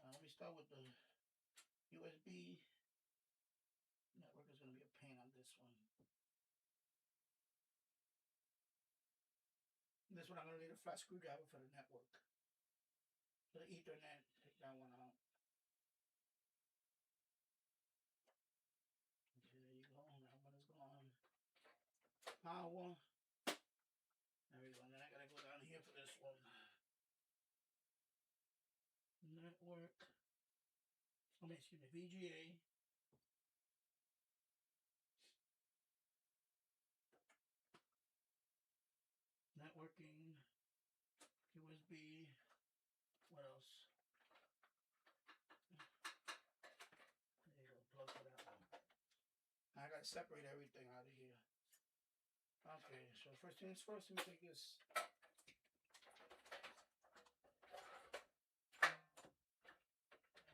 Let me start with the USB. Network is going to be a pain on this one. This one I'm going to need a flat screwdriver for the network. For the Ethernet, take that one out. Okay, there you go. That one is gone. Power. There we go. And then I got to go down here for this one. Network. Excuse me, VGA. Networking. USB. What else? There you go, plug for that one. I gotta separate everything out of here. Okay, so first things first, let me take this.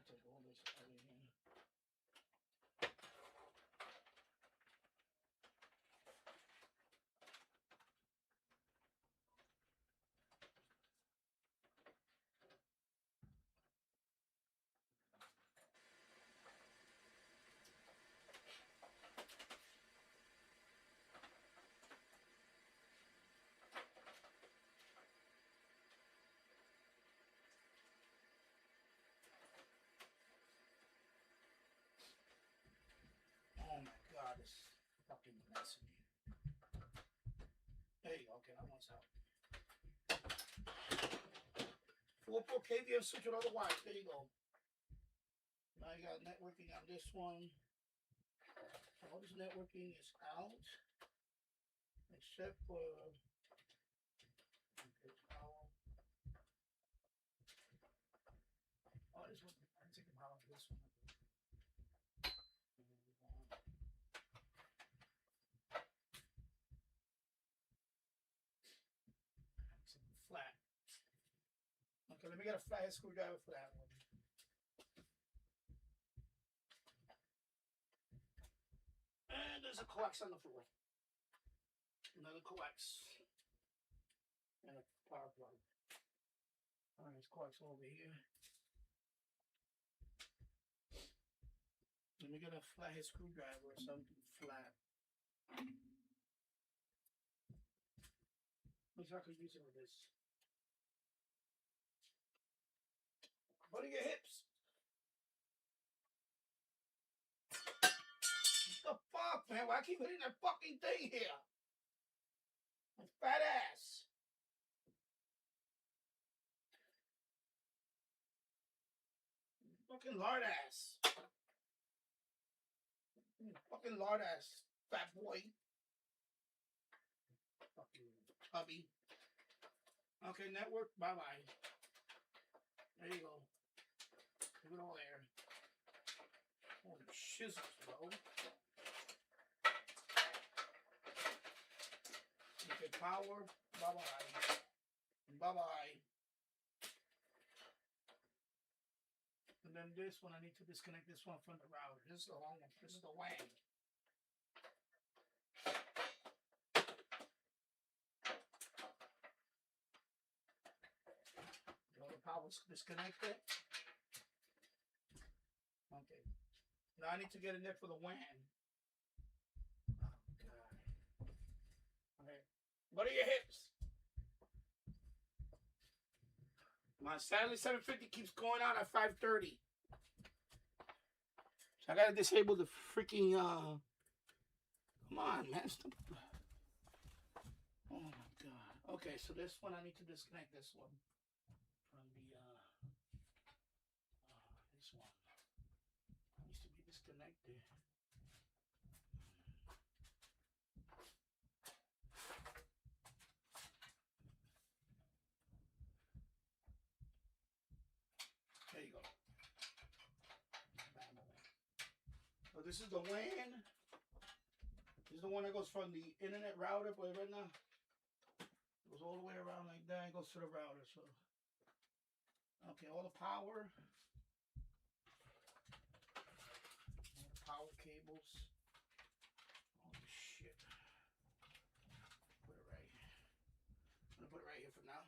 Take all this out of here. Oh my God, this fucking mess in here. There you go, okay, that one's out. 4 KVM switch with all the wires, there you go. Now you got networking on this one. All this networking is out. Except for power. Oh, this one, I'm taking power for this one. Flat. Okay, let me get a flathead screwdriver for that one. And there's a coax on the floor. Another coax. And a power plug. Alright, there's coax over here. Let me get a flathead screwdriver or something flat. Wish I could use it with this. What are your hips? What the fuck, man? Why I keep hitting that fucking thing here? My fat ass. Fucking lard ass. Fucking lard ass, fat boy. Fucking hubby. Okay, network, bye-bye. There you go. Leave it all there. Holy shizzles, bro. Okay, power, bye-bye. Bye-bye. And then this one, I need to disconnect this one from the router. This is the long one. This is the WAN. All the power's disconnected. Okay. Now I need to get in there for the WAN. Oh, God. Okay. What are your hips? My Saturday 750 keeps going out at 5:30. So I gotta disable the freaking come on, man. Stop. Oh my God. Okay, so this one I need to disconnect this one from the this one. It needs to be disconnected. There you go. So this is the WAN. This is the one that goes from the internet router, but right now it goes all the way around like that. It goes to the router. So okay, all the power. All the power cables. All this shit. Put it right here. I'm gonna put it right here for now.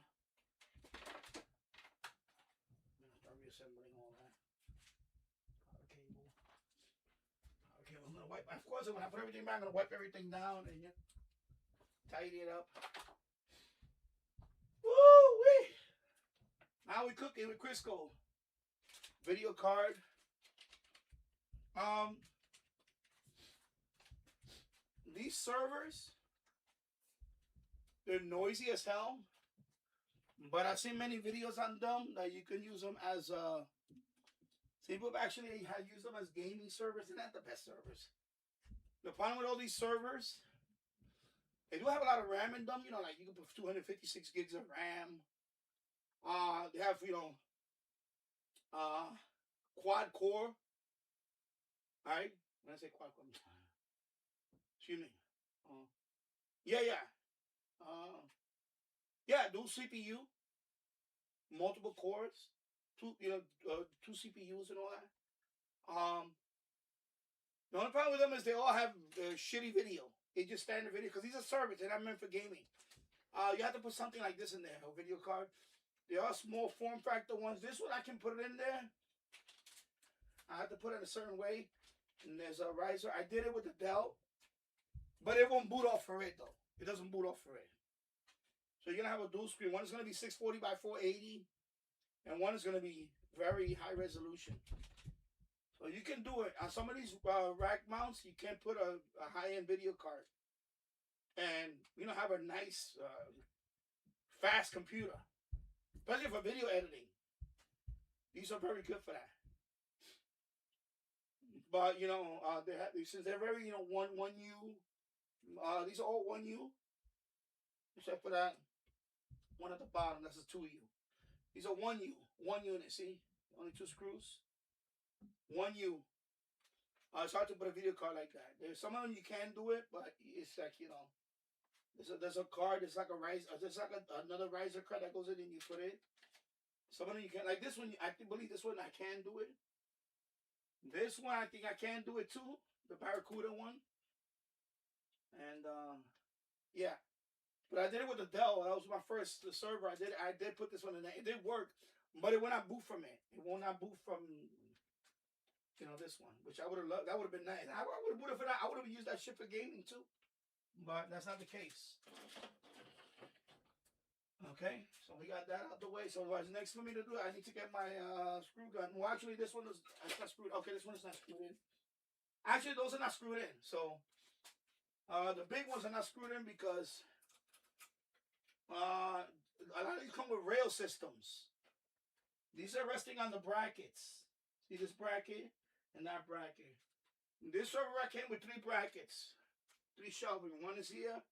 I'm gonna start reassembling all that. Power cable. Power cable. I'm gonna wipe. Of course, when I put everything back, I'm gonna wipe everything down and tidy it up. Woo-wee! Now we cooking with Crisco. Video card. These servers, they're noisy as hell. But I've seen many videos on them that you can use them as some people actually have used them as gaming servers. They're not the best servers. The problem with all these servers, they do have a lot of RAM in them. You know, like you can put 256 gigs of RAM. They have, you know, quad core. All right. When I say quad core, excuse me. Yeah. Dual CPU, multiple cores, two CPUs and all that. The only problem with them is they all have shitty video. They just standard video because these are servers. They're not meant for gaming. You have to put something like this in there, a video card. They are small form factor ones. This one I can put it in there. I have to put it a certain way. And there's a riser. I did it with the Dell, but it won't boot off for it though. It doesn't boot off for it. So you're gonna have a dual screen. One is gonna be 640 by 480, and one is gonna be very high resolution. So you can do it on some of these rack mounts. You can put a high-end video card, and have a nice, fast computer, especially for video editing. These are very good for that. But since they're very 1U, these are all 1U, except for that one at the bottom. That's a 2U. These are 1U, one unit. See, only 2 screws. 1U. It's hard to put a video card like that. There's some of them you can do it, but it's like there's a card. It's like a riser. There's like another riser card that goes in and you put it. Some of them you can, like this one. I believe this one I can do it. This one I think I can do it too. The Barracuda one. And yeah, but I did it with the Dell. That was my first server. I did put this one in there. It did work, but it will not boot from it. It will not boot from You know, this one, which I would have loved. That would have been nice. I would have used that shit for gaming too, but that's not the case. Okay, so we got that out the way. So what's next for me to do? I need to get my screw gun. Well, actually, this one is not screwed. Okay, this one is not screwed in. Actually, those are not screwed in. So the big ones are not screwed in because a lot of these come with rail systems. These are resting on the brackets. See this bracket and that bracket. This server rack came with 3 brackets, 3 shelving. One is here,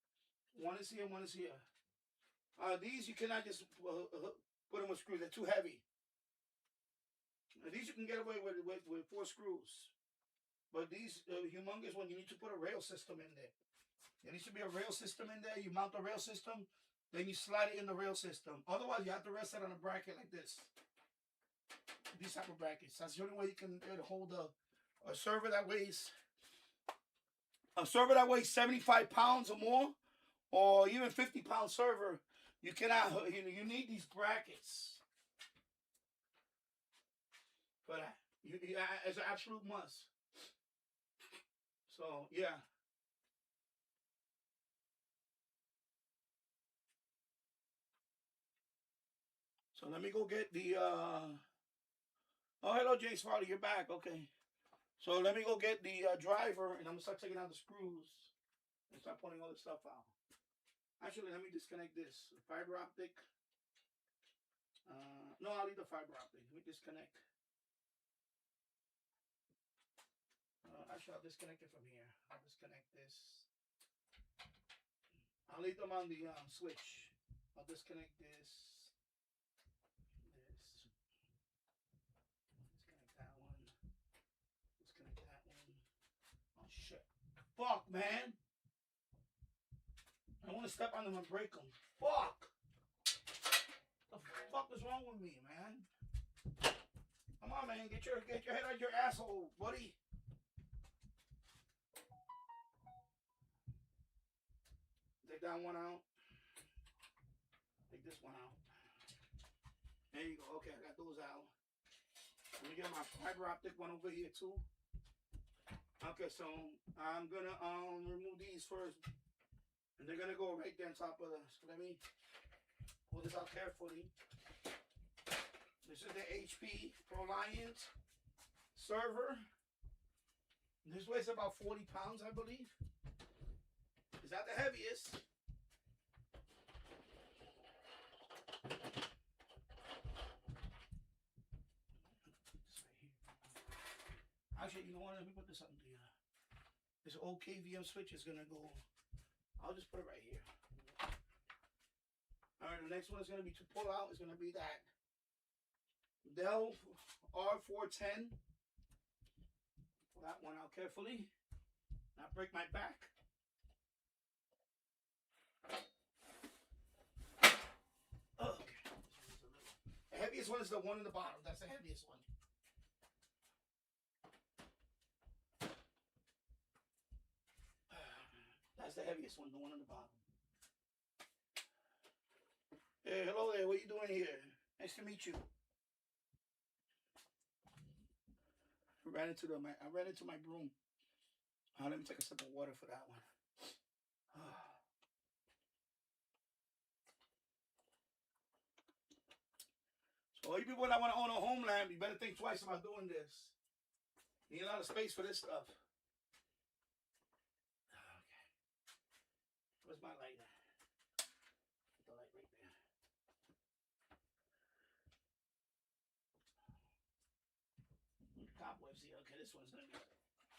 one is here, one is here. These you cannot just put them with screws. They're too heavy. These you can get away with 4 screws. But these humongous ones, you need to put a rail system in there. There needs to be a rail system in there. You mount the rail system, then you slide it in the rail system. Otherwise, you have to rest it on a bracket like this. These type of brackets. That's the only way you can hold a server that weighs 75 pounds or more, or even 50-pound server. You cannot. You need these brackets for that. It's an absolute must. So yeah. So let me go get the. Oh, hello, James Farley. You're back. Okay. So let me go get the driver, and I'm gonna start taking out the screws and start pulling all this stuff out. Actually, let me disconnect this fiber optic. No, I'll leave the fiber optic. Let me disconnect. Actually, I'll disconnect it from here. I'll disconnect this. I'll leave them on the switch. I'll disconnect this. Disconnect that one. Disconnect that one. Oh shit! Fuck, man! I want to step on them and break them. Fuck! The fuck is wrong with me, man? Come on, man. Get your head out of your asshole, buddy. Take that one out. Take this one out. There you go. Okay, I got those out. Let me get my fiber optic one over here too. Okay, so I'm gonna remove these first. And they're gonna go right there on top of this. Let me pull this out carefully. This is the HP ProLiant server. This weighs about 40 pounds, I believe. Is that the heaviest? Actually, you know what? Let me put this up here. This old KVM switch is gonna go. I'll just put it right here. All right, the next one is going to be to pull out. Is going to be that Dell R410. Pull that one out carefully. Not break my back. Okay. The heaviest one is the one in the bottom. That's the heaviest one. That's the heaviest one, the one on the bottom. Hey, hello there. What are you doing here? Nice to meet you. I ran into my broom. Let me take a sip of water for that one. So all you people that want to own a Homelab, you better think twice about doing this. You need a lot of space for this stuff. Where's my light? Put the light right there. Cobwebs here. Okay, this one's gonna be.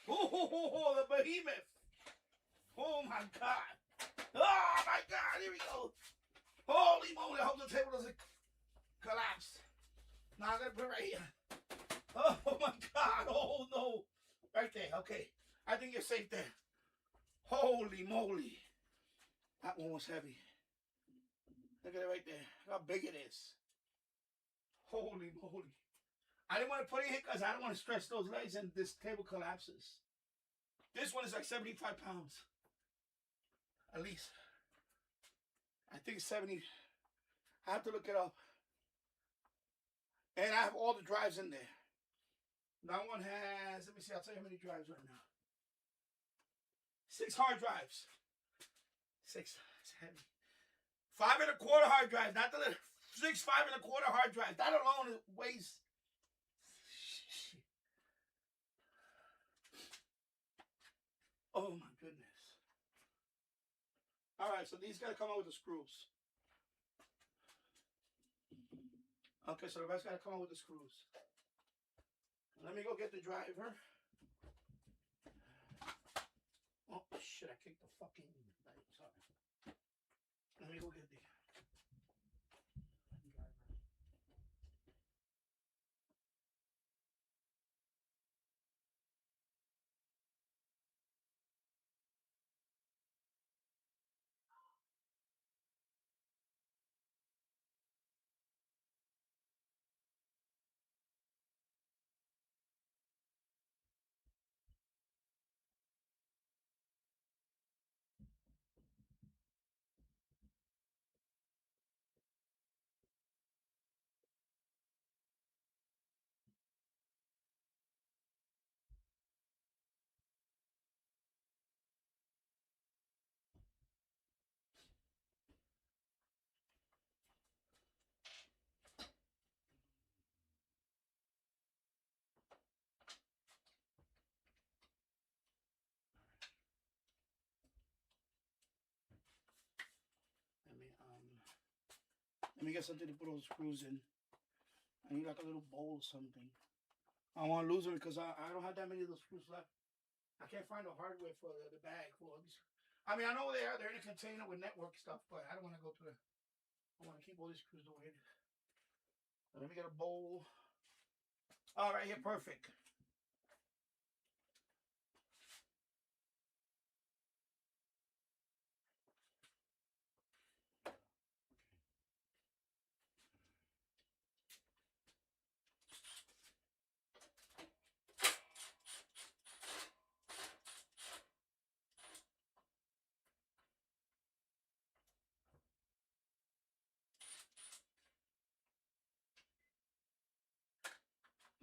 Oh, the behemoth! Oh my God! Oh my God! Here we go! Holy moly! I hope the table doesn't collapse. Now I'm gonna put it right here. Oh my God! Oh no! Right there. Okay, I think you're safe there. Holy moly! That one was heavy. Look at it right there. Look how big it is. Holy moly. I didn't want to put it here because I don't want to stretch those legs and this table collapses. This one is like 75 pounds. At least. I think 70. I have to look it up. And I have all the drives in there. That one has, let me see, I'll tell you how many drives right now. 6 hard drives. 6, it's heavy. 5 1/4 hard drives, not the little 6 5 1/4 hard drives. That alone weighs. Oh my goodness. All right, so these gotta come out with the screws. Okay, so the rest gotta come out with the screws. Let me go get the driver. Oh shit, I kicked the fucking light. Sorry. Let me go get the driver. Let me get something to put those screws in. I need like a little bowl or something. I don't want to lose them because I don't have that many of those screws left. I can't find the hardware for the bag for all these. I mean, I know they are. They're in a container with network stuff, but I don't want to go to the. I want to keep all these screws the way it is. So let me get a bowl. All right, here, perfect.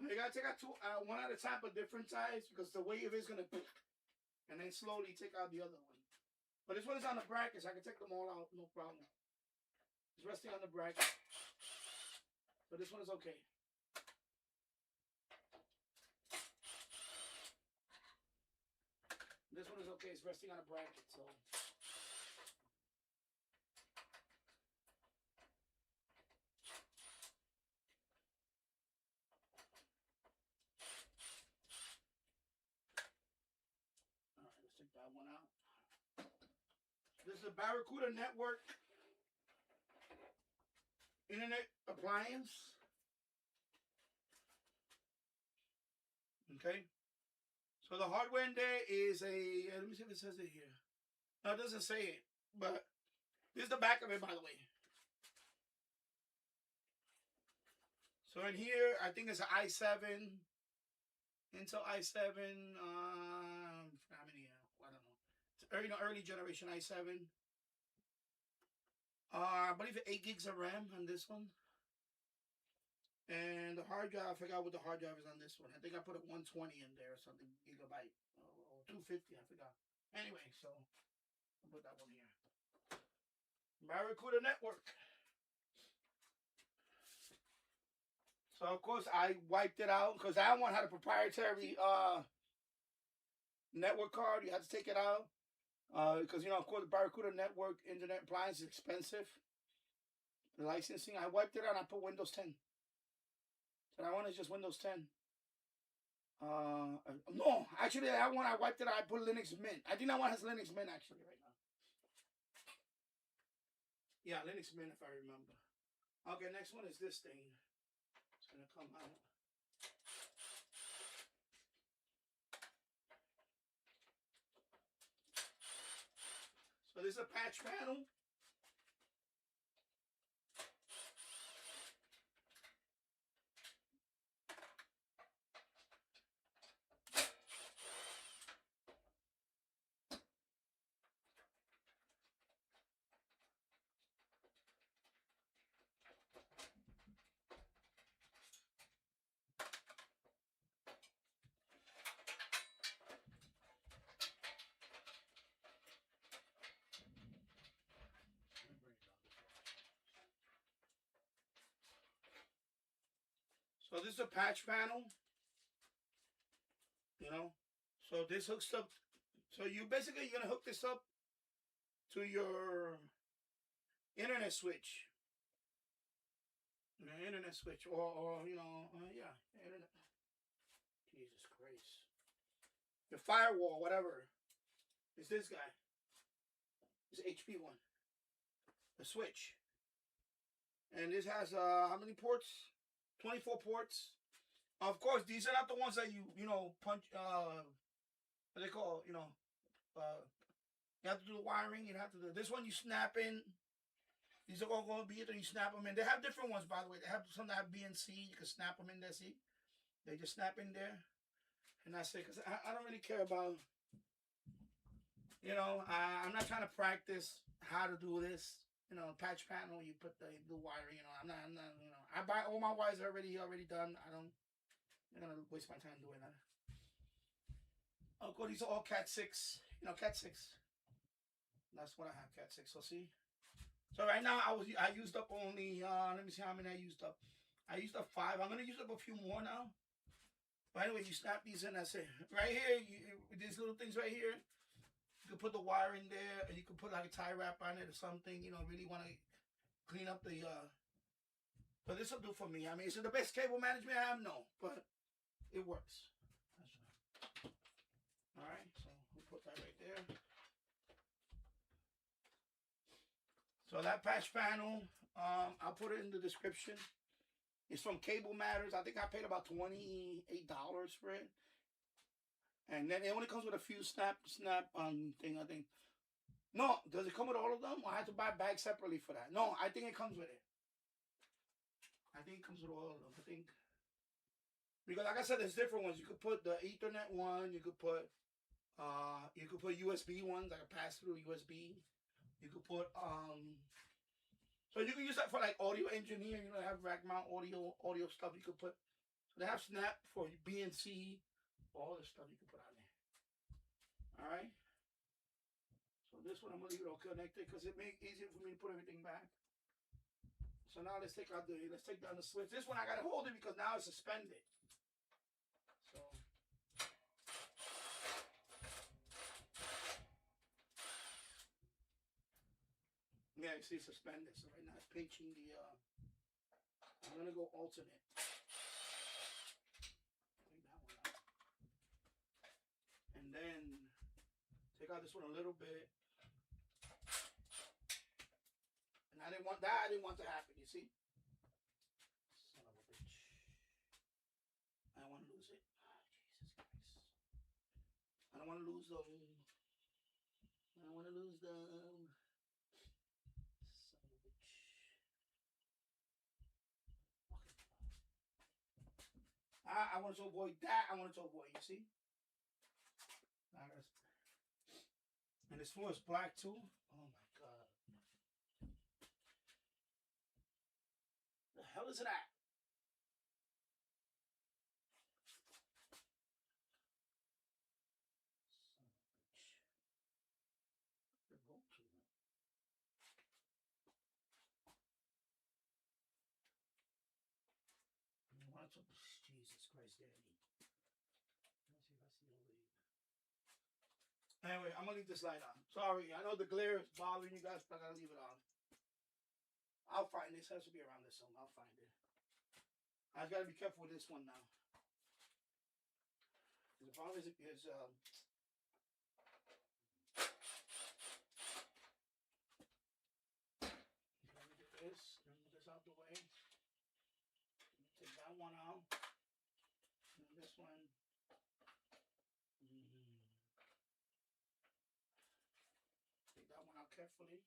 You gotta take out two, one at a time, but different size, because the wave is gonna, and then slowly take out the other one. But this one is on the bracket, so I can take them all out, no problem. It's resting on the bracket, so this one is okay. This one is okay. It's resting on a bracket, so. Check that one out. This is a Barracuda Network internet appliance. Okay. So the hardware in there is a, let me see if it says it here. No, it doesn't say it, but this is the back of it, by the way. So in here, I think it's an i7, Intel i7, how many, I don't know. It's early generation i7. I believe 8 gigs of RAM on this one. And the hard drive, I forgot what the hard drive is on this one. I think I put a 120 in there or something, gigabyte. Or 250, I forgot. Anyway, so I'll put that one here. Barracuda Network. So of course I wiped it out because that one had a proprietary network card. You had to take it out because of course the Barracuda Network internet appliance is expensive. The licensing, I wiped it out and I put Windows 10. So that one is just Windows 10. No, actually that one I wiped it out. I put Linux Mint. I think that one has Linux Mint actually right now. Yeah, Linux Mint if I remember. Okay, next one is this thing. It's gonna come out. So this is a patch panel. So this is a patch panel. You know, so this hooks up. So you're gonna hook this up to your internet switch. The internet switch, or you know, yeah, internet. Jesus Christ. The firewall, whatever. It's this guy. It's HP one. The switch. And this has how many ports? 24 ports. Of course, these are not the ones that you know, punch, what they call, you know, you have to do the wiring. You have to do this one. You snap in. These are all going to be it, or you snap them in. They have different ones, by the way. They have some that have BNC. You can snap them in there. See, they just snap in there, and that's it. Cause I don't really care about, you know, I'm not trying to practice how to do this. You know, patch panel. You put the wiring. You know, I'm not. You know, I buy all my wires already done. I'm not gonna waste my time doing that. Oh, cool. These are all Cat 6. You know, Cat 6. That's what I have, Cat 6. So see. So right now I used up only. Let me see how many I used up. I used up 5. I'm gonna use up a few more now. But anyway, you snap these in. That's it. Right here, these little things right here. You can put the wire in there, and you can put like a tie wrap on it or something. You know, really want to clean up the. But this will do for me. I mean, is it the best cable management I have? No, but it works. That's right. All right, so we'll put that right there. So that patch panel, I'll put it in the description. It's from Cable Matters. I think I paid about $28 for it. And then it only comes with a few snap thing, I think. No, does it come with all of them? Or I have to buy bags separately for that? No, I think it comes with it. I think it comes with all of them. I think. Because like I said, there's different ones. You could put the Ethernet one. You could put USB ones, like a pass-through USB. You could put so you can use that for like audio engineering. You know, have rack mount audio stuff. You could put. They have snap for BNC, all the stuff you can put on there. All right. So this one I'm gonna leave it all connected because it makes it easier for me to put everything back. So now let's take down the switch. This one I gotta hold it because now it's suspended. So. Yeah, you see suspended. So right now it's pinching the, I'm going to go alternate. Take that one out. And then take out this one a little bit. And I didn't want to happen, you see? Son of a bitch. I don't want to lose it. Oh, Jesus Christ. I don't want to lose them. I don't want to lose them. I want to avoid that. I want to avoid, you see? And this floor is black too. Oh my God. The hell is it at? Son of a bitch. Where'd it go to? Jesus Christ, Daddy. Let's see if I see the lead. Anyway, I'm gonna leave this light on. Sorry, I know the glare is bothering you guys, but I gotta leave it on. I'll find this. It has to be around this somewhere. I'll find it. I gotta be careful with this one now. The problem is, let me get this. Let me get this out the way. Take that one out. And this one. Take that one out carefully.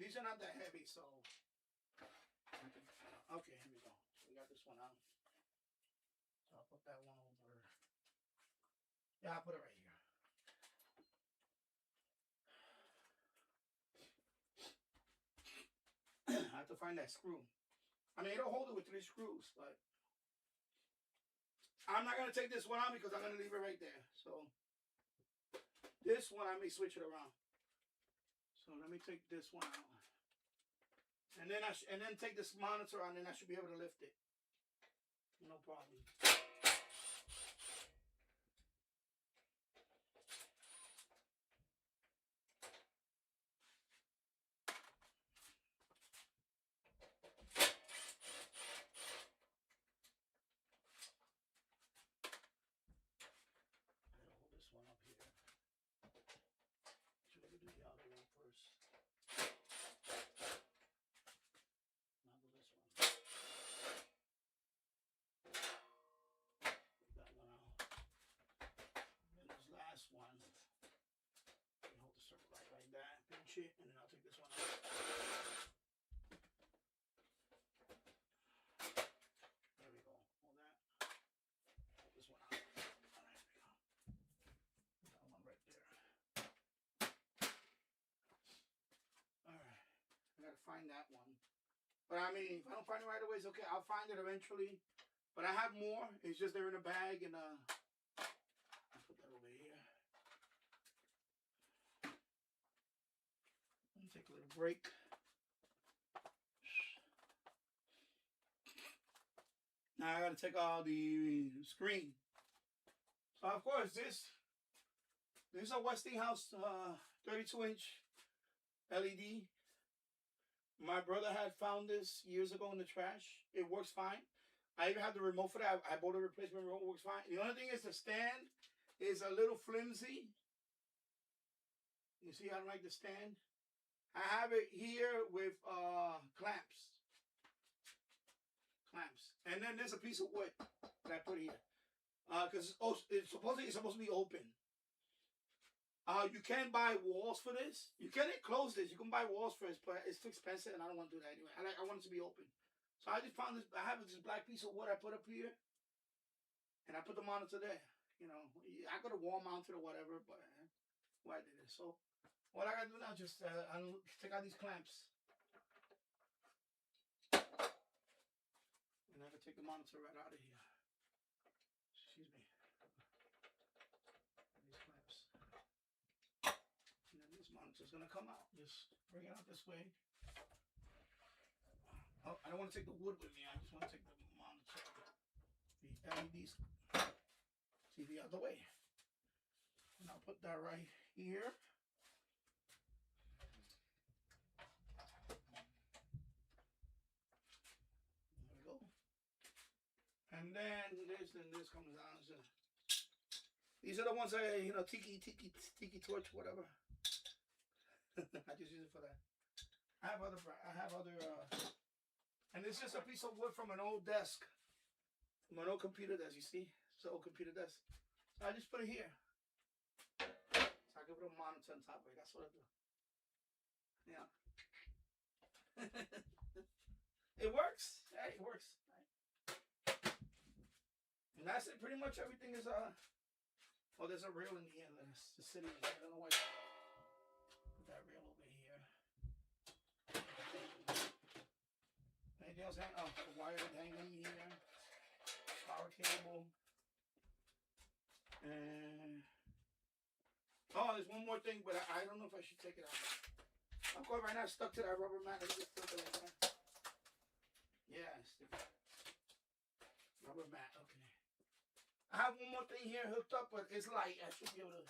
These are not that heavy, so. Okay, here we go. So we got this one out. So I'll put that one over. Yeah, I'll put it right here. I have to find that screw. I mean, it'll hold it with 3 screws, but I'm not going to take this one out because I'm going to leave it right there. So This one I may switch it around. So let me take this one out. And then take this monitor on, and I should be able to lift it. No problem. This one up here. Should I do the other one first? Now do this one. Put that one out. And then this last one. Hold the circle like that. Pinch it, and then I'll take this one out. There we go. Hold that. Hold this one out. I gotta find that one. But I mean, if I don't find it right away, it's okay. I'll find it eventually. But I have more. It's just they're in a bag, and I'll put that over here. Let me take a little break. Now I gotta take out the screen. So of course this is a Westinghouse 32-inch LED. My brother had found this years ago in the trash. It works fine. I even have the remote for that. I bought a replacement remote. It works fine. The only thing is the stand is a little flimsy. You see, I don't like the stand. I have it here with clamps. And then there's a piece of wood that I put here. Because it's supposed to be open. You can buy walls for this. You can close this. You can buy walls for this, but it's too expensive, and I don't want to do that anyway. I want it to be open. So I just found this. I have this black piece of wood I put up here, and I put the monitor there. You know, I could have wall mounted or whatever, but why I did it. So what I gotta do now is just take out these clamps, and I can take the monitor right out of here. Excuse me. These clamps. And then this monitor's gonna come out. Just bring it out this way. Oh, I don't want to take the wood with me. I just want to take the monitor, the LEDs, see the other way. And I'll put that right here. There we go. And then this comes down. So these are the ones that, you know, tiki torch, whatever. I just use it for that. I have other, and it's just a piece of wood from an old desk, from an old computer desk. You see, it's an old computer desk. So I just put it here. So I can put a monitor on top of it. That's what I do. Yeah. It works. Hey, it works. And that's it. Pretty much everything is oh, there's a rail in the end. That's the city. I don't know why. Put that rail over here. Anything else hanging? Oh, the wire hanging here. Power cable. And oh, there's one more thing, but I don't know if I should take it out. Of course, right now it's stuck to that rubber mat. Let me just flip it like that. Yeah, stick it. Rubber mat. Okay. I have one more thing here hooked up, but it's light. I should be able to.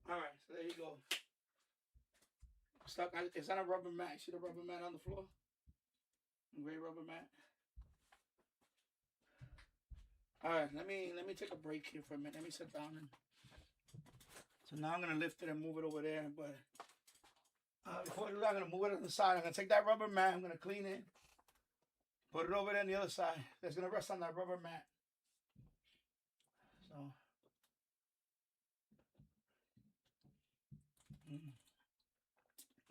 All right, so there you go. Stuck. It's on a rubber mat. See the rubber mat on the floor? Gray rubber mat. All right, let me take a break here for a minute. Let me sit down and. So now I'm gonna lift it and move it over there, but. Before I do that, I'm going to move it on the side. I'm going to take that rubber mat. I'm going to clean it. Put it over there on the other side. That's going to rest on that rubber mat. So.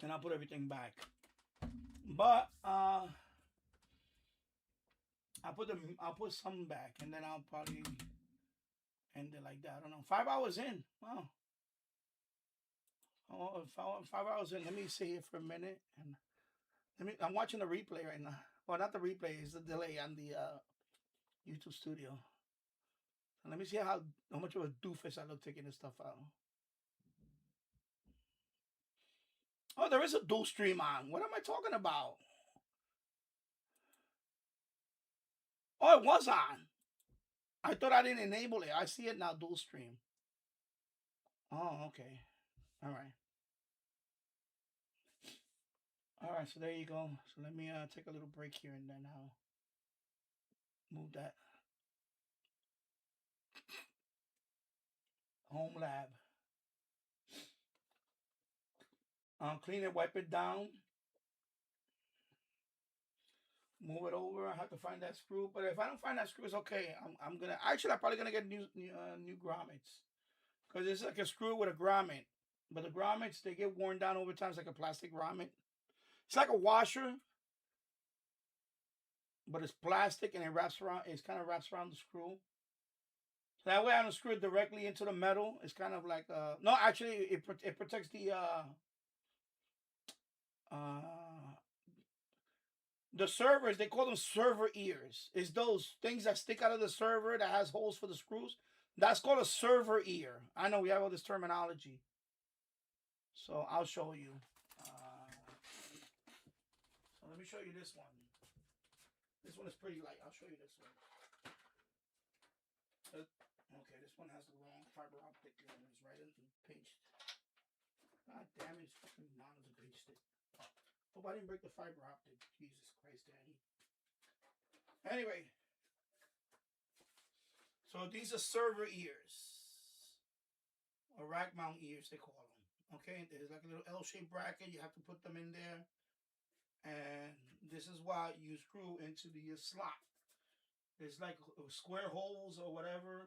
And I'll put everything back. But, I'll put some back. And then I'll probably end it like that. I don't know. 5 hours in. Wow. Oh, 5 hours in. Let me see here for a minute. And I'm watching the replay right now. Well, not the replay. It's the delay on the YouTube Studio. And let me see how much of a doofus I look taking this stuff out. Oh, there is a dual stream on. What am I talking about? Oh, it was on. I thought I didn't enable it. I see it now, dual stream. Oh, okay. All right. All right, so there you go. So let me take a little break here and then I'll move that. Homelab. Clean it, wipe it down. Move it over. I have to find that screw. But if I don't find that screw, it's okay. I'm probably gonna get new grommets. Because it's like a screw with a grommet. But the grommets, they get worn down over time. It's like a plastic grommet. It's like a washer, but it's plastic and it wraps around. It kind of wraps around the screw. So that way I don't screw it directly into the metal. It's kind of like no, actually it protects the servers. They call them server ears. It's those things that stick out of the server that has holes for the screws. That's called a server ear. I know we have all this terminology. So I'll show you. So let me show you this one. This one is pretty light. I'll show you this one. Okay, this one has the wrong fiber optic. It's right in the page. God damn it, it's fucking nonsense to paste it. Hope I didn't break the fiber optic. Jesus Christ, Daddy. Anyway. So these are server ears. Or rack mount ears, they call them. Okay, there's like a little L-shaped bracket. You have to put them in there. And this is why you screw into the slot. It's like square holes or whatever.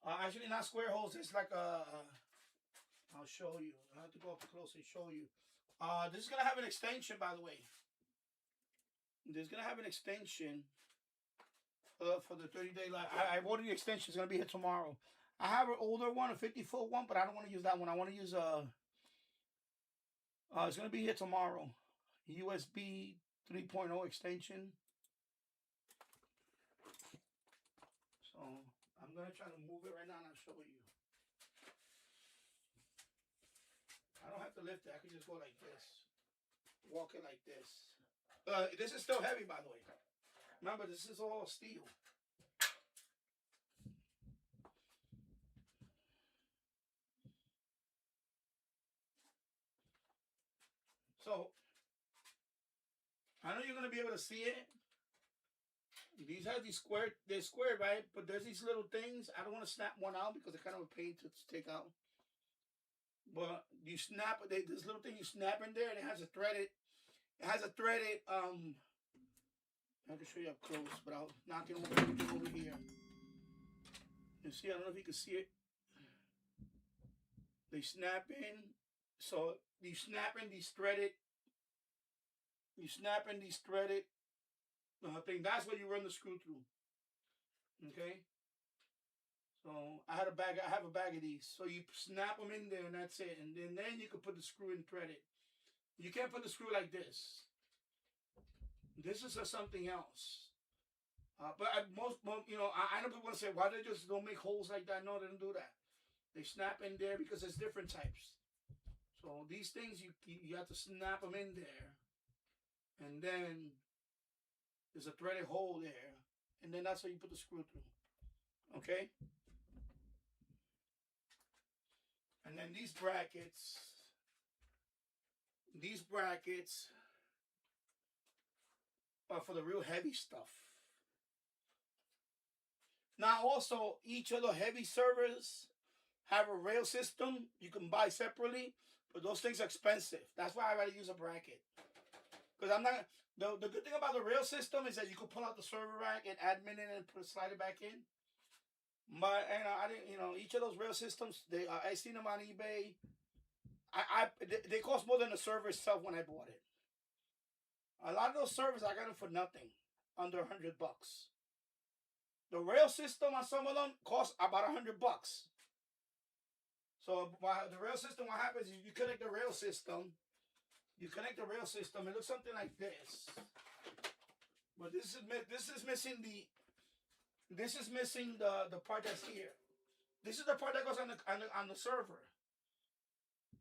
Actually, not square holes. It's like I'll show you. I have to go up close and show you. This is going to have an extension, by the way. This is going to have an extension for the 30-day life. I ordered the extension. It's going to be here tomorrow. I have an older one, a 50-foot one, but I don't want to use that one. I want to use it's going to be here tomorrow. USB 3.0 extension. So I'm going to try to move it right now and I'll show you. I don't have to lift it. I can just go like this. Walk it like this. This is still heavy, by the way. Remember, this is all steel. So, I know you're going to be able to see it. These have these square, they're square, right? But there's these little things. I don't want to snap one out because they're kind of a pain to take out. But you snap it, this little thing you snap in there and it has a threaded, I can show you up close, but I'll knock it over here. You see, I don't know if you can see it. They snap in. So you snap in these threaded thing. That's what you run the screw through. Okay. So I have a bag of these. So you snap them in there and that's it. And then you can put the screw in threaded. You can't put the screw like this. This is something else. But I know people want to say, why they just don't make holes like that? No, they don't do that. They snap in there because there's different types. So these things, you have to snap them in there. And then there's a threaded hole there. And then that's how you put the screw through. Okay? And then these brackets are for the real heavy stuff. Now also, each of the heavy servers have a rail system you can buy separately, but those things are expensive. That's why I rather use a bracket. Because I'm not, the good thing about the rail system is that you can pull out the server rack and admin it and slide it back in. But I didn't, each of those rail systems, I seen them on eBay. They cost more than the server itself when I bought it. A lot of those servers I got them for nothing, under $100. The rail system on some of them costs about $100. So the rail system, what happens is you connect the rail system, You connect the rail system. It looks something like this. But this is missing the part that's here. This is the part that goes on the server.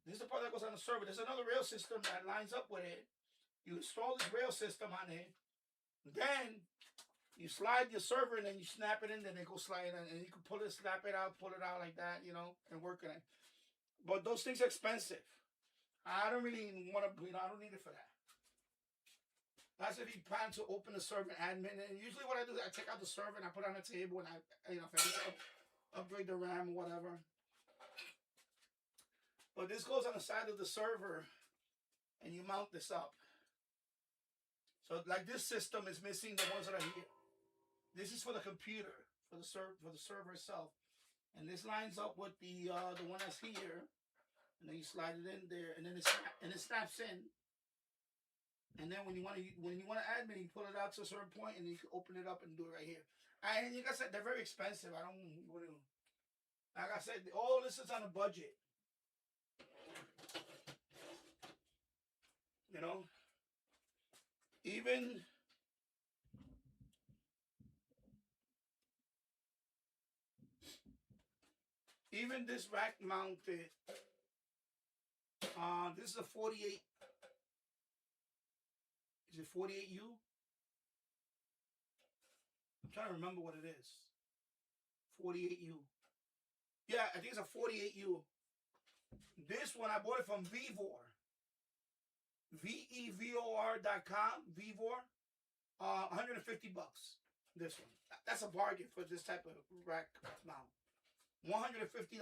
This is the part that goes on the server. There's another rail system that lines up with it. You install this rail system on it. Then you slide your server and then you snap it in. Then it goes slide in, and you can pull it, snap it out, pull it out like that, and work on it. But those things are expensive. I don't really want to, I don't need it for that. That's if you plan to open the server and admin. And usually what I do is I take out the server and I put it on the table and if I need to upgrade the RAM or whatever. But this goes on the side of the server and you mount this up. So like this system is missing the ones that are here. This is for the computer, for the server itself. And this lines up with the one that's here. And then you slide it in there and then it snaps in. And then when you want to admin, you pull it out to a certain point and you can open it up and do it right here. And like I said, they're very expensive. I don't want to. Like I said, all this is on a budget. Even this rack mounted. This is a 48. Is it 48U? I'm trying to remember what it is. 48U. Yeah, I think it's a 48U. This one I bought it from Vevor. VEVOR.com. Vevor. $150. This one. That's a bargain for this type of rack mount. $150.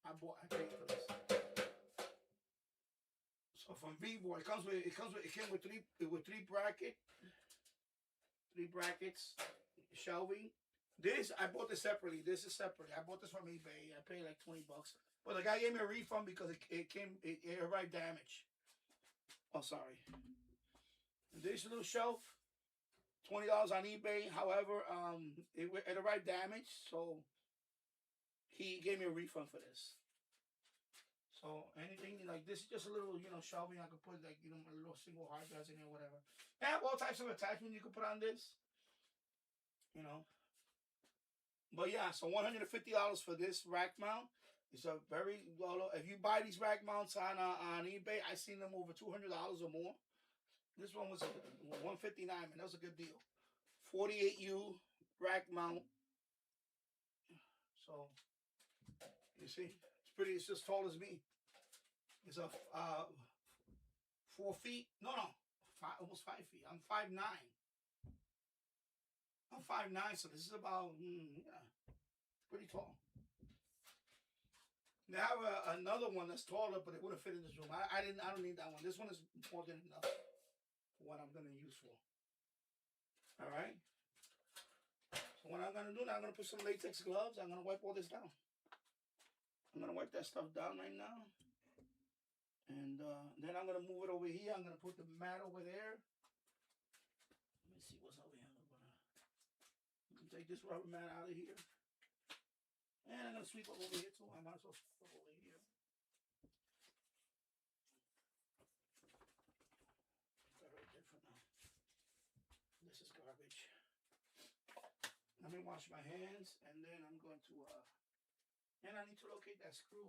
I paid for this. So from Vevor, it came with three brackets, shelving. This I bought this separately. This is separately. I bought this from eBay. I paid like $20, but the guy gave me a refund because it arrived damaged. Oh, sorry. This little shelf, $20 on eBay. However, it arrived damaged, so he gave me a refund for this. So anything like this is just a little, shelving. I could put like, a little single hard drive in there, whatever. I have all types of attachments you could put on this, But yeah, so $150 for this rack mount. It's a very well. If you buy these rack mounts on eBay, I seen them over $200 or more. This one was $159, man. That was a good deal. 48U rack mount. So you see, it's just tall as me. It's a 4 feet. No, almost 5 feet. I'm 5'9". I'm 5'9", so this is about pretty tall. They have another one that's taller, but it wouldn't fit in this room. I don't need that one. This one is more than enough for what I'm gonna use for. All right. So what I'm gonna do now, I'm gonna put some latex gloves. I'm gonna wipe all this down. I'm gonna wipe that stuff down right now. And then I'm going to move it over here. I'm going to put the mat over there. Let me see what's over here. I'm going to take this rubber mat out of here. And I'm going to sweep up over here too. I might as well sweep up over here. Very different now. This is garbage. Let me wash my hands. And then I'm going to... and I need to locate that screw.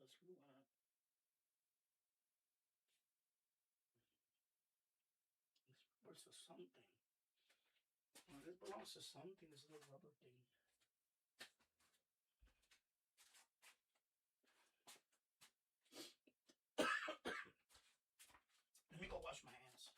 Screw on it. This belongs to something. Oh, this belongs to something, this little rubber thing. Let me go wash my hands.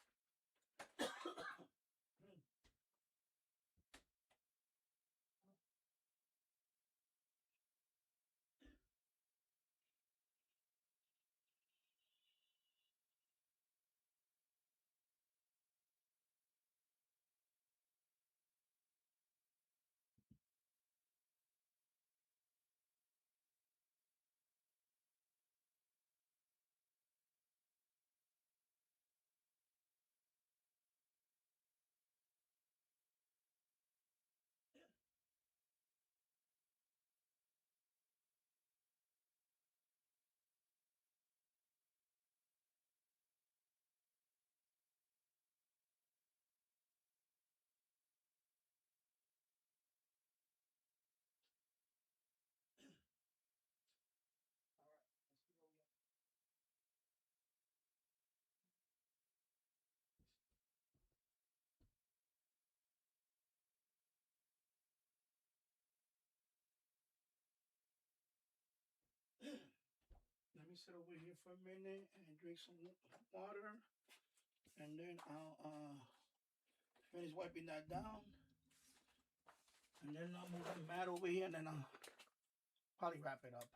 me sit over here for a minute and drink some water. And then I'll finish wiping that down. And then I'll move the mat over here and then I'll probably wrap it up.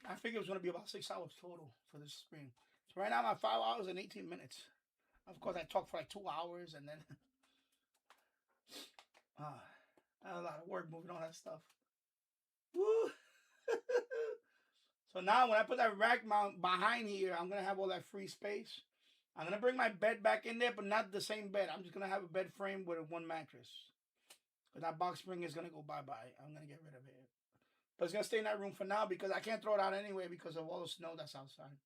I figured it was going to be about 6 hours total for this stream. So right now I'm at 5 hours and 18 minutes. Of course, I talked for like 2 hours and then I had a lot of work moving all that stuff. Woo! So now when I put that rack mount behind here, I'm going to have all that free space. I'm going to bring my bed back in there, but not the same bed. I'm just going to have a bed frame with one mattress. But that box spring is going to go bye-bye. I'm going to get rid of it. But it's going to stay in that room for now because I can't throw it out anyway because of all the snow that's outside.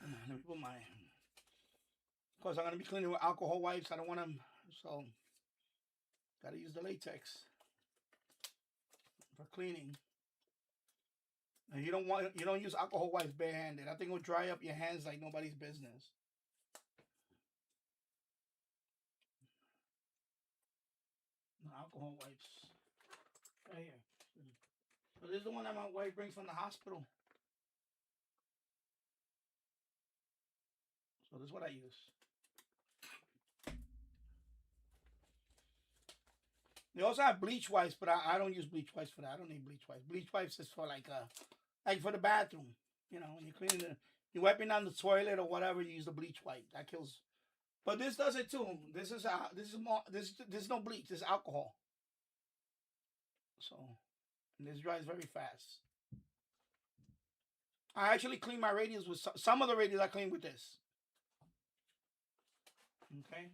Let me put my... Of course, I'm going to be cleaning with alcohol wipes. I don't want them... So, got to use the latex for cleaning. And you don't use alcohol wipes barehanded. I think it will dry up your hands like nobody's business. Alcohol wipes. Right here. So this is the one that my wife brings from the hospital. So this is what I use. They also have bleach wipes, but I don't use bleach wipes for that. I don't need bleach wipes. Bleach wipes is for like for the bathroom. You know, when you're cleaning you're wiping down the toilet or whatever, you use the bleach wipe. That kills. But this does it too. This is no bleach. This is alcohol. So, and this dries very fast. I actually clean my radios with some of the radios I clean with this. Okay.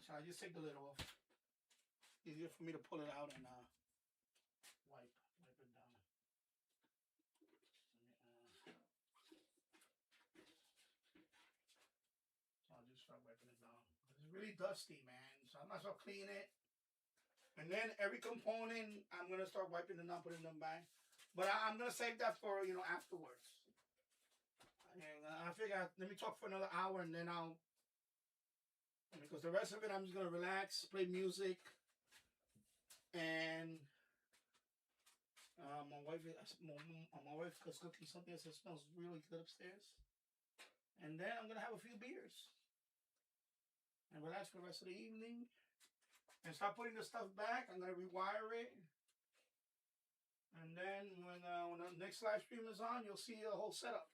So I just take the lid off. Easier for me to pull it out and wipe it down. So I'll just start wiping it down. It's really dusty, man. So I might as well clean it. And then every component, I'm gonna start wiping them down, putting them back. But I'm gonna save that for afterwards. And I figure let me talk for another hour and then because the rest of it I'm just gonna relax, play music, and my wife is cooking something that smells really good upstairs. And then I'm gonna have a few beers and relax for the rest of the evening and start putting the stuff back. I'm gonna rewire it, and then when the next live stream is on, you'll see the whole setup.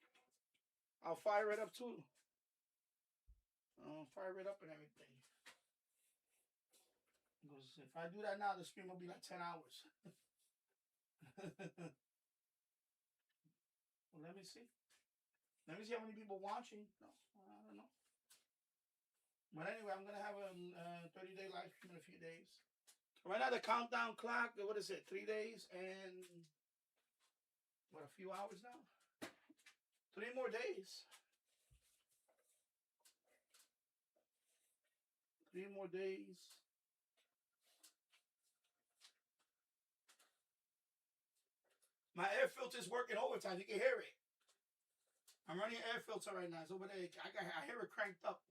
I'll fire it up too. I'll fire it up and everything. Because if I do that now, the stream will be like 10 hours. Well, let me see. Let me see how many people watching. No, I don't know. But anyway, I'm going to have a 30-day live stream in a few days. Right now, the countdown clock, what is it? 3 days and, a few hours now? 3 more days. 3 more days. My air filter is working overtime. You can hear it. I'm running an air filter right now. It's over there. I hear it cranked up.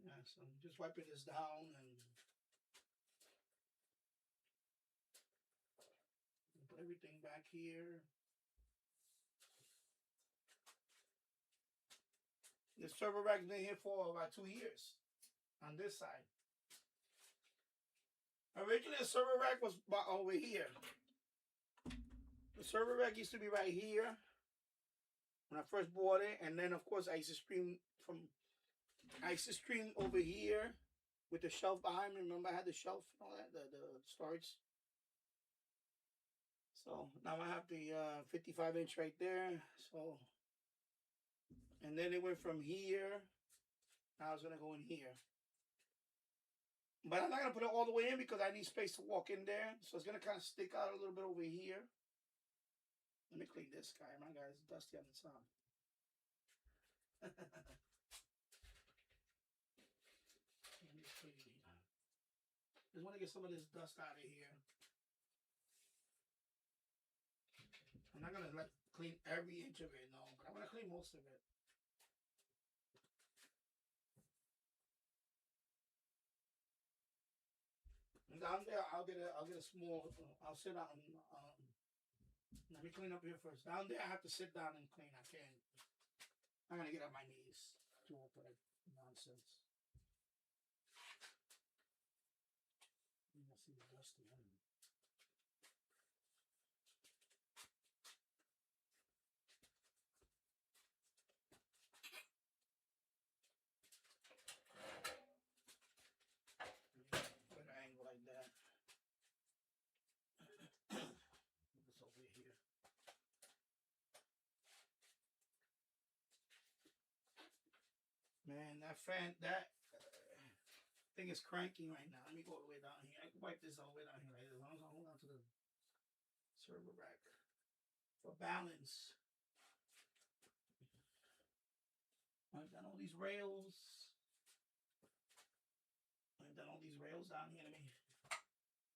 Yeah, so I'm just wiping this down and put everything back here. The server rack's been here for about 2 years on this side. Originally, the server rack was over here. The server rack used to be right here when I first bought it, and then of course I used to stream over here with the shelf behind me. Remember, I had the shelf and all that, the storage. So now I have the 55-inch right there. So, and then it went from here. Now it's gonna go in here. But I'm not going to put it all the way in because I need space to walk in there. So it's going to kind of stick out a little bit over here. Let me clean this guy. My guy's dusty on the top. Let me clean it. Just want to get some of this dust out of here. I'm not gonna like clean every inch of it, no, but I'm gonna clean most of it. And down there, I'll get a small. I'll sit down. Let me clean up here first. Down there, I have to sit down and clean. I can't. I'm gonna get on my knees. Too old for that nonsense. You can see the dust again. Put an angle like that. It's over here. Man, that fan, that thing is cranking right now. Let me go all the way down here. I can wipe this all the way down here. Right? As long as I hold on to the server rack for balance. I've done all these rails. I've done all these rails down here. Let me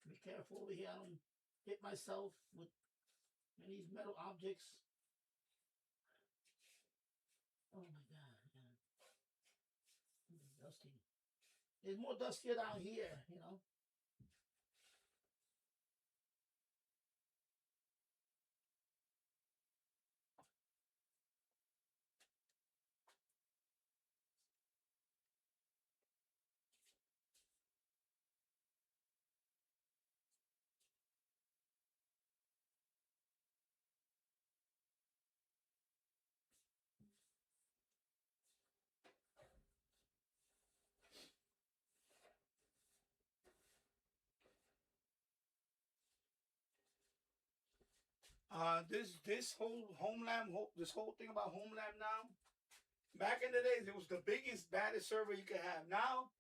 be careful over here. I don't hit myself with any of these metal objects. Oh my God. Yeah. It's dusty. It's more dustier down here, you know. This whole Homelab, this whole thing about Homelab now. Back in the days, it was the biggest, baddest server you could have. Now,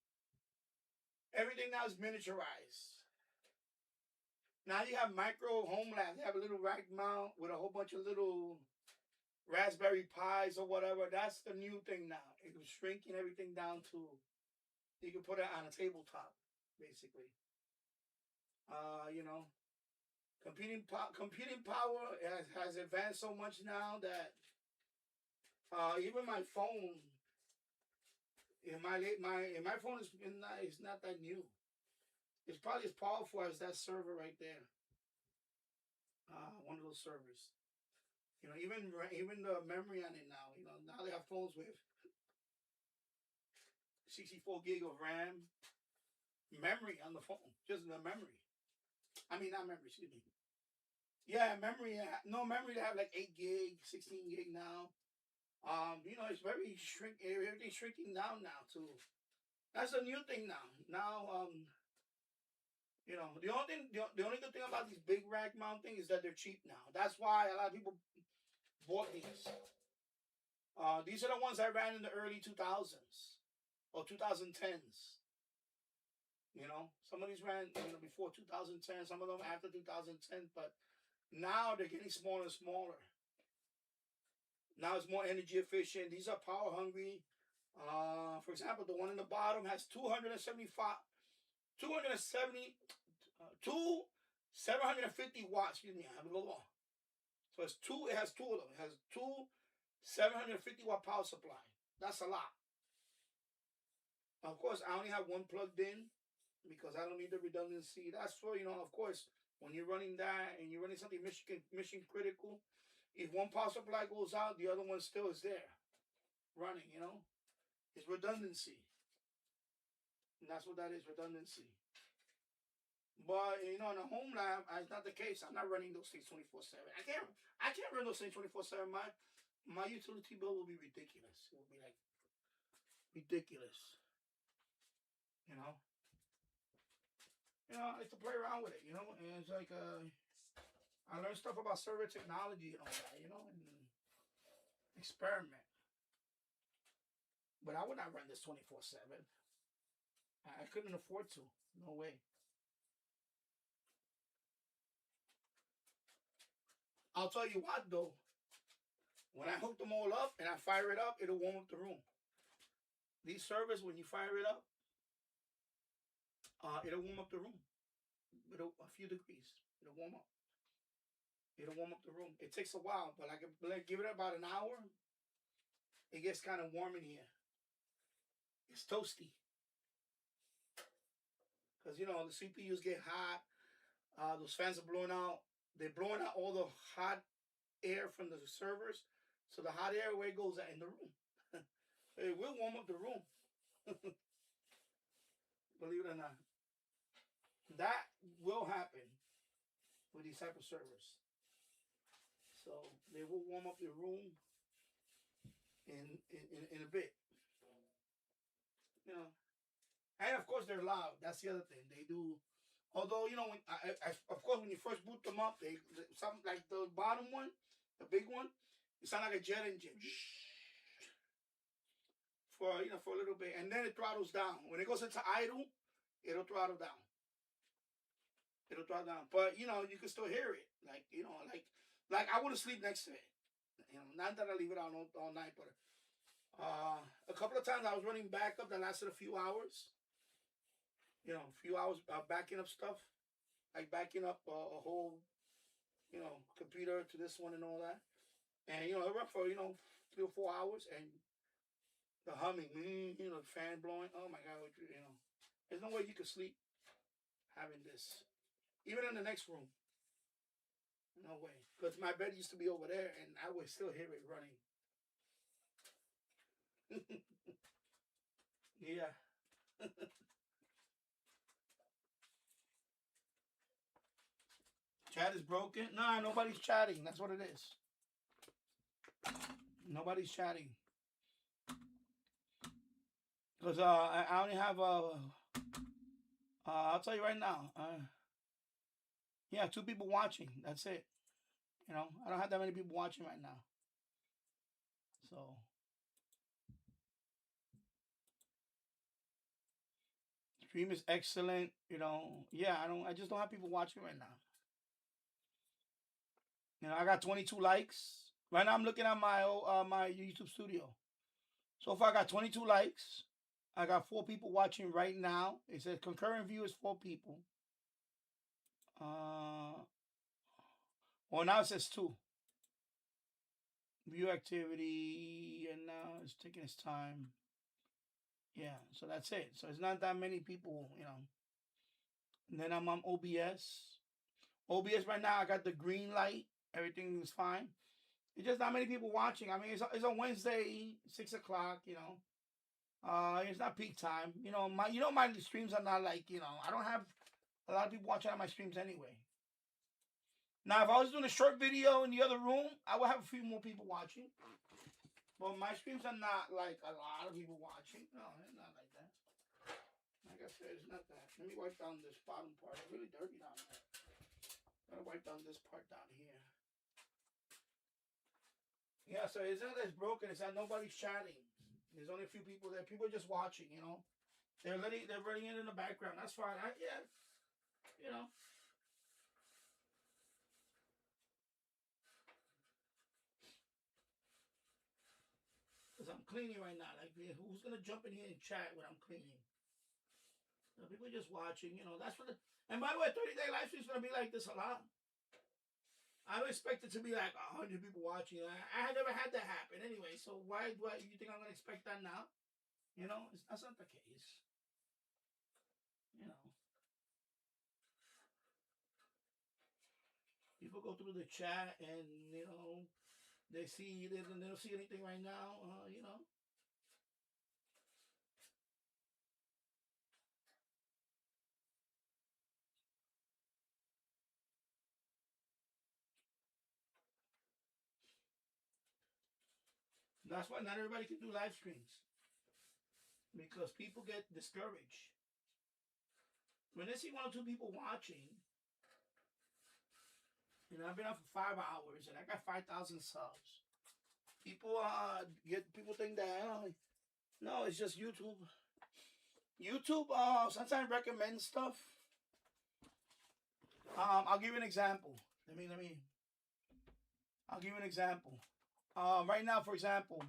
everything now is miniaturized. Now you have micro Homelab. You have a little rack mount with a whole bunch of little Raspberry Pis or whatever. That's the new thing now. It was shrinking everything down to, you can put it on a tabletop, basically. You know, computing power has advanced so much now that even my phone, my phone is not that new. It's probably as powerful as that server right there. One of those servers. You know, even the memory on it now. You know, now they have phones with 64 gig of RAM memory on the phone, just the memory. I mean, not memory. Excuse me. Yeah, memory. No memory to have like 8 gig, 16 gig now. You know, it's very everything's shrinking down now too. That's a new thing now. Now, you know, the only good thing about these big rack mount things is that they're cheap now. That's why a lot of people bought these. These are the ones I ran in the early 2000s or 2010s. You know, some of these ran before 2010, some of them after 2010, but now they're getting smaller and smaller. Now it's more energy efficient. These are power hungry. For example, the one in the bottom has 750 watts. Excuse me, I have a little long. So it has two of them. It has two 750 watt power supply. That's a lot. Of course, I only have one plugged in because I don't need the redundancy. That's for, of course, when you're running that and you're running something mission critical, if one power supply goes out, the other one still is there running, It's redundancy. And that's what that is, redundancy. But, in a Homelab, it's not the case. I'm not running those things 24/7. I can't run those things 24/7. My utility bill will be ridiculous. It will be like ridiculous. I like to play around with it, and it's like I learned stuff about server technology and all that, and experiment. But I would not run this 24/7. I couldn't afford to. No way. I'll tell you what, though. When I hook them all up and I fire it up, it'll warm up the room. These servers, when you fire it up, it'll warm up the room. A few degrees. It'll warm up. It'll warm up the room. It takes a while, but like give it about an hour. It gets kind of warm in here. It's toasty. Because, you know, the CPUs get hot. Those fans are blowing out. They're blowing out all the hot air from the servers. So the hot air, where it goes in the room. It will warm up the room. Believe it or not. That will happen with these type of servers. So they will warm up the room in a bit. You know. And of course they're loud. That's the other thing. They do. Although, you know, when of course when you first boot them up, they something like the bottom one, the big one, it sounds like a jet engine. For a little bit. And then it throttles down. When it goes into idle, it'll throttle down. It'll throttle down. But you know, you can still hear it. Like, you know, like I wouldn't sleep next to it. You know, not that I leave it out all night, but a couple of times I was running backup that lasted a few hours. You know, a few hours backing up stuff, like backing up a whole, you know, computer to this one and all that. And, you know, it ran for, 3 or 4 hours, and the humming, you know, the fan blowing. Oh, my God, you know. There's no way you could sleep having this. Even in the next room. No way. Because my bed used to be over there, and I would still hear it running. Yeah. Chat is broken? Nah, nobody's chatting. That's what it is. Nobody's chatting. Because I only have I'll tell you right now. Yeah, 2 people watching. That's it. You know, I don't have that many people watching right now. So stream is excellent. You know, yeah, I just don't have people watching right now. You know, I got 22 likes. Right now I'm looking at my my YouTube studio. So far I got 22 likes. I got 4 people watching right now. It says concurrent view is 4 people. Well, now it says 2. View activity, and now it's taking its time. Yeah, so that's it. So it's not that many people, you know. And then I'm on OBS. OBS right now, I got the green light. Everything is fine. It's just not many people watching. I mean, it's a Wednesday, 6 o'clock, you know. It's not peak time. You know, my streams are not like, you know, I don't have a lot of people watching on my streams anyway. Now, if I was doing a short video in the other room, I would have a few more people watching. But my streams are not like a lot of people watching. No, it's not like that. Like I said, it's not that. Let me wipe down this bottom part. It's really dirty down there. Gotta wipe down this part down here. Yeah, so it's not that it's broken. It's that nobody's chatting. There's only a few people there. People are just watching, you know. They're running it in the background. That's fine. Yeah, you know. Because I'm cleaning right now. Like, who's going to jump in here and chat when I'm cleaning? You know, people just watching, you know. That's what and by the way, 30-day live stream is going to be like this a lot. I don't expect it to be like 100 people watching. I had never had that happen anyway. So why do you think I'm going to expect that now? You know, that's not the case. You know. People go through the chat and, you know, they don't see anything right now, you know. That's why not everybody can do live streams. Because people get discouraged. When they see 1 or 2 people watching, you know, I've been on for 5 hours and I got 5,000 subs. People think that, no, it's just YouTube. YouTube sometimes recommends stuff. I'll give you an example. I'll give you an example. Right now, for example,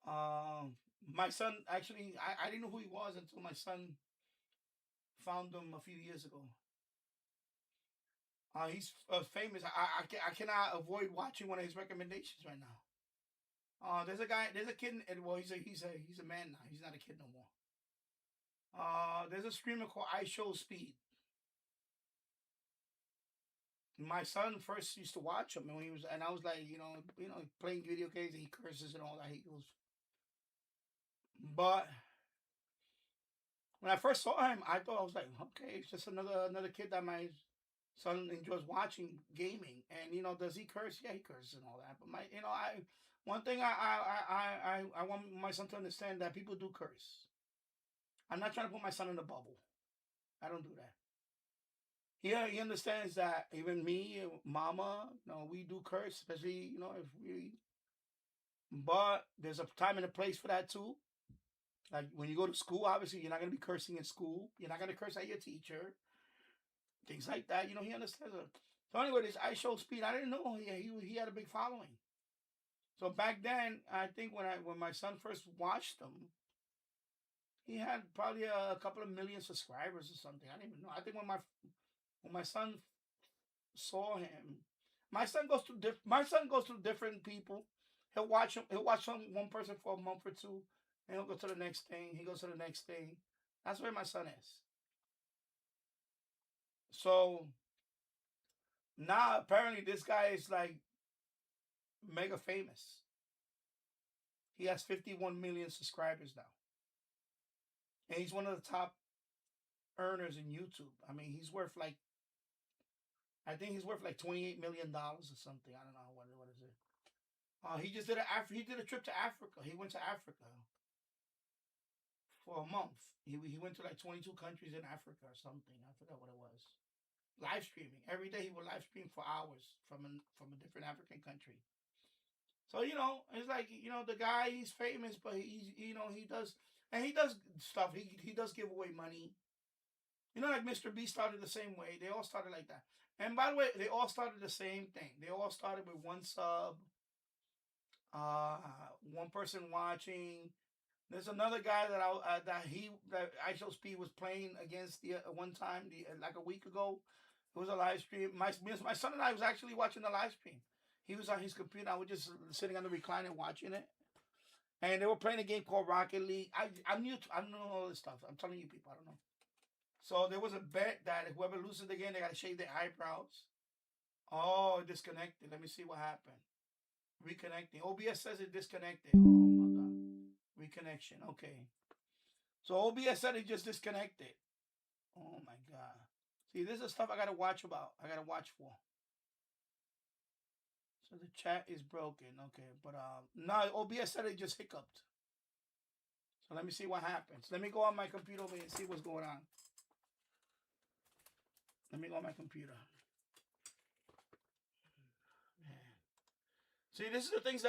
my son, actually, I didn't know who he was until my son found him a few years ago. He's famous. I cannot avoid watching one of his recommendations right now. There's a kid. Well, he's a man now. He's not a kid no more. There's a streamer called I Show Speed. My son first used to watch him, and I was like, playing video games, and he curses and all that. He goes, but when I first saw him, I thought I was like, okay, it's just another kid that my son enjoys watching gaming. And does he curse? Yeah, he curses and all that. But one thing I want my son to understand that people do curse. I'm not trying to put my son in a bubble. I don't do that. He understands that even me, mama, we do curse, especially if we. But there's a time and a place for that too. Like when you go to school, obviously you're not gonna be cursing in school. You're not gonna curse at your teacher. Things like that. He understands it. So anyway, this I Show Speed, I didn't know he had a big following. So back then, I think when my son first watched him, he had probably a couple of million subscribers or something. I didn't even know. I think when my son saw him, my son goes to different people. He'll watch one person for a month or two, and he'll go to the next thing. He goes to the next thing. That's where my son is. So now apparently this guy is like mega famous. He has 51 million subscribers now. And he's one of the top earners in YouTube. I mean, I think he's worth like $28 million or something. I don't know what is it. He just did a trip to Africa. He went to Africa for a month. He went to like 22 countries in Africa or something. I forgot what it was. Live streaming every day. He would live stream for hours from a different African country. So it's like the guy, he's famous, but he does stuff. He does give away money. Like Mr. B started the same way. They all started like that. And by the way, they all started the same thing. They all started with one sub, one person watching. There's another guy that I Show Speed was playing against one time like a week ago. It was a live stream. My son and I was actually watching the live stream. He was on his computer. I was just sitting on the recliner watching it. And they were playing a game called Rocket League. I'm new to, I don't know all this stuff. I'm telling you people, I don't know. So there was a bet that whoever loses the game, they got to shave their eyebrows. Oh, it disconnected. Let me see what happened. Reconnecting. OBS says it disconnected. Oh, my God. Reconnection. Okay. So OBS said it just disconnected. Oh, my God. See, this is stuff I got to watch about. I got to watch for. So the chat is broken. Okay. But now OBS said it just hiccuped. So let me see what happens. Let me go on my computer over here and see what's going on. Let me go on my computer. Man. See, this is the things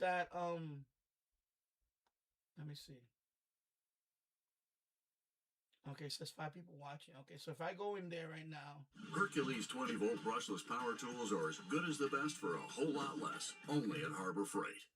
that let me see. Okay, it says 5 people watching. Okay, so if I go in there right now.
Hercules 20-volt brushless power tools are as good as the best for a whole lot less. Only at Harbor Freight.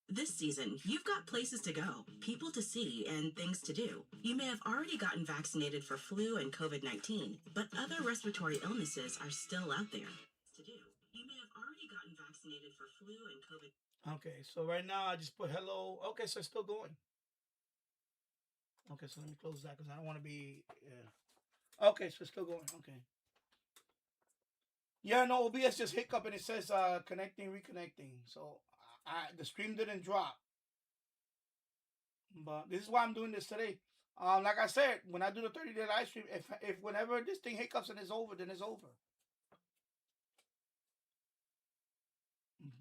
This season, you've got places to go, people to see, and things to do. You may have already gotten vaccinated for flu and COVID-19, but other respiratory illnesses are still out there. To do. You may have already gotten vaccinated for flu and COVID.
Okay, so right now I just put hello. Okay, so it's still going. Okay, so let me close that because I don't want to be. Yeah. Okay, so it's still going. Okay. Yeah, no, OBS just hiccup and it says connecting, reconnecting. So the stream didn't drop. But this is why I'm doing this today. Like I said, when I do the 30-day live stream, if whenever this thing hiccups and it's over, then it's over.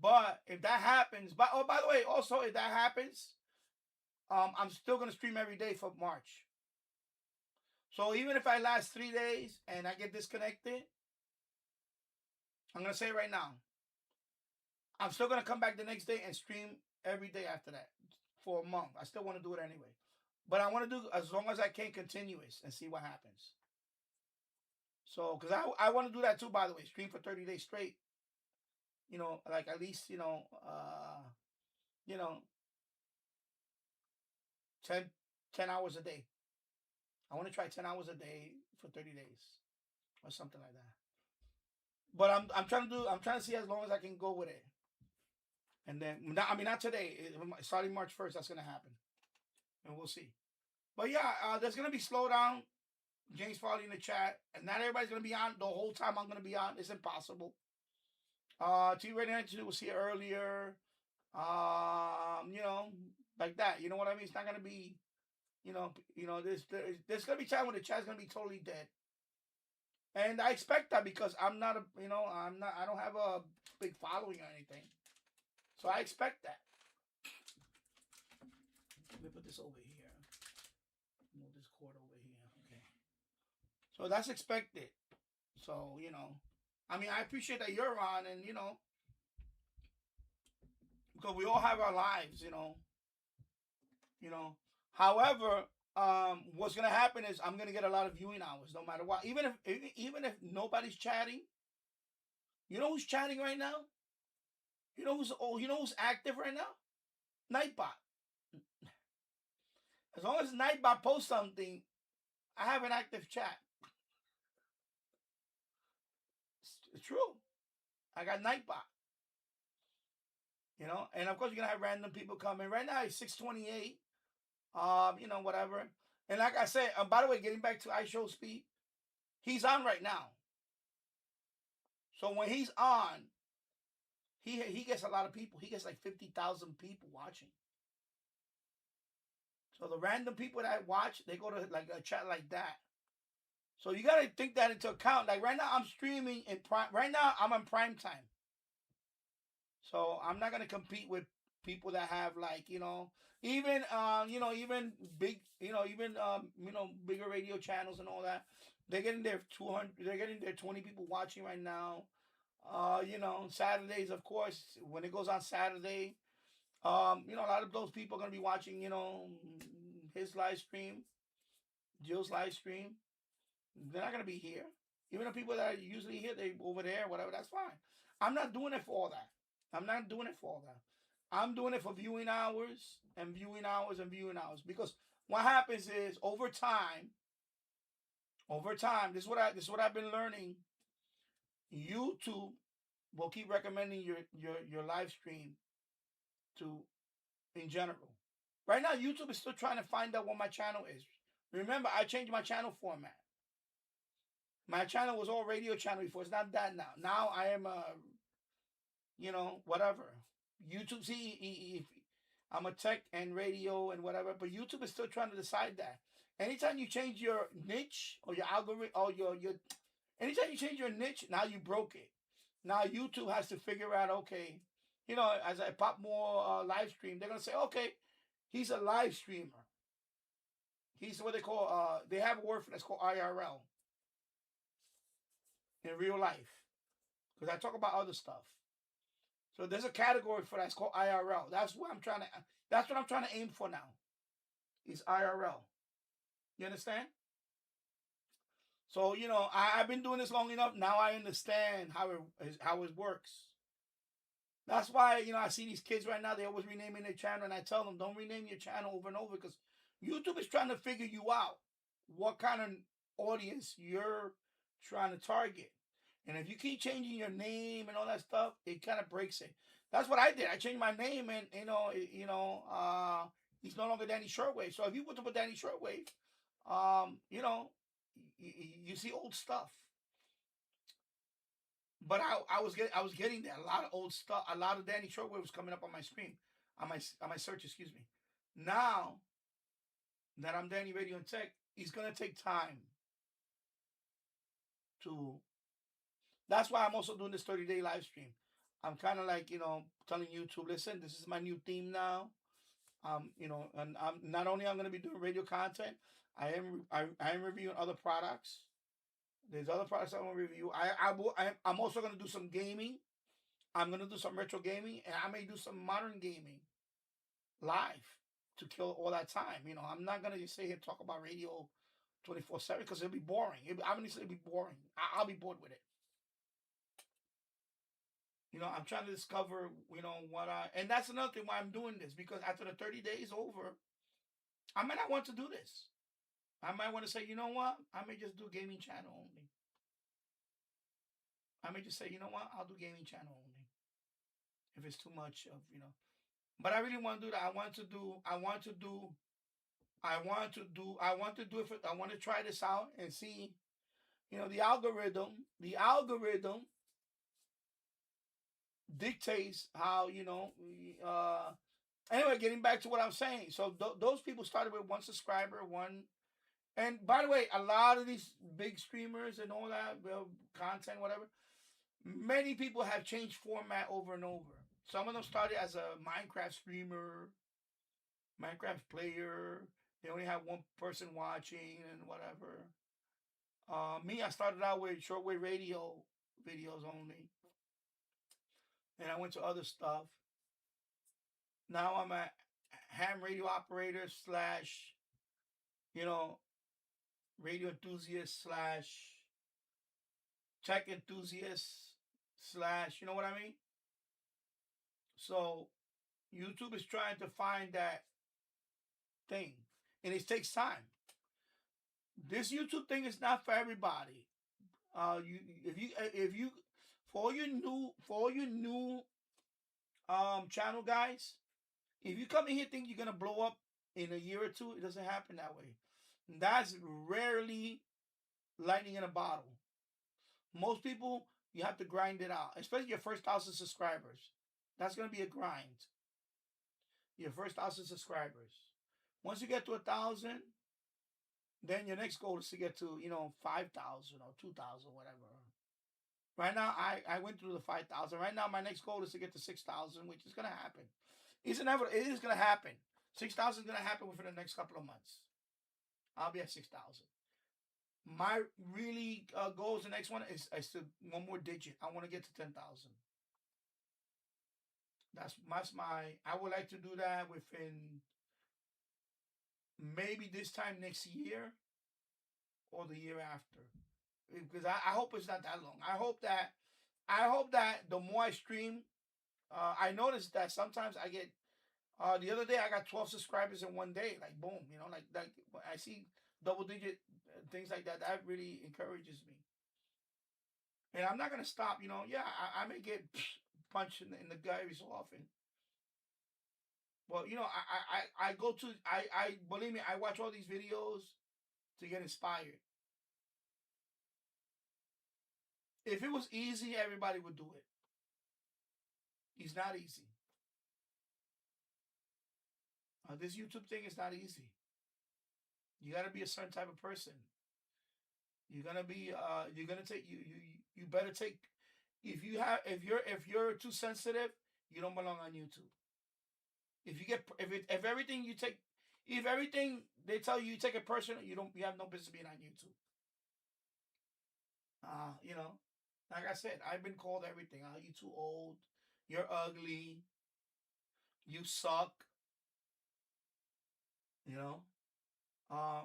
But if that happens, by the way, also if that happens, I'm still gonna stream every day for March. So even if I last 3 days and I get disconnected, I'm gonna say it right now, I'm still gonna come back the next day and stream every day after that for a month. I still want to do it anyway, but I want to do as long as I can continuous and see what happens. So, because I want to do that too, by the way, stream for 30 days straight. Like at least 10 hours a day. I want to try 10 hours a day for 30 days or something like that. But I'm trying to see as long as I can go with it. And then, not today. Starting March 1st, that's gonna happen, and we'll see. But yeah, there's gonna be slowdown. James Farley in the chat, and not everybody's gonna be on the whole time. I'm gonna be on. It's impossible. T Radio 92 was here earlier. Like that. You know what I mean? It's not gonna be, there's gonna be time when the chat's gonna be totally dead. And I expect that because I don't have a big following or anything. So I expect that. Let me put this over here. Move this cord over here. Okay. So that's expected. So, I appreciate that you're on and, because we all have our lives, However, what's gonna happen is I'm gonna get a lot of viewing hours, no matter what. Even if nobody's chatting, you know who's chatting right now? You know who's active right now? Nightbot. As long as Nightbot posts something, I have an active chat. It's true. I got Nightbot. And of course you're gonna have random people coming. Right now it's 6:28. Whatever. And like I said, by the way, getting back to iShow Speed, he's on right now. So when he's on, he gets a lot of people. He gets like 50,000 people watching. So the random people that watch, they go to like a chat like that. So you gotta take that into account. Like right now, I'm streaming in prime. Right now, I'm on prime time. So I'm not gonna compete with people that have like even big bigger radio channels and all that. They're getting their 200. They're getting their 20 people watching right now. Saturdays, of course, when it goes on Saturday, a lot of those people are gonna be watching his live stream, Jill's live stream. They're not gonna be here. Even the people that are usually here, they over there, whatever. That's fine. I'm not doing it for all that. I'm not doing it for all that. I'm doing it for viewing hours and viewing hours and viewing hours. Because what happens is over time, this is what I've been learning. YouTube will keep recommending your live stream to in general. Right now, YouTube is still trying to find out what my channel is. Remember, I changed my channel format. My channel was all radio channel before. It's not that now. Now I am whatever. YouTube, see, I'm a tech and radio and whatever, but YouTube is still trying to decide that. Anytime you change your niche or your algorithm or your anytime you change your niche, now you broke it. Now YouTube has to figure out, okay, as I pop more live stream, they're gonna say, okay, he's a live streamer. He's what they call they have a word for that's called IRL in real life. Because I talk about other stuff. So there's a category for that. It's called IRL. That's what I'm trying to aim for now. Is IRL. You understand? So, I've been doing this long enough. Now I understand how it works. That's why, I see these kids right now, they always renaming their channel, and I tell them, don't rename your channel over and over because YouTube is trying to figure you out. What kind of audience you're trying to target. And if you keep changing your name and all that stuff, it kind of breaks it. That's what I did. I changed my name, and he's no longer Danny Shortwave. So if you were to put Danny Shortwave, you see old stuff. But I was getting there. A lot of old stuff. A lot of Danny Shortwave was coming up on my screen, on my search. Excuse me. Now that I'm Danny Radio and Tech, it's gonna take time to. That's why I'm also doing this 30-day live stream. I'm kind of like, telling YouTube, listen, this is my new theme now. And I'm not only I'm going to be doing radio content, I am reviewing other products. There's other products I want to review. I'm also going to do some gaming. I'm going to do some retro gaming, and I may do some modern gaming live to kill all that time. I'm not going to just sit here and talk about radio 24/7 because it'll be boring. It'll be boring. I'll be bored with it. I'm trying to discover, and that's another thing why I'm doing this, because after the 30 days over, I might not want to do this. I might want to say, you know what? I may just do gaming channel only. I may just say, you know what, I'll do gaming channel only. If it's too much of, But I really want to do that. I want to do it for, I want to try this out and see, the algorithm dictates how, anyway, getting back to what I'm saying. So those people started with 1 subscriber, and by the way, a lot of these big streamers and all that, content, whatever, many people have changed format over and over. Some of them started as a Minecraft streamer, Minecraft player. They only have 1 person watching and whatever. Me, I started out with shortwave radio videos only. And I went to other stuff. Now I'm a ham radio operator / radio enthusiast / tech enthusiast / you know what I mean? So YouTube is trying to find that thing, and it takes time. This YouTube thing is not for everybody. If you for all your new channel guys, if you come in here think you're gonna blow up in a year or 2, it doesn't happen that way. That's rarely lightning in a bottle. Most people, you have to grind it out, especially your first 1,000 subscribers. That's gonna be a grind. Your first 1,000 subscribers. Once you get to 1,000, then your next goal is to get to 5,000 or 2,000, whatever. Right now, I went through the 5,000. Right now, my next goal is to get to 6,000, which is gonna happen. It is gonna happen. 6,000 is gonna happen within the next couple of months. I'll be at 6,000. My really goals, the next one is to 1 more digit. I want to get to 10,000. That's my. I would like to do that within maybe this time next year or the year after, because I hope it's not that long. I hope that the more I stream, I noticed that sometimes I get. The other day I got 12 subscribers in 1 day. Like boom, like I see double digit things like that. That really encourages me. And I'm not gonna stop. Yeah, I may get punched in the gut every so often. Well, I go to I believe me, I watch all these videos to get inspired. If it was easy, everybody would do it. It's not easy. This YouTube thing is not easy. You got to be a certain type of person. You're gonna be. You're gonna take. You better take. If you're too sensitive, you don't belong on YouTube. If everything you take, if everything they tell you take it personal, you have no business being on YouTube. Like I said, I've been called everything. You too old. You're ugly. You suck.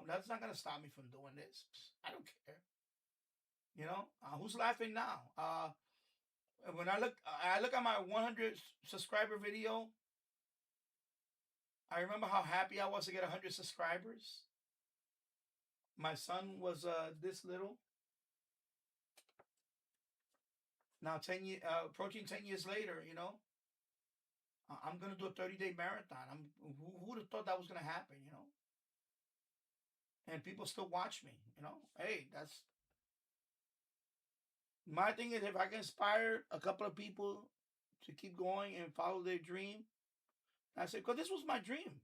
That's not gonna stop me from doing this. I don't care. Who's laughing now? When I look at my 100 subscriber video, I remember how happy I was to get 100 subscribers. My son was this little. Now approaching 10 years later, I'm gonna do a 30-day marathon. Who would have thought that was gonna happen, And people still watch me, Hey, that's my thing. Is if I can inspire a couple of people to keep going and follow their dream, I said, because this was my dream.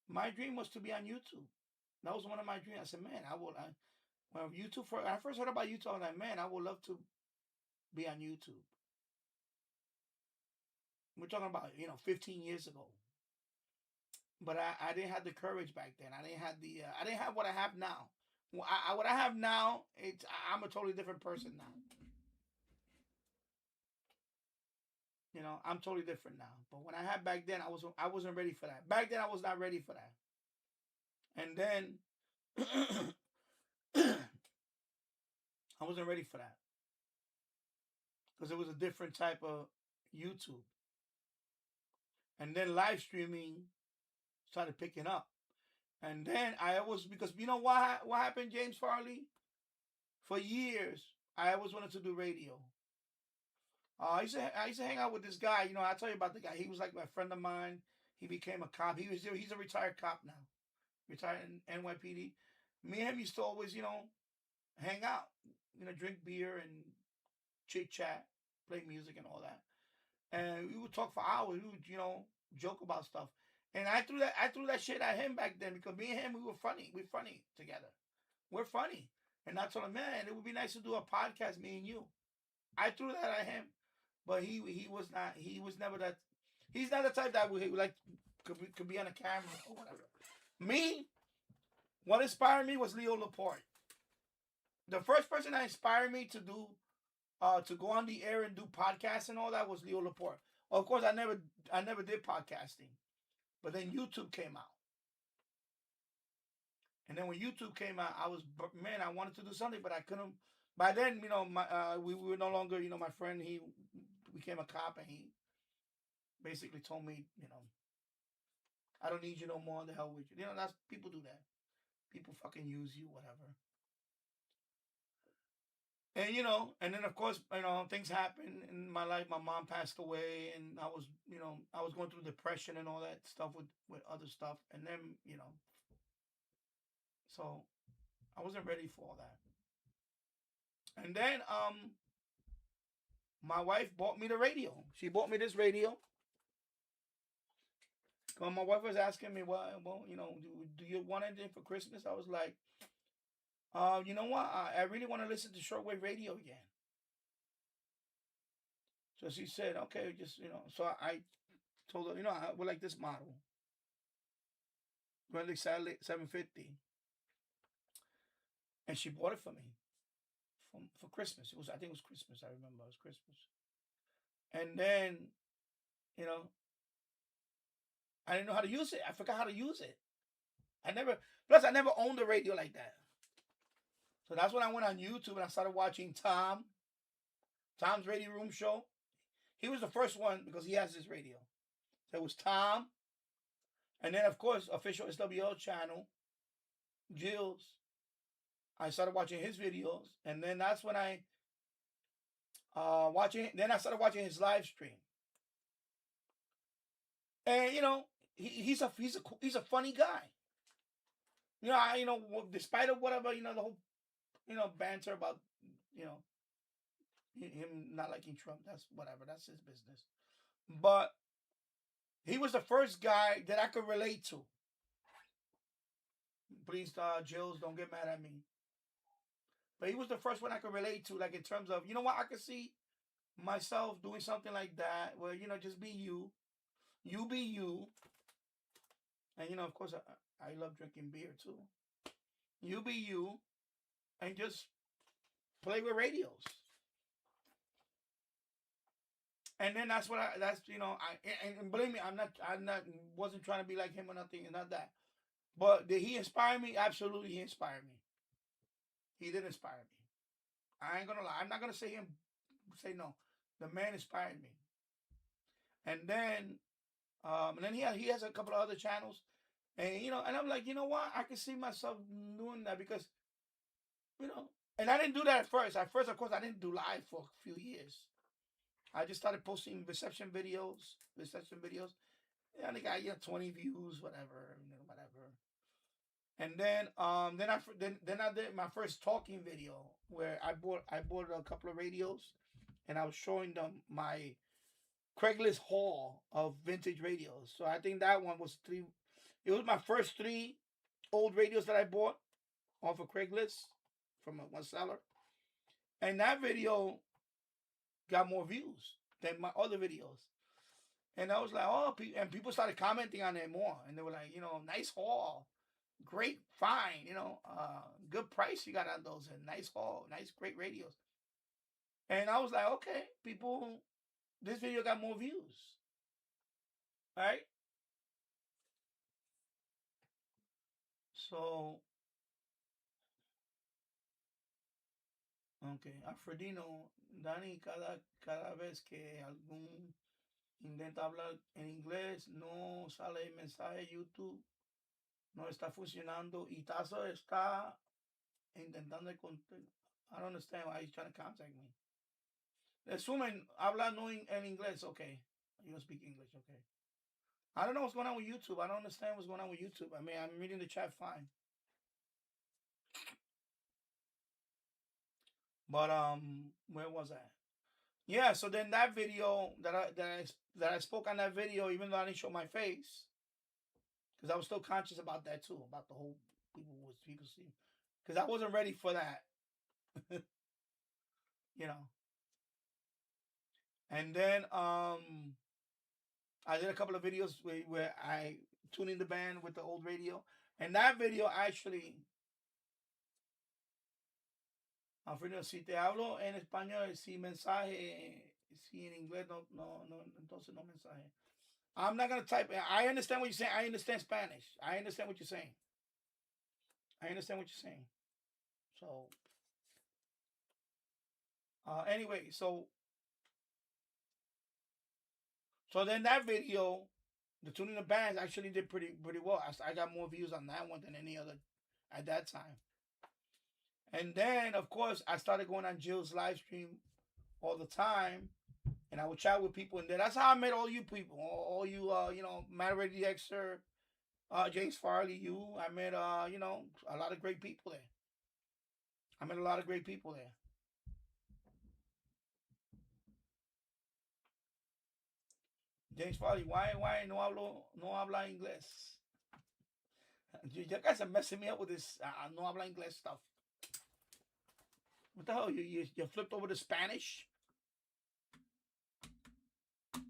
My dream was to be on YouTube. That was one of my dreams. I said, man, when I first heard about YouTube, I was like, man, I would love to be on YouTube. We're talking about 15 years ago. But I didn't have the courage back then. I didn't have what I have now. What I have now, I'm a totally different person now. I'm totally different now. But when I had back then, I wasn't ready for that. Back then, I was not ready for that. And then I wasn't ready for that because it was a different type of YouTube. And then live streaming started picking up. And then because you know what happened, James Farley? For years, I always wanted to do radio. I used to hang out with this guy. You know, I'll tell you about the guy. He was like my friend of mine. He became a cop. He's a retired cop now. Retired in NYPD. Me and him used to always, you know, hang out. You know, drink beer and chit chat, play music and all that. And we would talk for hours. We would, you know, joke about stuff. And I threw that shit at him back then because me and him, we were funny. We're funny together. We're funny. And I told him, man, it would be nice to do a podcast, me and you. I threw that at him. But he was not. He was never that. He's not the type that would like could be on a camera or whatever. Me, what inspired me was Leo Laporte. The first person that inspired me to do, to go on the air and do podcasts and all that was Leo Laporte. Of course, I never did podcasting, but then YouTube came out, and then when YouTube came out, I wanted to do something, but I couldn't. By then, you know, we were no longer, you know, my friend. He became a cop, and he basically told me, you know, I don't need you no more. The hell with you. You know, that's people do that. People fucking use you, whatever. And you know, and then of course, you know, things happened in my life. My mom passed away, and I was, you know, I was going through depression and all that stuff with other stuff. And then, you know, so I wasn't ready for all that. And then my wife bought me the radio. She bought me this radio. Well, my wife was asking me, well, you know, do you want anything for Christmas? I was like, you know what? I really want to listen to shortwave radio again. So she said, okay, just, you know. So I told her, you know, I would like this model. Really sadly, 750. And she bought it for me for Christmas. I think it was Christmas. I remember it was Christmas. And then, you know, I didn't know how to use it. I forgot how to use it. I never owned a radio like that. So that's when I went on YouTube and I started watching Tom's Radio Room Show. He was the first one because he has this radio. So it was Tom. And then, of course, official SWL channel, Jills. I started watching his videos. And then that's when I started watching his live stream. And, you know, he's a funny guy. You know, despite of whatever, you know, the whole, you know, banter about, you know, him not liking Trump. That's whatever. That's his business. But he was the first guy that I could relate to. Please, Jills, don't get mad at me. But he was the first one I could relate to, like in terms of, you know what, I could see myself doing something like that, where, you know, just be you. You be you. And, you know, of course, I love drinking beer too. You be you. And just play with radios. And then and believe me, wasn't trying to be like him or nothing, not that. But did he inspire me? Absolutely, he inspired me. He did inspire me. I ain't gonna lie. I'm not gonna say no. The man inspired me. And then he has a couple of other channels, and you know, and I'm like, you know what? I can see myself doing that because, you know, and I didn't do that at first. At first, of course, I didn't do live for a few years. I just started posting reception videos. Yeah, they got 20 views, whatever. And then I did my first talking video where I bought a couple of radios, and I was showing them my Craigslist haul of vintage radios. So I think that one was it was my first 3 old radios that I bought off of Craigslist from one seller. And that video got more views than my other videos. And I was like, oh, and people started commenting on it more. And they were like, you know, nice haul. Great find, you know, good price you got on those, and nice haul, nice, great radios. And I was like, okay, this video got more views. All right. So, okay, Alfredino, Dani, cada vez que algún intenta hablar en inglés, no sale el mensaje YouTube, no está funcionando, y Tazo está intentando el contenido. I don't understand why he's trying to contact me. Resumen, habla no en inglés. Okay. You don't speak English. Okay. I don't know what's going on with YouTube. I don't understand what's going on with YouTube. I mean, I'm reading the chat fine. But where was I? Yeah, so then that video that I spoke on that video, even though I didn't show my face, because I was still conscious about that too, about the whole people see, because I wasn't ready for that, you know. And then I did a couple of videos where I tuned in the band with the old radio, and that video actually. Alfredo, si te hablo en español, si mensaje, si en inglés, no, entonces no mensaje. I'm not going to type. I understand what you're saying. I understand Spanish. I understand what you're saying. I understand what you're saying. So, anyway, so then that video, the tuning the bands actually did pretty well. I got more views on that one than any other at that time. And then, of course, I started going on Jill's live stream all the time, and I would chat with people in there. That's how I met all you people, all you, Modified MLA, James Farley, you. I met, a lot of great people there. James Farley, why no habla inglés? You guys are messing me up with this no habla inglés stuff. What the hell? You flipped over to Spanish? What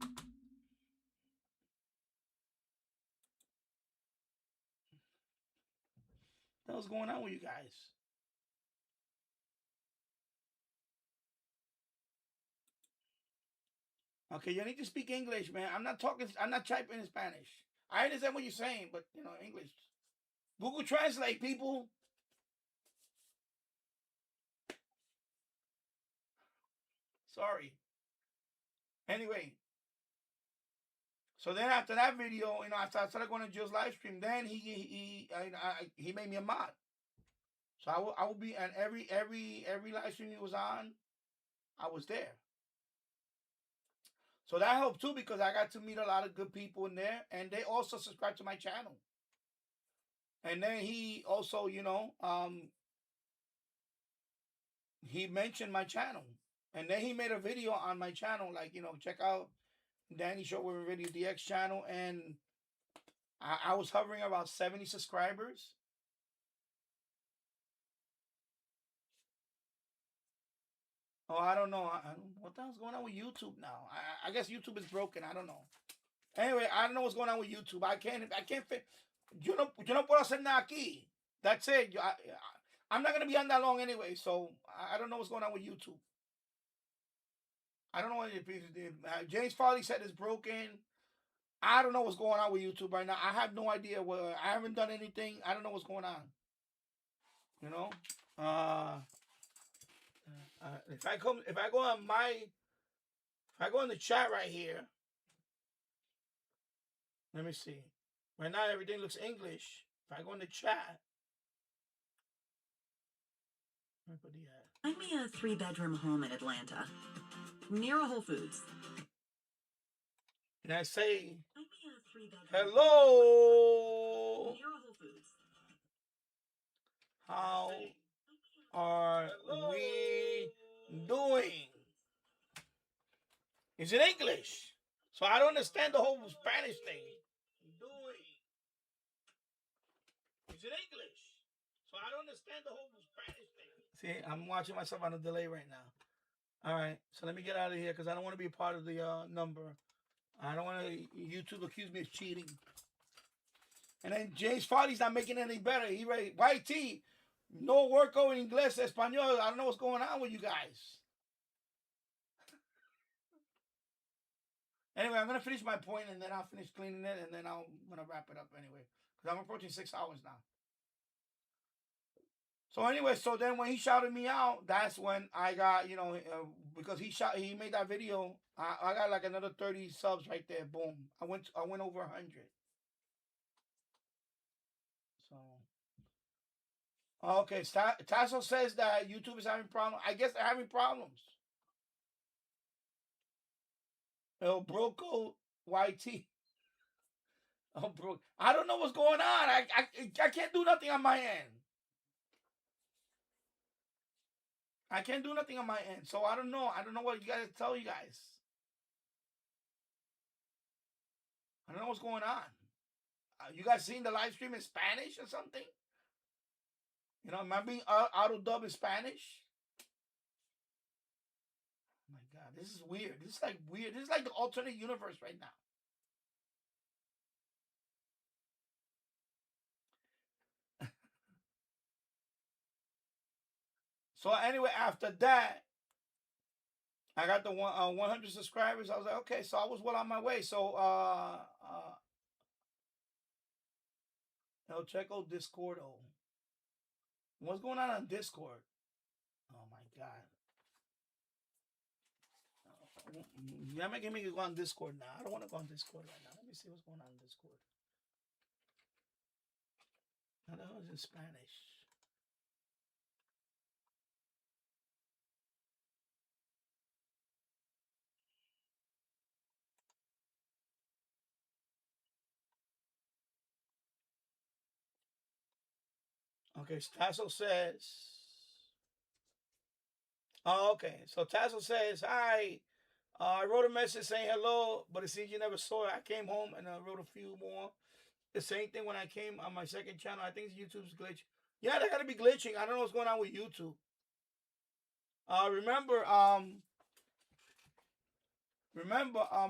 the hell's going on with you guys? Okay, you need to speak English, man. I'm not typing in Spanish. I understand what you're saying, but English. Google Translate, people. Sorry. Anyway. So then after that video, I started going to Jill's live stream. Then he made me a mod. So I will be on every live stream he was on. I was there. So that helped too, because I got to meet a lot of good people in there, and they also subscribed to my channel. And then he also, he mentioned my channel, and then he made a video on my channel, like, check out Danny Shortwave Radio DX channel, and I was hovering about 70 subscribers. Oh, I don't know. What the hell's going on with YouTube now? I guess YouTube is broken. I don't know. Anyway, I don't know what's going on with YouTube. I can't fit. Yo no puedo hacer nada aquí. That's it. I'm not going to be on that long anyway, so I don't know what's going on with YouTube. I don't know what James Farley said it's broken. I don't know what's going on with YouTube right now. I have no idea. I haven't done anything. I don't know what's going on. If I go in the chat right here, let me see. Right now everything looks English. If I go in the chat,
Find me a 3-bedroom home in Atlanta, near a Whole Foods.
And I say, hello.
Near a Whole Foods.
How are we doing? It's in English. So I don't understand the whole Spanish thing. It's in English. So I don't understand the whole Spanish thing. See, I'm watching myself on a delay right now. All right. So let me get out of here, because I don't want to be a part of the number. I don't want to YouTube accuse me of cheating. And then James Farley's not making it any better. He ready. YT, no worko en inglés, español. I don't know what's going on with you guys. Anyway, I'm going to finish my point, and then I'll finish cleaning it, and then I'm going to wrap it up anyway. Because I'm approaching 6 hours now. So anyway, so then when he shouted me out, that's when I got, because he made that video, I got like another 30 subs right there. Boom. I went over 100. So, Okay, Tasso says that YouTube is having problems. I guess they're having problems. El Broco YT. Oh, bro, I don't know what's going on. I can't do nothing on my end. I can't do nothing on my end. So I don't know. I don't know what you guys tell you guys. I don't know what's going on. You guys seen the live stream in Spanish or something? You know, am I being auto dub in Spanish? Oh my God, this is weird. This is like weird. This is like the alternate universe right now. So anyway, after that, I got the 100 subscribers. I was like, okay, so I was well on my way. So check out Discord. Oh, what's going on Discord? Oh my God. You're making me go on Discord now. I don't want to go on Discord right now. Let me see what's going on in Discord. How the hell is it in Spanish? Okay, Tasso says. Oh, okay. So Tasso says, hi. I wrote a message saying hello, but it seems you never saw it. I came home and I wrote a few more. The same thing when I came on my second channel. I think YouTube's glitch. Yeah, they gotta be glitching. I don't know what's going on with YouTube. Remember,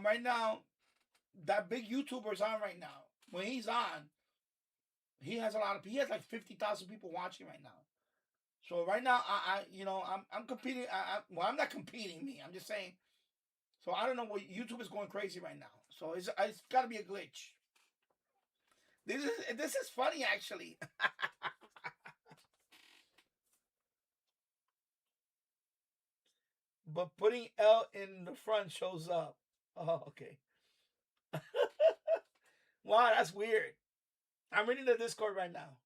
right now, that big YouTuber's on right now. When he's on, he has like 50,000 people watching right now. So right now, I'm competing. I'm not competing. I'm just saying. So I don't know what YouTube is going crazy right now. So it's got to be a glitch. This is funny actually. But putting L in the front shows up. Oh, okay. Wow, that's weird. I'm reading the Discord right now.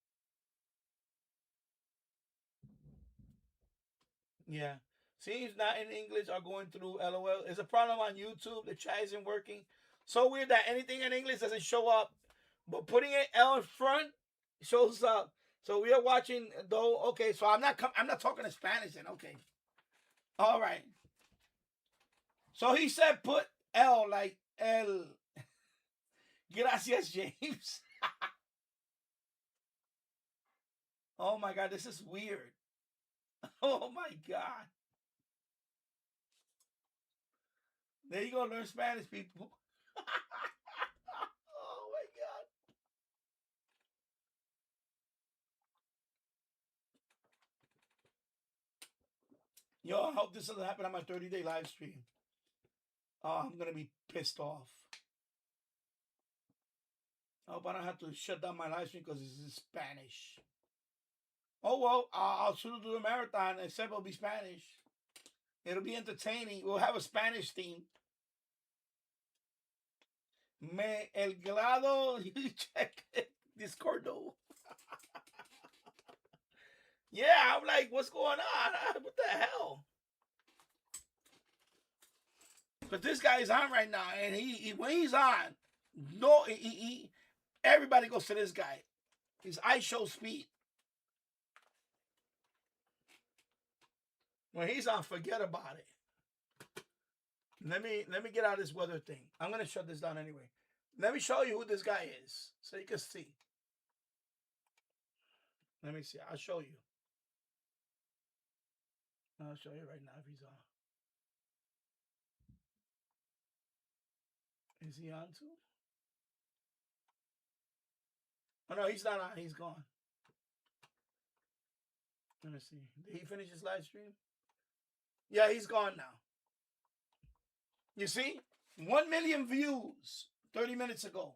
Yeah. Seems not in English are going through LOL. It's a problem on YouTube. The chat isn't working. So weird that anything in English doesn't show up. But putting an L in front shows up. So we are watching though. Okay, so I'm not talking in Spanish then. Okay. All right. So he said put L like L. Gracias, James. Oh my God, this is weird. Oh my God. There you go, learn Spanish, people. Oh my God. Yo, I hope this doesn't happen on my 30-day live stream. Oh, I'm gonna be pissed off. I hope I don't have to shut down my live stream because it's in Spanish. Oh well, I'll still do the marathon, except it'll be Spanish. It'll be entertaining. We'll have a Spanish theme. El grado, you check it. Discordo. Yeah, I'm like, what's going on? What the hell? But this guy is on right now, and he when he's on, no, everybody goes to this guy. His eyes show speed. When he's on, forget about it. Let me get out of this weather thing. I'm gonna shut this down anyway. Let me show you who this guy is, so you can see. Let me see. I'll show you. I'll show you right now if he's on. Is he on too? Oh no, he's not on. He's gone. Let me see. Did he finish his live stream? Yeah, he's gone now. You see? 1 million views 30 minutes ago.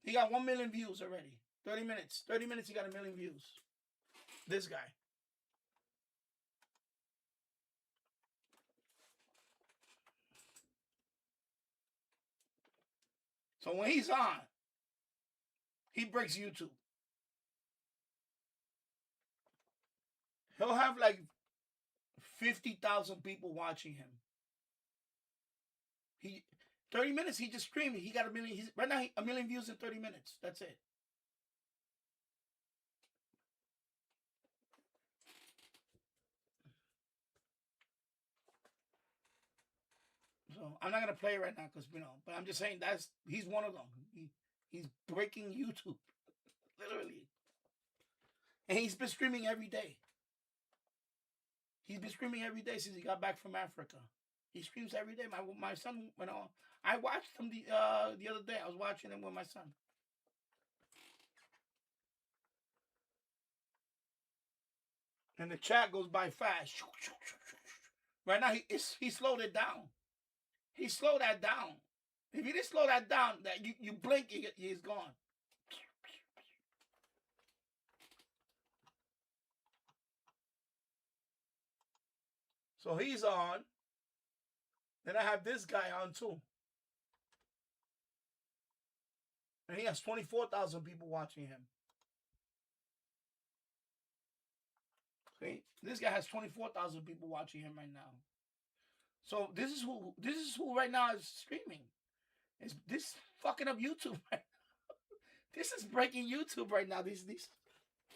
He got 1 million views already. 30 minutes. 30 minutes, he got 1 million views. This guy. So when he's on, he breaks YouTube. He'll have like 50,000 people watching him. 30 minutes, he just streamed. He got 1 million. Right now, 1 million views in 30 minutes. That's it. So I'm not gonna play right now because but I'm just saying he's one of them. He's breaking YouTube, literally, and he's been streaming every day. He's been streaming every day since he got back from Africa. He streams every day. My son went on. I watched him the other day. I was watching him with my son. And the chat goes by fast. Right now he slowed it down. He slowed that down. If he didn't slow that down, that you blink, he's gone. So he's on. Then I have this guy on too. And he has 24,000 people watching him. See? This guy has 24,000 people watching him right now. So this is who right now is streaming. This fucking up YouTube right now. This is breaking YouTube right now.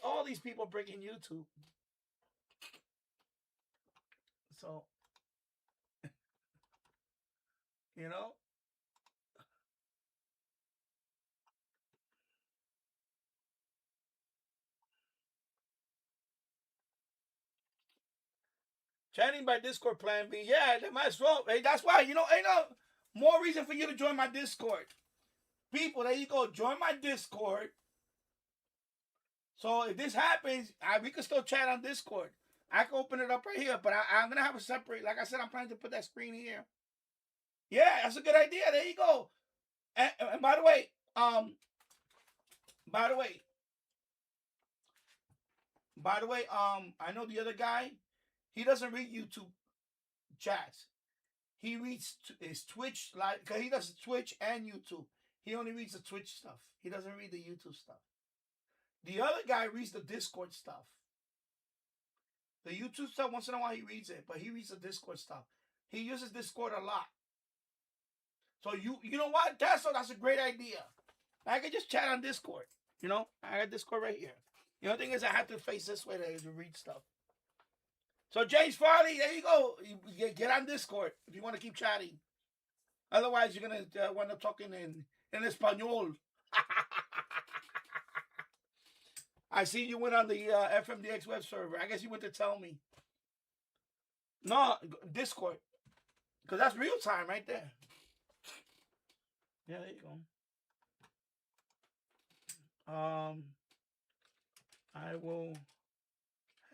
All these people breaking YouTube. So chatting by Discord plan B. Yeah, they might as well. Hey, that's why, ain't no more reason for you to join my Discord. People, there you go. Join my Discord. So if this happens, we can still chat on Discord. I can open it up right here, but I'm going to have a separate, like I said, I'm planning to put that screen here. Yeah, that's a good idea. There you go. And by the way, I know the other guy, he doesn't read YouTube chats. He reads his Twitch, because he does Twitch and YouTube. He only reads the Twitch stuff. He doesn't read the YouTube stuff. The other guy reads the Discord stuff. The YouTube stuff, once in a while he reads it, but he reads the Discord stuff. He uses Discord a lot. So you know what? That's a great idea. I can just chat on Discord. I got Discord right here. The only thing is I have to face this way to read stuff. So James Farley, there you go. You get on Discord if you want to keep chatting. Otherwise, you're going to wind up talking in Espanol. I see you went on the FMDX web server. I guess you went to tell me. No, Discord. Because that's real time right there. Yeah, there you go. I will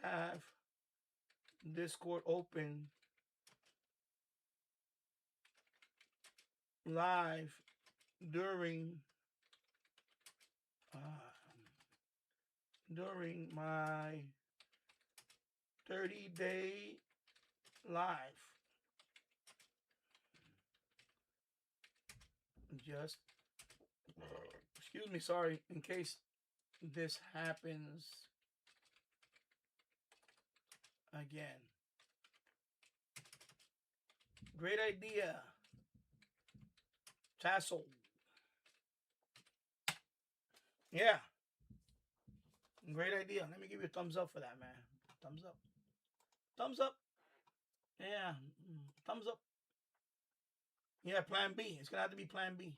have Discord open live during my 30-day live. Just, excuse me, sorry, in case this happens again. Great idea. Tassel. Yeah. Great idea. Let me give you a thumbs up for that, man. Thumbs up. Thumbs up. Yeah. Thumbs up. Yeah, plan B. It's going to have to be plan B.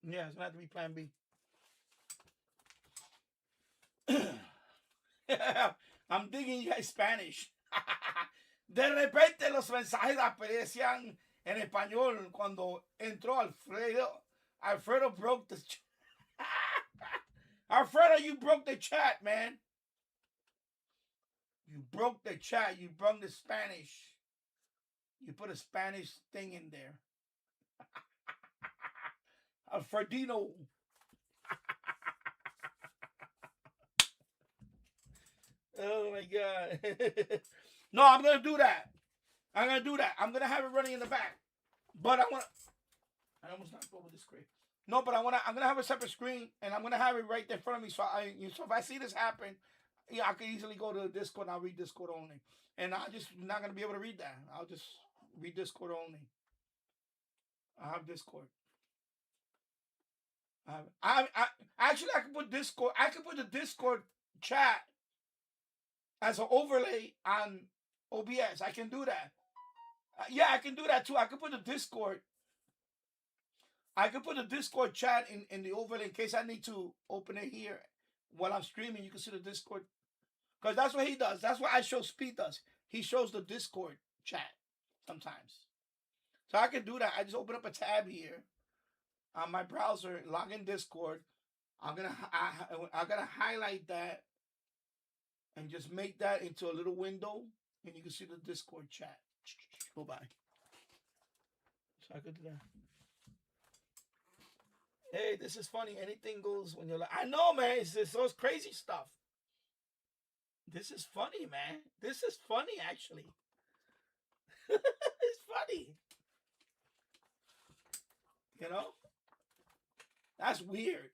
Yeah, it's going to have to be plan B. I'm digging you guys Spanish. De repente los mensajes aparecían en español cuando entró Alfredo. Alfredo broke the chat. Alfredo, you broke the chat, man. You broke the chat. You broke the Spanish. You put a Spanish thing in there. Alfredino. Oh my God. No, I'm going to do that. I'm going to have it running in the back. But I almost knocked over this crate. No, but I'm gonna have a separate screen, and I'm gonna have it right there in front of me. So so if I see this happen, yeah, I can easily go to Discord and I'll read Discord only. And I'm just not gonna be able to read that. I'll just read Discord only. I have Discord. I actually I can put Discord. I can put the Discord chat as an overlay on OBS. I can do that. Yeah, I can do that too. I can put the Discord. I can put the Discord chat in the overlay in case I need to open it here while I'm streaming. You can see the Discord. Because that's what he does. That's what I show Speed does. He shows the Discord chat sometimes. So I can do that. I just open up a tab here on my browser, log in Discord. I'm gonna highlight that and just make that into a little window, and you can see the Discord chat. Go by. So I could do that. Hey, this is funny. Anything goes when you're like, I know, man. It's those crazy stuff. This is funny, man. This is funny, actually. It's funny. You know? That's weird.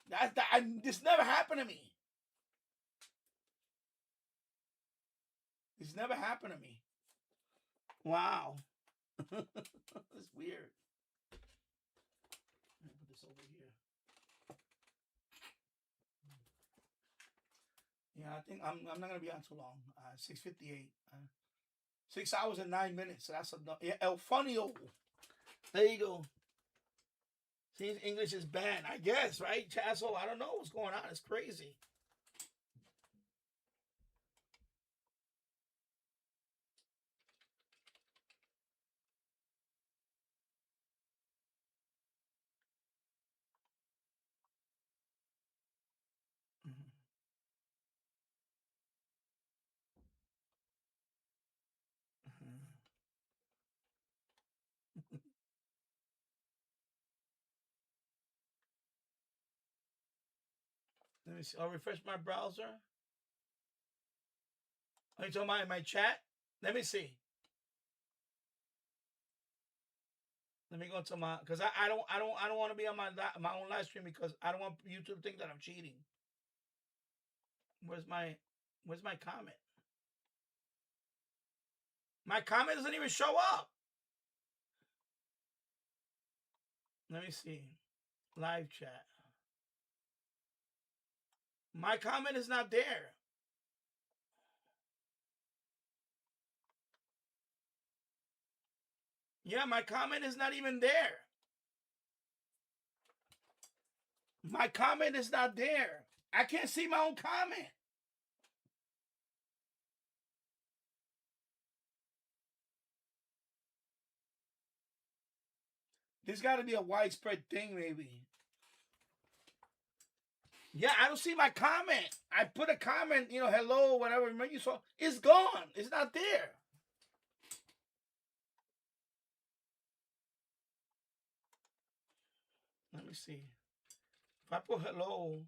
This never happened to me. This never happened to me. Wow. It's weird. Let me put this over here. Yeah, I think I'm not gonna be on too long. 6:58. 6 hours and 9 minutes. So that's enough. Yeah, El Funio. There you go. See, English is banned, I guess, right? Chasso, I don't know what's going on. It's crazy. Let me see. I'll refresh my browser. Are you talking about my chat? Let me see. Let me go to my, because I don't want to be on my own live stream because I don't want you to think that I'm cheating. Where's my comment? My comment doesn't even show up. Let me see. Live chat. My comment is not there. Yeah, my comment is not even there. My comment is not there. I can't see my own comment. There's got to be a widespread thing, maybe. Yeah, I don't see my comment. I put a comment, hello, whatever. Remember you saw? It's gone. It's not there. Let me see. If I put hello.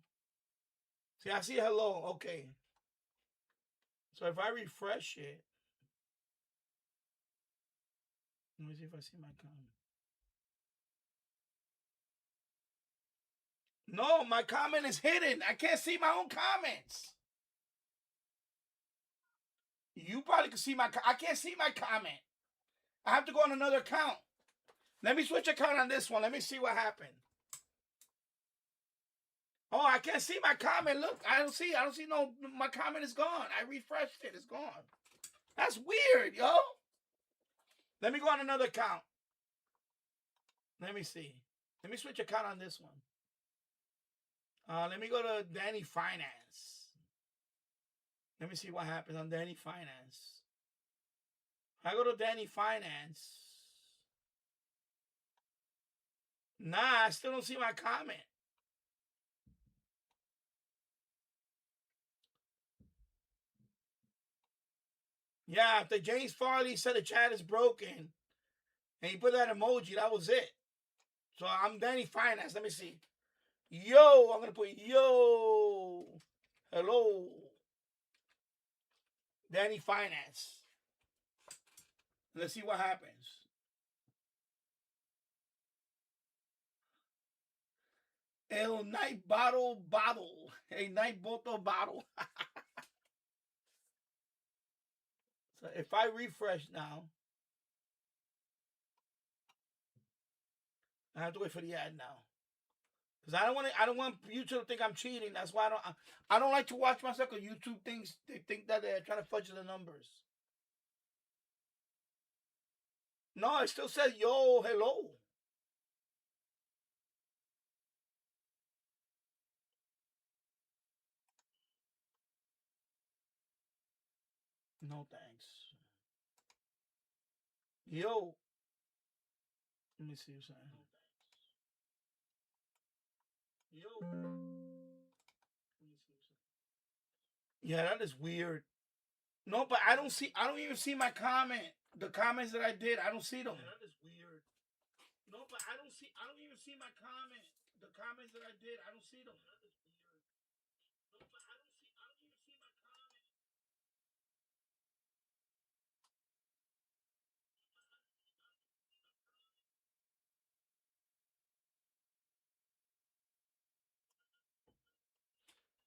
See, I see hello. Okay. So if I refresh it. Let me see if I see my comment. No, my comment is hidden. I can't see my own comments. You probably can see I can't see my comment. I have to go on another account. Let me switch account on this one. Let me see what happened. Oh, I can't see my comment. Look, I don't see no, my comment is gone. I refreshed it. It's gone. That's weird, yo. Let me go on another account. Let me see. Let me switch account on this one. Let me go to Danny Finance. Let me see what happens on Danny Finance. If I go to Danny Finance. Nah, I still don't see my comment. Yeah, after James Farley said the chat is broken, and he put that emoji, that was it. So I'm Danny Finance. Let me see. Yo, I'm going to put yo. Hello. Danny Finance. Let's see what happens. El night bottle. A night bottle. So if I refresh now, I have to wait for the ad now. Because I don't want YouTube to think I'm cheating. That's why I don't like to watch myself, because YouTube thinks they think that they're trying to fudge the numbers. No, it still says yo, hello. No thanks. Yo. Let me see what's saying. Yo. Yeah, that is weird. No, but I don't even see my comment. The comments that I did, I don't see them. Yeah, that is weird. No, but I don't even see my comment. The comments that I did, I don't see them. That is weird. No, but I don't even see my comment.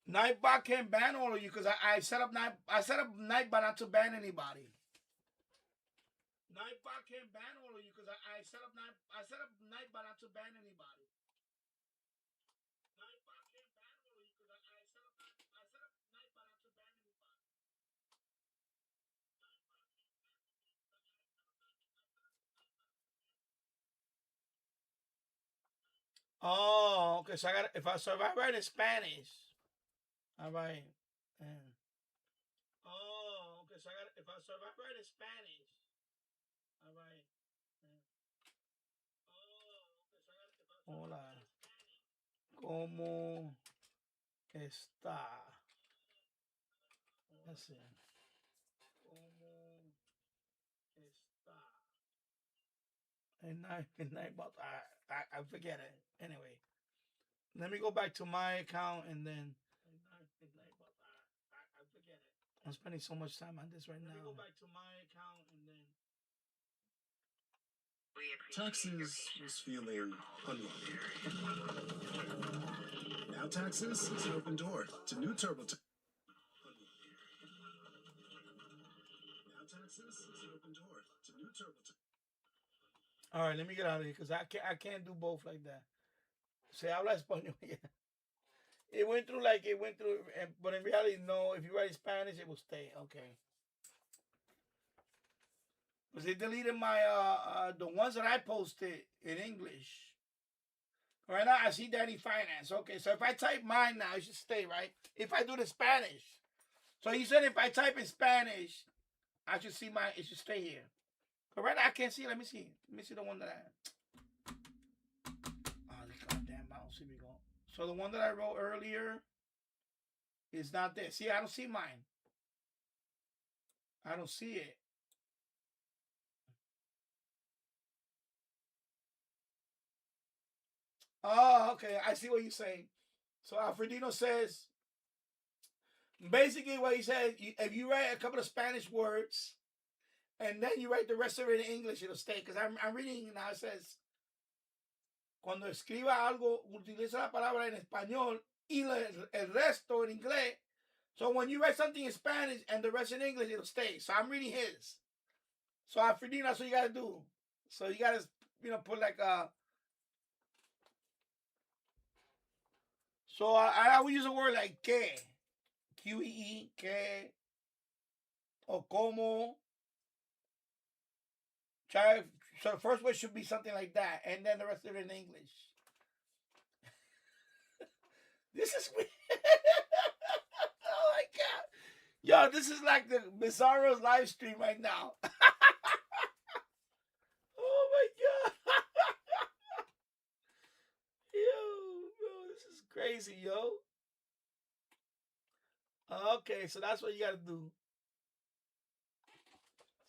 Nightbot can't ban all of you because I set up Nightbot not to ban anybody. Nightbot can't ban all of you because I set up Nightbot not to ban anybody. Nightbot can't ban all of you because I set up Nightbot not to ban anybody. Oh, okay. So if I write in Spanish, all right. Oh, okay. So if I write in Spanish, all right. Hola. ¿Cómo está? Let's see. ¿Cómo está? I forget it. Anyway, let me go back to my account and then. I forget it. I'm spending so much time on this right now. Let me go back to my account and then.
Texas was feeling unlucky. Now Texas is an open door to new TurboTax. Now Texas is an open door to new TurboTax.
All right, let me get out of here because I can't do both like that. Se habla español. It went through, but in reality, no. If you write Spanish, it will stay. Okay. Because they deleted my the ones that I posted in English. Right now, I see Danny Finance. Okay, so if I type mine now, it should stay, right? If I do the Spanish. So you said if I type in Spanish, I should see mine, it should stay here. But right now, I can't see. Let me see. Let me see the one that I... Oh, this goddamn mouse. Here we go. So the one that I wrote earlier is not there. See, I don't see mine. I don't see it. Oh, okay. I see what you're saying. So Alfredino says, basically what he says, if you write a couple of Spanish words and then you write the rest of it in English, it'll stay. Because I'm reading now, it says, cuando escriba algo, utiliza la palabra en español y el resto en inglés. So when you write something in Spanish and the rest in English, it'll stay. So I'm reading his. So Alfredino, that's what you got to do. So you got to, put like a... So I would use a word like que, Q-E-E, que, or como. So the first word should be something like that, and then the rest of it in English. This is weird. Oh my God. Yo, this is like the Bizarro's live stream right now. Oh my God. Yo, this is crazy, yo. Okay, so that's what you gotta do.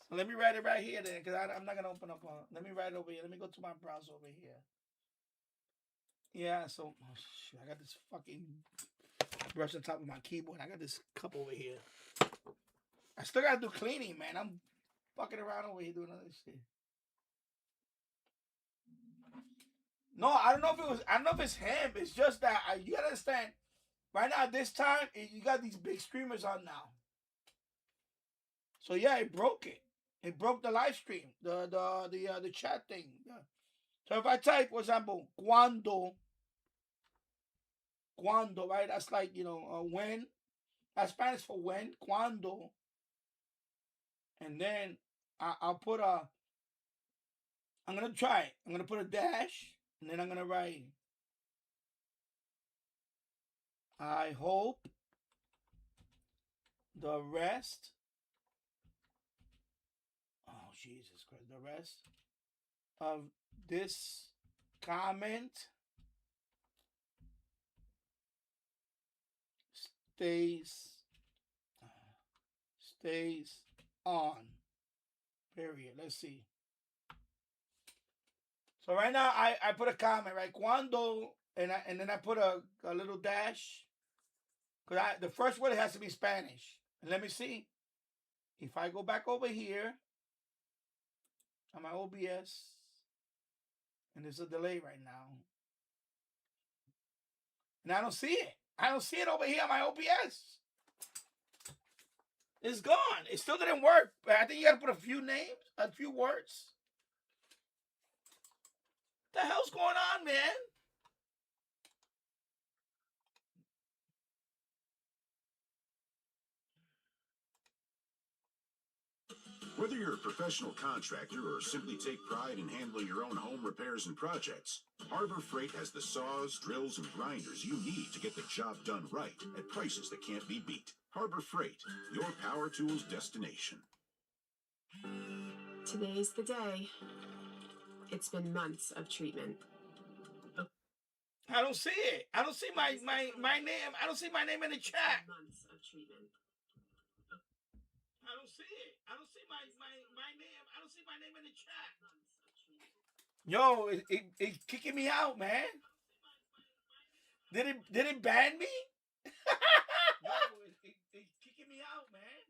So let me write it right here then, because I'm not gonna open up. Let me write it over here. Let me go to my browser over here. Yeah, so shoot, I got this fucking brush on top of my keyboard. I got this cup over here. I still gotta do cleaning, man. I'm fucking around over here doing other shit. No, I don't know if it was. I don't know if it's him. It's just that you gotta understand. Right now, at this time, you got these big streamers on now. So yeah, it broke it. It broke the live stream, the chat thing. Yeah. So if I type, for example, cuando, right? That's like when. That's Spanish for when, cuando. And then I'll put a. I'm gonna try it. I'm gonna put a dash, and then I'm gonna write. I hope the rest. Oh Jesus Christ! The rest of this comment stays on. Period. Let's see. So right now I put a comment, right? Cuando, and then I put a little dash. Because the first word has to be Spanish. And let me see. If I go back over here on my OBS, and there's a delay right now. And I don't see it. I don't see it over here on my OBS. It's gone. It still didn't work. But I think you got to put a few names, a few words. What the hell's going on, man?
Whether you're a professional contractor or simply take pride in handling your own home repairs and projects, Harbor Freight has the saws, drills, and grinders you need to get the job done right at prices that can't be beat. Harbor Freight, your power tools destination.
Today's the day. It's been months of treatment.
I don't see it. I don't see my name. I don't see my name in the chat.
Months of treatment.
I don't see it. I don't see my name. I don't see my name in the chat. Yo, it's kicking me out, man. Did it ban me? Yo, it's kicking me out, man.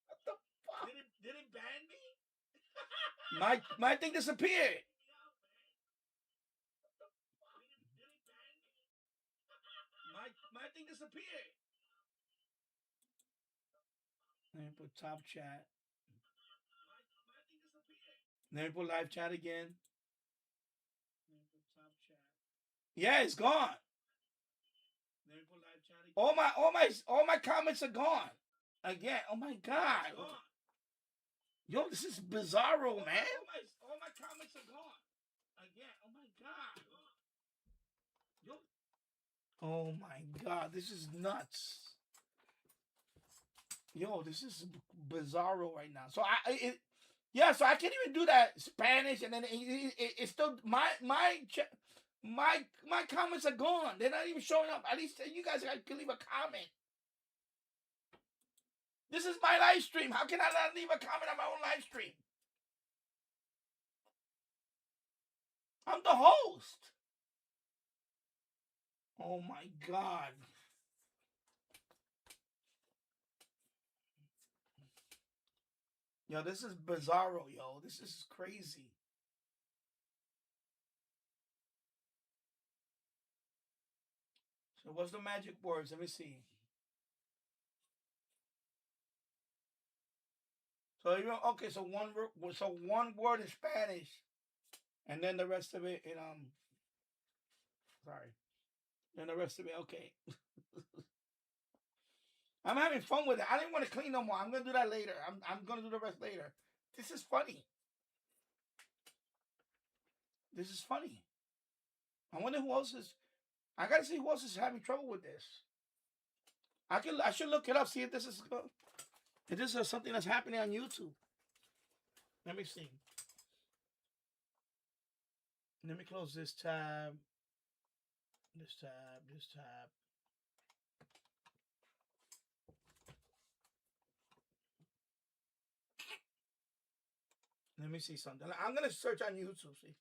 What the fuck? Did it ban me? my thing disappeared. My thing disappeared. Let me put top chat. Let me put live chat again. Yeah, it's gone. All my comments are gone. Again. Oh my God. Yo, this is bizarro, man. All my comments are gone. Again. Oh my God. Yo. Oh my God, this is nuts. Yo, this is bizarro right now. So so I can't even do that Spanish, and then it's still my comments are gone. They're not even showing up. At least you guys can leave a comment. This is my live stream. How can I not leave a comment on my own live stream? I'm the host. Oh my God. Yo, this is bizarro, yo. This is crazy. So what's the magic words? Let me see. So so one word in Spanish, and then the rest of it in sorry. And the rest of it, okay. I'm having fun with it. I didn't want to clean no more. I'm gonna do that later. I'm gonna do the rest later. This is funny. This is funny. I wonder who else is. I gotta see who else is having trouble with this. I should look it up. See if this is something that's happening on YouTube. Let me see. Let me close this tab. This tab. Let me see something. I'm gonna search on YouTube. See.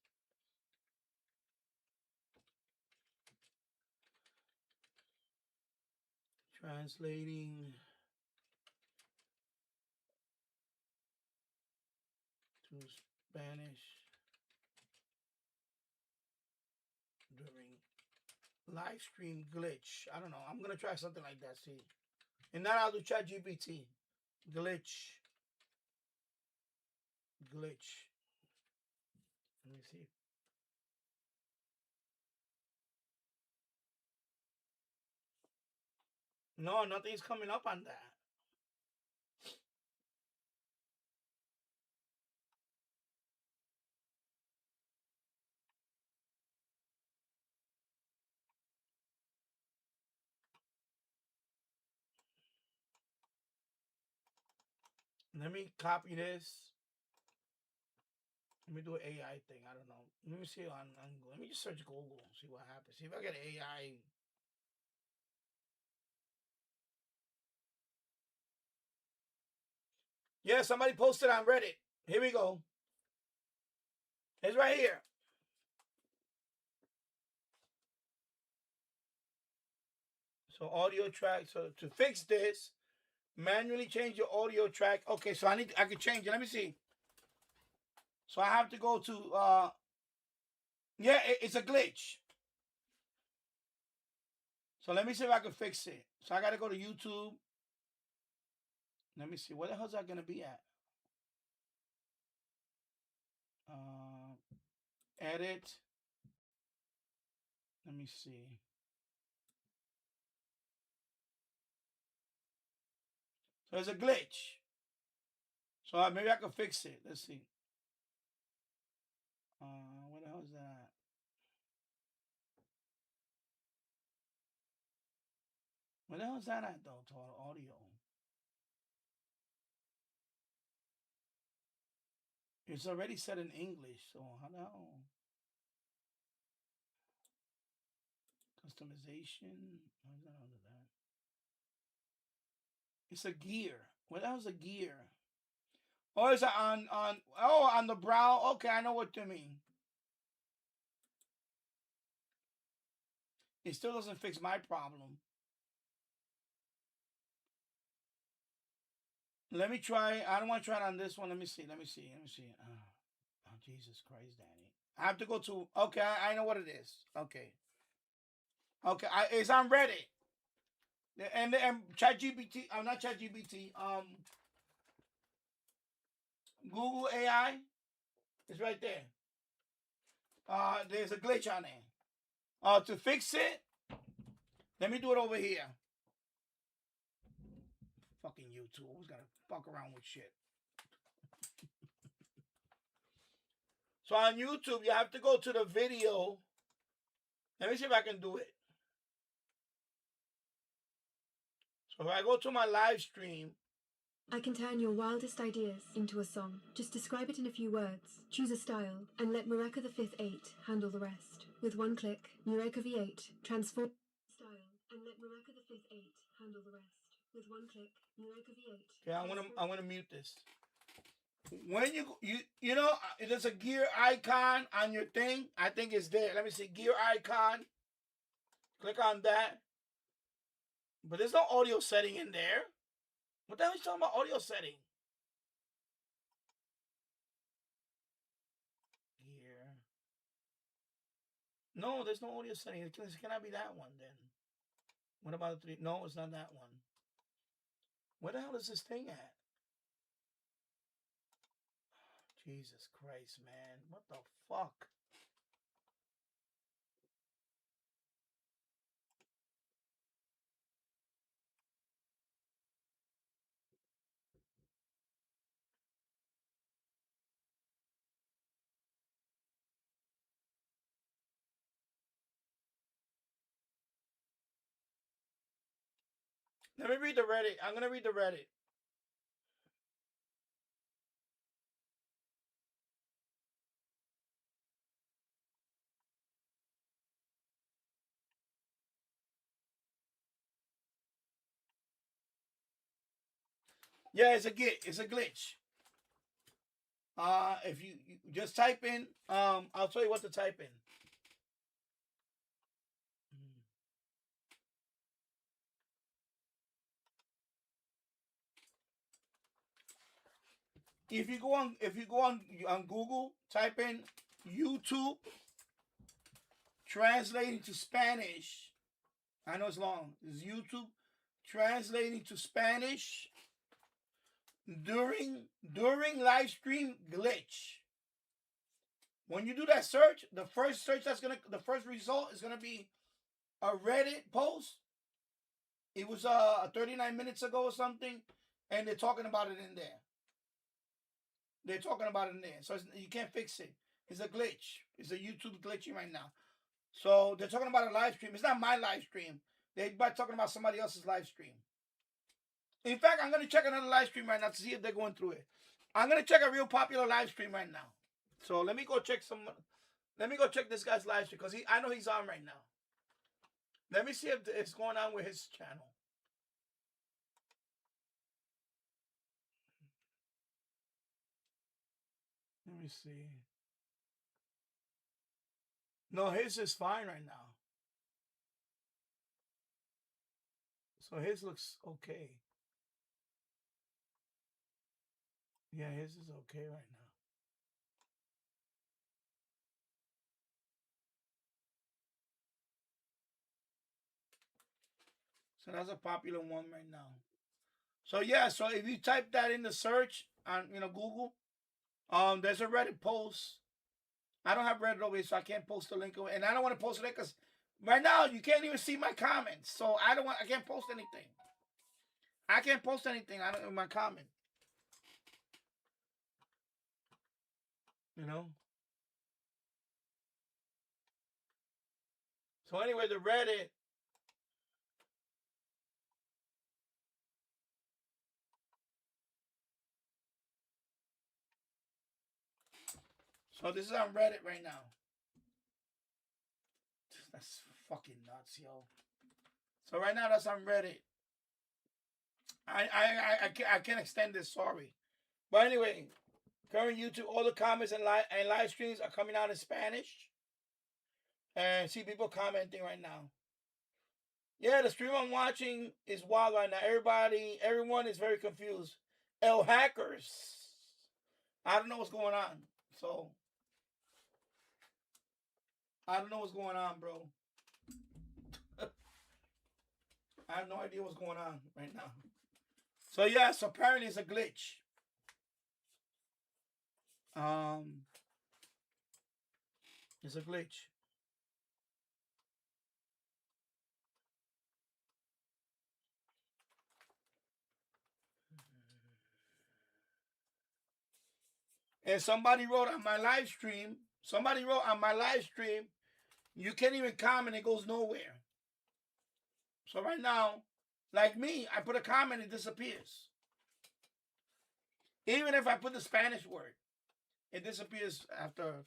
Translating to Spanish. Live stream glitch. I don't know. I'm gonna try something like that. See, and then I'll do ChatGPT. Glitch. Let me see. No, nothing's coming up on that. Let me copy this. Let me do an AI thing. I don't know. Let me see let me just search Google. See what happens. See if I get AI. Yeah, somebody posted on Reddit. Here we go. It's right here. So audio track. So to fix this, manually change your audio track. Okay, so I can change it. Let me see. So I have to go to yeah, it's a glitch. So let me see if I can fix it. So I gotta go to YouTube. Let me see. Where the hell is that gonna be at? Edit. Let me see. So there's a glitch. So maybe I can fix it. Let's see. Where the hell is that? Where the hell is that at though? Total audio. It's already set in English. So how the hell? Customization. How's that under that? It's a gear. Where the hell's a gear? Oh, it's on the brow. Okay, I know what you mean. It still doesn't fix my problem. Let me try. I don't want to try it on this one. Let me see. Oh, Jesus Christ, Danny. I have to go to. Okay, I know what it is. Okay. Okay, it's on Reddit. And ChatGPT. Not ChatGPT. Google AI. It's right there. There's a glitch on there. To fix it, let me do it over here. Fucking YouTube. Who's gonna fuck around with shit? So on YouTube, you have to go to the video. Let me see if I can do it. So if I go to my live stream.
I can turn your wildest ideas into a song. Just describe it in a few words. Choose a style and let Mureka the 5th 8 handle the rest. With one click, Mureka V8 transform style and let Mureka the 5th 8 handle the rest. With one click, Mureka V8. Yeah, I'm gonna mute this. When you know there's a gear icon on your thing. I think it's there. Let me see, gear icon. Click on that. But there's no audio setting in there. What the hell are you talking about audio setting? Gear. No, there's no audio setting. It cannot be that one then. What about the 3? No, it's not that one. Where the hell is this thing at? Jesus Christ, man. What the fuck? Let me read the Reddit. I'm going to read the Reddit. Yeah, it's a glitch. If you just type in, I'll tell you what to type in. If you go on Google, type in YouTube
translating to Spanish. I know it's long. It's YouTube translating to Spanish during live stream glitch. When you do that search, the first result is gonna be a Reddit post. It was 39 minutes ago or something, and they're talking about it in there. So you can't fix it. It's a glitch. It's a YouTube glitching right now. So they're talking about a live stream. It's not my live stream. They're talking about somebody else's live stream. In fact, I'm going to check another live stream right now to see if they're going through it. I'm going to check a real popular live stream right now. So let me go check this guy's live stream because I know he's on right now. Let me see if it's going on with his channel. Let me see. No, his is fine right now. So his looks okay. Yeah, his is okay right now. So that's a popular one right now. So yeah, so if you type that in the search on Google, there's a Reddit post. I don't have Reddit over here, so I can't post the link over, and I don't want to post it because right now you can't even see my comments. So I can't post anything. I can't post anything in my comment. So anyway, the Reddit. So this is on Reddit right now. That's fucking nuts, yo. So right now that's on Reddit. I can't extend this, sorry. But anyway, current YouTube, all the comments and live streams are coming out in Spanish. And see people commenting right now. Yeah, the stream I'm watching is wild right now. Everyone is very confused. Hackers. I don't know what's going on. So I don't know what's going on, bro. I have no idea what's going on right now. So yes, apparently it's a glitch. It's a glitch. And somebody wrote on my live stream, you can't even comment, it goes nowhere. So right now, like me, I put a comment, it disappears. Even if I put the Spanish word, it disappears after.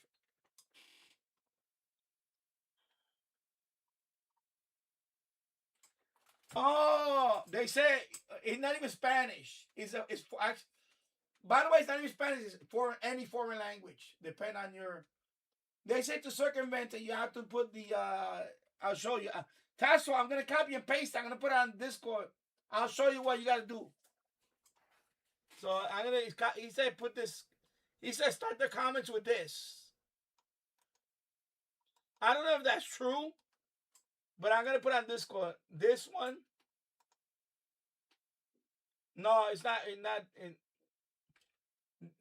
Oh, they say it's not even Spanish. By the way, it's not even Spanish. It's any foreign language. Depend on your. They say to circumvent it, you have to put the. I'll show you. Tasso, I'm gonna copy and paste. I'm gonna put it on Discord. I'll show you what you gotta do. So I'm gonna. He said put this. He said start the comments with this. I don't know if that's true, but I'm gonna put on Discord this one. No, it's not.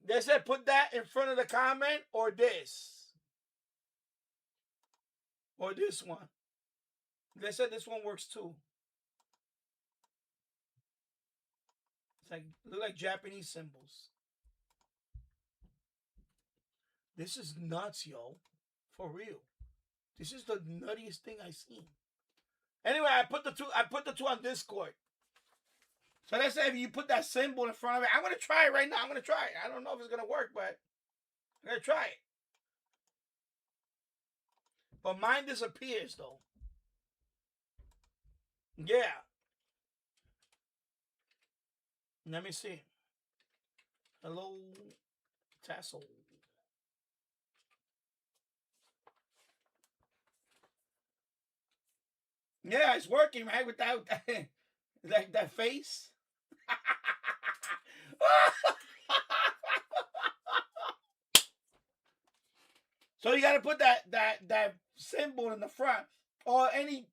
They said put that in front of the comment or this. Or this one. They said this one works too. It's look like Japanese symbols. This is nuts, yo. For real. This is the nuttiest thing I've seen. Anyway, I put the two on Discord. So let's say if you put that symbol in front of it, I'm gonna try it right now. I don't know if it's gonna work, but I'm gonna try it. But mine disappears though. Yeah. Let me see. Hello, Tassel. Yeah, it's working, right? Without like that face. So you gotta put that symbol in the front, or any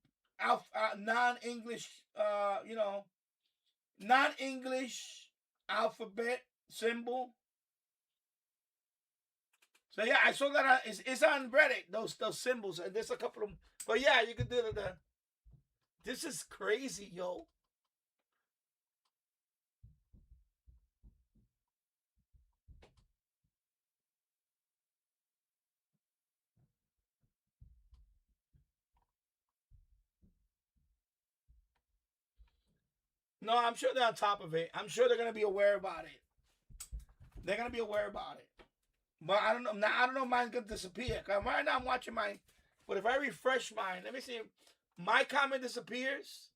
non-English, non-English alphabet symbol. So yeah, I saw that it's on Reddit. Those symbols, and there's a couple of them. But yeah, you could do the. This is crazy, yo. No, I'm sure they're on top of it. I'm sure they're gonna be aware about it. They're gonna be aware about it. But I don't know. Now I don't know if mine's gonna disappear. Cause right now I'm watching mine. But if I refresh mine, let me see. My comment disappears.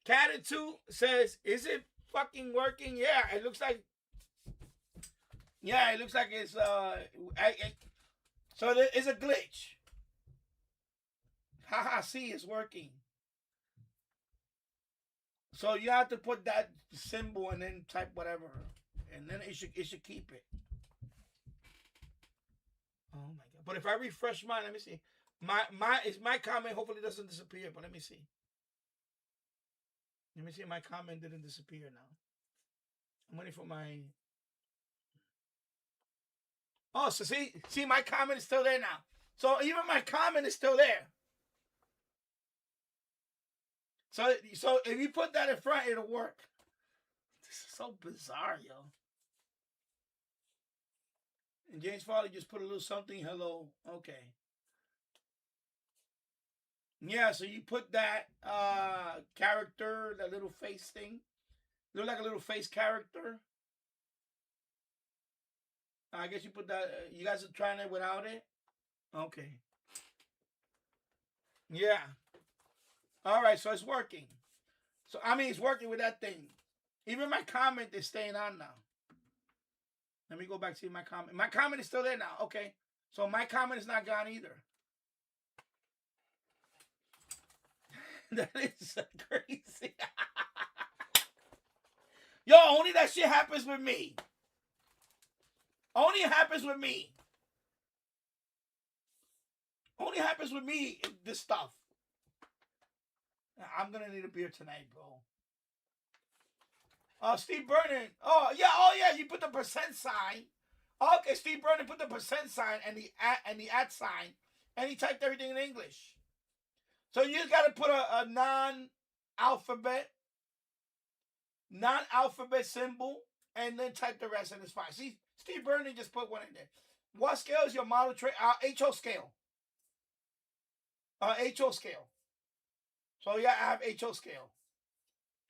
Cat 2 says, "Is it fucking working?" Yeah, it looks like. Yeah, it looks like it's so there is a glitch. Haha, see, it's working. So you have to put that symbol and then type whatever, and then it should keep it. Oh my god! But if I refresh mine, let me see. My comment hopefully doesn't disappear. But let me see. Let me see if my comment didn't disappear now. I'm waiting for my. Oh, so see, my comment is still there now. So even my comment is still there. So if you put that in front, it'll work. This is so bizarre, yo. And James Farley just put a little something. Hello, okay. Yeah, so you put that character, that little face thing. Look like a little face character. I guess you put that. You guys are trying it without it? Okay. Yeah. All right, so it's working. So, I mean, it's working with that thing. Even my comment is staying on now. Let me go back to see my comment. My comment is still there now. Okay. So my comment is not gone either. That is crazy. Yo, only that shit happens with me. Only happens with me. Only happens with me, this stuff. I'm going to need a beer tonight, bro. Steve Vernon. Oh yeah, you put the percent sign. Okay, Steve Vernon put the percent sign and the at sign, and he typed everything in English. So you just got to put a non-alphabet symbol, and then type the rest, and it's fine. See, Steve Vernon just put one in there. What scale is your model train? HO scale. HO scale. So yeah, I have HO scale,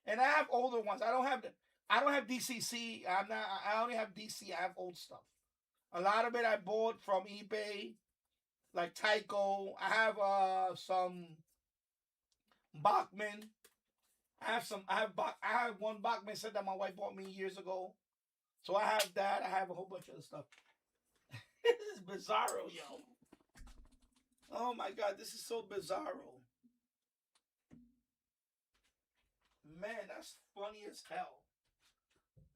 and I have older ones. I don't have DCC. I only have DC. I have old stuff. A lot of it I bought from eBay, like Tyco. I have some Bachman. I have one Bachman set that my wife bought me years ago. So I have that. I have a whole bunch of other stuff. This is bizarro, yo. Oh my god, this is so bizarro. Man, that's funny as hell.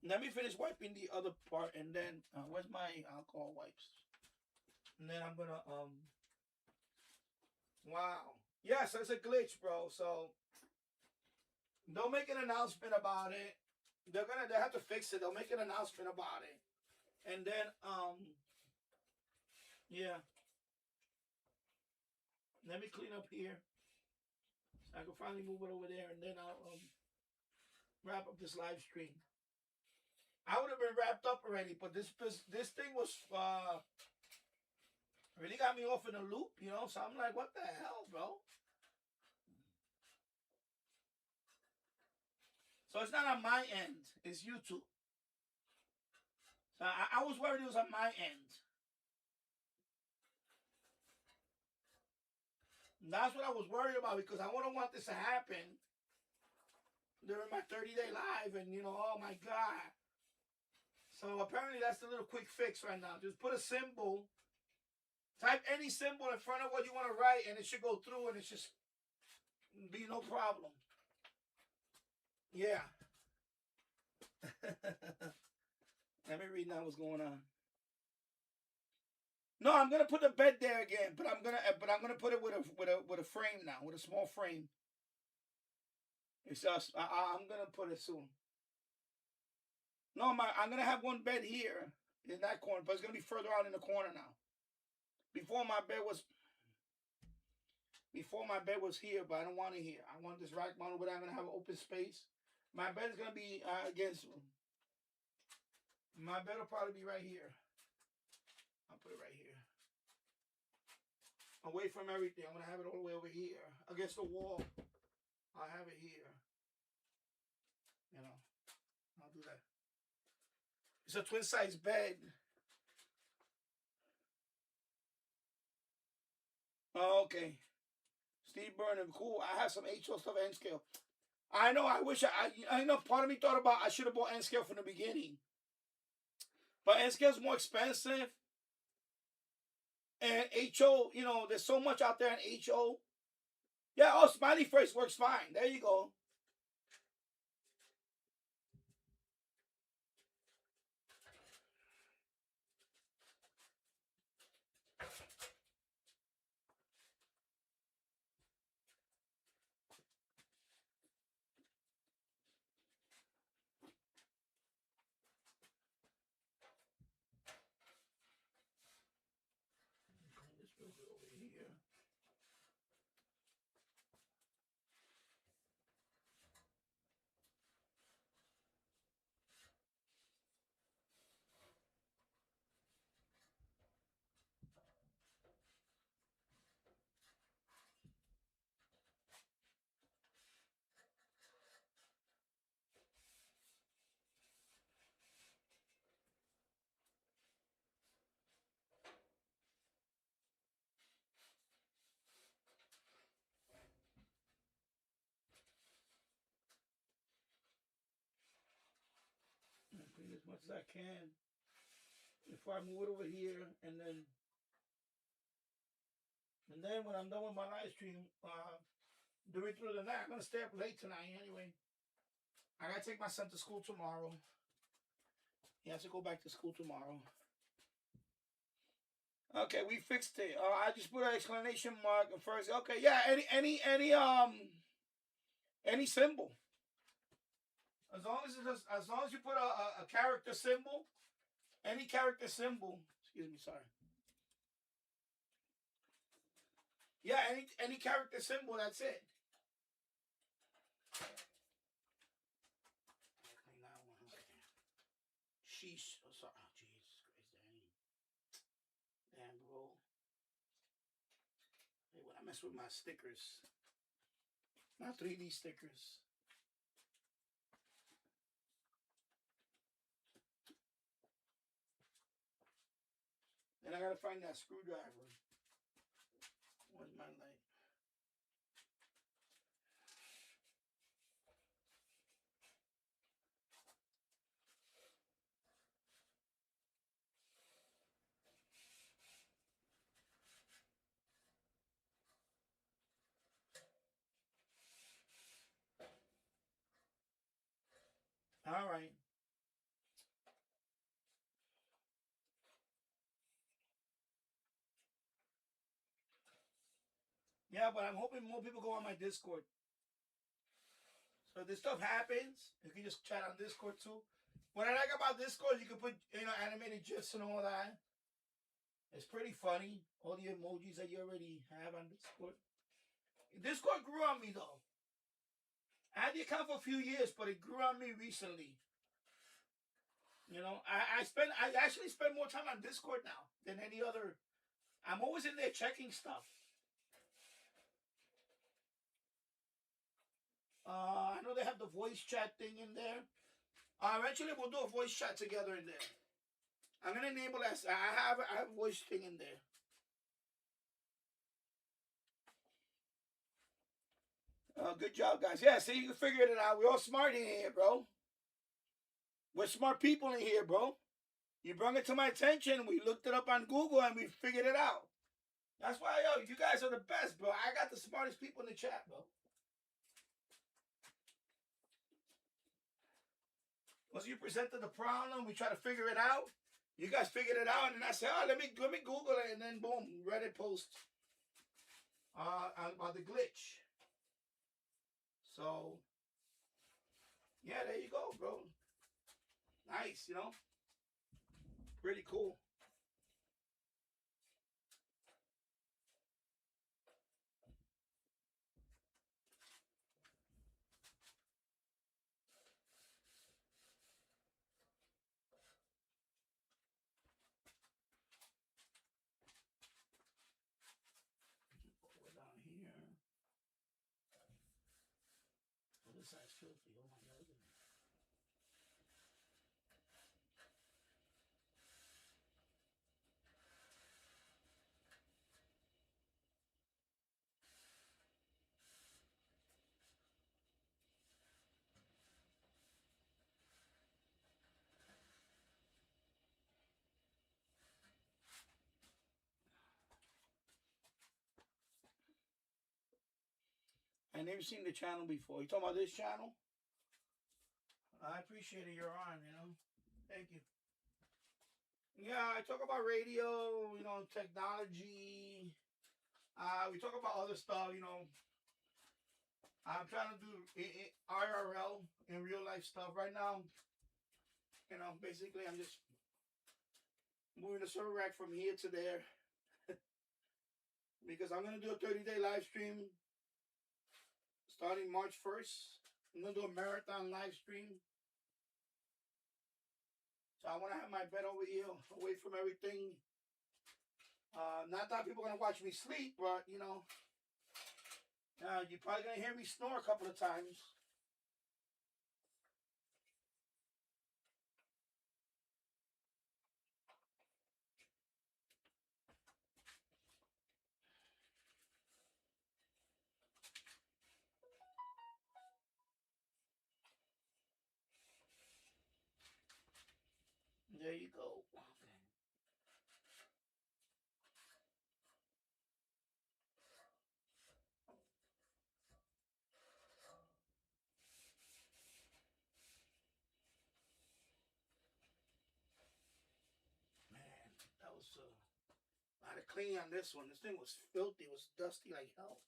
Let me finish wiping the other part, and then where's my alcohol wipes? And then I'm gonna wow. Yes, it's a glitch, bro. So don't make an announcement about it. They have to fix it. They'll make an announcement about it. And then yeah. Let me clean up here. So I can finally move it over there, and then I'll wrap up this live stream. I would have been wrapped up already, but this thing was really got me off in a loop, you know. So I'm like, what the hell, bro? So it's not on my end; it's YouTube. So I was worried it was on my end. And that's what I was worried about, because I wouldn't want this to happen during my 30-day live, and oh my god. So apparently that's the little quick fix right now. Just put a symbol, type any symbol in front of what you want to write, and it should go through, and it should be no problem. Yeah. Let me read now what's going on. No, I'm gonna put the bed there again, but I'm gonna put it with a frame now, with a small frame. It's us. I'm gonna put it soon. No, I'm gonna have one bed here in that corner, but it's gonna be further out in the corner now. Before my bed was here, but I don't want it here. I want this rack mount over there. I'm gonna have an open space. My bed is gonna be against. My bed will probably be right here. I'll put it right here. Away from everything. I'm gonna have it all the way over here. Against the wall. I'll have it here. You know. I'll do that. It's a twin size bed. Oh, okay. Steve Burnham, cool. I have some HO stuff N scale. I know. I wish I know. Part of me thought about I should have bought N scale from the beginning, but N scale is more expensive. And HO, you know, there's so much out there in HO. Yeah. Oh, smiley face works fine. There you go. Over here. Clean as much as I can before I move it over here, and then when I'm done with my live stream, do it through the night. I'm gonna stay up late tonight anyway. I gotta take my son to school tomorrow. He has to go back to school tomorrow. Okay, we fixed it. I just put an exclamation mark first. Okay, yeah. Any symbol. As long as you put a character symbol, any character symbol. Excuse me, sorry. Yeah, any character symbol. That's it. Sheesh. Oh, sorry. Oh, Jesus Christ, damn, bro. Hey, when I mess with my stickers, my 3D stickers. Then I gotta find that screwdriver. Where's my light? All right. Yeah, but I'm hoping more people go on my Discord. So if this stuff happens, you can just chat on Discord too. What I like about Discord, you can put, animated GIFs and all that. It's pretty funny. All the emojis that you already have on Discord. Discord grew on me though. I had the account for a few years, but it grew on me recently. I actually spend more time on Discord now than any other. I'm always in there checking stuff. I know they have the voice chat thing in there. Eventually we'll do a voice chat together in there. I'm gonna enable that. I have a voice thing in there. Good job, guys. Yeah, see, you figured it out. We're all smart in here, bro. We're smart people in here, bro. You brought it to my attention. We looked it up on Google and we figured it out. That's why, you guys are the best, bro. I got the smartest people in the chat, bro. Once you presented the problem, we try to figure it out. You guys figured it out, and then I said, oh, let me Google it, and then boom, Reddit post about the glitch. So yeah, there you go, bro. Nice, you know, pretty cool. Down here. Oh, this side's filthy. Oh my God. I never seen the channel before. You talking about this channel? I appreciate it. You're on, you know. Thank you. Yeah, I talk about radio, you know, technology. We talk about other stuff, you know. I'm trying to do IRL in real life stuff right now. You know, basically, I'm just moving the server rack from here to there because I'm gonna do a 30-day live stream starting March 1st. I'm gonna do a marathon live stream. So I want to have my bed over here, away from everything. Not that people are gonna watch me sleep, but you know, you're probably gonna hear me snore a couple of times. There you go. Man, that was a lot of cleaning on this one. This thing was filthy. It was dusty like hell.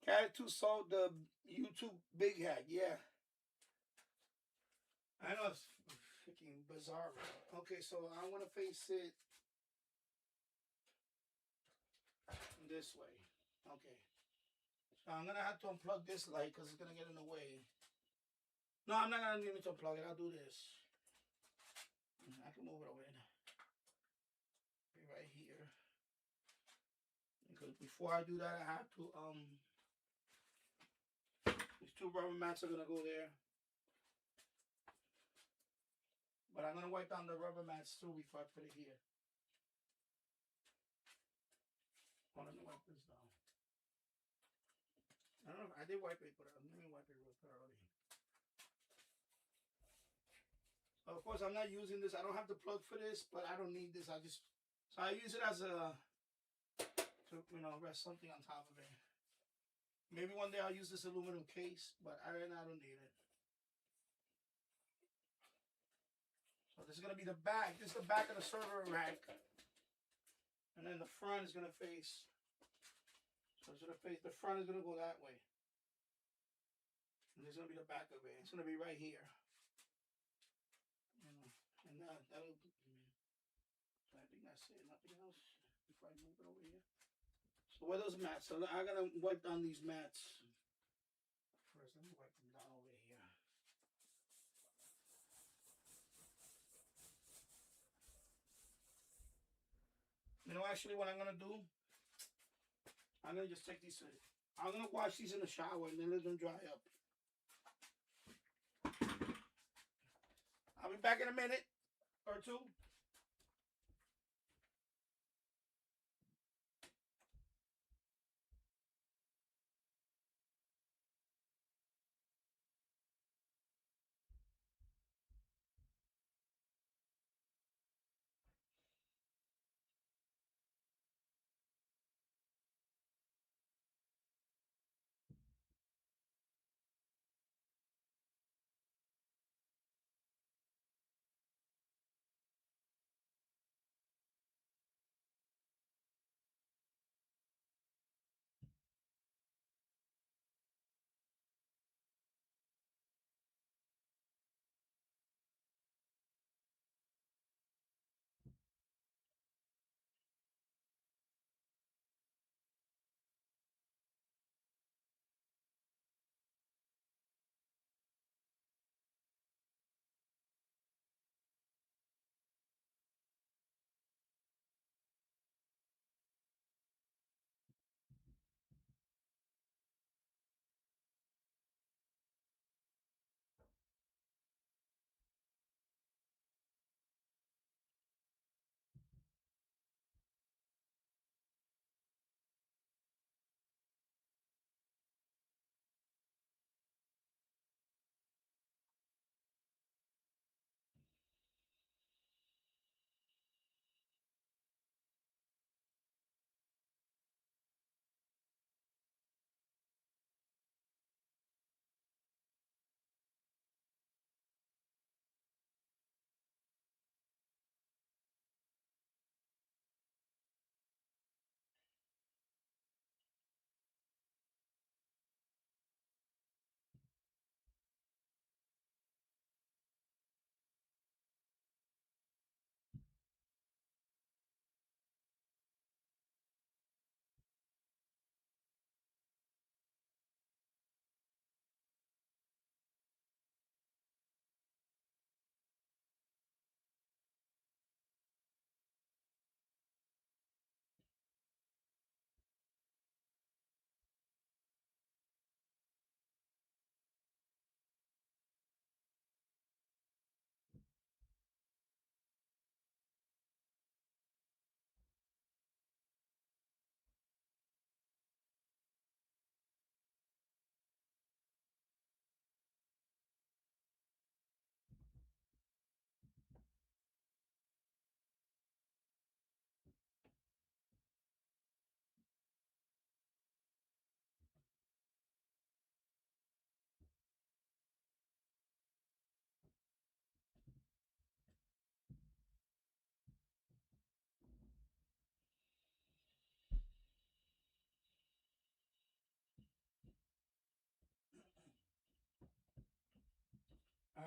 Cat 2 sold the YouTube big hack. Yeah. I know it's freaking bizarre. Okay, so I want to face it this way. Okay. So I'm going to have to unplug this light because it's going to get in the way. No, I'm not going to need to unplug it. I'll do this. I can move it over in. Be right here. Because before I do that, I have to, these two rubber mats are going to go there. But I'm going to wipe down the rubber mats too before I put it here. Hold on, let me wipe this down. I don't know, I did wipe it, but let me wipe it real thoroughly. Of course, I'm not using this. I don't have the plug for this, but I don't need this. So I use it as a, to, you know, rest something on top of it. Maybe one day I'll use this aluminum case, but I don't need it. So this is going to be the back. This is the back of the server rack. And then the front is going to face, so it's going to face, the front is going to go that way. And this is going to be the back of it. It's going to be right here. You know, and that'll, so I think that's it. Nothing else before I move it over here. So where are those mats? So I got to wipe down these mats. First, let me wipe them down over here. You know, actually, what I'm going to do, I'm going to just take these, I'm going to wash these in the shower and then let them dry up. I'll be back in a minute or two.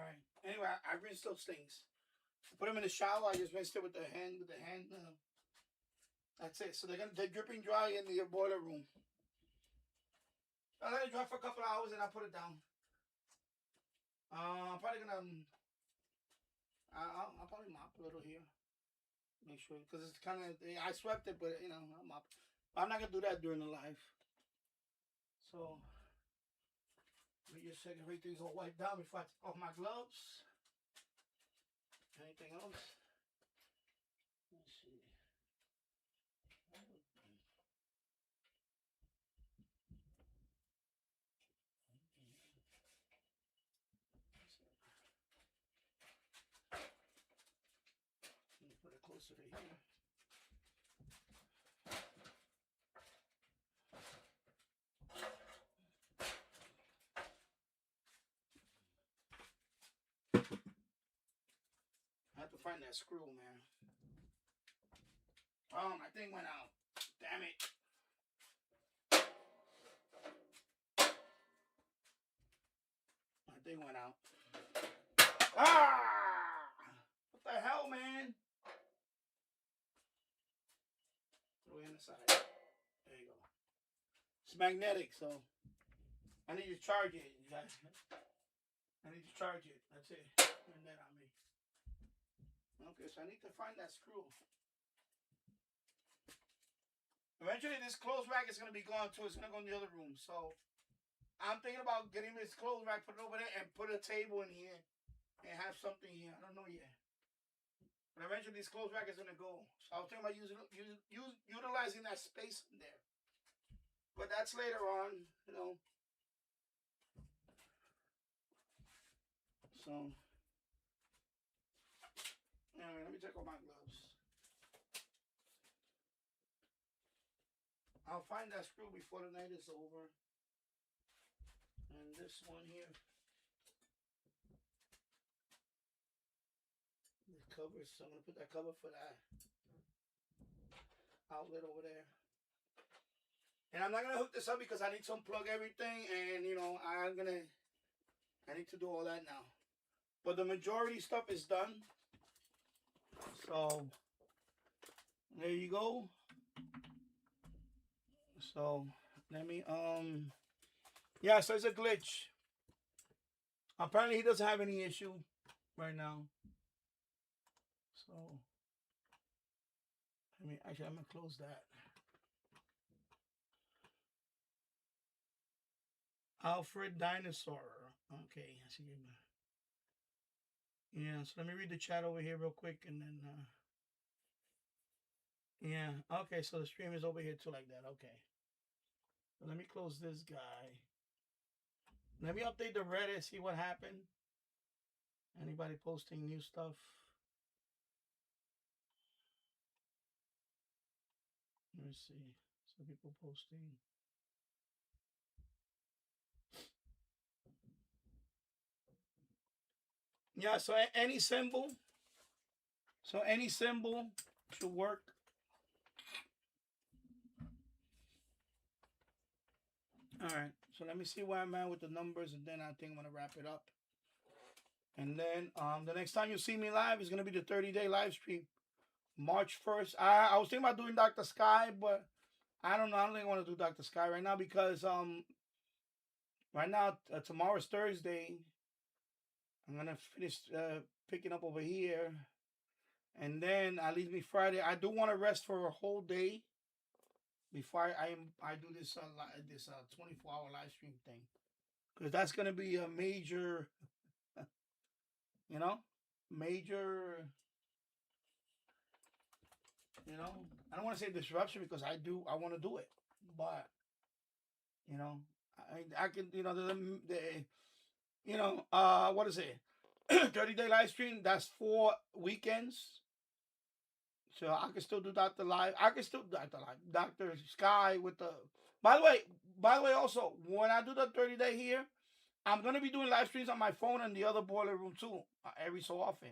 right. Anyway, I rinsed those things. Put them in the shower. I just rinsed it with the hand. That's it. So they're dripping dry in the boiler room. I let it dry for a couple of hours and I put it down. I'm probably gonna. I'll probably mop a little here. Make sure, because it's kind of, I swept it, but I'll mop. I'm not gonna do that during the live. So let me just check everything's all wiped down before I take off my gloves. Anything else? Let's see. Let me put it closer to here. I have to find that screw, man. Oh, my thing went out. Damn it. My thing went out. Ah! What the hell, man? Throw it in the side. There you go. It's magnetic, so I need to charge it. You guys. I need to charge it. That's it. Turn that on me. Okay, so I need to find that screw. Eventually, this clothes rack is going to be gone too. It's going to go in the other room. So I'm thinking about getting this clothes rack, put it over there, and put a table in here and have something here. I don't know yet. But eventually, this clothes rack is going to go. So I was thinking about utilizing that space in there. But that's later on, So, anyway, let me take off my gloves. I'll find that screw before the night is over. And this one here. The cover, so I'm going to put that cover for that outlet over there. And I'm not going to hook this up because I need to unplug everything. And, I need to do all that now. But the majority stuff is done. So, there you go. So, let me, yeah, so it's a glitch. Apparently, he doesn't have any issue right now. So, actually, I'm going to close that. Alfred Dinosaur. Okay, I see you. Yeah, so let me read the chat over here real quick and then, yeah, okay, so the stream is over here too like that, okay. So let me close this guy. Let me update the Reddit, see what happened. Anybody posting new stuff? Let me see. Some people posting. Yeah, so any symbol. So any symbol should work. All right. So let me see where I'm at with the numbers, and then I think I'm gonna wrap it up. And then the next time you see me live is gonna be the 30-day live stream, March 1st. I was thinking about doing Dr. Sky, but I don't know. I don't think I want to do Dr. Sky right now because right now tomorrow's Thursday. I'm gonna finish picking up over here, and then that leaves me Friday. I do want to rest for a whole day before I do this 24-hour live stream thing, because that's gonna be a major, major. I don't want to say disruption because I want to do it, but I can what is it? 30-day live stream. That's 4 weekends. So I can still do Dr. Live. I can still do Dr. Live. Dr. Sky with the. By the way, also when I do the 30-day here, I'm gonna be doing live streams on my phone and the other boiler room too, every so often.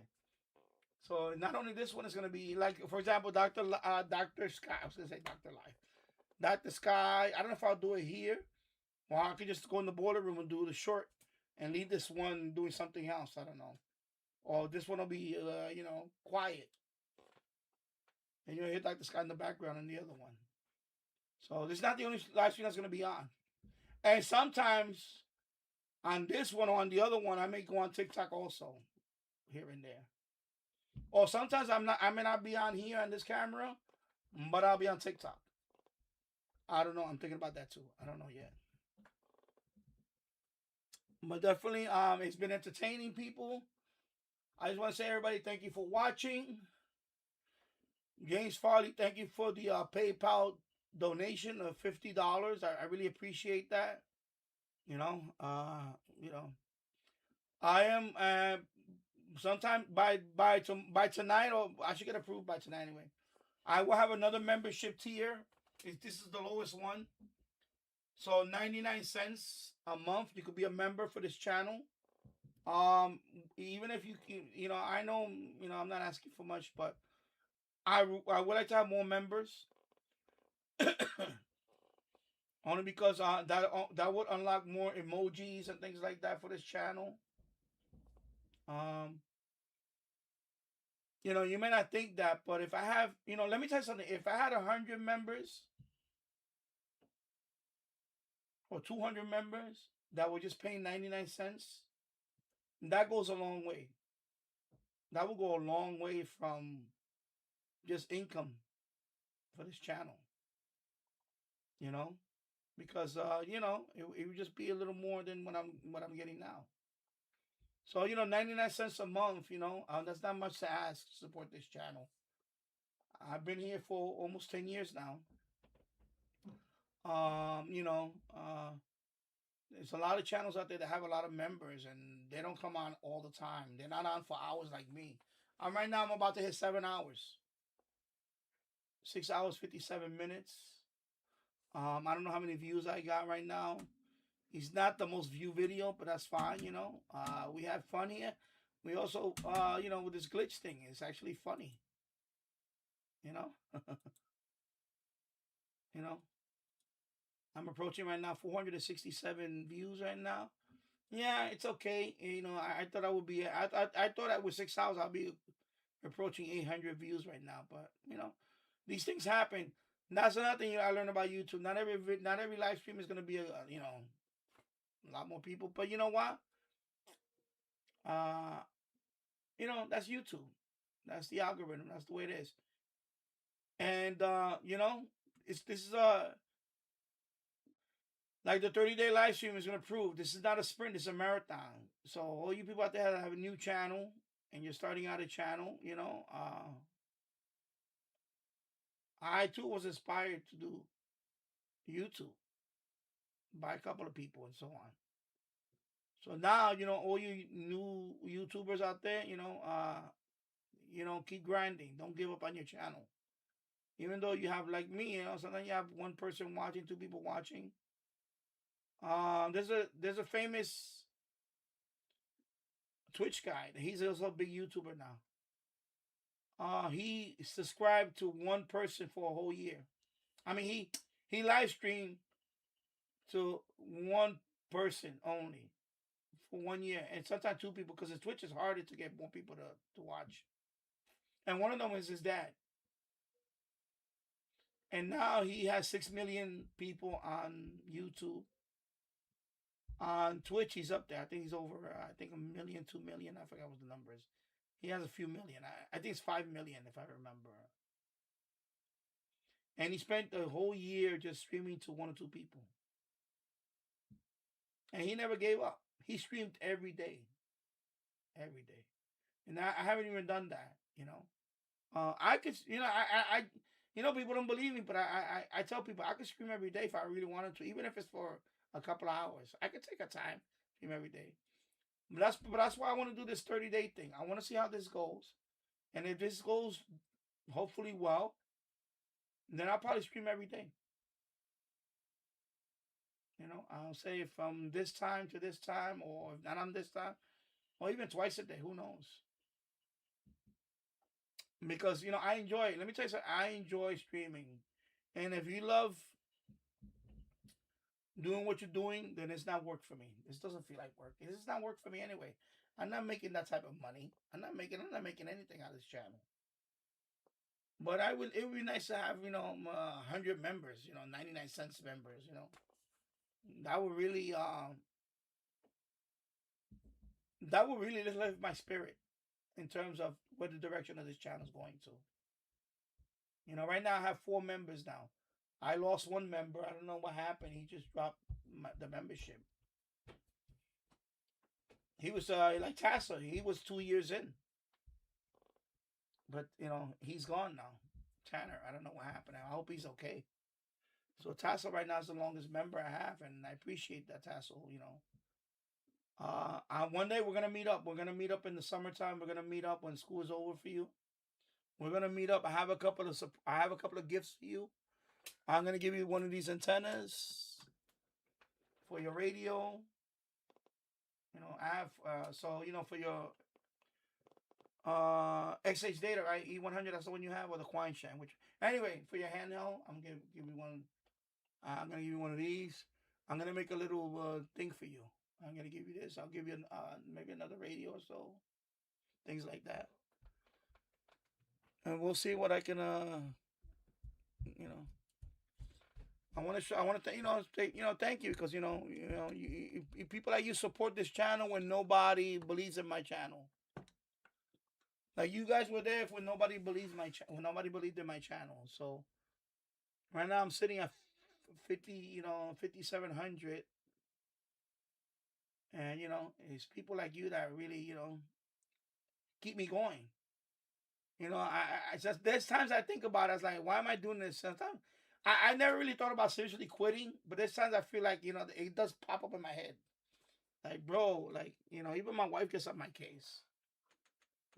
So not only this one is gonna be like, for example, Dr. Sky. I was gonna say Dr. Live. Dr. Sky. I don't know if I'll do it here, or I could just go in the boiler room and do the short and leave this one doing something else. I don't know. Or this one will be, quiet. And you'll hear like this guy in the background on the other one. So this is not the only live stream that's going to be on. And sometimes on this one or on the other one, I may go on TikTok also, here and there. Or sometimes I may not be on here on this camera, but I'll be on TikTok. I don't know. I'm thinking about that too. I don't know yet. But definitely, it's been entertaining, people. I just want to say, everybody, thank you for watching. James Farley, thank you for the PayPal donation of $50. I really appreciate that. I am sometime by tonight, or I should get approved by tonight anyway. I will have another membership tier. This is the lowest one. So 99 cents a month, you could be a member for this channel. Even if I know, I'm not asking for much, but I would like to have more members. Only because that would unlock more emojis and things like that for this channel. You may not think that, but if I have, let me tell you something. If I had 100 members or 200 members that were just paying 99 cents, that goes a long way. That will go a long way from just income for this channel. Because it would just be a little more than what I'm getting now. So 99 cents a month, that's not much to ask to support this channel. I've been here for almost 10 years now. There's a lot of channels out there that have a lot of members, and they don't come on all the time. They're not on for hours like me. Right now, I'm about to hit 7 hours. 6 hours, 57 minutes. I don't know how many views I got right now. It's not the most viewed video, but that's fine, We have fun here. We also, with this glitch thing, it's actually funny. I'm approaching right now 467 views right now. Yeah, it's okay. I thought I would be. I thought that with 6 hours I'll be approaching 800 views right now. But these things happen. That's another thing I learned about YouTube. Not every live stream is gonna be a lot more people. But you know what? That's YouTube. That's the algorithm. That's the way it is. And this is like the 30-day live stream is gonna prove this is not a sprint, it's a marathon. So all you people out there that have a new channel and you're starting out a channel, I too was inspired to do YouTube by a couple of people and so on. So now, all you new YouTubers out there, keep grinding. Don't give up on your channel. Even though you have, like me, sometimes you have one person watching, two people watching. There's a famous Twitch guy. He's also a big YouTuber now. He subscribed to one person for a whole year. I mean, he live streamed to one person only for 1 year, and sometimes two people, because Twitch is harder to get more people to watch. And one of them is his dad. And now he has 6 million people on YouTube. On Twitch, he's up there. I think he's over, 1 million, 2 million. I forgot what the number is. He has a few million. I think it's 5 million, if I remember. And he spent the whole year just streaming to one or two people. And he never gave up. He streamed every day. Every day. And I haven't even done that, I could, people don't believe me, but I tell people I could stream every day if I really wanted to, even if it's for a couple of hours. I could take a time, stream every day. But that's why I want to do this 30-day thing. I want to see how this goes. And if this goes hopefully well, then I'll probably stream every day. I'll say from this time to this time, or if not on this time, or even twice a day. Who knows? Because, I enjoy it. Let me tell you something. I enjoy streaming. And if you love doing what you're doing, then it's not work for me. This doesn't feel like work. This is not work for me anyway. I'm not making that type of money. I'm not making anything out of this channel. But it would be nice to have, 100 members, 99 cents members, That would really lift my spirit in terms of what the direction of this channel is going to. Right now I have 4 members now. I lost 1 member. I don't know what happened. He just dropped the membership. He was like Tassa. He was 2 years in. But, he's gone now. Tanner, I don't know what happened. I hope he's okay. So Tassa right now is the longest member I have, and I appreciate that, Tassa, one day we're going to meet up. We're going to meet up in the summertime. We're going to meet up when school is over for you. We're going to meet up. I have a couple of gifts for you. I'm going to give you one of these antennas for your radio. I have, for your XH data, right? E100, that's the one you have, or the Quine Shan. Anyway, for your handheld, I'm going to give you one. I'm going to give you one of these. I'm going to make a little thing for you. I'm going to give you this. I'll give you maybe another radio or so. Things like that. And we'll see what I can, I want to, thank you because, you people like you support this channel when nobody believes in my channel. Like you guys were there when nobody believed in my channel. So right now I'm sitting at 5,700. And, it's people like you that really, keep me going. I just, there's times I think about it, I was like, why am I doing this? Sometimes I never really thought about seriously quitting, but there's times I feel like, it does pop up in my head. Like, bro, like, even my wife gets up my case.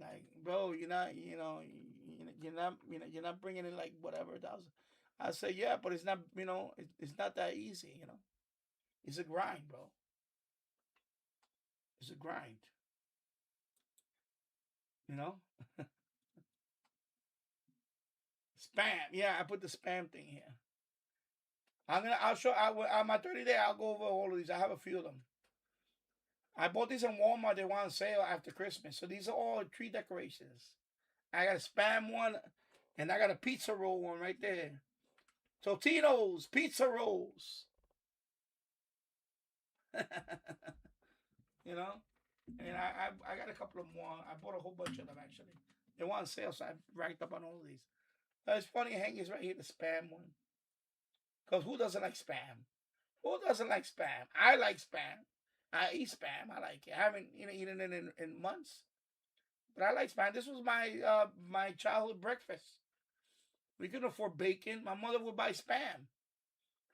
Like, bro, you're not bringing in like whatever thousand. I say, yeah, but it's not, it's not that easy, It's a grind, bro. It's a grind. Spam. Yeah, I put the spam thing here. I'll show, on my 30 day, I'll go over all of these. I have a few of them. I bought these in Walmart. They were on sale after Christmas. So these are all tree decorations. I got a spam one, and I got a pizza roll one right there. Totino's pizza rolls. And I got a couple of more. I bought a whole bunch of them, actually. They were on sale, so I racked up on all of these. It's funny, Hank is right here, the spam one. Because who doesn't like spam? Who doesn't like spam? I like spam. I eat spam. I like it. I haven't eaten it in months. But I like spam. This was my childhood breakfast. We couldn't afford bacon. My mother would buy spam.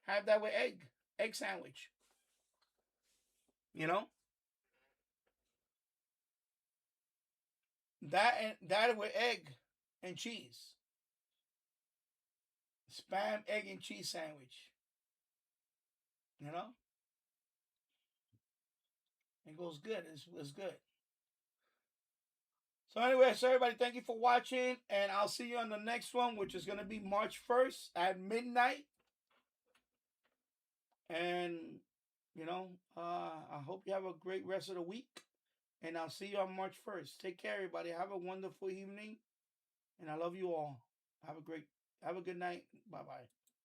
Have that with egg sandwich. That with egg and cheese. Spam, egg, and cheese sandwich. It goes good. It's good. So anyway, so everybody, thank you for watching. And I'll see you on the next one, which is going to be March 1st at midnight. And, I hope you have a great rest of the week. And I'll see you on March 1st. Take care, everybody. Have a wonderful evening. And I love you all. Have a good night. Bye-bye.